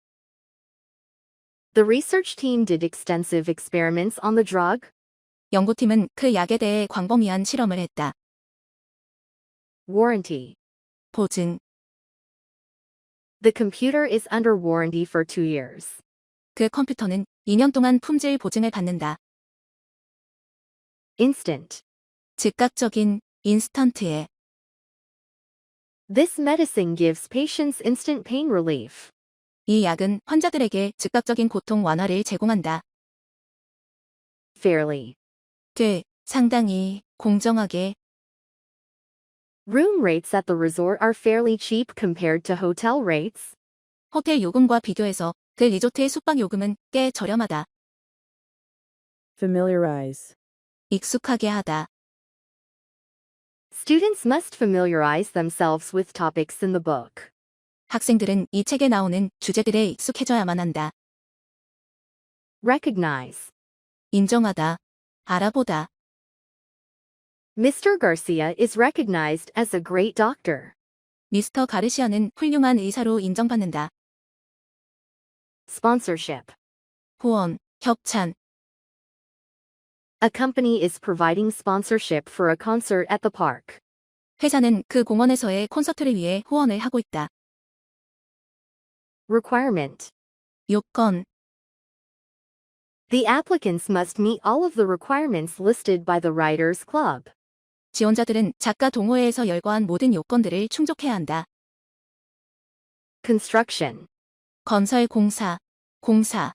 The research team did extensive experiments on the drug. 연구팀은 그 약에 대해 광범위한 실험을 했다. Warranty. 보증. The computer is under warranty for 2 years. 그 컴퓨터는 2년 동안 품질 보증을 받는다. Instant. 즉각적인, 인스턴트에. This medicine gives patients instant pain relief. 이 약은 환자들에게 즉각적인 고통 완화를 제공한다. Fairly. 상당히, 공정하게. Room rates at the resort are fairly cheap compared to hotel rates. 호텔 요금과 비교해서 그 리조트의 숙박 요금은 꽤 저렴하다. Familiarize. 익숙하게 하다. Students must familiarize themselves with topics in the book. 학생들은 이 책에 나오는 주제들에 익숙해져야만 한다. Recognize. 인정하다. 알아보다. Mr. Garcia is recognized as a great doctor. 미스터 가르시아는 훌륭한 의사로 인정받는다. Sponsorship. 후원, 협찬. A company is providing sponsorship for a concert at the park. 회사는 그 공원에서의 콘서트를 위해 후원을 하고 있다. Requirement. 요건. The applicants must meet all of the requirements listed by the Writers Club. 지원자들은 작가 동호회에서 열거한 모든 요건들을 충족해야 한다. Construction. 건설 공사, 공사.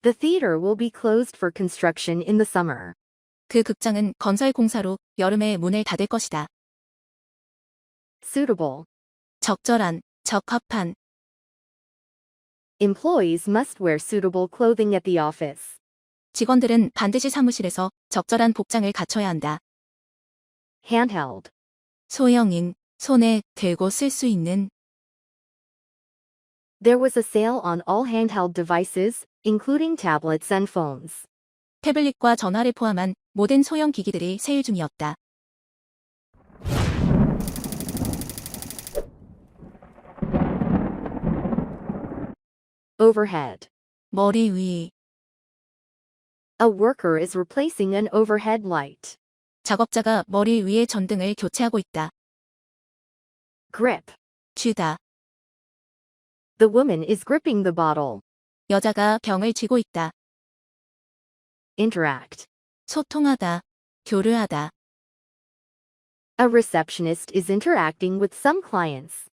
The theater will be closed for construction in the summer. 그 극장은 건설 공사로 여름에 문을 닫을 것이다. Suitable. 적절한, 적합한. Employees must wear suitable clothing at the office. 직원들은 반드시 사무실에서 적절한 복장을 갖춰야 한다. Handheld. 소형인, 손에 들고 쓸 수 있는. There was a sale on all handheld devices, including tablets and phones. 태블릿과 전화를 포함한 모든 소형 기기들이 세일 중이었다. Overhead. 머리 위. A worker is replacing an overhead light. 작업자가 머리 위의 전등을 교체하고 있다. Grip. 쥐다. The woman is gripping the bottle. 여자가 병을 쥐고 있다. Interact. 소통하다. 교류하다. A receptionist is interacting with some clients.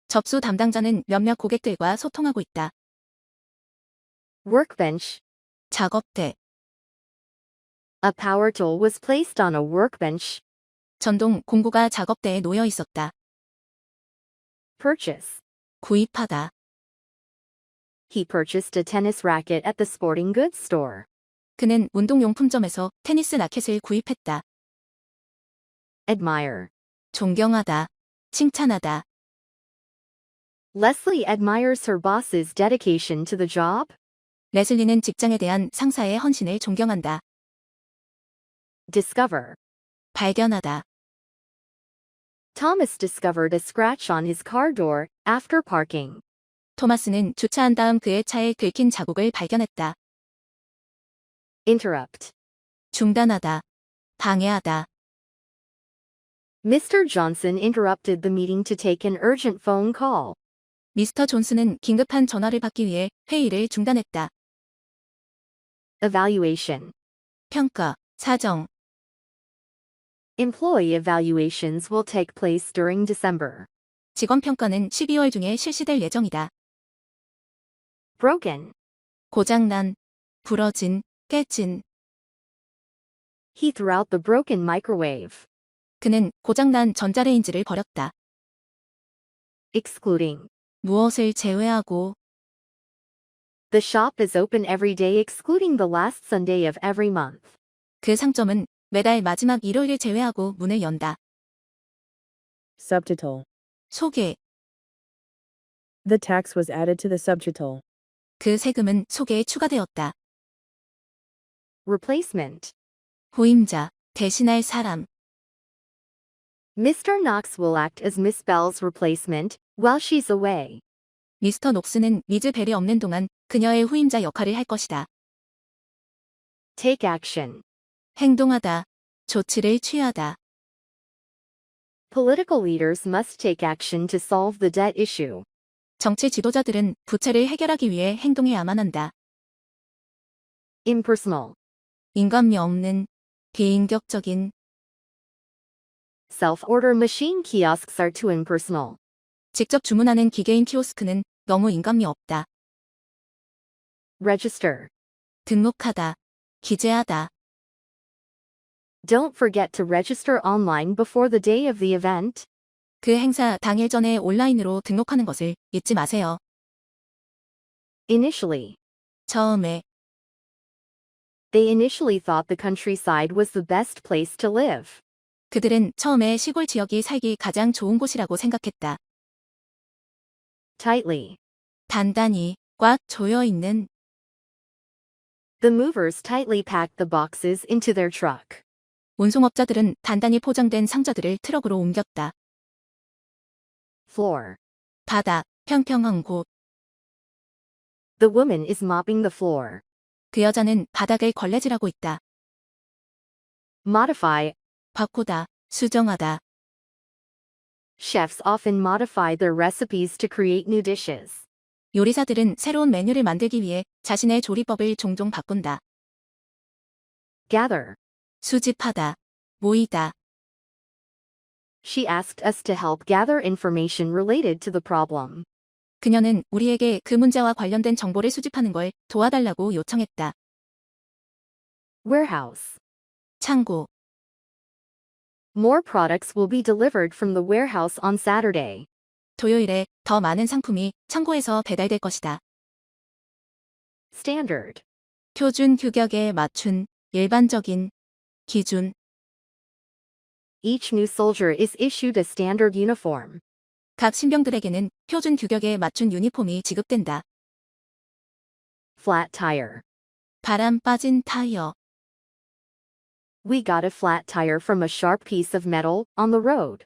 접수 담당자는 몇몇 고객들과 소통하고 있다. Workbench. 작업대. A power tool was placed on a workbench. 전동 공구가 작업대에 놓여 있었다. Purchase. 구입하다. He purchased a tennis racket at the sporting goods store. 그는 운동용품점에서 테니스 라켓을 구입했다. Admire. 존경하다. 칭찬하다. Leslie admires her boss's dedication to the job. 레슬리는 직장에 대한 상사의 헌신을 존경한다. Discover. 발견하다. Thomas discovered a scratch on his car door after parking. 토마스는 주차한 다음 그의 차에 긁힌 자국을 발견했다. Interrupt. 중단하다. 방해하다. Mr. Johnson interrupted the meeting to take an urgent phone call. 미스터 존스는 긴급한 전화를 받기 위해 회의를 중단했다. Evaluation. 평가, 사정. Employee evaluations will take place during December. 직원 평가는 12월 중에 실시될 예정이다. Broken. 고장난, 부러진, 깨진. He threw out the broken microwave. 그는 고장난 전자레인지를 버렸다. Excluding. 무엇을 제외하고. The shop is open every day excluding the last Sunday of every month. 그 상점은 매달 마지막 일요일을 제외하고 문을 연다. Subtitle. 소개. The tax was added to the subtitle. 그 세금은 소개에 추가되었다. Replacement. 후임자, 대신할 사람. Mr. Knox will act as Miss Bell's replacement while she's away. 미스터 녹스는 미즈 벨이 없는 동안 그녀의 후임자 역할을 할 것이다. Take action. 행동하다, 조치를 취하다. Political leaders must take action to solve the debt issue. 정치 지도자들은 부채를 해결하기 위해 행동해야만 한다. Impersonal. 인간미 없는, 비인격적인. Self-order machine kiosks are too impersonal. 직접 주문하는 기계인 키오스크는 너무 인간미 없다. Register. 등록하다. 기재하다. Don't forget to register online before the day of the event. 그 행사 당일 전에 온라인으로 등록하는 것을 잊지 마세요. Initially. 처음에. They initially thought the countryside was the best place to live. 그들은 처음에 시골 지역이 살기 가장 좋은 곳이라고 생각했다. Tightly. 단단히, 꽉 조여 있는. The movers tightly packed the boxes into their truck. 운송업자들은 단단히 포장된 상자들을 트럭으로 옮겼다. Floor. 바닥, 평평한 곳. The woman is mopping the floor. 그 여자는 바닥을 걸레질하고 있다. Modify. 바꾸다, 수정하다. Chefs often modify their recipes to create new dishes. 요리사들은 새로운 메뉴를 만들기 위해 자신의 조리법을 종종 바꾼다. Gather. 수집하다, 모이다. She asked us to help gather information related to the problem. 그녀는 우리에게 그 문제와 관련된 정보를 수집하는 걸 도와달라고 요청했다. Warehouse. 창고. More products will be delivered from the warehouse on Saturday. 토요일에 더 많은 상품이 창고에서 배달될 것이다. Standard. 표준 규격에 맞춘, 일반적인, 기준. Each new soldier is issued a standard uniform. 각 신병들에게는 표준 규격에 맞춘 유니폼이 지급된다. Flat tire. 바람 빠진 타이어. We got a flat tire from a sharp piece of metal on the road.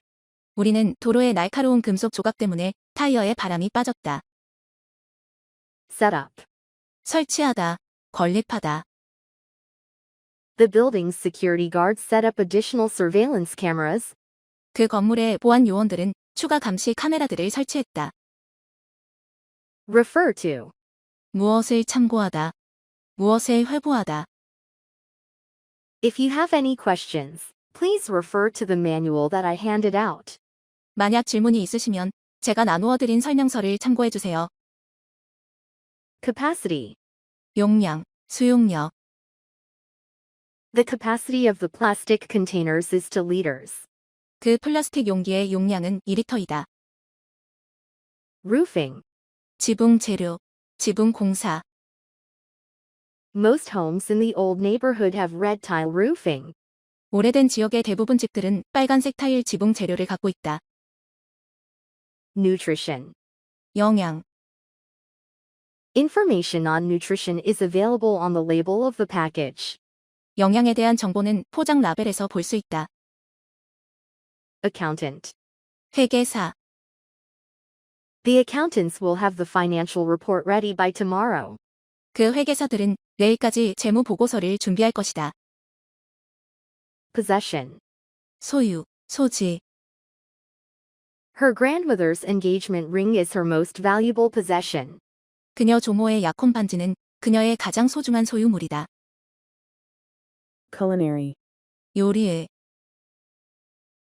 우리는 도로의 날카로운 금속 조각 때문에 타이어에 바람이 빠졌다. Set up. 설치하다, 건립하다. The building's security guards set up additional surveillance cameras. 그 건물의 보안 요원들은 추가 감시 카메라들을 설치했다. Refer to. 무엇을 참고하다, 무엇을 회부하다. If you have any questions, please refer to the manual that I handed out. 만약 질문이 있으시면 제가 나누어 드린 설명서를 참고해 주세요. Capacity. 용량, 수용력. The capacity of the plastic containers is 2 liters. 그 플라스틱 용기의 용량은 2리터이다. Roofing. 지붕 재료, 지붕 공사. Most homes in the old neighborhood have red tile roofing. 오래된 지역의 대부분 집들은 빨간색 타일 지붕 재료를 갖고 있다. Nutrition. 영양. Information on nutrition is available on the label of the package. 영양에 대한 정보는 포장 라벨에서 볼 수 있다. Accountant. 회계사. The accountants will have the financial report ready by tomorrow. 그 회계사들은 내일까지 재무 보고서를 준비할 것이다. Possession. 소유, 소지. Her grandmother's engagement ring is her most valuable possession. 그녀 조모의 약혼 반지는 그녀의 가장 소중한 소유물이다. Culinary. 요리의.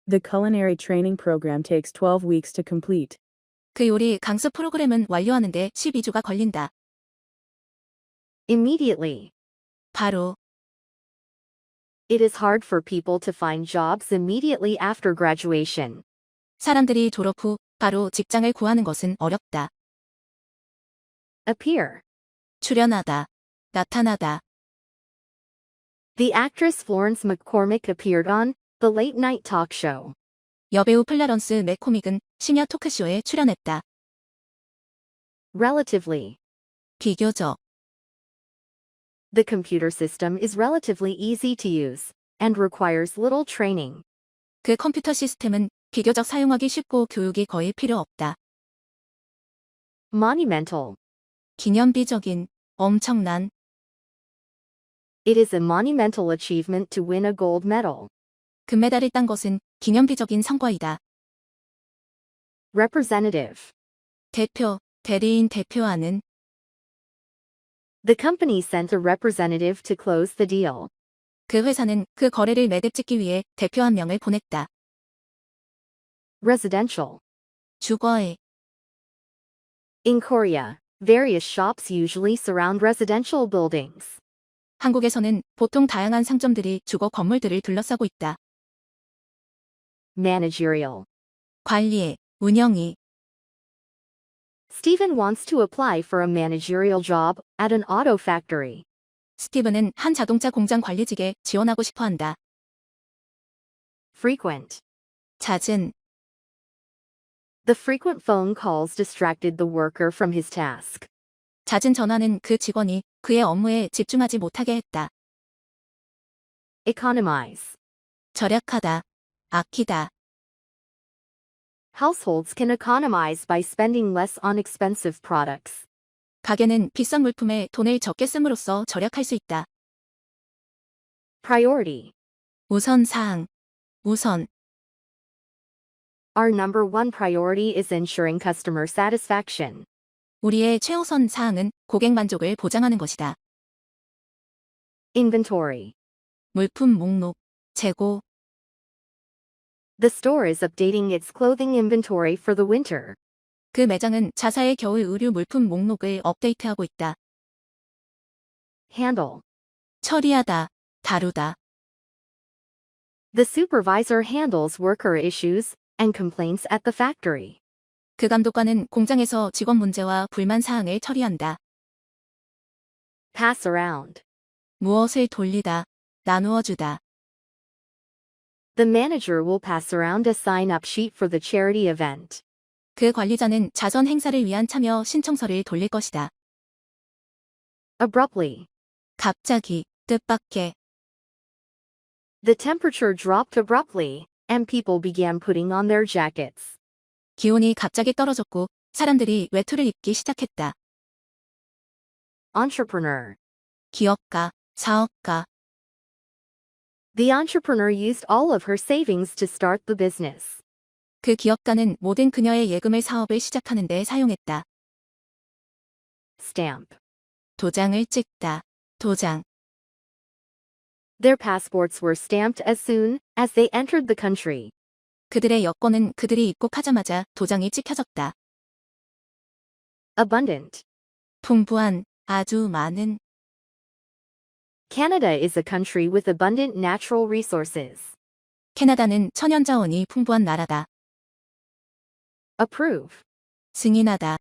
The culinary training program takes 12 weeks to complete. 그 요리 강습 프로그램은 완료하는데 12주가 걸린다. Immediately. 바로. It is hard for people to find jobs immediately after graduation. 사람들이 졸업 후 바로 직장을 구하는 것은 어렵다. Appear. 출연하다, 나타나다. The actress Florence McCormick appeared on The Late Night Talk Show. 여배우 플라런스 맥코믹은 심야 토크쇼에 출연했다. Relatively. 비교적. The computer system is relatively easy to use and requires little training. 그 컴퓨터 시스템은 비교적 사용하기 쉽고 교육이 거의 필요 없다. Monumental. 기념비적인, 엄청난. It is a monumental achievement to win a gold medal. 금메달을 딴 것은 기념비적인 성과이다. Representative. 대표, 대리인 대표하는. The company sent a representative to close the deal. 그 회사는 그 거래를 매듭짓기 위해 대표 한 명을 보냈다. residential. 주거의, In Korea, various shops usually surround residential buildings. 한국에서는 보통 다양한 상점들이 주거 건물들을 둘러싸고 있다. Managerial. 관리의, 운영이, Stephen wants to apply for a managerial job at an auto factory. 스티븐은 한 자동차 공장 관리직에 지원하고 싶어 한다. Frequent. 잦은, The frequent phone calls distracted the worker from his task. 잦은 전화는 그 직원이 그의 업무에 집중하지 못하게 했다. Economize. 절약하다, 아끼다. Households can economize by spending less on expensive products. 가게는 비싼 물품에 돈을 적게 씀으로써 절약할 수 있다. Priority. 우선사항, 우선, Our number one priority is ensuring customer satisfaction. 우리의 최우선 사항은 고객 만족을 보장하는 것이다. Inventory. 물품 목록, 재고, The store is updating its clothing inventory for the winter. 그 매장은 자사의 겨울 의류 물품 목록을 업데이트하고 있다. Handle. 처리하다, 다루다. The supervisor handles worker issues and complaints at the factory. 그 감독관은 공장에서 직원 문제와 불만 사항을 처리한다. Pass around. 무엇을 돌리다, 나누어 주다. The manager will pass around a sign-up sheet for the charity event. 그 관리자는 자선 행사를 위한 참여 신청서를 돌릴 것이다. Abruptly. 갑자기, 뜻밖의. The temperature dropped abruptly, and people began putting on their jackets. 기온이 갑자기 떨어졌고 사람들이 외투를 입기 시작했다. Entrepreneur. 기업가, 사업가. The entrepreneur used all of her savings to start the business. 그 기업가는 모든 그녀의 예금을 사업을 시작하는 데 사용했다. Stamp. 도장을 찍다, 도장. Their passports were stamped as soon as they entered the country. 그들의 여권은 그들이 입국하자마자 도장이 찍혀졌다. Abundant. 풍부한, 아주 많은. Canada is a country with abundant natural resources. 캐나다는 천연자원이 풍부한 나라다. Approve. 승인하다.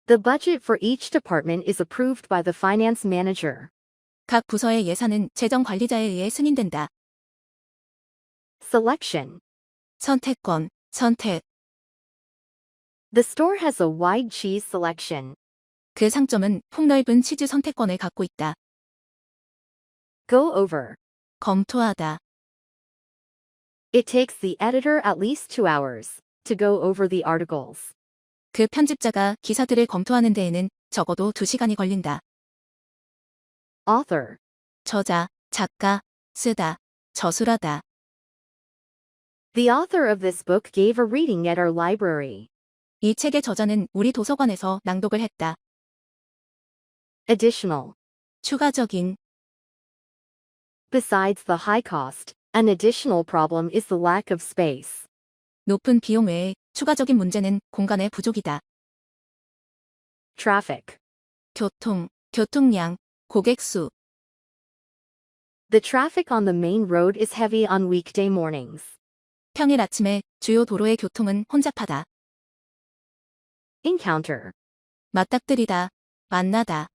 The budget for each department is approved by the finance manager. 각 부서의 예산은 재정 관리자에 의해 승인된다. Selection. 선택권, 선택. The store has a wide cheese selection. 그 상점은 폭넓은 치즈 선택권을 갖고 있다. Go over. 검토하다. It takes the editor at least 2 hours to go over the articles. 그 편집자가 기사들을 검토하는 데에는 적어도 2시간이 걸린다. Author. 저자, 작가, 쓰다, 저술하다. The author of this book gave a reading at our library. 이 책의 저자는 우리 도서관에서 낭독을 했다. Additional. 추가적인, Besides the high cost, an additional problem is the lack of space. 높은 비용 외에 추가적인 문제는 공간의 부족이다. Traffic. 교통, 교통량, 고객 수. The traffic on the main road is heavy on weekday mornings. 평일 아침에 주요 도로의 교통은 혼잡하다. Encounter. 맞닥뜨리다, 만나다.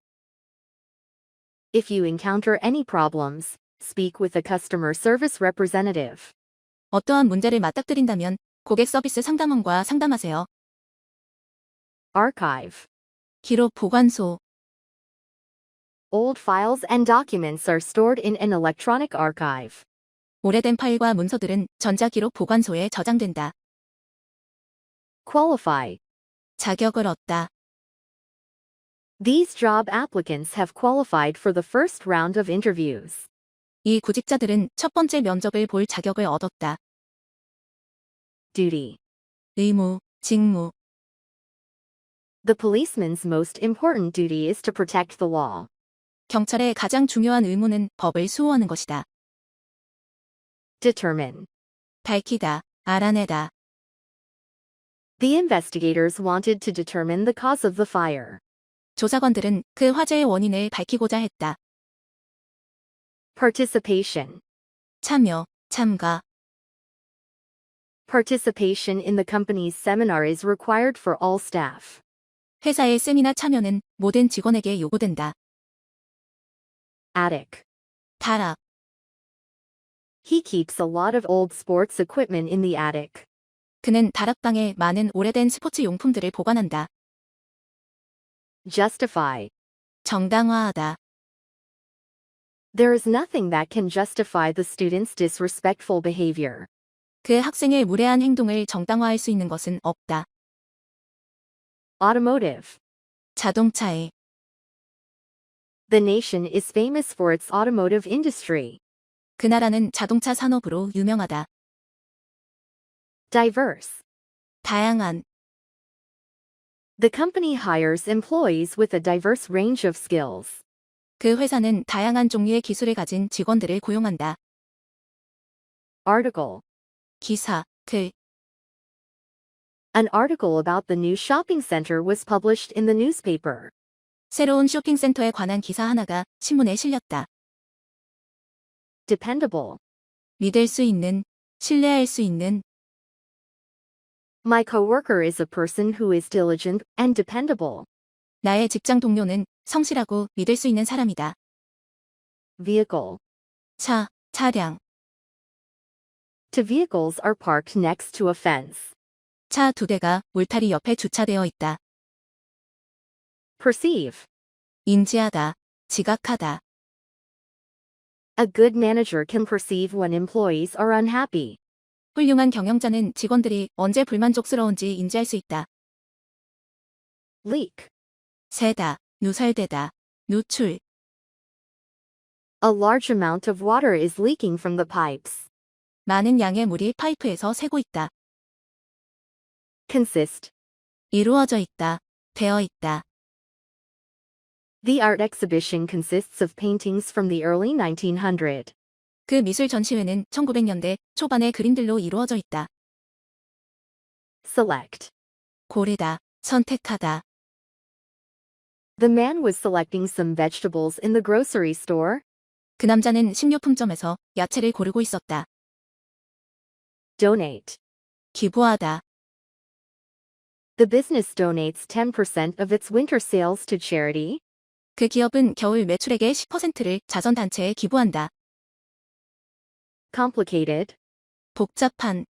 If you encounter any problems, speak with a customer service representative. 어떠한 문제를 맞닥뜨린다면 고객 서비스 상담원과 상담하세요. Archive. 기록 보관소. Old files and documents are stored in an electronic archive. 오래된 파일과 문서들은 전자기록 보관소에 저장된다. Qualify. 자격을 얻다. These job applicants have qualified for the first round of interviews. 이 구직자들은 첫 번째 면접을 볼 자격을 얻었다. Duty. 의무, 직무. The policeman's most important duty is to protect the law. 경찰의 가장 중요한 의무는 법을 수호하는 것이다. Determine. 밝히다, 알아내다. The investigators wanted to determine the cause of the fire. 조사관들은 그 화재의 원인을 밝히고자 했다. Participation. 참여, 참가. Participation in the company's seminar is required for all staff. 회사의 세미나 참여는 모든 직원에게 요구된다. Attic. 다락. He keeps a lot of old sports equipment in the attic. 그는 다락방에 많은 오래된 스포츠 용품들을 보관한다. Justify. 정당화하다. There is nothing that can justify the student's disrespectful behavior. 그 학생의 무례한 행동을 정당화할 수 있는 것은 없다. Automotive. 자동차에. The nation is famous for its automotive industry. 그 나라는 자동차 산업으로 유명하다. Diverse. 다양한. The company hires employees with a diverse range of skills. 그 회사는 다양한 종류의 기술을 가진 직원들을 고용한다. Article. 기사, 글. An article about the new shopping center was published in the newspaper. 새로운 쇼핑센터에 관한 기사 하나가 신문에 실렸다. Dependable. 믿을 수 있는, 신뢰할 수 있는. My coworker is a person who is diligent and dependable. 나의 직장 동료는 성실하고 믿을 수 있는 사람이다. Vehicle. 차, 차량. Two vehicles are parked next to a fence. 차 2대가 울타리 옆에 주차되어 있다. Perceive. 인지하다, 지각하다. A good manager can perceive when employees are unhappy. 훌륭한 경영자는 직원들이 언제 불만족스러운지 인지할 수 있다. Leak. 새다, 누설되다, 누출. A large amount of water is leaking from the pipes. 많은 양의 물이 파이프에서 새고 있다. Consist. 이루어져 있다, 되어 있다. The art exhibition consists of paintings from the early 1900s. 그 미술 전시회는 1900년대 초반의 그림들로 이루어져 있다. Select. 고르다, 선택하다. The man was selecting some vegetables in the grocery store. 그 남자는 식료품점에서 야채를 고르고 있었다. Donate. 기부하다. The business donates 10% of its winter sales to charity. 그 기업은 겨울 매출액의 10%를 자선단체에 기부한다. Complicated. 복잡한.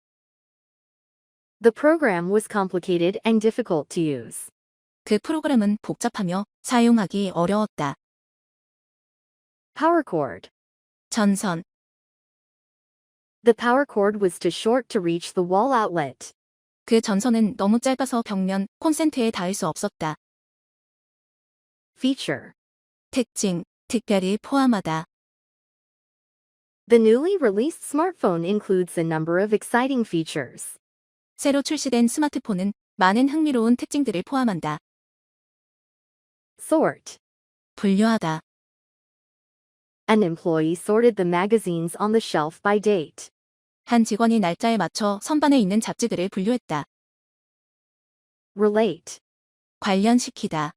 The program was complicated and difficult to use. 그 프로그램은 복잡하며 사용하기 어려웠다. Power cord. 전선. The power cord was too short to reach the wall outlet. 그 전선은 너무 짧아서 벽면 콘센트에 닿을 수 없었다. Feature. 특징, 특별히 포함하다. The newly released smartphone includes a number of exciting features. 새로 출시된 스마트폰은 많은 흥미로운 특징들을 포함한다. Sort. 분류하다. An employee sorted the magazines on the shelf by date. 한 직원이 날짜에 맞춰 선반에 있는 잡지들을 분류했다. Relate. 관련시키다.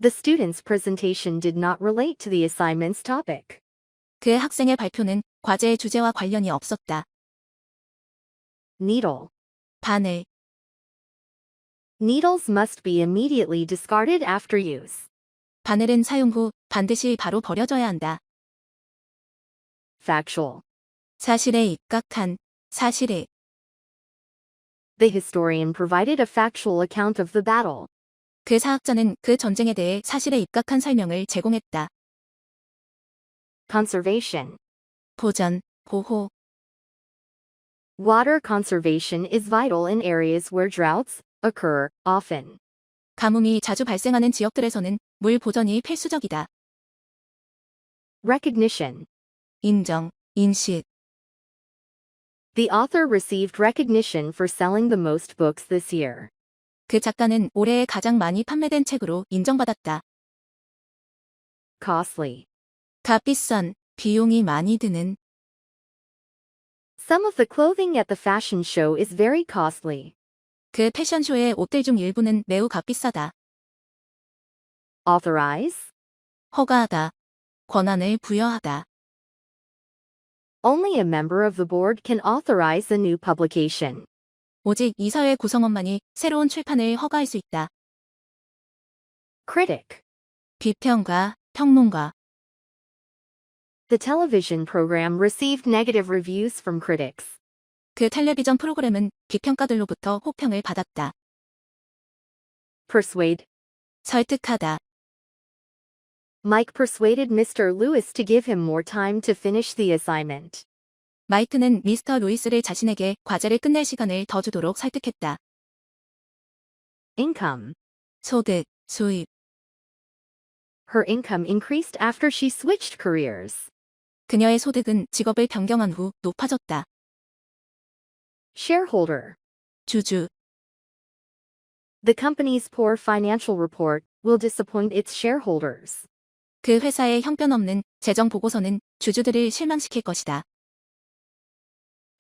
The student's presentation did not relate to the assignment's topic. 그 학생의 발표는 과제의 주제와 관련이 없었다. Needle. 바늘. Needles must be immediately discarded after use. 바늘은 사용 후 반드시 바로 버려져야 한다. Factual. 사실에 입각한, 사실에. The historian provided a factual account of the battle. 그 사학자는 그 전쟁에 대해 사실에 입각한 설명을 제공했다. Conservation. 보전, 보호. Water conservation is vital in areas where droughts occur often. 가뭄이 자주 발생하는 지역들에서는 물 보전이 필수적이다. Recognition. 인정, 인식. The author received recognition for selling the most books this year. 그 작가는 올해에 가장 많이 판매된 책으로 인정받았다. Costly. 값비싼, 비용이 많이 드는. Some of the clothing at the fashion show is very costly. 그 패션쇼의 옷들 중 일부는 매우 값비싸다. Authorize. 허가하다. 권한을 부여하다. Only a member of the board can authorize a new publication. 오직 이사회 구성원만이 새로운 출판을 허가할 수 있다. Critic. 비평가, 평론가. The television program received negative reviews from critics. 그 텔레비전 프로그램은 비평가들로부터 호평을 받았다. Persuade. 설득하다. Mike persuaded Mr. Lewis to give him more time to finish the assignment. 마이크는 미스터 루이스를 자신에게 과제를 끝낼 시간을 더 주도록 설득했다. Income. 소득, 수입. Her income increased after she switched careers. 그녀의 소득은 직업을 변경한 후 높아졌다. Shareholder. 주주. The company's poor financial report will disappoint its shareholders. 그 회사의 형편없는 재정 보고서는 주주들을 실망시킬 것이다.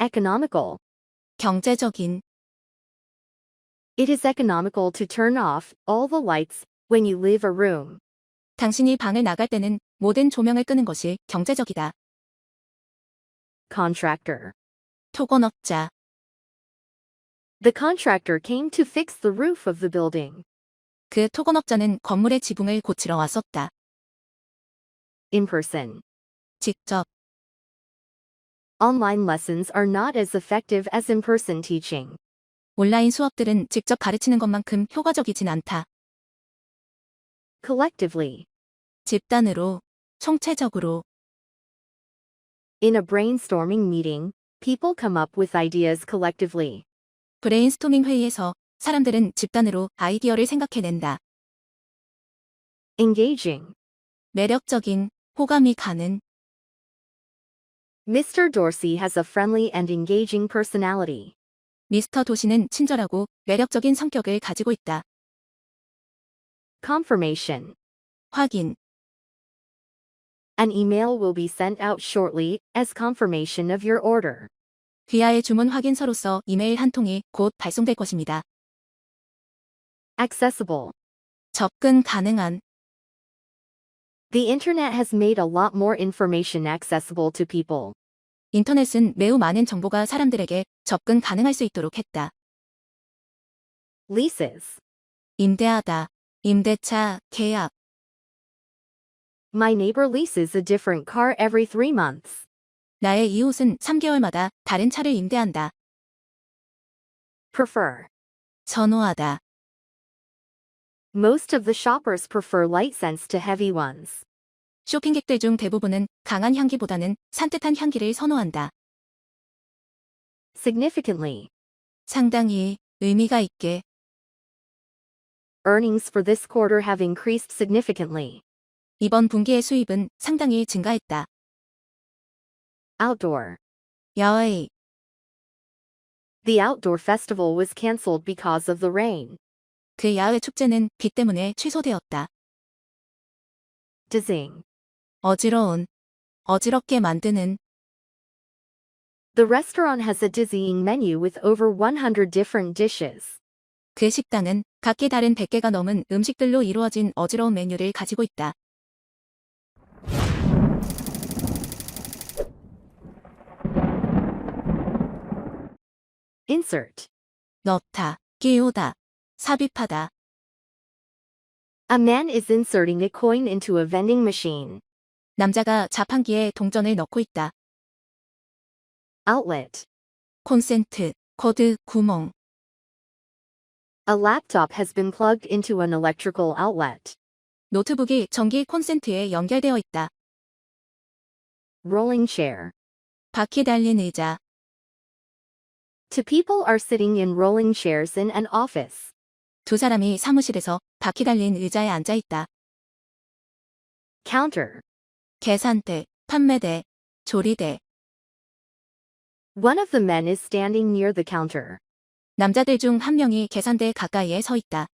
Economical. 경제적인. It is economical to turn off all the lights when you leave a room. 당신이 방을 나갈 때는 모든 조명을 끄는 것이 경제적이다. Contractor. 토건업자. The contractor came to fix the roof of the building. 그 토건업자는 건물의 지붕을 고치러 왔었다. In person. 직접. Online lessons are not as effective as in-person teaching. 온라인 수업들은 직접 가르치는 것만큼 효과적이진 않다. Collectively. 집단으로, 총체적으로. In a brainstorming meeting, people come up with ideas collectively. 브레인스토밍 회의에서 사람들은 집단으로 아이디어를 생각해낸다. Engaging. 매력적인, 호감이 가는. Mr. Dorsey has a friendly and engaging personality. 미스터 도시는 친절하고 매력적인 성격을 가지고 있다. Confirmation. 확인. An email will be sent out shortly as confirmation of your order. 귀하의 주문 확인서로서 이메일 한 통이 곧 발송될 것입니다. Accessible. 접근 가능한. The internet has made a lot more information accessible to people. 인터넷은 매우 많은 정보가 사람들에게 접근 가능할 수 있도록 했다. Leases. 임대하다. 임대차, 계약. My neighbor leases a different car every 3 months. 나의 이웃은 3개월마다 다른 차를 임대한다. Prefer. 선호하다. Most of the shoppers prefer light scents to heavy ones. 쇼핑객들 중 대부분은 강한 향기보다는 산뜻한 향기를 선호한다. Significantly. 상당히, 의미가 있게. Earnings for this quarter have increased significantly. 이번 분기의 수입은 상당히 증가했다. Outdoor. 야외. The outdoor festival was cancelled because of the rain. 그 야외 축제는 비 때문에 취소되었다. Dizzying. 어지러운. 어지럽게 만드는. The restaurant has a dizzying menu with over 100 different dishes. 그 식당은 각기 다른 100개가 넘은 음식들로 이루어진 어지러운 메뉴를 가지고 있다. Insert. 넣다, 끼우다, 삽입하다. A man is inserting a coin into a vending machine. 남자가 자판기에 동전을 넣고 있다. Outlet. 콘센트, 코드, 구멍. A laptop has been plugged into an electrical outlet. 노트북이 전기 콘센트에 연결되어 있다. Rolling chair. 바퀴 달린 의자. Two people are sitting in rolling chairs in an office. 두 사람이 사무실에서 바퀴 달린 의자에 앉아 있다. Counter. 계산대, 판매대, 조리대. One of the men is standing near the counter. 남자들 중 한 명이 계산대 가까이에 서 있다.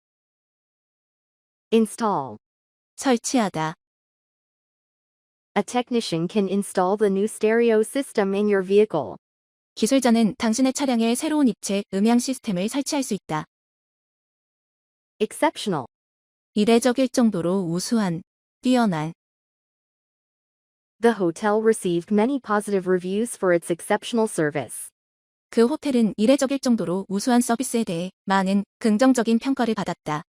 Install. 설치하다. A technician can install the new stereo system in your vehicle. 기술자는 당신의 차량에 새로운 입체 음향 시스템을 설치할 수 있다. Exceptional. 이례적일 정도로 우수한, 뛰어난. The hotel received many positive reviews for its exceptional service. 그 호텔은 이례적일 정도로 우수한 서비스에 대해 많은 긍정적인 평가를 받았다.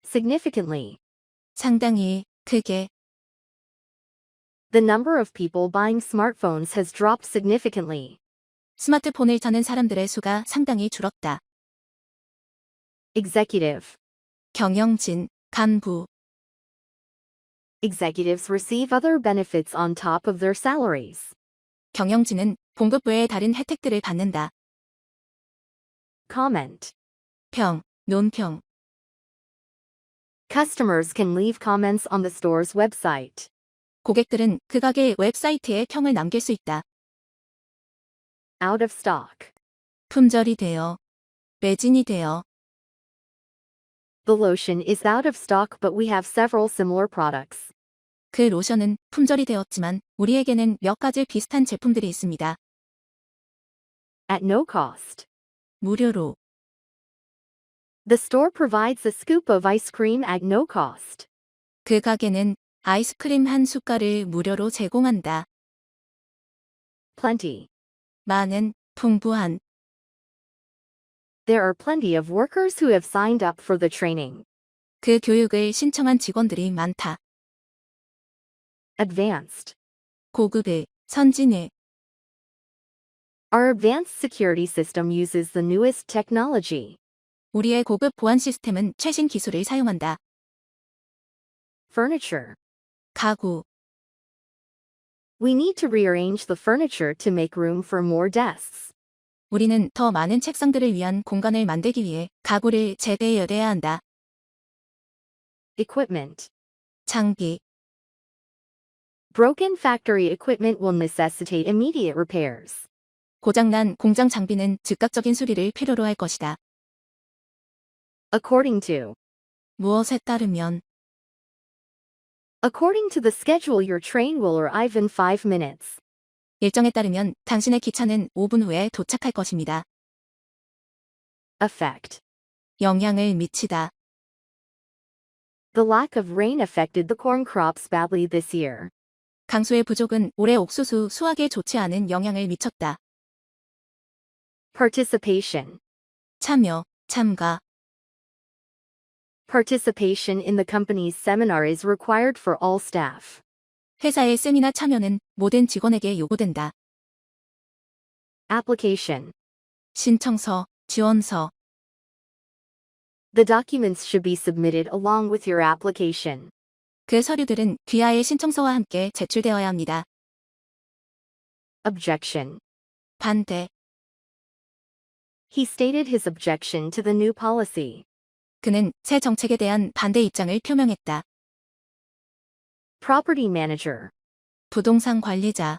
Significantly. 상당히, 크게. The number of people buying smartphones has dropped significantly. 스마트폰을 사는 사람들의 수가 상당히 줄었다. Executive. 경영진, 간부. Executives receive other benefits on top of their salaries. 경영진은 봉급 외의 다른 혜택들을 받는다. Comment. 평, 논평. Customers can leave comments on the store's website. 고객들은 그 가게 웹사이트에 평을 남길 수 있다. Out of stock. 품절이 되어, 매진이 되어. The lotion is out of stock, but we have several similar products. 그 로션은 품절이 되었지만 우리에게는 몇 가지 비슷한 제품들이 있습니다. At no cost. 무료로. The store provides a scoop of ice cream at no cost. 그 가게는 아이스크림 한 숟갈을 무료로 제공한다. Plenty. 많은, 풍부한. There are plenty of workers who have signed up for the training. 그 교육을 신청한 직원들이 많다. Advanced. 고급의, 선진의. Our advanced security system uses the newest technology. 우리의 고급 보안 시스템은 최신 기술을 사용한다. Furniture. 가구. We need to rearrange the furniture to make room for more desks. 우리는 더 많은 책상들을 위한 공간을 만들기 위해 가구를 재배열해야 한다. Equipment. 장비. Broken factory equipment will necessitate immediate repairs. 고장난 공장 장비는 즉각적인 수리를 필요로 할 것이다. According to. 무엇에 따르면. According to the schedule, your train will arrive in 5 minutes. 일정에 따르면 당신의 기차는 5분 후에 도착할 것입니다. Effect. 영향을 미치다. The lack of rain affected the corn crops badly this year. 강수의 부족은 올해 옥수수 수확에 좋지 않은 영향을 미쳤다. Participation. 참여, 참가. Participation in the company's seminar is required for all staff. 회사의 세미나 참여는 모든 직원에게 요구된다. Application. 신청서, 지원서. The documents should be submitted along with your application. 그 서류들은 귀하의 신청서와 함께 제출되어야 합니다. Objection. 반대. He stated his objection to the new policy. 그는 새 정책에 대한 반대 입장을 표명했다. Property manager. 부동산 관리자.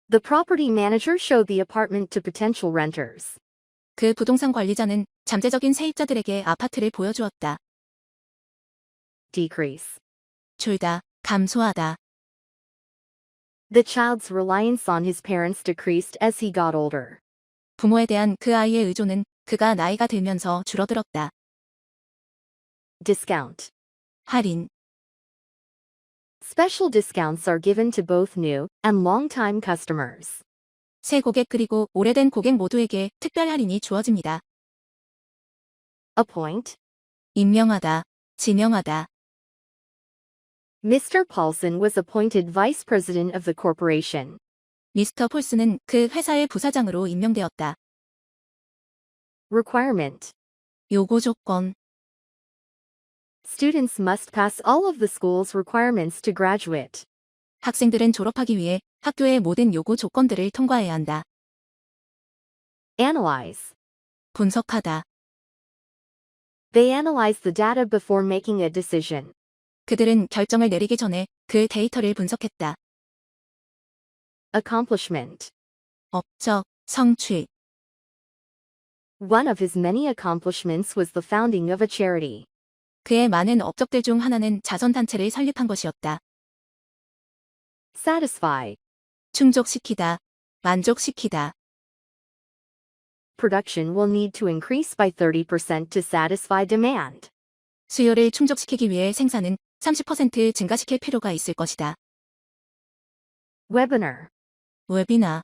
The property manager showed the apartment to potential renters. 그 부동산 관리자는 잠재적인 세입자들에게 아파트를 보여주었다. Decrease. 줄다, 감소하다. The child's reliance on his parents decreased as he got older. 부모에 대한 그 아이의 의존은 그가 나이가 들면서 줄어들었다. Discount. 할인. Special discounts are given to both new and long-time customers. 새 고객 그리고 오래된 고객 모두에게 특별 할인이 주어집니다. Appoint. 임명하다, 지명하다. Mr. Paulson was appointed vice president of the corporation. 미스터 폴스는 그 회사의 부사장으로 임명되었다. Requirement. 요구 조건. Students must pass all of the school's requirements to graduate. 학생들은 졸업하기 위해 학교의 모든 요구 조건들을 통과해야 한다. Analyze. 분석하다. They analyze the data before making a decision. 그들은 결정을 내리기 전에 그 데이터를 분석했다. Accomplishment. 업적, 성취. One of his many accomplishments was the founding of a charity. 그의 많은 업적들 중 하나는 자선단체를 설립한 것이었다. Satisfy. 충족시키다, 만족시키다. Production will need to increase by 30% to satisfy demand. 수요를 충족시키기 위해 생산은 30% 증가시킬 필요가 있을 것이다. Webinar. 웨비나.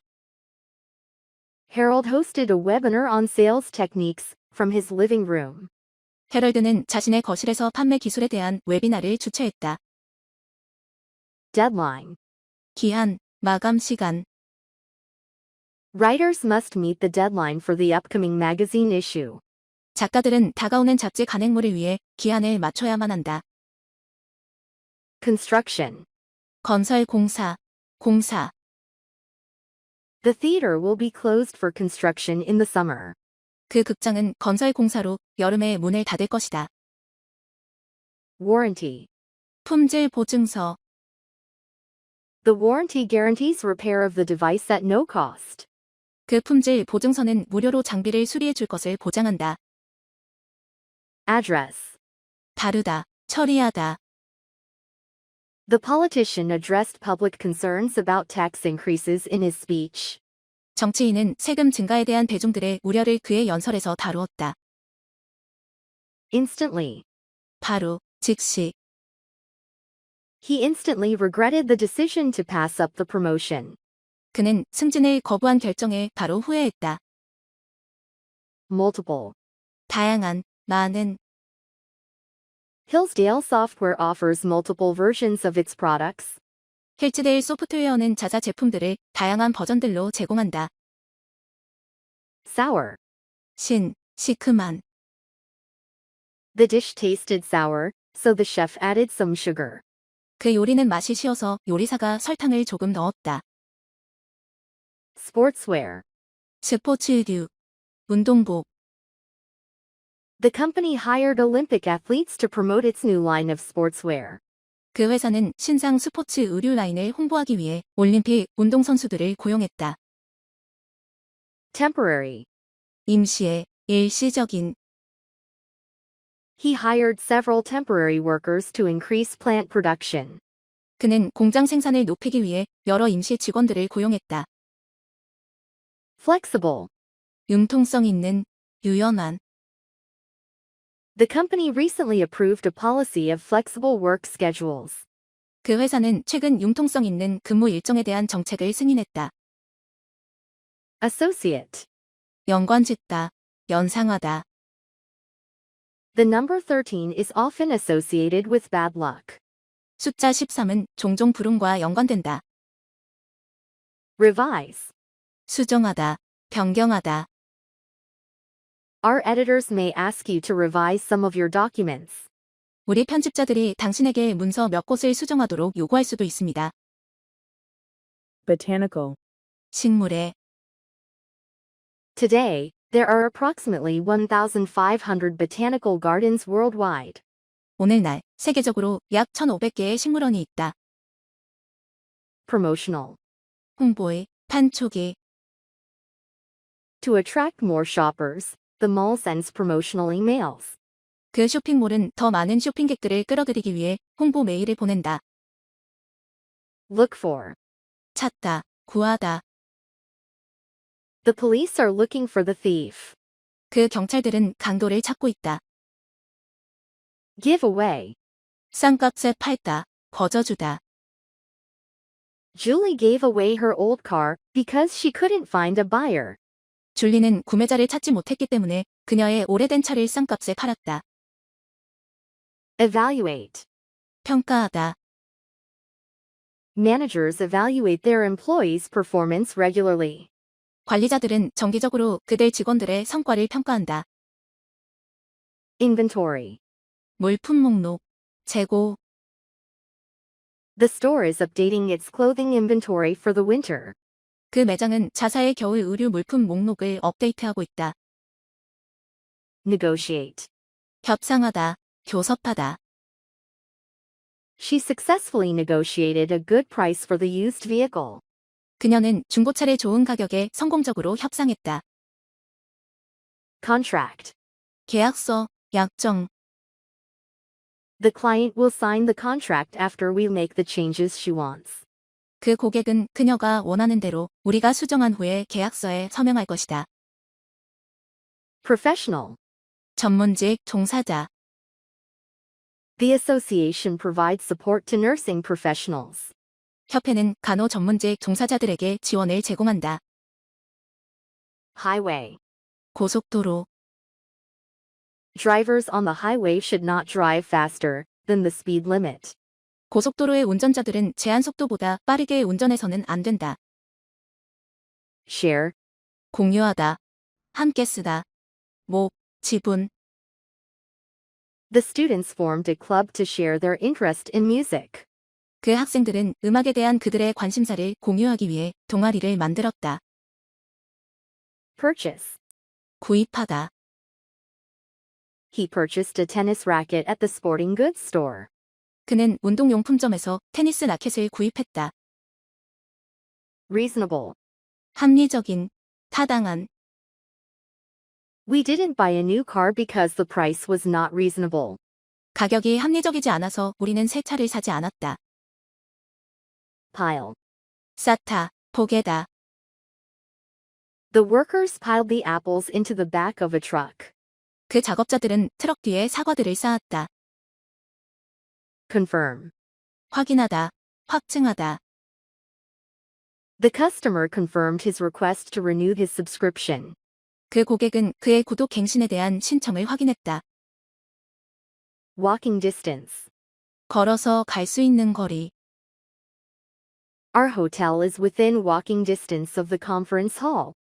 Harold hosted a webinar on sales techniques from his living room. 해럴드는 자신의 거실에서 판매 기술에 대한 웨비나를 주최했다. Deadline. 기한, 마감 시간. Writers must meet the deadline for the upcoming magazine issue. 작가들은 다가오는 잡지 간행물을 위해 기한을 맞춰야만 한다. Construction. 건설 공사, 공사. The theater will be closed for construction in the summer. 그 극장은 건설 공사로 여름에 문을 닫을 것이다. Warranty. 품질 보증서. The warranty guarantees repair of the device at no cost. 그 품질 보증서는 무료로 장비를 수리해 줄 것을 보장한다. Address. 다루다, 처리하다. The politician addressed public concerns about tax increases in his speech. 정치인은 세금 증가에 대한 대중들의 우려를 그의 연설에서 다루었다. Instantly. 바로, 즉시. He instantly regretted the decision to pass up the promotion. 그는 승진을 거부한 결정에 바로 후회했다. Multiple. 다양한, 많은. Hillsdale Software offers multiple versions of its products. 힐즈데일 소프트웨어는 자사 제품들을 다양한 버전들로 제공한다. Sour. 신, 시큼한. The dish tasted sour, so the chef added some sugar. 그 요리는 맛이 쉬어서 요리사가 설탕을 조금 넣었다. Sportswear. 스포츠류, 운동복. The company hired Olympic athletes to promote its new line of sportswear. 그 회사는 신상 스포츠 의류 라인을 홍보하기 위해 올림픽 운동선수들을 고용했다. Temporary. 임시의, 일시적인. He hired several temporary workers to increase plant production. 그는 공장 생산을 높이기 위해 여러 임시 직원들을 고용했다. Flexible. 융통성 있는, 유연한. The company recently approved a policy of flexible work schedules. 그 회사는 최근 융통성 있는 근무 일정에 대한 정책을 승인했다. Associate. 연관짓다, 연상하다. The number 13 is often associated with bad luck. 숫자 13은 종종 불운과 연관된다. Revise. 수정하다, 변경하다. Our editors may ask you to revise some of your documents. 우리 편집자들이 당신에게 문서 몇 곳을 수정하도록 요구할 수도 있습니다. Botanical. 식물에. Today, there are approximately 1,500 botanical gardens worldwide. 오늘날 세계적으로 약 1,500개의 식물원이 있다. Promotional. 홍보의, 판촉의. To attract more shoppers, the mall sends promotional emails. 그 쇼핑몰은 더 많은 쇼핑객들을 끌어들이기 위해 홍보 메일을 보낸다. Look for. 찾다, 구하다. The police are looking for the thief. 그 경찰들은 강도를 찾고 있다. Give away. 싼 값에 팔다, 거저주다. Julie gave away her old car because she couldn't find a buyer. 줄리는 구매자를 찾지 못했기 때문에 그녀의 오래된 차를 싼 값에 팔았다. Evaluate. 평가하다. Managers evaluate their employees' performance regularly. 관리자들은 정기적으로 그들 직원들의 성과를 평가한다. Inventory. 물품 목록, 재고. The store is updating its clothing inventory for the winter. 그 매장은 자사의 겨울 의류 물품 목록을 업데이트하고 있다. Negotiate. 협상하다, 교섭하다. She successfully negotiated a good price for the used vehicle. 그녀는 중고차를 좋은 가격에 성공적으로 협상했다. Contract. 계약서, 약정. The client will sign the contract after we make the changes she wants. 그 고객은 그녀가 원하는 대로 우리가 수정한 후에 계약서에 서명할 것이다. Professional. 전문직 종사자. The association provides support to nursing professionals. 협회는 간호 전문직 종사자들에게 지원을 제공한다. Highway. 고속도로. Drivers on the highway should not drive faster than the speed limit. 고속도로의 운전자들은 제한 속도보다 빠르게 운전해서는 안 된다. Share. 공유하다. 함께 쓰다. 목, 지분. The students formed a club to share their interest in music. 그 학생들은 음악에 대한 그들의 관심사를 공유하기 위해 동아리를 만들었다. Purchase. 구입하다. He purchased a tennis racket at the sporting goods store. 그는 운동용품점에서 테니스 라켓을 구입했다. Reasonable. 합리적인, 타당한. We didn't buy a new car because the price was not reasonable. 가격이 합리적이지 않아서 우리는 새 차를 사지 않았다. Pile. 쌓다, 포개다. The workers piled the apples into the back of a truck. 그 작업자들은 트럭 뒤에 사과들을 쌓았다. Confirm. 확인하다, 확증하다. The customer confirmed his request to renew his subscription. 그 고객은 그의 구독 갱신에 대한 신청을 확인했다. Walking distance. 걸어서 갈 수 있는 거리. Our hotel is within walking distance of the conference hall.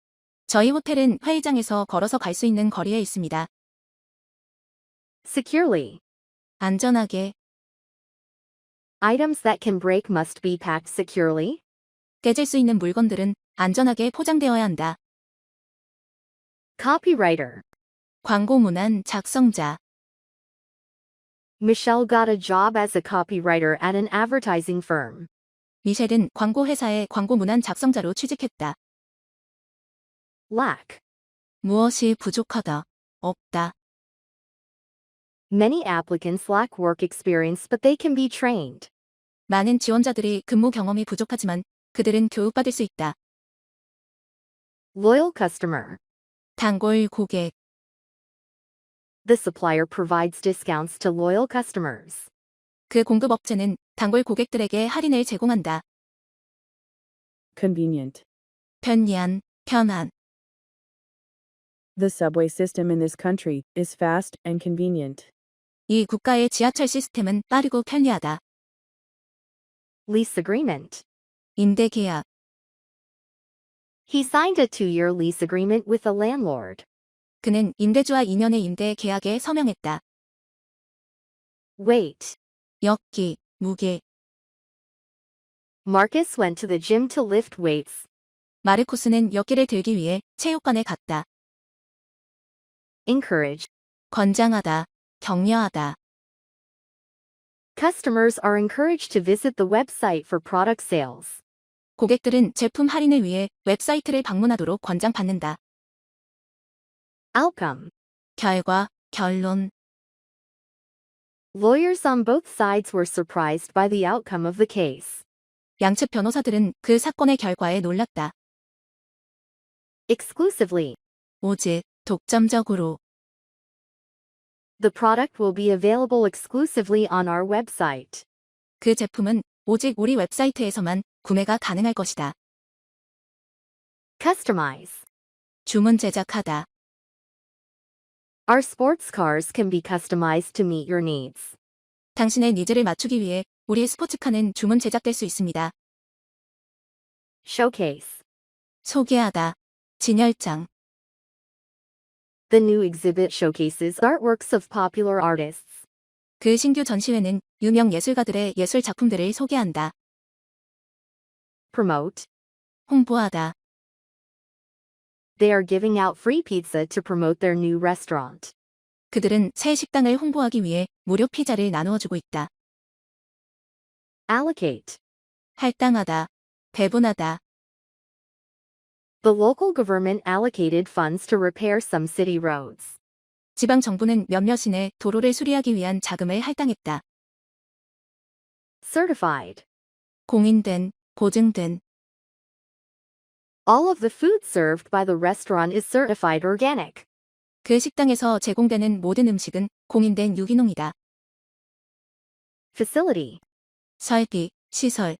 저희 호텔은 회의장에서 걸어서 갈 수 있는 거리에 있습니다. Securely. 안전하게. Items that can break must be packed securely. 깨질 수 있는 물건들은 안전하게 포장되어야 한다. Copywriter. 광고 문안 작성자. Michelle got a job as a copywriter at an advertising firm. 미셸은 광고 회사의 광고 문안 작성자로 취직했다. Lack. 무엇이 부족하다, 없다. Many applicants lack work experience but they can be trained. 많은 지원자들이 근무 경험이 부족하지만 그들은 교육받을 수 있다. Loyal customer. 단골 고객. The supplier provides discounts to loyal customers. 그 공급업체는 단골 고객들에게 할인을 제공한다. Convenient. 편리한, 편한. The subway system in this country is fast and convenient. 이 국가의 지하철 시스템은 빠르고 편리하다. Lease agreement. 임대 계약. He signed a 2-year lease agreement with a landlord. 그는 임대주와 2년의 임대 계약에 서명했다. Weight. 역기, 무게. Marcus went to the gym to lift weights. 마르코스는 역기를 들기 위해 체육관에 갔다. Encourage. 권장하다, 격려하다. Customers are encouraged to visit the website for product sales. 고객들은 제품 할인을 위해 웹사이트를 방문하도록 권장받는다. Outcome. 결과, 결론. Lawyers on both sides were surprised by the outcome of the case. 양측 변호사들은 그 사건의 결과에 놀랐다. Exclusively. 오직, 독점적으로. The product will be available exclusively on our website. 그 제품은 오직 우리 웹사이트에서만 구매가 가능할 것이다. Customize. 주문 제작하다. Our sports cars can be customized to meet your needs. 당신의 니즈를 맞추기 위해 우리 스포츠카는 주문 제작될 수 있습니다. Showcase. 소개하다. 진열장. The new exhibit showcases artworks of popular artists. 그 신규 전시회는 유명 예술가들의 예술 작품들을 소개한다. Promote. 홍보하다. They are giving out free pizza to promote their new restaurant. 그들은 새 식당을 홍보하기 위해 무료 피자를 나누어 주고 있다. Allocate. 할당하다. 배분하다. The local government allocated funds to repair some city roads. 지방 정부는 몇몇 시내 도로를 수리하기 위한 자금을 할당했다. Certified. 공인된, 보증된. All of the food served by the restaurant is certified organic. 그 식당에서 제공되는 모든 음식은 공인된 유기농이다. Facility. 설비, 시설.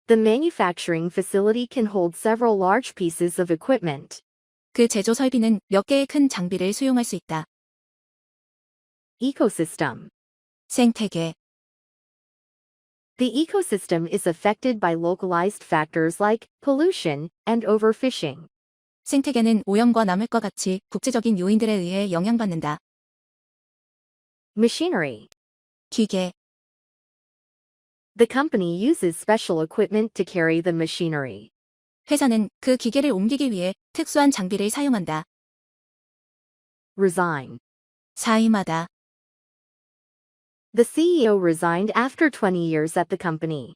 The manufacturing facility can hold several large pieces of equipment. 그 제조 설비는 몇 개의 큰 장비를 수용할 수 있다. Ecosystem. 생태계. The ecosystem is affected by localized factors like pollution and overfishing. 생태계는 오염과 남획과 같이 국제적인 요인들에 의해 영향받는다. Machinery. 기계. The company uses special equipment to carry the machinery. 회사는 그 기계를 옮기기 위해 특수한 장비를 사용한다. Resign. 사임하다. The CEO resigned after 20 years at the company.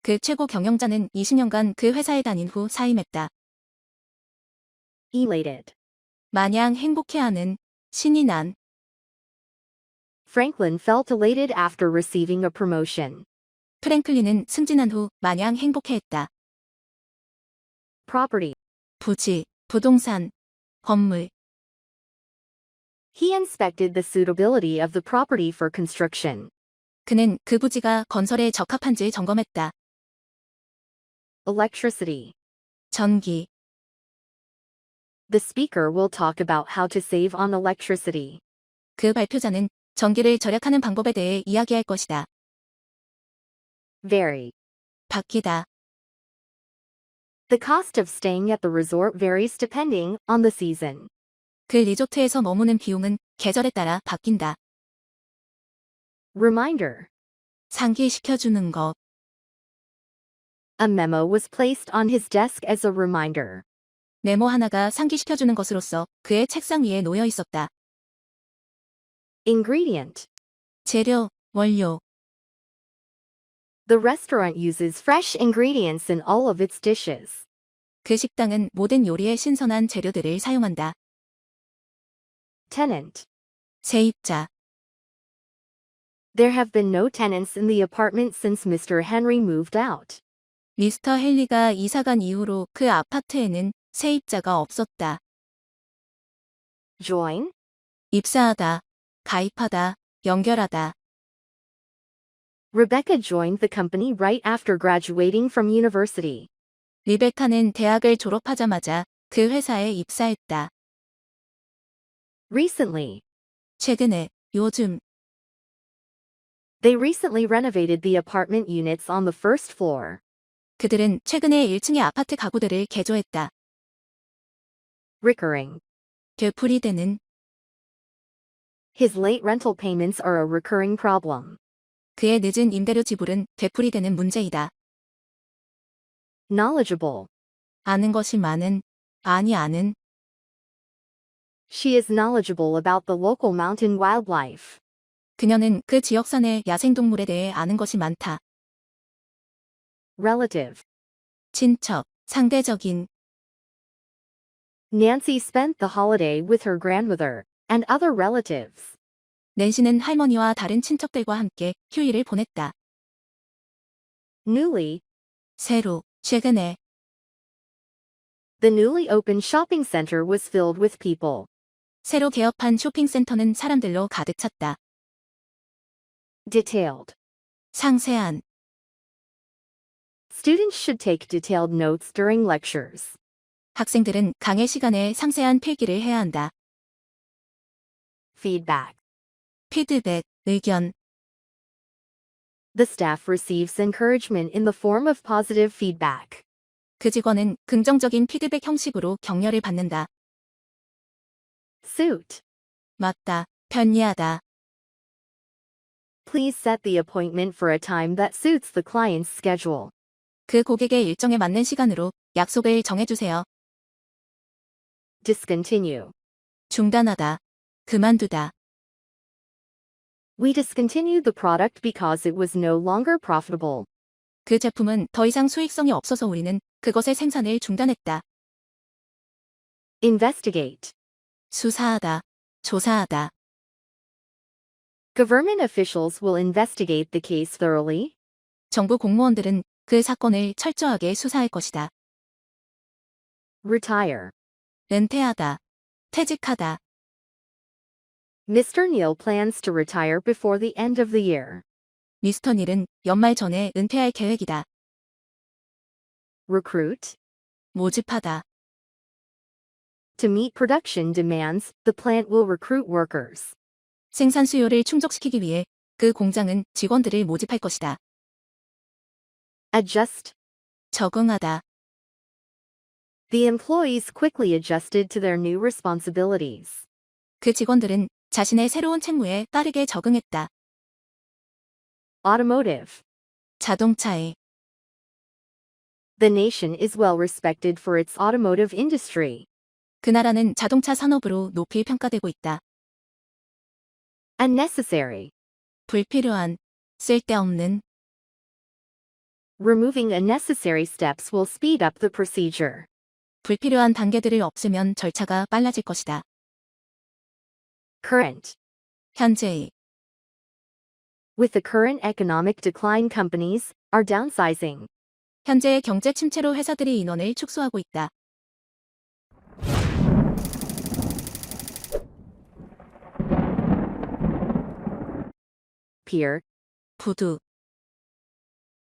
그 최고 경영자는 20년간 그 회사에 다닌 후 사임했다. Elated. 마냥 행복해하는, 신이 난. Franklin felt elated after receiving a promotion. 프랭클린은 승진한 후 마냥 행복해했다. Property. 부지, 부동산, 건물. He inspected the suitability of the property for construction. 그는 그 부지가 건설에 적합한지 점검했다. Electricity. 전기. The speaker will talk about how to save on electricity. 그 발표자는 전기를 절약하는 방법에 대해 이야기할 것이다. Vary. 바뀌다. The cost of staying at the resort varies depending on the season. 그 리조트에서 머무는 비용은 계절에 따라 바뀐다. Reminder. 상기시켜주는 것. A memo was placed on his desk as a reminder. 메모 하나가 상기시켜주는 것으로서 그의 책상 위에 놓여 있었다. Ingredient. 재료, 원료. The restaurant uses fresh ingredients in all of its dishes. 그 식당은 모든 요리에 신선한 재료들을 사용한다. Tenant. 세입자. There have been no tenants in the apartment since Mr. Henry moved out. 미스터 헨리가 이사간 이후로 그 아파트에는 세입자가 없었다. Join. 입사하다, 가입하다, 연결하다. Rebecca joined the company right after graduating from university. 리베카는 대학을 졸업하자마자 그 회사에 입사했다. Recently. 최근에, 요즘. They recently renovated the apartment units on the first floor. 그들은 최근에 1층의 아파트 가구들을 개조했다. Recurring. 되풀이되는. His late rental payments are a recurring problem. 그의 늦은 임대료 지불은 되풀이되는 문제이다. Knowledgeable. 아는 것이 많은, 아니 아는. She is knowledgeable about the local mountain wildlife. 그녀는 그 지역산의 야생동물에 대해 아는 것이 많다. Relative. 친척, 상대적인. Nancy spent the holiday with her grandmother and other relatives. 낸시는 할머니와 다른 친척들과 함께 휴일을 보냈다. Newly. 새로, 최근에. The newly opened shopping center was filled with people. 새로 개업한 쇼핑센터는 사람들로 가득 찼다. Detailed. 상세한. Students should take detailed notes during lectures. 학생들은 강의 시간에 상세한 필기를 해야 한다. Feedback. 피드백, 의견. The staff receives encouragement in the form of positive feedback. 그 직원은 긍정적인 피드백 형식으로 격려를 받는다. Suit. 맞다, 편리하다. Please set the appointment for a time that suits the client's schedule. 그 고객의 일정에 맞는 시간으로 약속을 정해주세요. Discontinue. 중단하다, 그만두다. We discontinued the product because it was no longer profitable. 그 제품은 더 이상 수익성이 없어서 우리는 그것의 생산을 중단했다. Investigate. 수사하다, 조사하다. Government officials will investigate the case thoroughly. 정부 공무원들은 그 사건을 철저하게 수사할 것이다. Retire. 은퇴하다. 퇴직하다. Mr. Neil plans to retire before the end of the year. 미스터 닐은 연말 전에 은퇴할 계획이다. Recruit. 모집하다. To meet production demands, the plant will recruit workers. 생산 수요를 충족시키기 위해 그 공장은 직원들을 모집할 것이다. Adjust. 적응하다. The employees quickly adjusted to their new responsibilities. 그 직원들은 자신의 새로운 책무에 빠르게 적응했다. Automotive. 자동차에. The nation is well respected for its automotive industry. 그 나라는 자동차 산업으로 높이 평가되고 있다. Unnecessary. 불필요한, 쓸데없는. Removing unnecessary steps will speed up the procedure. 불필요한 단계들을 없애면 절차가 빨라질 것이다. Current. 현재의. With the current economic decline, companies are downsizing. 현재의 경제 침체로 회사들이 인원을 축소하고 있다. Pier. 부두.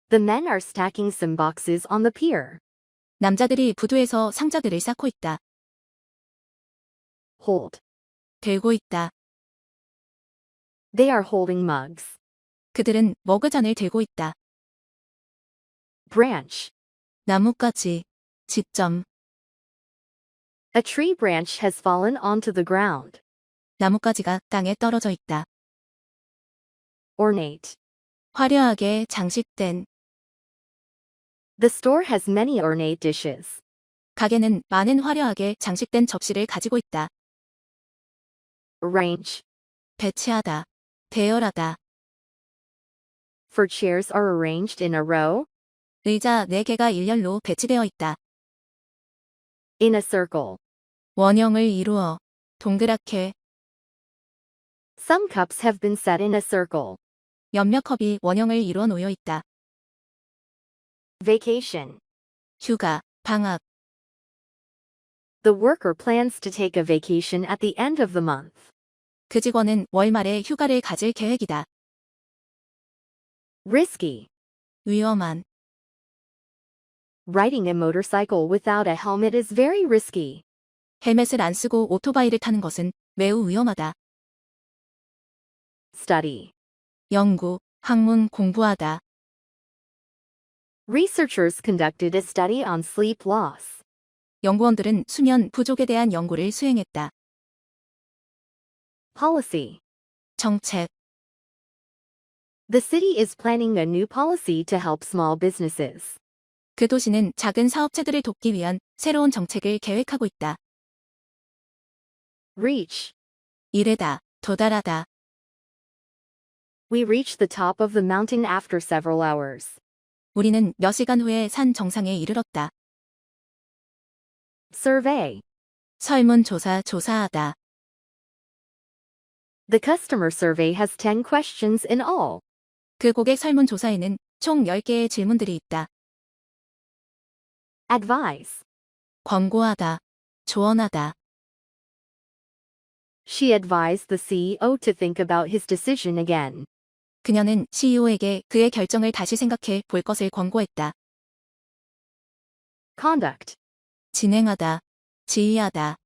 The men are stacking some boxes on the pier. 남자들이 부두에서 상자들을 쌓고 있다. Hold. 들고 있다. They are holding mugs. 그들은 머그잔을 들고 있다. Branch. 나뭇가지. 지점. A tree branch has fallen onto the ground. 나뭇가지가 땅에 떨어져 있다. Ornate. 화려하게 장식된. The store has many ornate dishes. 가게는 많은 화려하게 장식된 접시를 가지고 있다. Arrange. 배치하다. 대열하다. For chairs are arranged in a row. 의자 4개가 일렬로 배치되어 있다. In a circle. 원형을 이루어. 동그랗게. Some cups have been set in a circle. 몇몇 컵이 원형을 이루어 놓여 있다. Vacation. 휴가, 방학. The worker plans to take a vacation at the end of the month. 그 직원은 월 말에 휴가를 가질 계획이다. Risky. 위험한. Riding a motorcycle without a helmet is very risky. 헬멧을 안 쓰고 오토바이를 타는 것은 매우 위험하다. Study. 연구, 학문, 공부하다. Researchers conducted a study on sleep loss. 연구원들은 수면 부족에 대한 연구를 수행했다. Policy. 정책. The city is planning a new policy to help small businesses. 그 도시는 작은 사업체들을 돕기 위한 새로운 정책을 계획하고 있다. Reach. 이르다, 도달하다. We reached the top of the mountain after several hours. 우리는 몇 시간 후에 산 정상에 이르렀다. Survey. 설문조사, 조사하다. The customer survey has 10 questions in all. 그 고객 설문조사에는 총 10개의 질문들이 있다. Advise. 권고하다, 조언하다. She advised the CEO to think about his decision again. 그녀는 CEO에게 그의 결정을 다시 생각해 볼 것을 권고했다. Conduct. 진행하다, 지휘하다.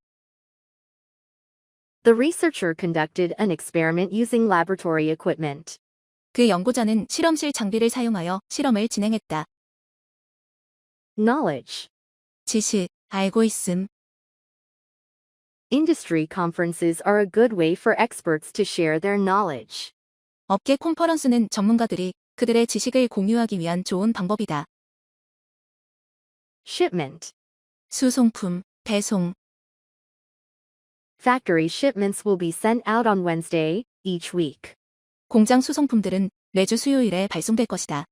The researcher conducted an experiment using laboratory equipment. 그 연구자는 실험실 장비를 사용하여 실험을 진행했다. Knowledge. 지식, 알고 있음. Industry conferences are a good way for experts to share their knowledge. 업계 콘퍼런스는 전문가들이 그들의 지식을 공유하기 위한 좋은 방법이다. Shipment. 수송품, 배송. Factory shipments will be sent out on Wednesday, each week. 공장 수송품들은 매주 수요일에 발송될 것이다.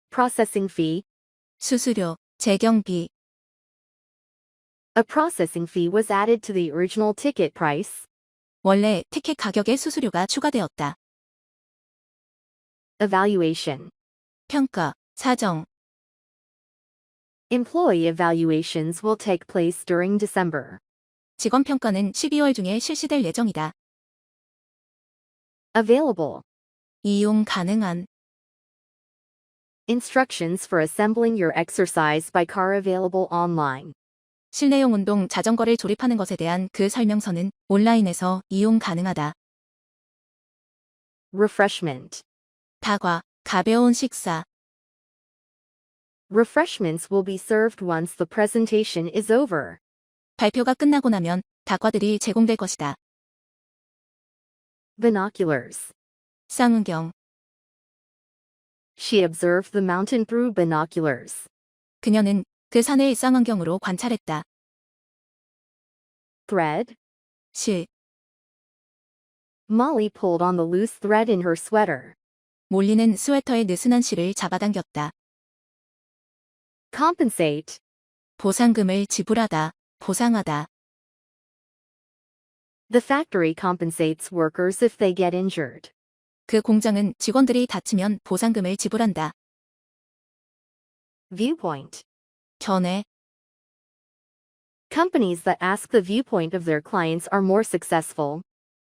Processing fee. 수수료, 재경비. A processing fee was added to the original ticket price. 원래 티켓 가격에 수수료가 추가되었다. Evaluation. 평가, 사정. Employee evaluations will take place during December. 직원 평가는 12월 중에 실시될 예정이다. Available. 이용 가능한. Instructions for assembling your exercise by car available online. 실내용 운동 자전거를 조립하는 것에 대한 그 설명서는 온라인에서 이용 가능하다. Refreshment. 다과, 가벼운 식사. Refreshments will be served once the presentation is over. 발표가 끝나고 나면 다과들이 제공될 것이다. Binoculars. 쌍안경. She observed the mountain through binoculars. 그녀는 그 산을 쌍안경으로 관찰했다. Thread. 실. Molly pulled on the loose thread in her sweater. 몰리는 스웨터의 느슨한 실을 잡아당겼다. Compensate. 보상금을 지불하다, 보상하다. The factory compensates workers if they get injured. 그 공장은 직원들이 다치면 보상금을 지불한다. Viewpoint. 견해. Companies that ask the viewpoint of their clients are more successful.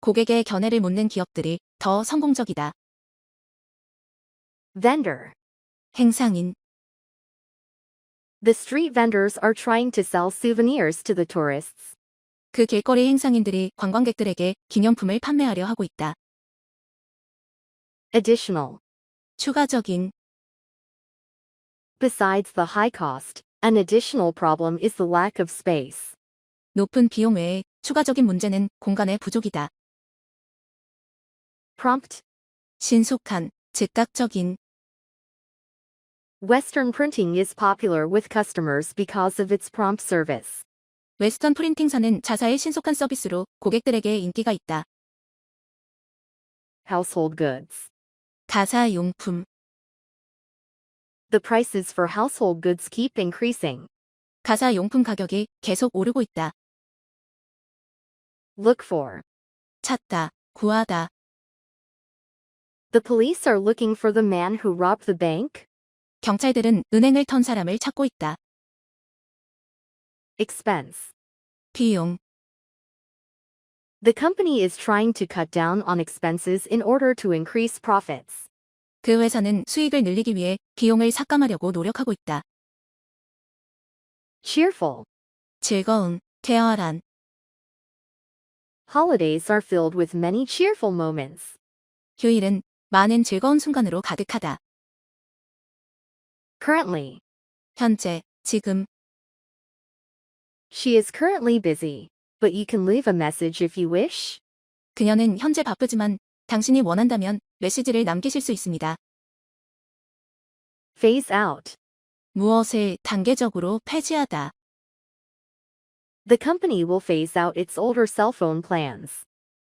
고객의 견해를 묻는 기업들이 더 성공적이다. Vendor. 행상인. The street vendors are trying to sell souvenirs to the tourists. 그 길거리 행상인들이 관광객들에게 기념품을 판매하려 하고 있다. Additional. 추가적인. Besides the high cost, an additional problem is the lack of space. 높은 비용 외에 추가적인 문제는 공간의 부족이다. Prompt. 신속한, 즉각적인. Western printing is popular with customers because of its prompt service. 웨스턴 프린팅사는 자사의 신속한 서비스로 고객들에게 인기가 있다. Household goods. 가사용품. The prices for household goods keep increasing. 가사용품 가격이 계속 오르고 있다. Look for. 찾다, 구하다. The police are looking for the man who robbed the bank. 경찰들은 은행을 턴 사람을 찾고 있다. Expense. 비용. The company is trying to cut down on expenses in order to increase profits. 그 회사는 수익을 늘리기 위해 비용을 삭감하려고 노력하고 있다. Cheerful. 즐거운, 쾌활한. Holidays are filled with many cheerful moments. 휴일은 많은 즐거운 순간으로 가득하다. Currently. 현재, 지금. She is currently busy, but you can leave a message if you wish. 그녀는 현재 바쁘지만 당신이 원한다면 메시지를 남기실 수 있습니다. Phase out. 무엇을 단계적으로 폐지하다. The company will phase out its older cell phone plans.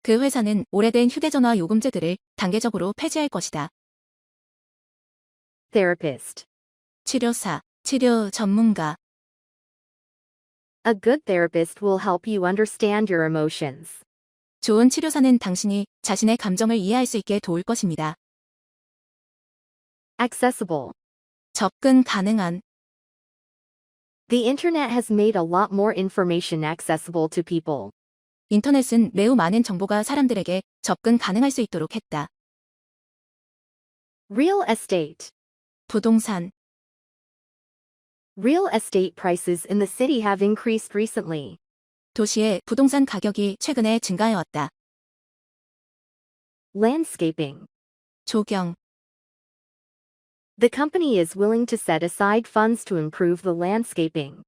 그 회사는 오래된 휴대전화 요금제들을 단계적으로 폐지할 것이다. Therapist. 치료사, 치료 전문가. A good therapist will help you understand your emotions. 좋은 치료사는 당신이 자신의 감정을 이해할 수 있게 도울 것입니다. Accessible. 접근 가능한. The internet has made a lot more information accessible to people. 인터넷은 매우 많은 정보가 사람들에게 접근 가능할 수 있도록 했다. Real estate. 부동산. Real estate prices in the city have increased recently. 도시의 부동산 가격이 최근에 증가해왔다. Landscaping. 조경. The company is willing to set aside funds to improve the landscaping.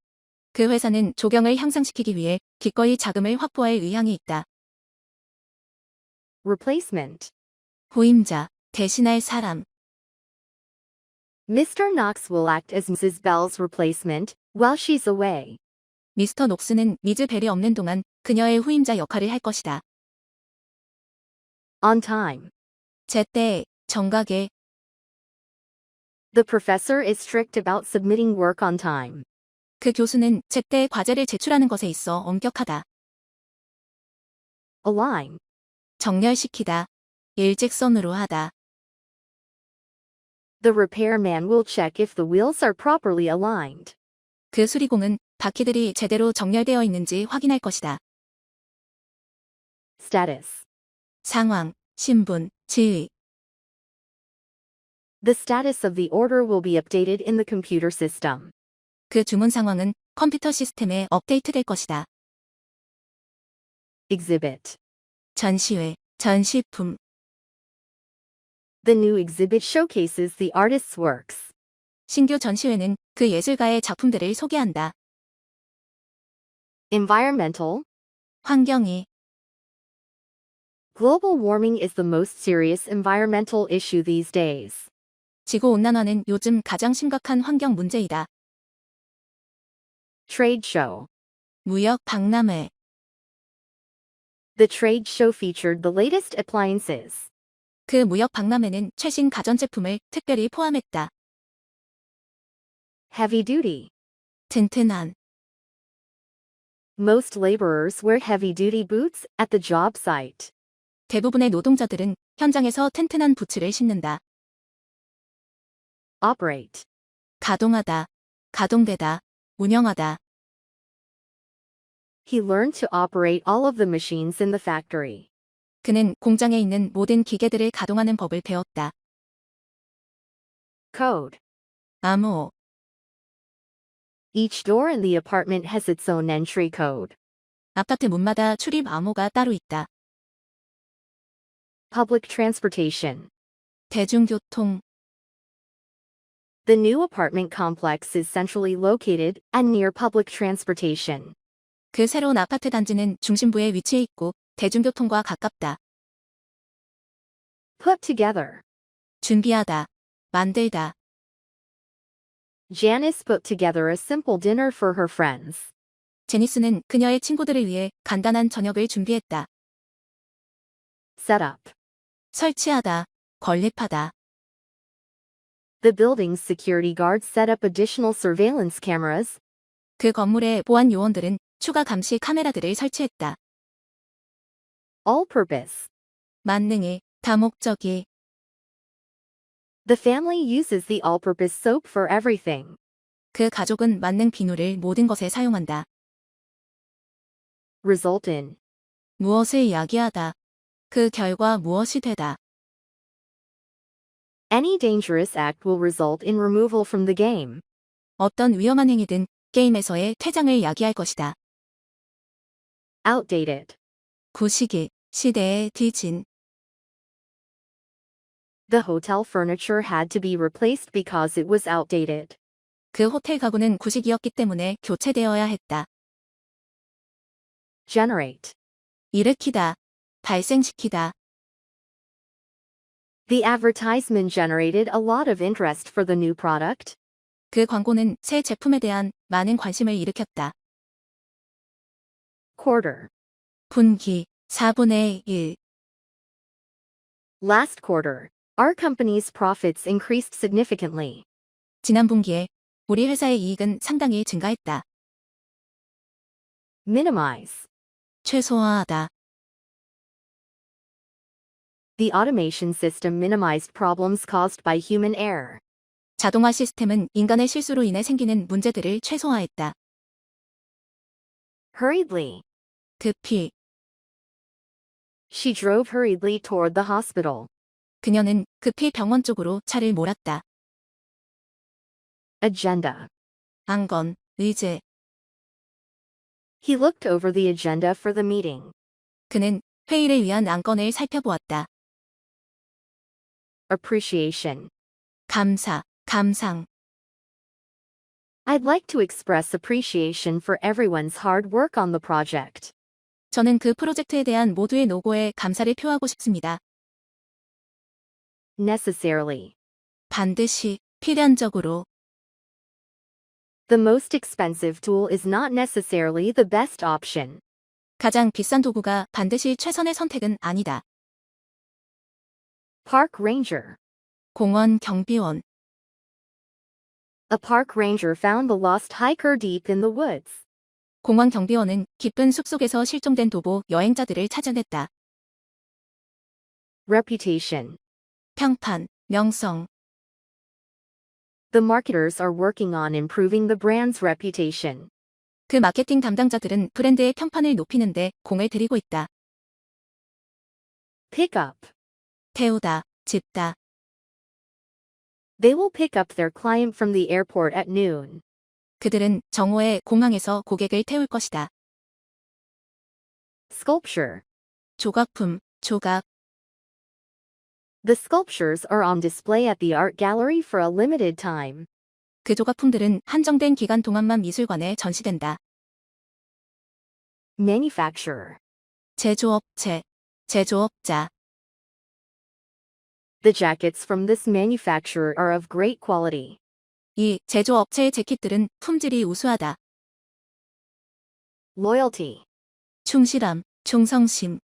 그 회사는 조경을 향상시키기 위해 기꺼이 자금을 확보할 의향이 있다. Replacement. 후임자, 대신할 사람. Mr. Knox will act as Mrs. Bell's replacement while she's away. 미스터 녹스는 미즈 벨이 없는 동안 그녀의 후임자 역할을 할 것이다. On time. 제때, 정각에. The professor is strict about submitting work on time. 그 교수는 제때 과제를 제출하는 것에 있어 엄격하다. Align. 정렬시키다. 일직선으로 하다. The repairman will check if the wheels are properly aligned. 그 수리공은 바퀴들이 제대로 정렬되어 있는지 확인할 것이다. Status. 상황, 신분, 지위. The status of the order will be updated in the computer system. 그 주문 상황은 컴퓨터 시스템에 업데이트될 것이다. Exhibit. 전시회, 전시품. The new exhibit showcases the artist's works. 신규 전시회는 그 예술가의 작품들을 소개한다. Environmental. 환경이. Global warming is the most serious environmental issue these days. 지구온난화는 요즘 가장 심각한 환경 문제이다. Trade show. 무역 박람회. The trade show featured the latest appliances. 그 무역 박람회는 최신 가전제품을 특별히 포함했다. Heavy duty. 튼튼한. Most laborers wear heavy-duty boots at the job site. 대부분의 노동자들은 현장에서 튼튼한 부츠를 신는다. Operate. 가동하다, 가동되다, 운영하다. He learned to operate all of the machines in the factory. 그는 공장에 있는 모든 기계들을 가동하는 법을 배웠다. Code. 암호. Each door in the apartment has its own entry code. 아파트 문마다 출입 암호가 따로 있다. Public transportation. 대중교통. The new apartment complex is centrally located and near public transportation. 그 새로운 아파트 단지는 중심부에 위치해 있고 대중교통과 가깝다. Put together. 준비하다, 만들다. Janice put together a simple dinner for her friends. 제니스는 그녀의 친구들을 위해 간단한 저녁을 준비했다. Set up. 설치하다, 건립하다. The building's security guards set up additional surveillance cameras. 그 건물의 보안 요원들은 추가 감시 카메라들을 설치했다. All-purpose. 만능의, 다목적이. The family uses the all-purpose soap for everything. 그 가족은 만능 비누를 모든 것에 사용한다. Result in. 무엇을 야기하다. 그 결과 무엇이 되다. Any dangerous act will result in removal from the game. 어떤 위험한 행위든 게임에서의 퇴장을 야기할 것이다. Outdated. 구시기, 시대의 뒤진. The hotel furniture had to be replaced because it was outdated. 그 호텔 가구는 구식이었기 때문에 교체되어야 했다. Generate. 일으키다, 발생시키다. The advertisement generated a lot of interest for the new product. 그 광고는 새 제품에 대한 많은 관심을 일으켰다. Quarter. 분기, 4분의 1. Last quarter, our company's profits increased significantly. 지난 분기에 우리 회사의 이익은 상당히 증가했다. Minimize. 최소화하다. The automation system minimized problems caused by human error. 자동화 시스템은 인간의 실수로 인해 생기는 문제들을 최소화했다. Hurriedly. 급히. She drove hurriedly toward the hospital. 그녀는 급히 병원 쪽으로 차를 몰았다. Agenda. 안건, 의제. He looked over the agenda for the meeting. 그는 회의를 위한 안건을 살펴보았다. Appreciation. 감사, 감상. I'd like to express appreciation for everyone's hard work on the project. 저는 그 프로젝트에 대한 모두의 노고에 감사를 표하고 싶습니다. Necessarily. 반드시, 필연적으로. The most expensive tool is not necessarily the best option. 가장 비싼 도구가 반드시 최선의 선택은 아니다. Park ranger. 공원 경비원. A park ranger found the lost hiker deep in the woods. 공원 경비원은 깊은 숲속에서 실종된 도보 여행자들을 찾아냈다. Reputation. 평판, 명성. The marketers are working on improving the brand's reputation. 그 마케팅 담당자들은 브랜드의 평판을 높이는데 공을 들이고 있다. Pick up. 태우다, 짚다. They will pick up their client from the airport at noon. 그들은 정오에 공항에서 고객을 태울 것이다. Sculpture. 조각품, 조각. The sculptures are on display at the art gallery for a limited time. 그 조각품들은 한정된 기간 동안만 미술관에 전시된다. Manufacturer. 제조업체, 제조업자. The jackets from this manufacturer are of great quality. 이 제조업체의 재킷들은 품질이 우수하다. Loyalty. 충실함, 충성심.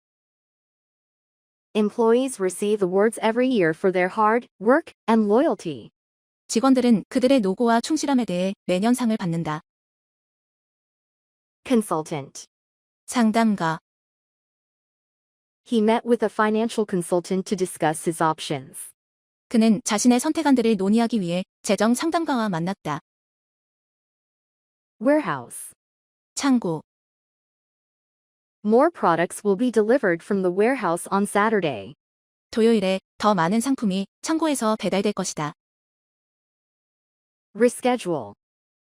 Employees receive awards every year for their hard work and loyalty. 직원들은 그들의 노고와 충실함에 대해 매년 상을 받는다. Consultant. 상담가. He met with a financial consultant to discuss his options. 그는 자신의 선택안들을 논의하기 위해 재정 상담가와 만났다. Warehouse. 창고. More products will be delivered from the warehouse on Saturday. 토요일에 더 많은 상품이 창고에서 배달될 것이다. Reschedule.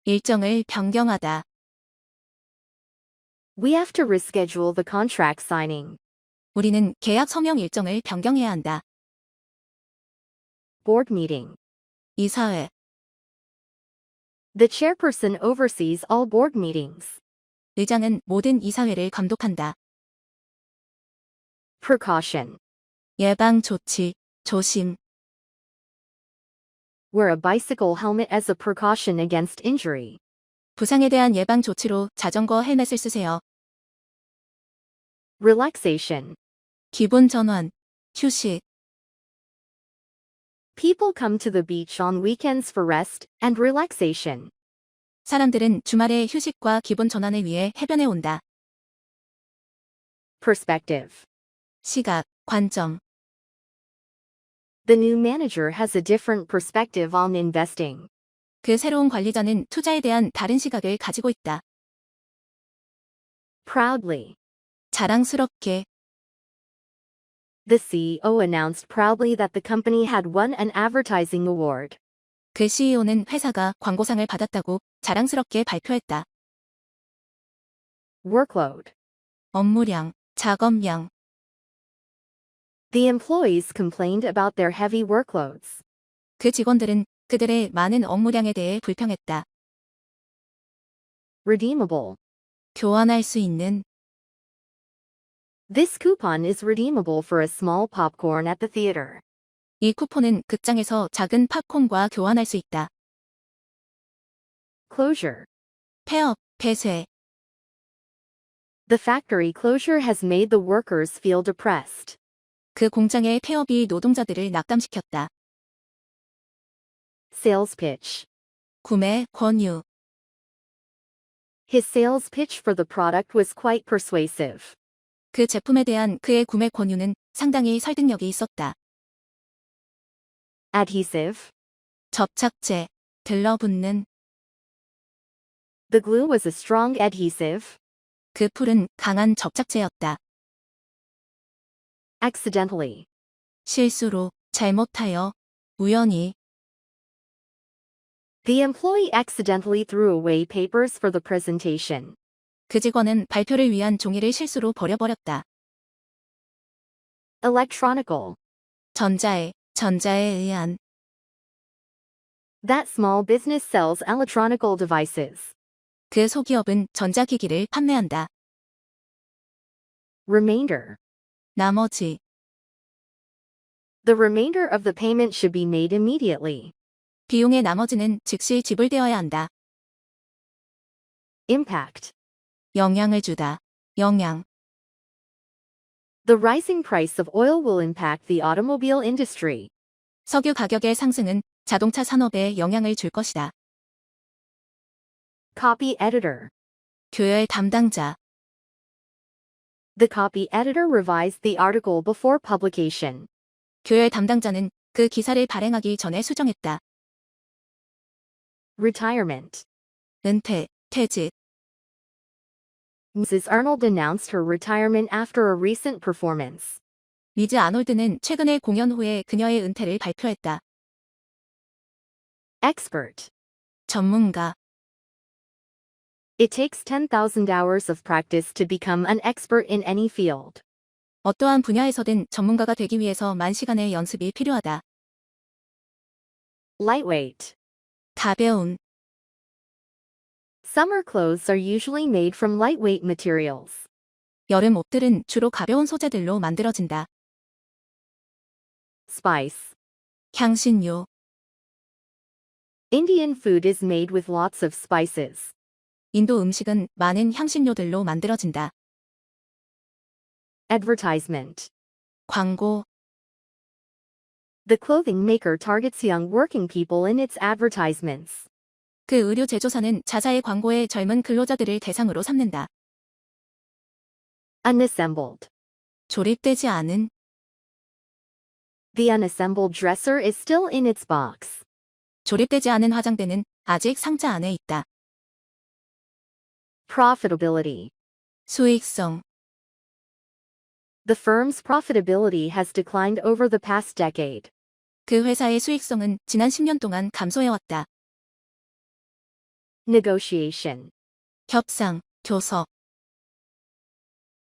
일정을 변경하다. We have to reschedule the contract signing. 우리는 계약 서명 일정을 변경해야 한다. Board meeting. 이사회. The chairperson oversees all board meetings. 의장은 모든 이사회를 감독한다. Precaution. 예방 조치, 조심. Wear a bicycle helmet as a precaution against injury. 부상에 대한 예방 조치로 자전거 헬멧을 쓰세요. Relaxation. 기분 전환, 휴식. People come to the beach on weekends for rest and relaxation. 사람들은 주말에 휴식과 기분 전환을 위해 해변에 온다. Perspective. 시각, 관점. The new manager has a different perspective on investing. 그 새로운 관리자는 투자에 대한 다른 시각을 가지고 있다. Proudly. 자랑스럽게. The CEO announced proudly that the company had won an advertising award. 그 CEO는 회사가 광고상을 받았다고 자랑스럽게 발표했다. Workload. 업무량, 작업량. The employees complained about their heavy workloads. 그 직원들은 그들의 많은 업무량에 대해 불평했다. Redeemable. 교환할 수 있는. This coupon is redeemable for a small popcorn at the theater. 이 쿠폰은 극장에서 작은 팝콘과 교환할 수 있다. Closure. 폐업, 폐쇄. The factory closure has made the workers feel depressed. 그 공장의 폐업이 노동자들을 낙담시켰다. Sales pitch. 구매, 권유. His sales pitch for the product was quite persuasive. 그 제품에 대한 그의 구매 권유는 상당히 설득력이 있었다. Adhesive. 접착제, 들러붙는. The glue was a strong adhesive. 그 풀은 강한 접착제였다. Accidentally. 실수로, 잘못하여, 우연히. The employee accidentally threw away papers for the presentation. 그 직원은 발표를 위한 종이를 실수로 버려버렸다. Electronical. 전자에 의한. That small business sells electronical devices. 그 소기업은 전자기기를 판매한다. Remainder. 나머지. The remainder of the payment should be made immediately. 비용의 나머지는 즉시 지불되어야 한다. Impact. 영향을 주다. 영향. The rising price of oil will impact the automobile industry. 석유 가격의 상승은 자동차 산업에 영향을 줄 것이다. Copy editor. 교열 담당자. The copy editor revised the article before publication. 교열 담당자는 그 기사를 발행하기 전에 수정했다. Retirement. 은퇴, 퇴직. Mrs. Arnold announced her retirement after a recent performance. 미즈 아놀드는 최근의 공연 후에 그녀의 은퇴를 발표했다. Expert. 전문가. It takes 10,000 hours of practice to become an expert in any field. 어떠한 분야에서든 전문가가 되기 위해서 10,000시간의 연습이 필요하다. Lightweight. 가벼운. Summer clothes are usually made from lightweight materials. 여름 옷들은 주로 가벼운 소재들로 만들어진다. Spice. 향신료. Indian food is made with lots of spices. 인도 음식은 많은 향신료들로 만들어진다. Advertisement. 광고. The clothing maker targets young working people in its advertisements. 그 의류 제조사는 자사의 광고에 젊은 근로자들을 대상으로 삼는다. Unassembled. 조립되지 않은. The unassembled dresser is still in its box. 조립되지 않은 화장대는 아직 상자 안에 있다. Profitability. 수익성. The firm's profitability has declined over the past decade. 그 회사의 수익성은 지난 10년 동안 감소해왔다. Negotiation. 협상, 교섭.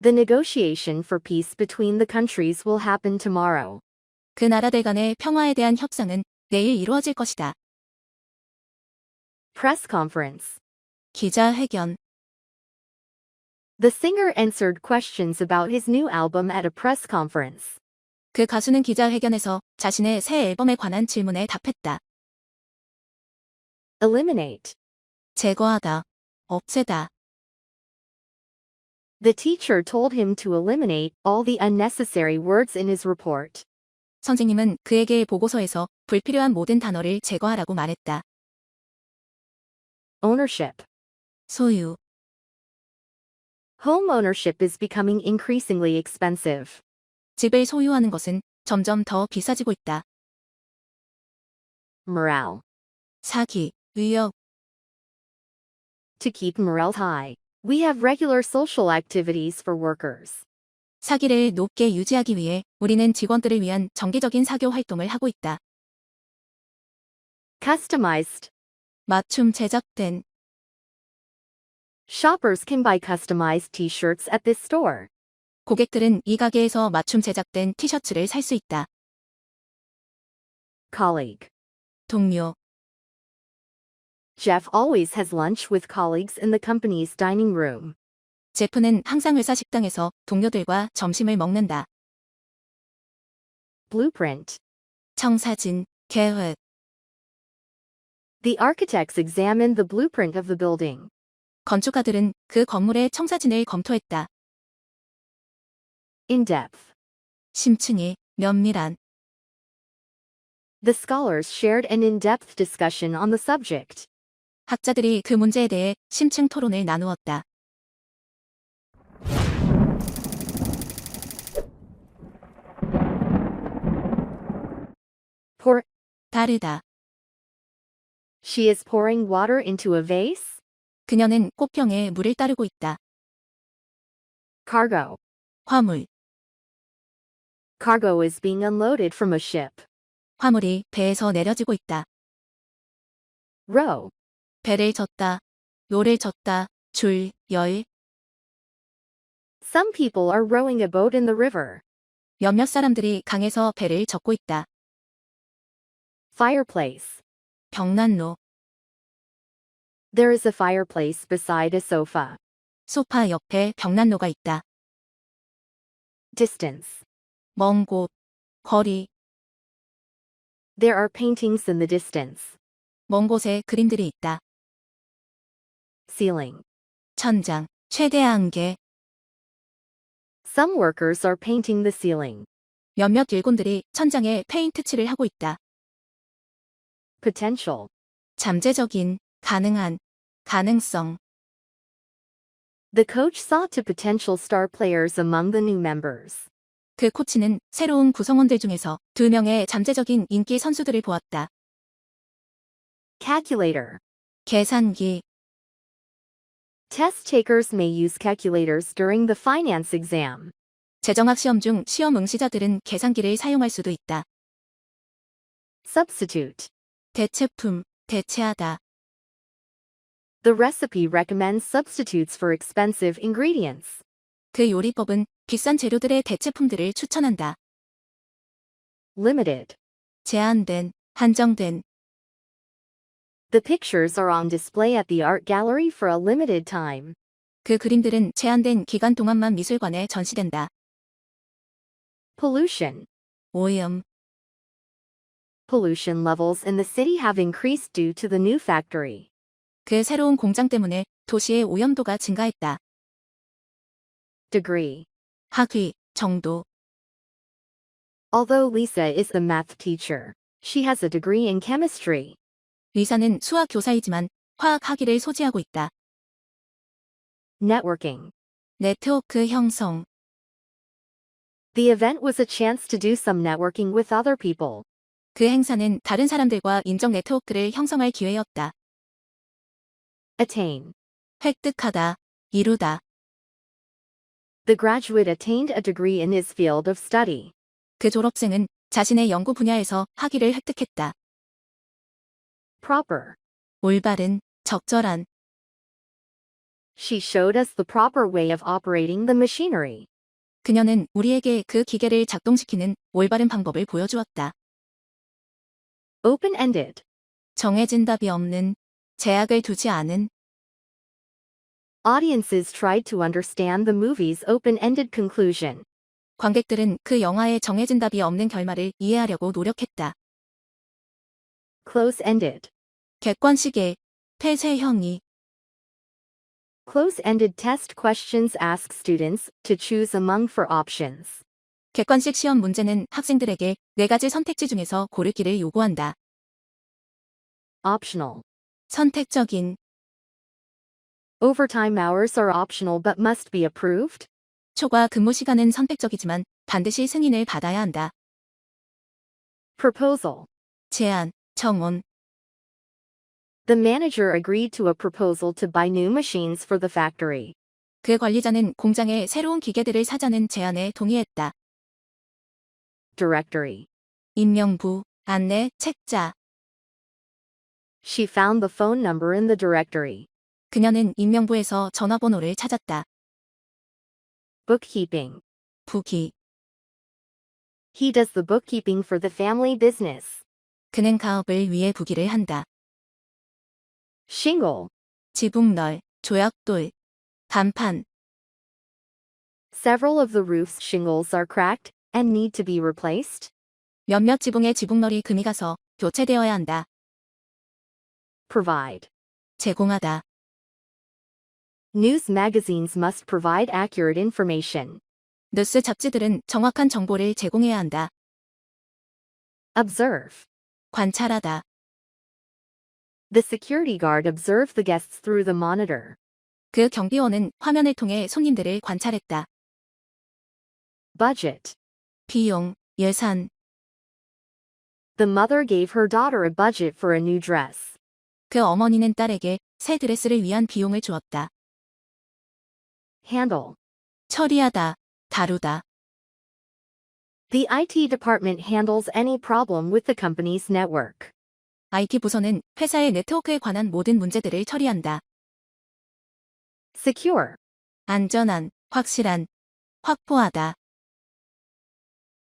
The negotiation for peace between the countries will happen tomorrow. 그 나라들 간의 평화에 대한 협상은 내일 이루어질 것이다. Press conference. 기자회견. The singer answered questions about his new album at a press conference. 그 가수는 기자회견에서 자신의 새 앨범에 관한 질문에 답했다. Eliminate. 제거하다, 없애다. The teacher told him to eliminate all the unnecessary words in his report. 선생님은 그에게 보고서에서 불필요한 모든 단어를 제거하라고 말했다. Ownership. 소유. Home ownership is becoming increasingly expensive. 집을 소유하는 것은 점점 더 비싸지고 있다. Morale. 사기, 의욕. To keep morale high, we have regular social activities for workers. 사기를 높게 유지하기 위해 우리는 직원들을 위한 정기적인 사교 활동을 하고 있다. Customized. 맞춤 제작된. Shoppers can buy customized t-shirts at this store. 고객들은 이 가게에서 맞춤 제작된 티셔츠를 살 수 있다. Colleague. 동료. Jeff always has lunch with colleagues in the company's dining room. 제프는 항상 회사 식당에서 동료들과 점심을 먹는다. Blueprint. 청사진, 계획. The architects examined the blueprint of the building. 건축가들은 그 건물의 청사진을 검토했다. In-depth. 심층이, 면밀한. The scholars shared an in-depth discussion on the subject. 학자들이 그 문제에 대해 심층 토론을 나누었다. Pour. 다르다. She is pouring water into a vase. 그녀는 꽃병에 물을 따르고 있다. Cargo. 화물. Cargo is being unloaded from a ship. 화물이 배에서 내려지고 있다. Row. 배를 젓다. 요를 젓다. 줄, 열. Some people are rowing a boat in the river. 몇몇 사람들이 강에서 배를 젓고 있다. Fireplace. 벽난로. There is a fireplace beside a sofa. 소파 옆에 벽난로가 있다. Distance. 먼 곳. 거리. There are paintings in the distance. 먼 곳에 그림들이 있다. Ceiling. 천장. 최대 한계. Some workers are painting the ceiling. 몇몇 일꾼들이 천장에 페인트 칠을 하고 있다. Potential. 잠재적인, 가능한, 가능성. The coach saw two potential star players among the new members. 그 코치는 새로운 구성원들 중에서 2명의 잠재적인 인기 선수들을 보았다. Calculator. 계산기. Test takers may use calculators during the finance exam. 재정학 시험 중 시험 응시자들은 계산기를 사용할 수도 있다. Substitute. 대체품, 대체하다. The recipe recommends substitutes for expensive ingredients. 그 요리법은 비싼 재료들의 대체품들을 추천한다. Limited. 제한된, 한정된. The pictures are on display at the art gallery for a limited time. 그 그림들은 제한된 기간 동안만 미술관에 전시된다. Pollution. 오염. Pollution levels in the city have increased due to the new factory. 그 새로운 공장 때문에 도시의 오염도가 증가했다. Degree. 학위, 정도. Although Lisa is the math teacher, she has a degree in chemistry. 리사는 수학 교사이지만 화학 학위를 소지하고 있다. Networking. 네트워크 형성. The event was a chance to do some networking with other people. 그 행사는 다른 사람들과 인적 네트워크를 형성할 기회였다. Attain. 획득하다, 이루다. The graduate attained a degree in his field of study. 그 졸업생은 자신의 연구 분야에서 학위를 획득했다. Proper. 올바른, 적절한. She showed us the proper way of operating the machinery. 그녀는 우리에게 그 기계를 작동시키는 올바른 방법을 보여주었다. Open-ended. 정해진 답이 없는, 제약을 두지 않은. Audiences tried to understand the movie's open-ended conclusion. 관객들은 그 영화의 정해진 답이 없는 결말을 이해하려고 노력했다. Close-ended. 객관식의, 폐쇄형이. Close-ended test questions ask students to choose among four options. 객관식 시험 문제는 학생들에게 4가지 선택지 중에서 고르기를 요구한다. Optional. 선택적인. Overtime hours are optional but must be approved. 초과 근무 시간은 선택적이지만 반드시 승인을 받아야 한다. Proposal. 제안, 청원. The manager agreed to a proposal to buy new machines for the factory. 그 관리자는 공장에 새로운 기계들을 사자는 제안에 동의했다. Directory. 임명부, 안내, 책자. She found the phone number in the directory. 그녀는 임명부에서 전화번호를 찾았다. Bookkeeping. 부기. He does the bookkeeping for the family business. 그는 가업을 위해 부기를 한다. Shingle. 지붕널, 조약돌. 간판. Several of the roof's shingles are cracked and need to be replaced. 몇몇 지붕의 지붕널이 금이 가서 교체되어야 한다. Provide. 제공하다. News magazines must provide accurate information. 뉴스 잡지들은 정확한 정보를 제공해야 한다. Observe. 관찰하다. The security guard observed the guests through the monitor. 그 경비원은 화면을 통해 손님들을 관찰했다. Budget. 비용, 예산. The mother gave her daughter a budget for a new dress. 그 어머니는 딸에게 새 드레스를 위한 비용을 주었다. Handle. 처리하다, 다루다. The IT department handles any problem with the company's network. IT 부서는 회사의 네트워크에 관한 모든 문제들을 처리한다. Secure. 안전한, 확실한, 확보하다.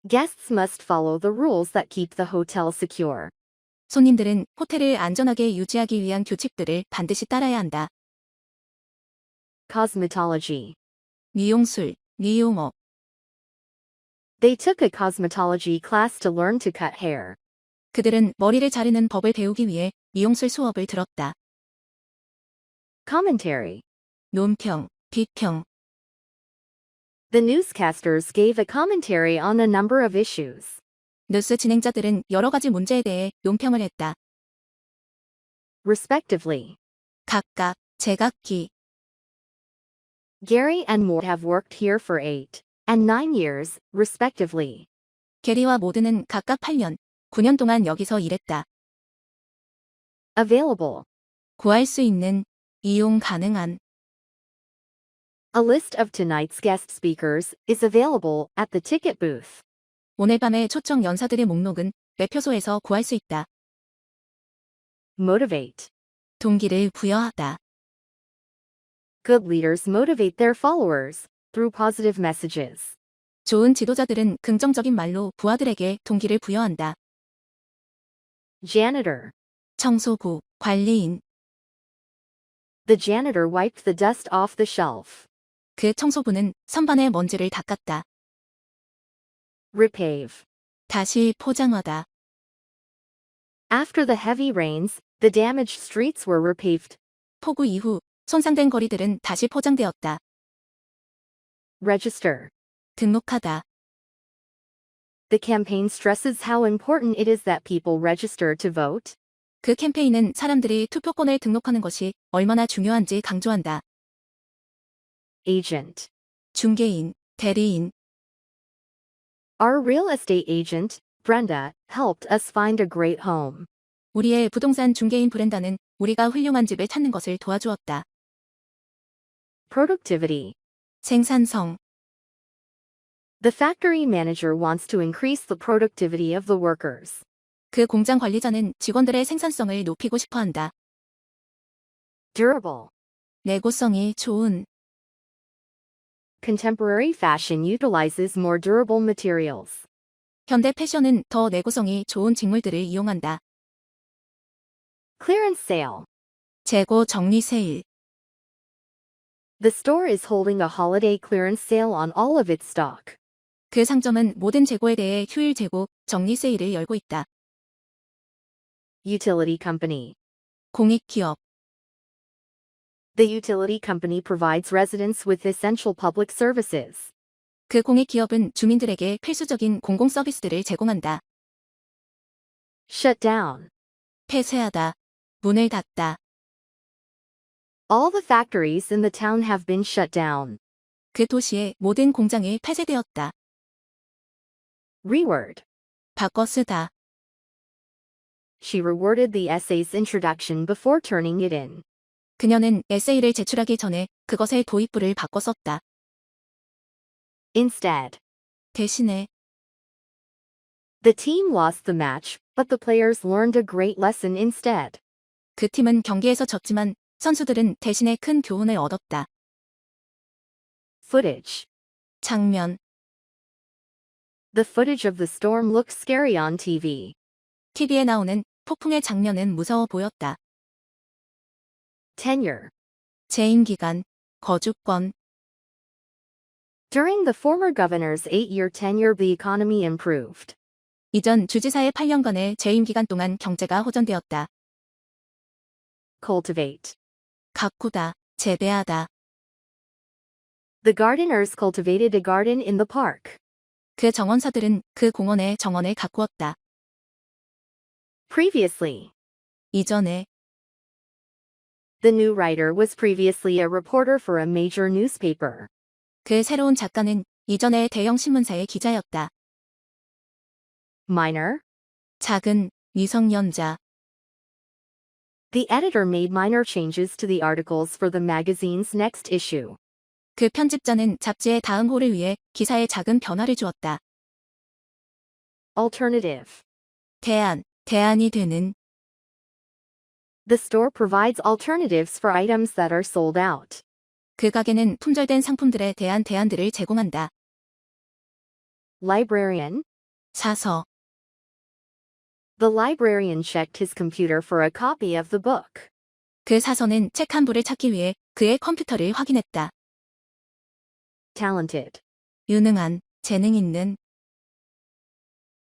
Guests must follow the rules that keep the hotel secure. 손님들은 호텔을 안전하게 유지하기 위한 규칙들을 반드시 따라야 한다. Cosmetology. 미용술, 미용업. They took a cosmetology class to learn to cut hair. 그들은 머리를 자르는 법을 배우기 위해 미용술 수업을 들었다. Commentary. 논평, 비평. The newscasters gave a commentary on a number of issues. 뉴스 진행자들은 여러 가지 문제에 대해 논평을 했다. Respectively. 각각, 제각기. Gary and Moore have worked here for 8 and 9 years, respectively. 게리와 모드는 각각 8년, 9년 동안 여기서 일했다. Available. 구할 수 있는, 이용 가능한. A list of tonight's guest speakers is available at the ticket booth. 오늘 밤의 초청 연사들의 목록은 매표소에서 구할 수 있다. Motivate. 동기를 부여하다. Good leaders motivate their followers through positive messages. 좋은 지도자들은 긍정적인 말로 부하들에게 동기를 부여한다. Janitor. 청소부, 관리인. The janitor wiped the dust off the shelf. 그 청소부는 선반의 먼지를 닦았다. Repave. 다시 포장하다. After the heavy rains, the damaged streets were repaved. 폭우 이후 손상된 거리들은 다시 포장되었다. Register. 등록하다. The campaign stresses how important it is that people register to vote. 그 캠페인은 사람들이 투표권을 등록하는 것이 얼마나 중요한지 강조한다. Agent. 중개인, 대리인. Our real estate agent, Brenda, helped us find a great home. 우리의 부동산 중개인 브렌다는 우리가 훌륭한 집을 찾는 것을 도와주었다. Productivity. 생산성. The factory manager wants to increase the productivity of the workers. 그 공장 관리자는 직원들의 생산성을 높이고 싶어 한다. Durable. 내구성이 좋은. Contemporary fashion utilizes more durable materials. 현대 패션은 더 내구성이 좋은 직물들을 이용한다. Clearance sale. 재고 정리 세일. The store is holding a holiday clearance sale on all of its stock. 그 상점은 모든 재고에 대해 휴일 재고 정리 세일을 열고 있다. Utility company. 공익기업. The utility company provides residents with essential public services. 그 공익기업은 주민들에게 필수적인 공공 서비스들을 제공한다. Shut down. 폐쇄하다. 문을 닫다. All the factories in the town have been shut down. 그 도시의 모든 공장이 폐쇄되었다. Reword. 바꿔 쓰다. She reworded the essay's introduction before turning it in. 그녀는 에세이를 제출하기 전에 그것의 도입부를 바꿔 썼다. Instead. 대신에 The team lost the match, but the players learned a great lesson instead. 그 팀은 경기에서 졌지만 선수들은 대신에 큰 교훈을 얻었다. Footage. 장면. The footage of the storm looked scary on TV. TV에 나오는 폭풍의 장면은 무서워 보였다. Tenure. 재임 기간, 거주권. During the former governor's 8-year tenure, the economy improved. 이전 주지사의 8년간의 재임 기간 동안 경제가 호전되었다. Cultivate. 가꾸다, 재배하다. The gardeners cultivated a garden in the park. 그 정원사들은 그 공원에 정원을 가꾸었다. Previously. 이전에 The new writer was previously a reporter for a major newspaper. 그 새로운 작가는 이전에 대형 신문사의 기자였다. Minor. 작은, 미성년자. The editor made minor changes to the articles for the magazine's next issue. 그 편집자는 잡지의 다음 호를 위해 기사에 작은 변화를 주었다. Alternative. 대안이 되는. The store provides alternatives for items that are sold out. 그 가게는 품절된 상품들에 대한 대안들을 제공한다. Librarian. 사서. The librarian checked his computer for a copy of the book. 그 사서는 책 한 부를 찾기 위해 그의 컴퓨터를 확인했다. Talented. 유능한, 재능 있는.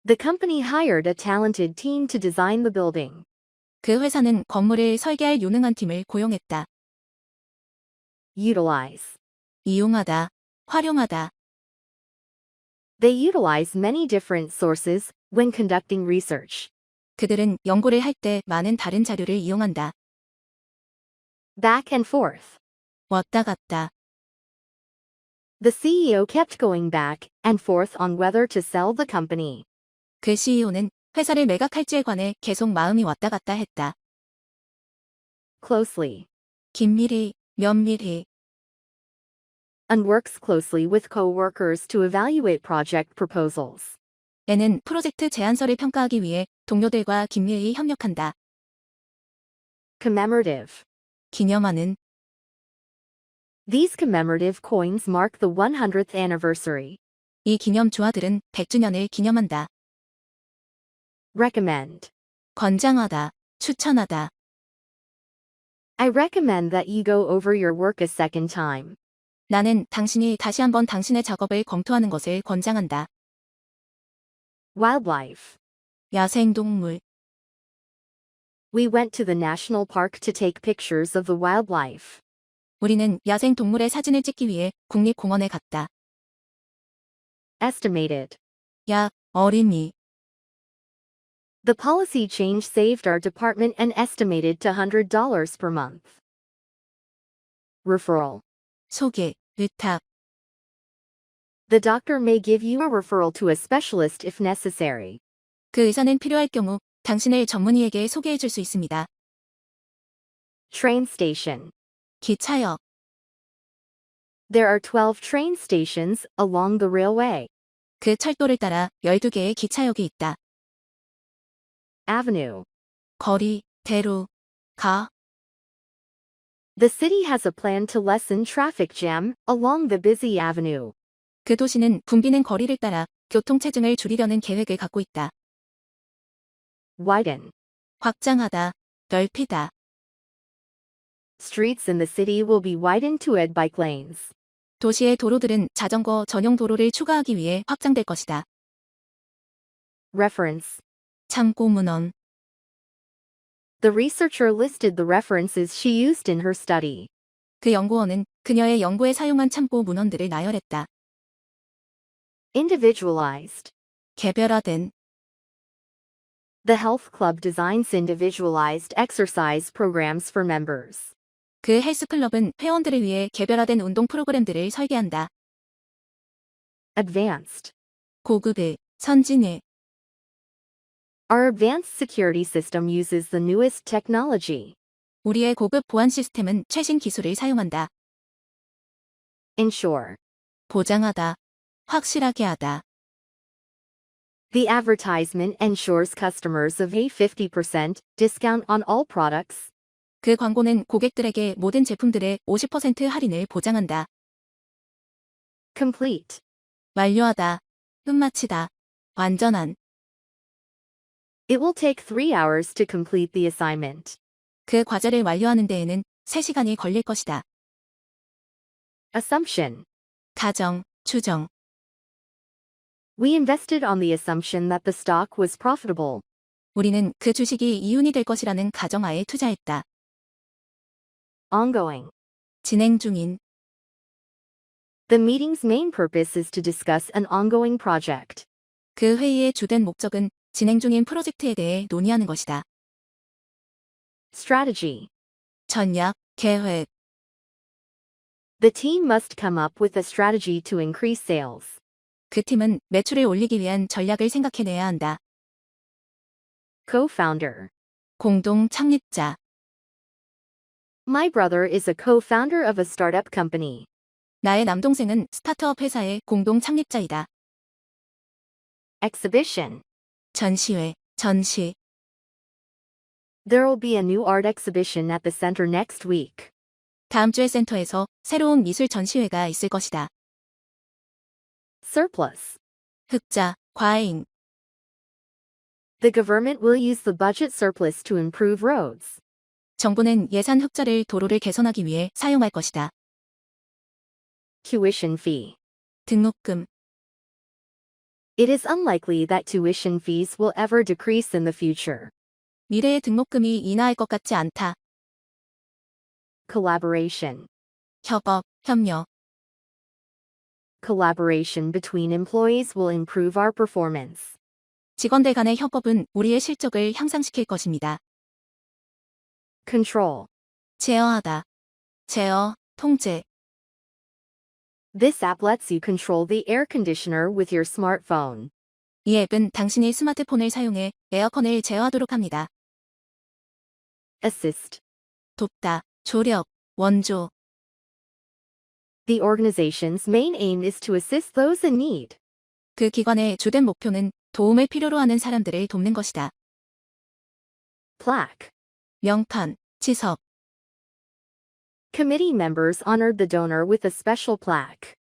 The company hired a talented team to design the building. 그 회사는 건물을 설계할 유능한 팀을 고용했다. Utilize. 이용하다, 활용하다. They utilize many different sources when conducting research. 그들은 연구를 할 때 많은 다른 자료를 이용한다. Back and forth. 왔다 갔다. The CEO kept going back and forth on whether to sell the company. 그 CEO는 회사를 매각할지에 관해 계속 마음이 왔다 갔다 했다. closely, 긴밀히, 면밀히. and works closely with co-workers to evaluate project proposals. N은 프로젝트 제안서를 평가하기 위해 동료들과 긴밀히 협력한다. Commemorative. 기념하는. These commemorative coins mark the 100th anniversary. 이 기념 주화들은 100주년을 기념한다. Recommend. 권장하다, 추천하다. I recommend that you go over your work a second time. 나는 당신이 다시 한번 당신의 작업을 검토하는 것을 권장한다. Wildlife. 야생동물. We went to the national park to take pictures of the wildlife. 우리는 야생동물의 사진을 찍기 위해 국립공원에 갔다. Estimated. 약, 어린이. The policy change saved our department an estimated $100 per month. Referral. 소개, 의탁. The doctor may give you a referral to a specialist if necessary. 그 의사는 필요할 경우 당신을 전문의에게 소개해 줄 수 있습니다. Train station. 기차역. There are 12 train stations along the railway. 그 철도를 따라 12개의 기차역이 있다. Avenue. 거리, 대로, 가. The city has a plan to lessen traffic jam along the busy avenue. 그 도시는 붐비는 거리를 따라 교통체증을 줄이려는 계획을 갖고 있다. Widen. 확장하다, 넓히다. Streets in the city will be widened to add bike lanes. 도시의 도로들은 자전거 전용 도로를 추가하기 위해 확장될 것이다. Reference. 참고 문헌. The researcher listed the references she used in her study. 그 연구원은 그녀의 연구에 사용한 참고 문헌들을 나열했다. Individualized. 개별화된. The health club designs individualized exercise programs for members. 그 헬스클럽은 회원들을 위해 개별화된 운동 프로그램들을 설계한다. Advanced. 고급의, 선진의. Our advanced security system uses the newest technology. 우리의 고급 보안 시스템은 최신 기술을 사용한다. Ensure. 보장하다, 확실하게 하다. The advertisement ensures customers of a 50% discount on all products. 그 광고는 고객들에게 모든 제품들의 50% 할인을 보장한다. Complete. 완료하다, 끝마치다, 완전한. It will take 3 hours to complete the assignment. 그 과제를 완료하는 데에는 3시간이 걸릴 것이다. Assumption. 가정, 추정. We invested on the assumption that the stock was profitable. 우리는 그 주식이 이윤이 될 것이라는 가정하에 투자했다. Ongoing. 진행 중인. The meeting's main purpose is to discuss an ongoing project. 그 회의의 주된 목적은 진행 중인 프로젝트에 대해 논의하는 것이다. Strategy. 전략, 계획. The team must come up with a strategy to increase sales. 그 팀은 매출을 올리기 위한 전략을 생각해내야 한다. Co-founder. 공동 창립자. My brother is a co-founder of a startup company. 나의 남동생은 스타트업 회사의 공동 창립자이다. Exhibition. 전시회, 전시. There will be a new art exhibition at the center next week. 다음 주에 센터에서 새로운 미술 전시회가 있을 것이다. Surplus. 흑자, 과잉. The government will use the budget surplus to improve roads. 정부는 예산 흑자를 도로를 개선하기 위해 사용할 것이다. Tuition fee. 등록금. It is unlikely that tuition fees will ever decrease in the future. 미래의 등록금이 인하할 것 같지 않다. Collaboration. 협업, 협력. Collaboration between employees will improve our performance. 직원들 간의 협업은 우리의 실적을 향상시킬 것입니다. Control. 제어하다. 제어, 통제. This app lets you control the air conditioner with your smartphone. 이 앱은 당신이 스마트폰을 사용해 에어컨을 제어하도록 합니다. Assist. 돕다, 조력, 원조. The organization's main aim is to assist those in need. 그 기관의 주된 목표는 도움을 필요로 하는 사람들을 돕는 것이다. Plaque. 명판, 치석. Committee members honored the donor with a special plaque.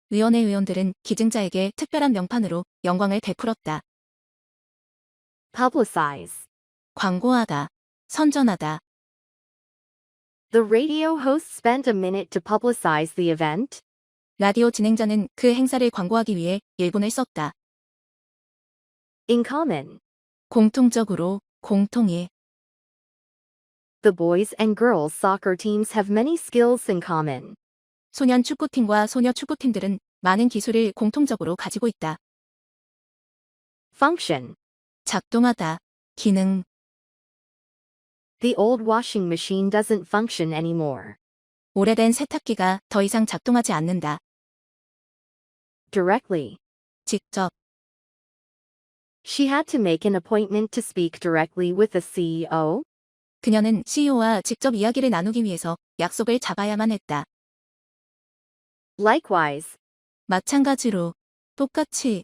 위원회 의원들은 기증자에게 특별한 명판으로 영광을 베풀었다. Publicize. 광고하다, 선전하다. The radio host spent a minute to publicize the event. 라디오 진행자는 그 행사를 광고하기 위해 1분을 썼다. In common. 공통적으로, 공통의. The boys and girls soccer teams have many skills in common. 소년 축구팀과 소녀 축구팀들은 많은 기술을 공통적으로 가지고 있다. Function. 작동하다, 기능. The old washing machine doesn't function anymore. 오래된 세탁기가 더 이상 작동하지 않는다. Directly. 직접. She had to make an appointment to speak directly with the CEO. 그녀는 CEO와 직접 이야기를 나누기 위해서 약속을 잡아야만 했다. Likewise. 마찬가지로, 똑같이.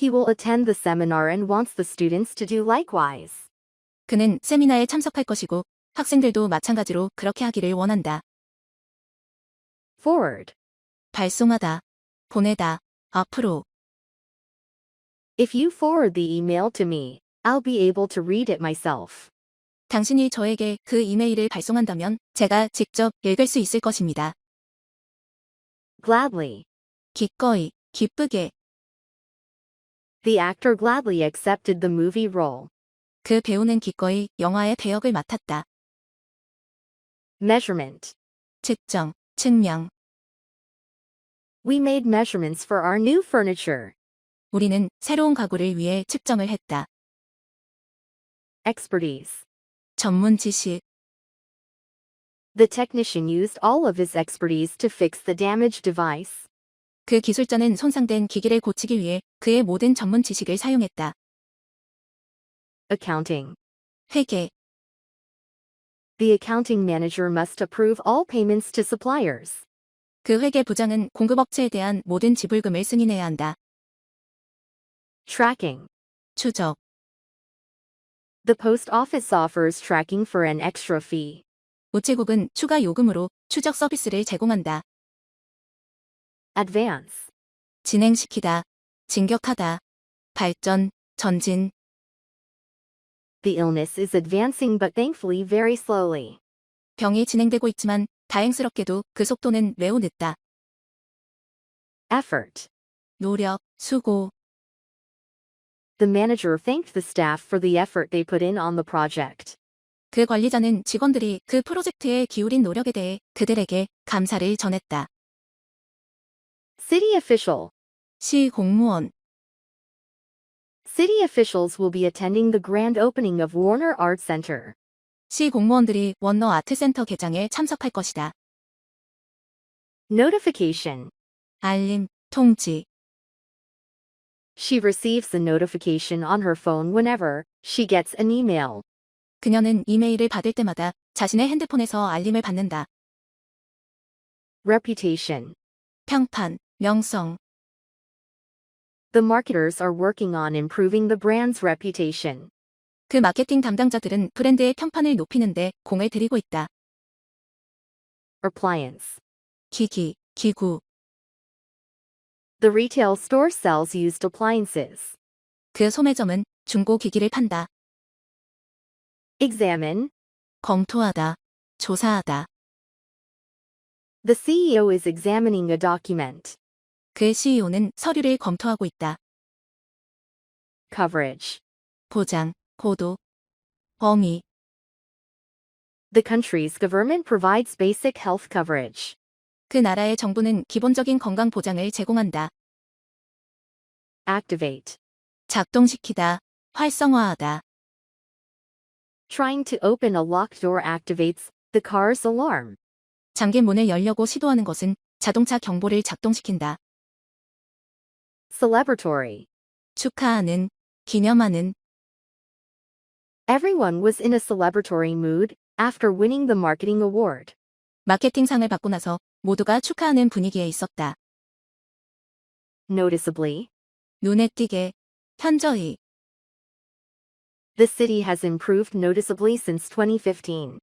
He will attend the seminar and wants the students to do likewise. 그는 세미나에 참석할 것이고 학생들도 마찬가지로 그렇게 하기를 원한다. Forward. 발송하다, 보내다, 앞으로. If you forward the email to me, I'll be able to read it myself. 당신이 저에게 그 이메일을 발송한다면 제가 직접 읽을 수 있을 것입니다. Gladly. 기꺼이, 기쁘게. The actor gladly accepted the movie role. 그 배우는 기꺼이 영화의 배역을 맡았다. Measurement. 측정, 측량. We made measurements for our new furniture. 우리는 새로운 가구를 위해 측정을 했다. Expertise. 전문 지식. The technician used all of his expertise to fix the damaged device. 그 기술자는 손상된 기기를 고치기 위해 그의 모든 전문 지식을 사용했다. Accounting. 회계. The accounting manager must approve all payments to suppliers. 그 회계 부장은 공급업체에 대한 모든 지불금을 승인해야 한다. Tracking. 추적. The post office offers tracking for an extra fee. 우체국은 추가 요금으로 추적 서비스를 제공한다. Advance. 진행시키다, 진격하다, 발전, 전진. The illness is advancing but thankfully very slowly. 병이 진행되고 있지만 다행스럽게도 그 속도는 매우 늦다. Effort. 노력, 수고. The manager thanked the staff for the effort they put in on the project. 그 관리자는 직원들이 그 프로젝트에 기울인 노력에 대해 그들에게 감사를 전했다. City official. 시 공무원. City officials will be attending the grand opening of Warner Art Center. 시 공무원들이 워너 아트센터 개장에 참석할 것이다. Notification. 알림, 통지. She receives a notification on her phone whenever she gets an email. 그녀는 이메일을 받을 때마다 자신의 핸드폰에서 알림을 받는다. Reputation. 평판, 명성. The marketers are working on improving the brand's reputation. 그 마케팅 담당자들은 브랜드의 평판을 높이는데 공을 들이고 있다. Appliance. 기기, 기구. The retail store sells used appliances. 그 소매점은 중고 기기를 판다. Examine. 검토하다, 조사하다. The CEO is examining a document. 그 CEO는 서류를 검토하고 있다. Coverage. 보장, 보도, 범위. The country's government provides basic health coverage. 그 나라의 정부는 기본적인 건강 보장을 제공한다. Activate. 작동시키다, 활성화하다. Trying to open a locked door activates the car's alarm. 잠긴 문을 열려고 시도하는 것은 자동차 경보를 작동시킨다. Celebratory. 축하하는, 기념하는. Everyone was in a celebratory mood after winning the marketing award. 마케팅상을 받고 나서 모두가 축하하는 분위기에 있었다. Noticeably, 눈에 띄게, 현저히, the city has improved noticeably since 2015.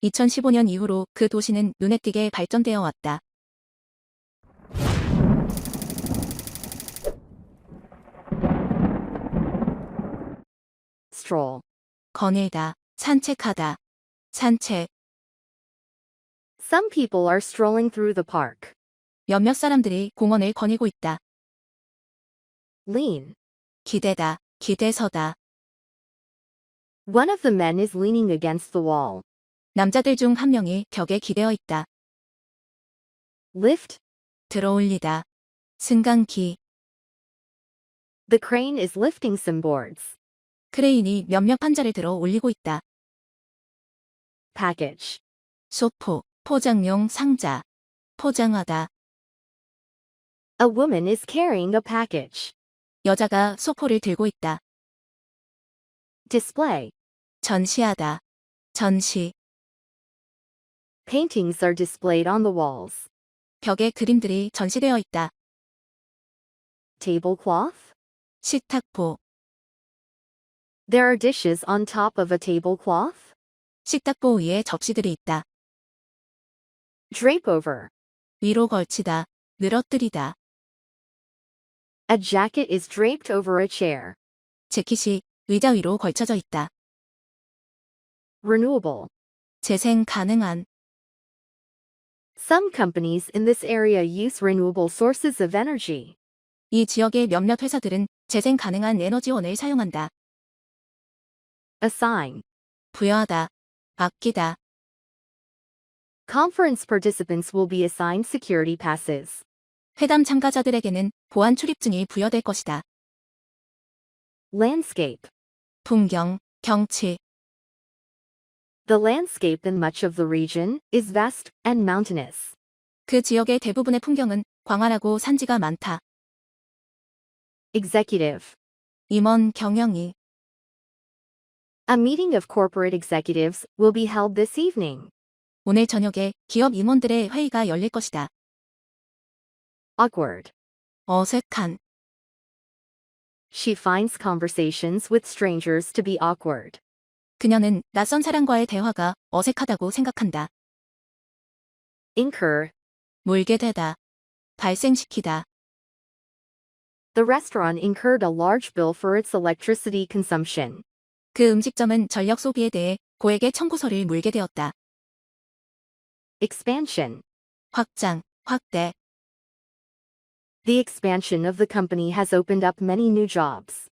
2015년 이후로 그 도시는 눈에 띄게 발전되어 왔다. Stroll. 거닐다, 산책하다, 산책. Some people are strolling through the park. 몇몇 사람들이 공원을 거닐고 있다. Lean. 기대다, 기대서다. One of the men is leaning against the wall. 남자들 중 한 명이 벽에 기대어 있다. Lift. 들어올리다, 승강기. The crane is lifting some boards. 크레인이 몇몇 판자를 들어 올리고 있다. Package. 소포, 포장용 상자. 포장하다. A woman is carrying a package. 여자가 소포를 들고 있다. Display. 전시하다. 전시. Paintings are displayed on the walls. 벽에 그림들이 전시되어 있다. Tablecloth. 식탁보. There are dishes on top of a tablecloth. 식탁보 위에 접시들이 있다. Drape over. 위로 걸치다. 늘어뜨리다. A jacket is draped over a chair. 재킷이 의자 위로 걸쳐져 있다. Renewable. 재생 가능한. Some companies in this area use renewable sources of energy. 이 지역의 몇몇 회사들은 재생 가능한 에너지원을 사용한다. Assign. 부여하다. 아끼다. Conference participants will be assigned security passes. 회담 참가자들에게는 보안 출입증이 부여될 것이다. Landscape. 풍경, 경치. The landscape in much of the region is vast and mountainous. 그 지역의 대부분의 풍경은 광활하고 산지가 많다. Executive. 임원 경영이. A meeting of corporate executives will be held this evening. 오늘 저녁에 기업 임원들의 회의가 열릴 것이다. Awkward. 어색한. She finds conversations with strangers to be awkward. 그녀는 낯선 사람과의 대화가 어색하다고 생각한다. Incur. 몰게 되다. 발생시키다. The restaurant incurred a large bill for its electricity consumption. 그 음식점은 전력 소비에 대해 고액의 청구서를 물게 되었다. Expansion. 확장, 확대. The expansion of the company has opened up many new jobs.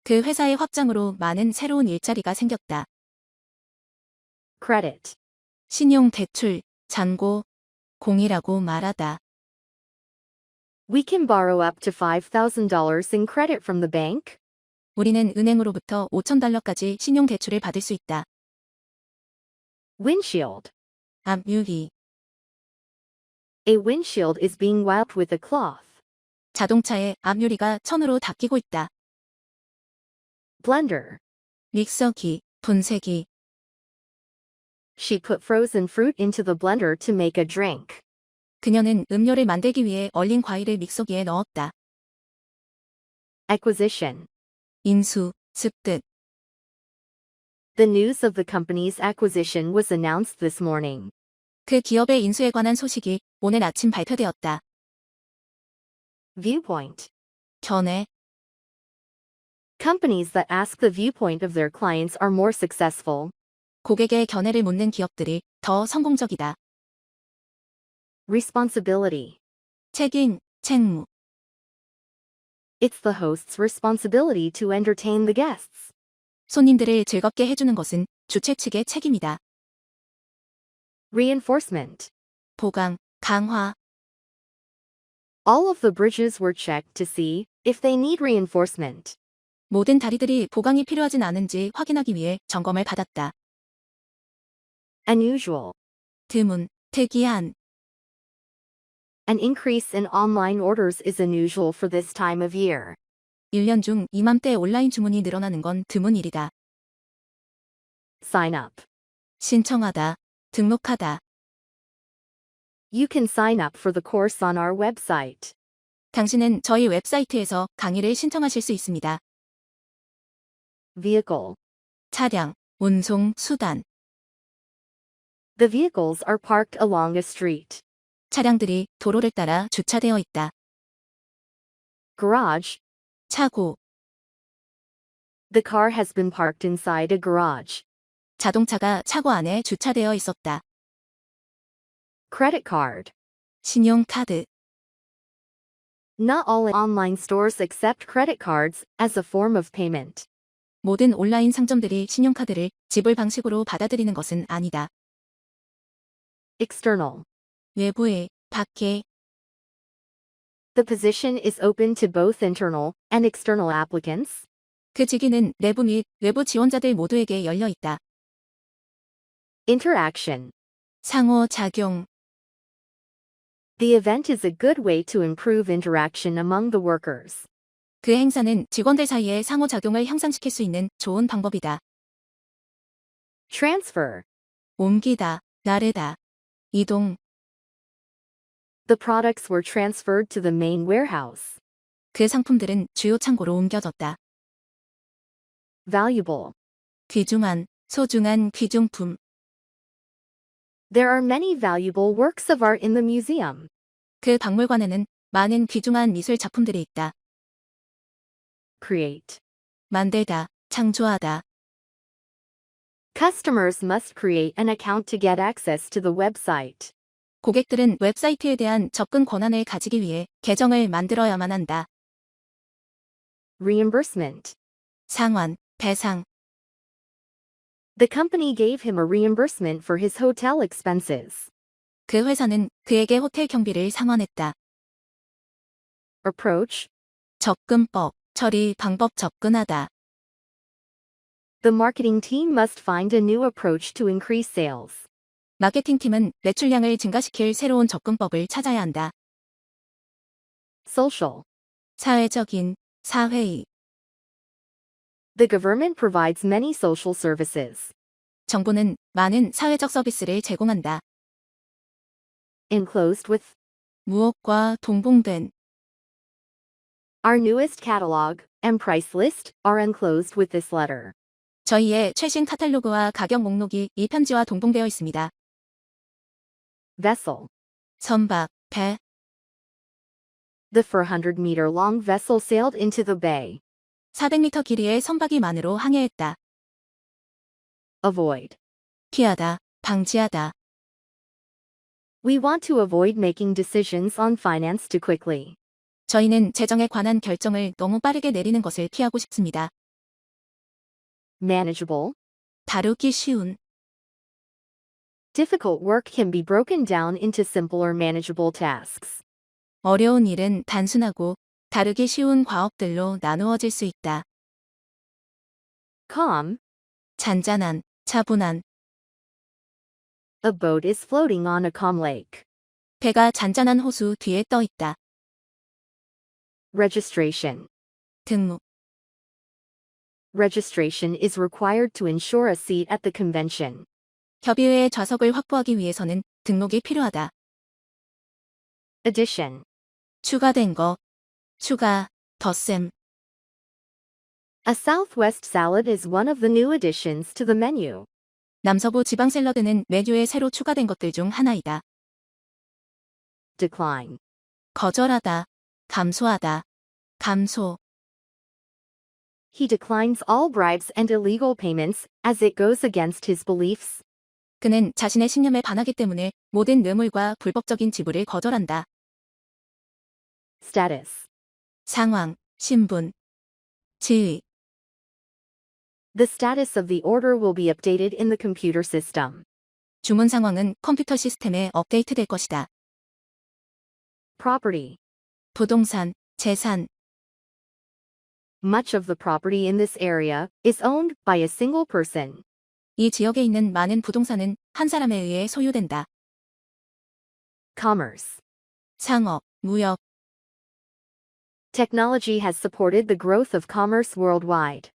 그 회사의 확장으로 많은 새로운 일자리가 생겼다. Credit. 신용 대출, 잔고, 공이라고 말하다. We can borrow up to $5,000 in credit from the bank. 우리는 은행으로부터 $5,000까지 신용 대출을 받을 수 있다. Windshield. 앞유리. A windshield is being wiped with a cloth. 자동차의 앞유리가 천으로 닦이고 있다. Blender. 믹서기, 분쇄기. She put frozen fruit into the blender to make a drink. 그녀는 음료를 만들기 위해 얼린 과일을 믹서기에 넣었다. Acquisition. 인수, 습득. The news of the company's acquisition was announced this morning. 그 기업의 인수에 관한 소식이 오늘 아침 발표되었다. Viewpoint. 견해. Companies that ask the viewpoint of their clients are more successful. 고객의 견해를 묻는 기업들이 더 성공적이다. Responsibility. 책임, 책무. It's the host's responsibility to entertain the guests. 손님들을 즐겁게 해주는 것은 주최 측의 책임이다. Reinforcement. 보강, 강화. All of the bridges were checked to see if they need reinforcement. 모든 다리들이 보강이 필요하진 않은지 확인하기 위해 점검을 받았다. Unusual. 드문, 특이한. An increase in online orders is unusual for this time of year. 1년 중 이맘때 온라인 주문이 늘어나는 건 드문 일이다. Sign up. 신청하다, 등록하다. You can sign up for the course on our website. 당신은 저희 웹사이트에서 강의를 신청하실 수 있습니다. Vehicle. 차량, 운송, 수단. The vehicles are parked along a street. 차량들이 도로를 따라 주차되어 있다. Garage. 차고, The car has been parked inside a garage. 자동차가 차고 안에 주차되어 있었다. Credit card. 신용카드. Not all online stores accept credit cards as a form of payment. 모든 온라인 상점들이 신용카드를 지불 방식으로 받아들이는 것은 아니다. External. 외부에, 밖에. The position is open to both internal and external applicants. 그 직위는 내부 및 외부 지원자들 모두에게 열려 있다. Interaction. 상호작용. The event is a good way to improve interaction among the workers. 그 행사는 직원들 사이의 상호작용을 향상시킬 수 있는 좋은 방법이다. Transfer. 옮기다, 나르다. 이동. The products were transferred to the main warehouse. 그 상품들은 주요 창고로 옮겨졌다. Valuable. 귀중한, 소중한 귀중품. There are many valuable works of art in the museum. 그 박물관에는 많은 귀중한 미술 작품들이 있다. Create. 만들다, 창조하다. Customers must create an account to get access to the website. 고객들은 웹사이트에 대한 접근 권한을 가지기 위해 계정을 만들어야만 한다. Reimbursement. 상환, 배상. The company gave him a reimbursement for his hotel expenses. 그 회사는 그에게 호텔 경비를 상환했다. Approach. 접근법, 처리, 방법 접근하다. The marketing team must find a new approach to increase sales. 마케팅팀은 매출량을 증가시킬 새로운 접근법을 찾아야 한다. Social. 사회적인, 사회의. The government provides many social services. 정부는 많은 사회적 서비스를 제공한다. Enclosed with. 무엇과 동봉된. Our newest catalog and price list are enclosed with this letter. 저희의 최신 카탈로그와 가격 목록이 이 편지와 동봉되어 있습니다. Vessel. 선박, 배. The 400-meter-long vessel sailed into the bay. 400m 길이의 선박이 만으로 항해했다. Avoid. 피하다, 방지하다. We want to avoid making decisions on finance too quickly. 저희는 재정에 관한 결정을 너무 빠르게 내리는 것을 피하고 싶습니다. Manageable. 다루기 쉬운. Difficult work can be broken down into simpler manageable tasks. 어려운 일은 단순하고 다루기 쉬운 과업들로 나누어질 수 있다. Calm. 잔잔한, 차분한. A boat is floating on a calm lake. 배가 잔잔한 호수 뒤에 떠 있다. Registration. 등록. Registration is required to ensure a seat at the convention. 협의회의 좌석을 확보하기 위해서는 등록이 필요하다. Addition. 추가된 거. 추가, 덧셈. A Southwest salad is one of the new additions to the menu. 남서부 지방 샐러드는 메뉴에 새로 추가된 것들 중 하나이다. Decline. 거절하다, 감소하다, 감소. He declines all bribes and illegal payments, as it goes against his beliefs. 그는 자신의 신념에 반하기 때문에 모든 뇌물과 불법적인 지불을 거절한다. Status. 상황, 신분, 지위. The status of the order will be updated in the computer system. 주문 상황은 컴퓨터 시스템에 업데이트될 것이다. Property. 부동산, 재산. Much of the property in this area is owned by a single person. 이 지역에 있는 많은 부동산은 한 사람에 의해 소유된다. Commerce. 상업, 무역. Technology has supported the growth of commerce worldwide.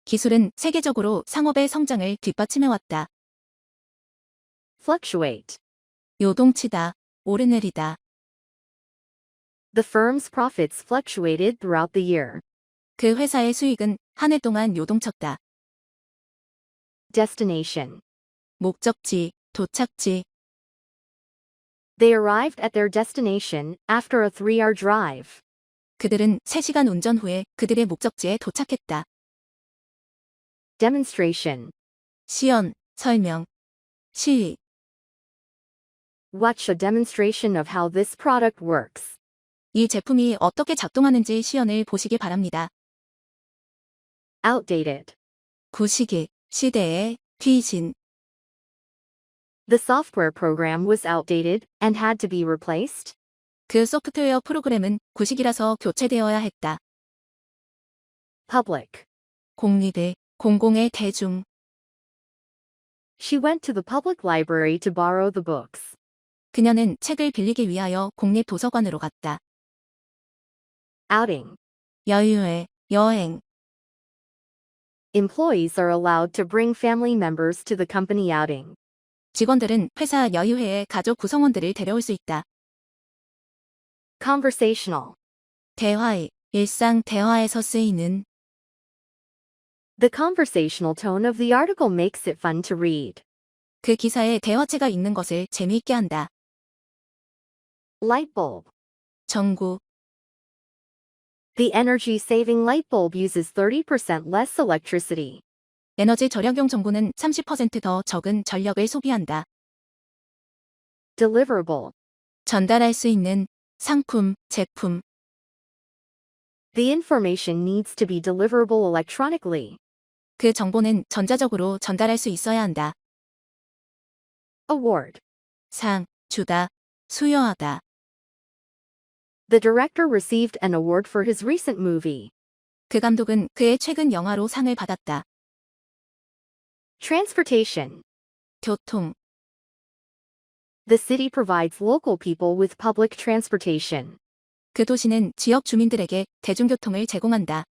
기술은 세계적으로 상업의 성장을 뒷받침해왔다. fluctuate. 요동치다, 오르내리다. The firm's profits fluctuated throughout the year. 그 회사의 수익은 한 해 동안 요동쳤다. Destination. 목적지, 도착지. They arrived at their destination after a 3-hour drive. 그들은 3시간 운전 후에 그들의 목적지에 도착했다. Demonstration. 시연, 설명, 시위. Watch a demonstration of how this product works. 이 제품이 어떻게 작동하는지 시연을 보시기 바랍니다. Outdated. 구시기, 시대의 뒤진. The software program was outdated and had to be replaced. 그 소프트웨어 프로그램은 구식이라서 교체되어야 했다. Public. 공리대, 공공의 대중. She went to the public library to borrow the books. 그녀는 책을 빌리기 위하여 공립 도서관으로 갔다. Outing. 여유회, 여행. Employees are allowed to bring family members to the company outing. 직원들은 회사 여유회에 가족 구성원들을 데려올 수 있다. Conversational. 대화의, 일상 대화에서 쓰이는. The conversational tone of the article makes it fun to read. 그 기사에 대화체가 있는 것을 재미있게 한다. Light bulb. 전구. The energy-saving light bulb uses 30% less electricity. 에너지 절약용 전구는 30% 더 적은 전력을 소비한다. Deliverable. 전달할 수 있는 상품, 제품. The information needs to be deliverable electronically. 그 정보는 전자적으로 전달할 수 있어야 한다. Award. 상, 주다, 수여하다. The director received an award for his recent movie. 그 감독은 그의 최근 영화로 상을 받았다. Transportation. 교통. The city provides local people with public transportation. 그 도시는 지역 주민들에게 대중교통을 제공한다.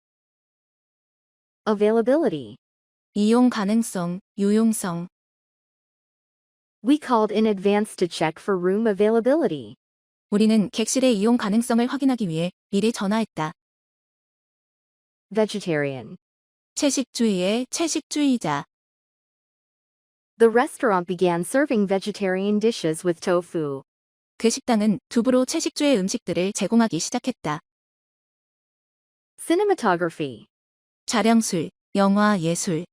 Availability. 이용 가능성, 유용성. We called in advance to check for room availability. 우리는 객실의 이용 가능성을 확인하기 위해 미리 전화했다. Vegetarian. 채식주의의 채식주의자. The restaurant began serving vegetarian dishes with tofu. 그 식당은 두부로 채식주의 음식들을 제공하기 시작했다. Cinematography. 촬영술, 영화 예술.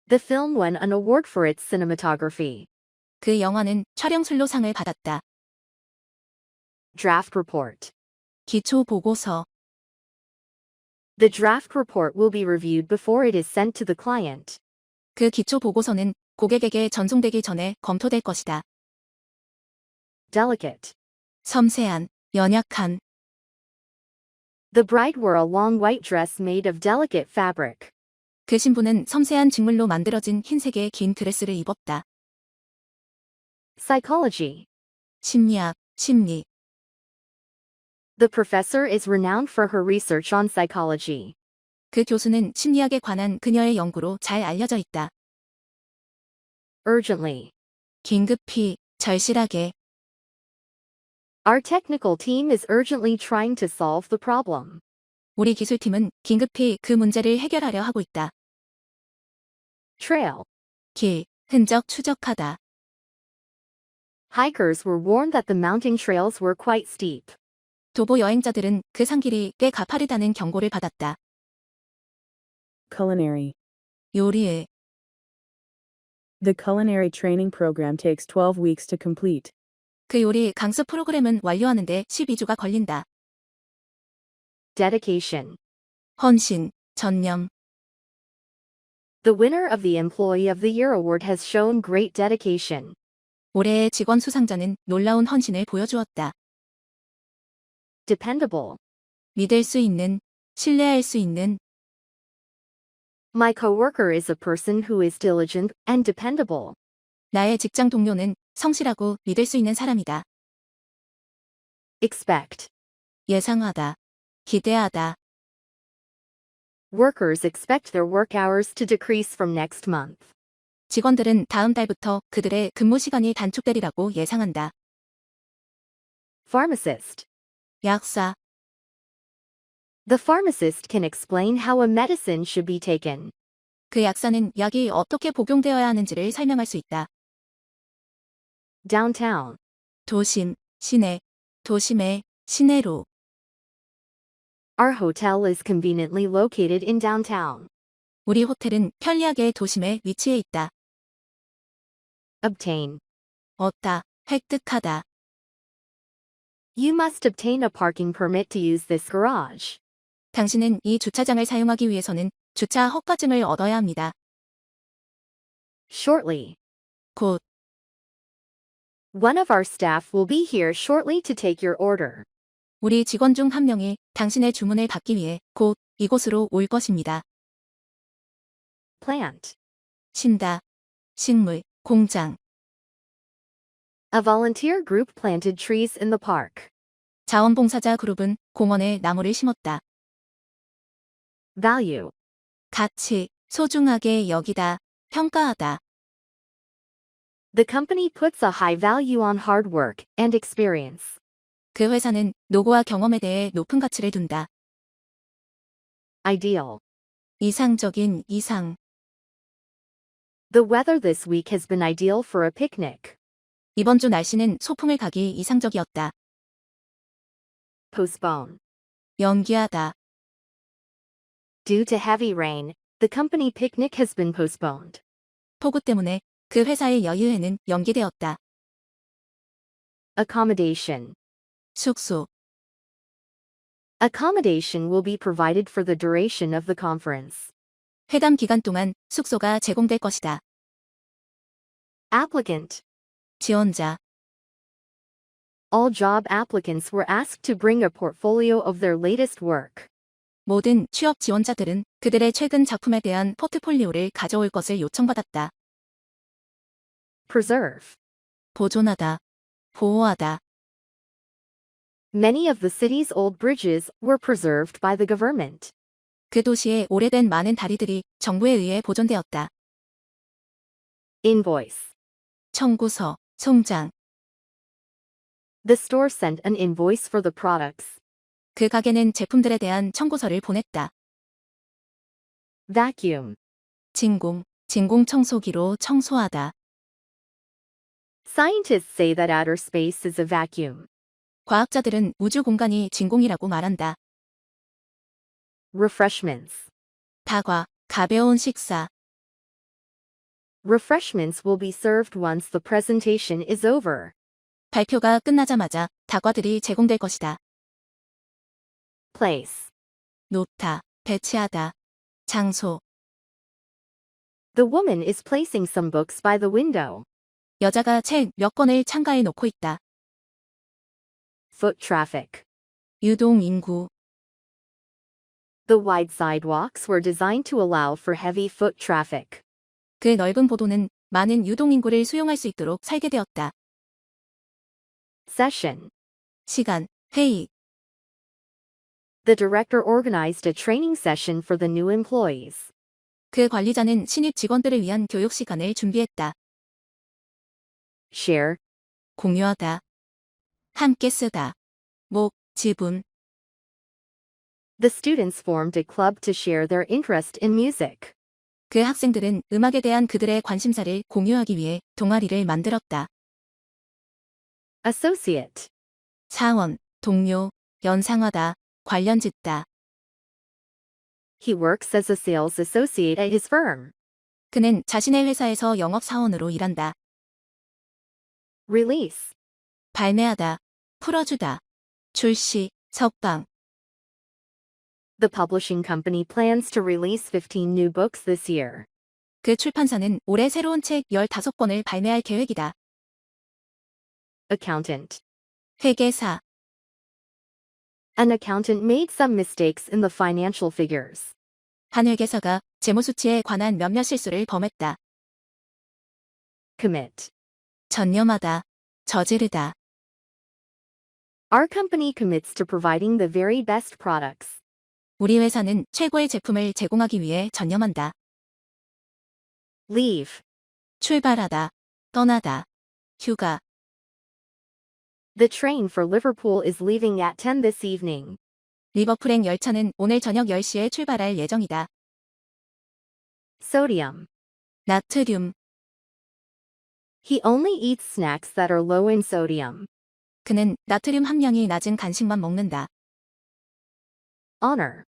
The film won an award for its cinematography. 그 영화는 촬영술로 상을 받았다. Draft report. 기초 보고서. The draft report will be reviewed before it is sent to the client. 그 기초 보고서는 고객에게 전송되기 전에 검토될 것이다. Delicate. 섬세한, 연약한. The bride wore a long white dress made of delicate fabric. 그 신부는 섬세한 직물로 만들어진 흰색의 긴 드레스를 입었다. Psychology. 심리학, 심리. The professor is renowned for her research on psychology. 그 교수는 심리학에 관한 그녀의 연구로 잘 알려져 있다. Urgently. 긴급히, 절실하게. Our technical team is urgently trying to solve the problem. 우리 기술팀은 긴급히 그 문제를 해결하려 하고 있다. Trail. 길, 흔적 추적하다. Hikers were warned that the mountain trails were quite steep. 도보 여행자들은 그 산길이 꽤 가파르다는 경고를 받았다. Culinary. 요리의. The culinary training program takes 12 weeks to complete. 그 요리 강습 프로그램은 완료하는데 12주가 걸린다. Dedication. 헌신, 전념. The winner of the Employee of the Year award has shown great dedication. 올해의 직원 수상자는 놀라운 헌신을 보여주었다. Dependable. 믿을 수 있는, 신뢰할 수 있는. My coworker is a person who is diligent and dependable. 나의 직장 동료는 성실하고 믿을 수 있는 사람이다. Expect. 예상하다, 기대하다. Workers expect their work hours to decrease from next month. 직원들은 다음 달부터 그들의 근무 시간이 단축되리라고 예상한다. Pharmacist. 약사. The pharmacist can explain how a medicine should be taken. 그 약사는 약이 어떻게 복용되어야 하는지를 설명할 수 있다. Downtown. 도심, 시내, 도심의, 시내로. Our hotel is conveniently located in downtown. 우리 호텔은 편리하게 도심에 위치해 있다. Obtain. 얻다, 획득하다. You must obtain a parking permit to use this garage. 당신은 이 주차장을 사용하기 위해서는 주차 허가증을 얻어야 합니다. Shortly. 곧, One of our staff will be here shortly to take your order. 우리 직원 중 한 명이 당신의 주문을 받기 위해 곧 이곳으로 올 것입니다. Plant. 신다, 식물, 공장. A volunteer group planted trees in the park. 자원봉사자 그룹은 공원에 나무를 심었다. Value. 가치, 소중하게 여기다, 평가하다. The company puts a high value on hard work and experience. 그 회사는 노고와 경험에 대해 높은 가치를 둔다. Ideal. 이상적인, 이상. The weather this week has been ideal for a picnic. 이번 주 날씨는 소풍을 가기 이상적이었다. Postpone. 연기하다. Due to heavy rain, the company picnic has been postponed. 폭우 때문에 그 회사의 여유회는 연기되었다. Accommodation. 숙소. Accommodation will be provided for the duration of the conference. 회담 기간 동안 숙소가 제공될 것이다. Applicant. 지원자. All job applicants were asked to bring a portfolio of their latest work. 모든 취업 지원자들은 그들의 최근 작품에 대한 포트폴리오를 가져올 것을 요청받았다. Preserve. 보존하다. 보호하다. Many of the city's old bridges were preserved by the government. 그 도시의 오래된 많은 다리들이 정부에 의해 보존되었다. Invoice. 청구서, 송장. The store sent an invoice for the products. 그 가게는 제품들에 대한 청구서를 보냈다. Vacuum. 진공, 진공 청소기로 청소하다. Scientists say that outer space is a vacuum. 과학자들은 우주 공간이 진공이라고 말한다. Refreshments. 다과, 가벼운 식사. Refreshments will be served once the presentation is over. 발표가 끝나자마자 다과들이 제공될 것이다. Place. 놓다, 배치하다. 장소. The woman is placing some books by the window. 여자가 책 몇 권을 창가에 놓고 있다. Foot traffic. 유동 인구. The wide sidewalks were designed to allow for heavy foot traffic. 그 넓은 보도는 많은 유동 인구를 수용할 수 있도록 설계되었다. Session. 시간, 회의. The director organized a training session for the new employees. 그 관리자는 신입 직원들을 위한 교육 시간을 준비했다. Share. 공유하다. 함께 쓰다. 목, 지분. The students formed a club to share their interest in music. 그 학생들은 음악에 대한 그들의 관심사를 공유하기 위해 동아리를 만들었다. Associate. 사원, 동료, 연상하다, 관련짓다. He works as a sales associate at his firm. 그는 자신의 회사에서 영업사원으로 일한다. Release. 발매하다, 풀어주다. 출시, 석방. The publishing company plans to release 15 new books this year. 그 출판사는 올해 새로운 책 15권을 발매할 계획이다. Accountant. 회계사. An accountant made some mistakes in the financial figures. 한 회계사가 재무수치에 관한 몇몇 실수를 범했다. Commit. 전념하다, 저지르다. Our company commits to providing the very best products. 우리 회사는 최고의 제품을 제공하기 위해 전념한다. Leave. 출발하다, 떠나다, 휴가. The train for Liverpool is leaving at 10 this evening. 리버풀행 열차는 오늘 저녁 10시에 출발할 예정이다. Sodium. 나트륨. He only eats snacks that are low in sodium. 그는 나트륨 함량이 낮은 간식만 먹는다. Honor.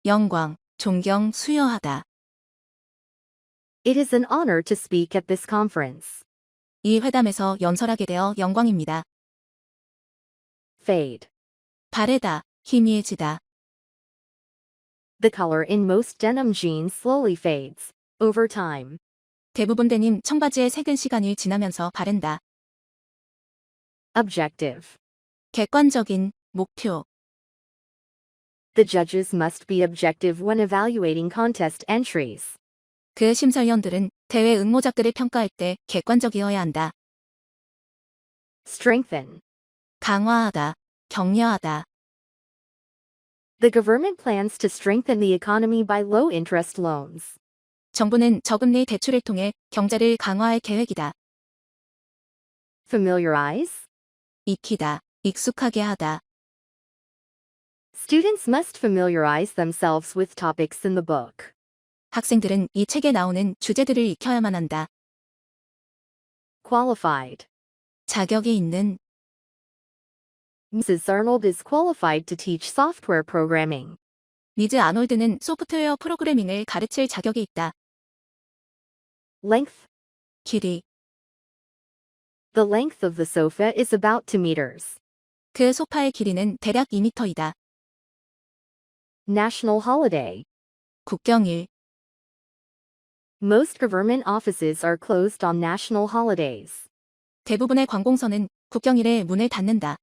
영광, 존경, 수여하다. It is an honor to speak at this conference. 이 회담에서 연설하게 되어 영광입니다. Fade. 바래다, 희미해지다. The color in most denim jeans slowly fades over time. 대부분 데님 청바지의 색은 시간이 지나면서 바랜다. Objective. 객관적인, 목표. The judges must be objective when evaluating contest entries. 그 심사위원들은 대회 응모작들을 평가할 때 객관적이어야 한다. Strengthen. 강화하다, 격려하다. The government plans to strengthen the economy by low interest loans. 정부는 저금리 대출을 통해 경제를 강화할 계획이다. Familiarize. 익히다, 익숙하게 하다. Students must familiarize themselves with topics in the book. 학생들은 이 책에 나오는 주제들을 익혀야만 한다. Qualified. 자격이 있는. Mrs. Arnold is qualified to teach software programming. 미즈 아놀드는 소프트웨어 프로그래밍을 가르칠 자격이 있다. Length. 길이. The length of the sofa is about 2 meters. 그 소파의 길이는 대략 2m이다. National holiday. 국경일. Most government offices are closed on national holidays. 대부분의 관공서는 국경일에 문을 닫는다.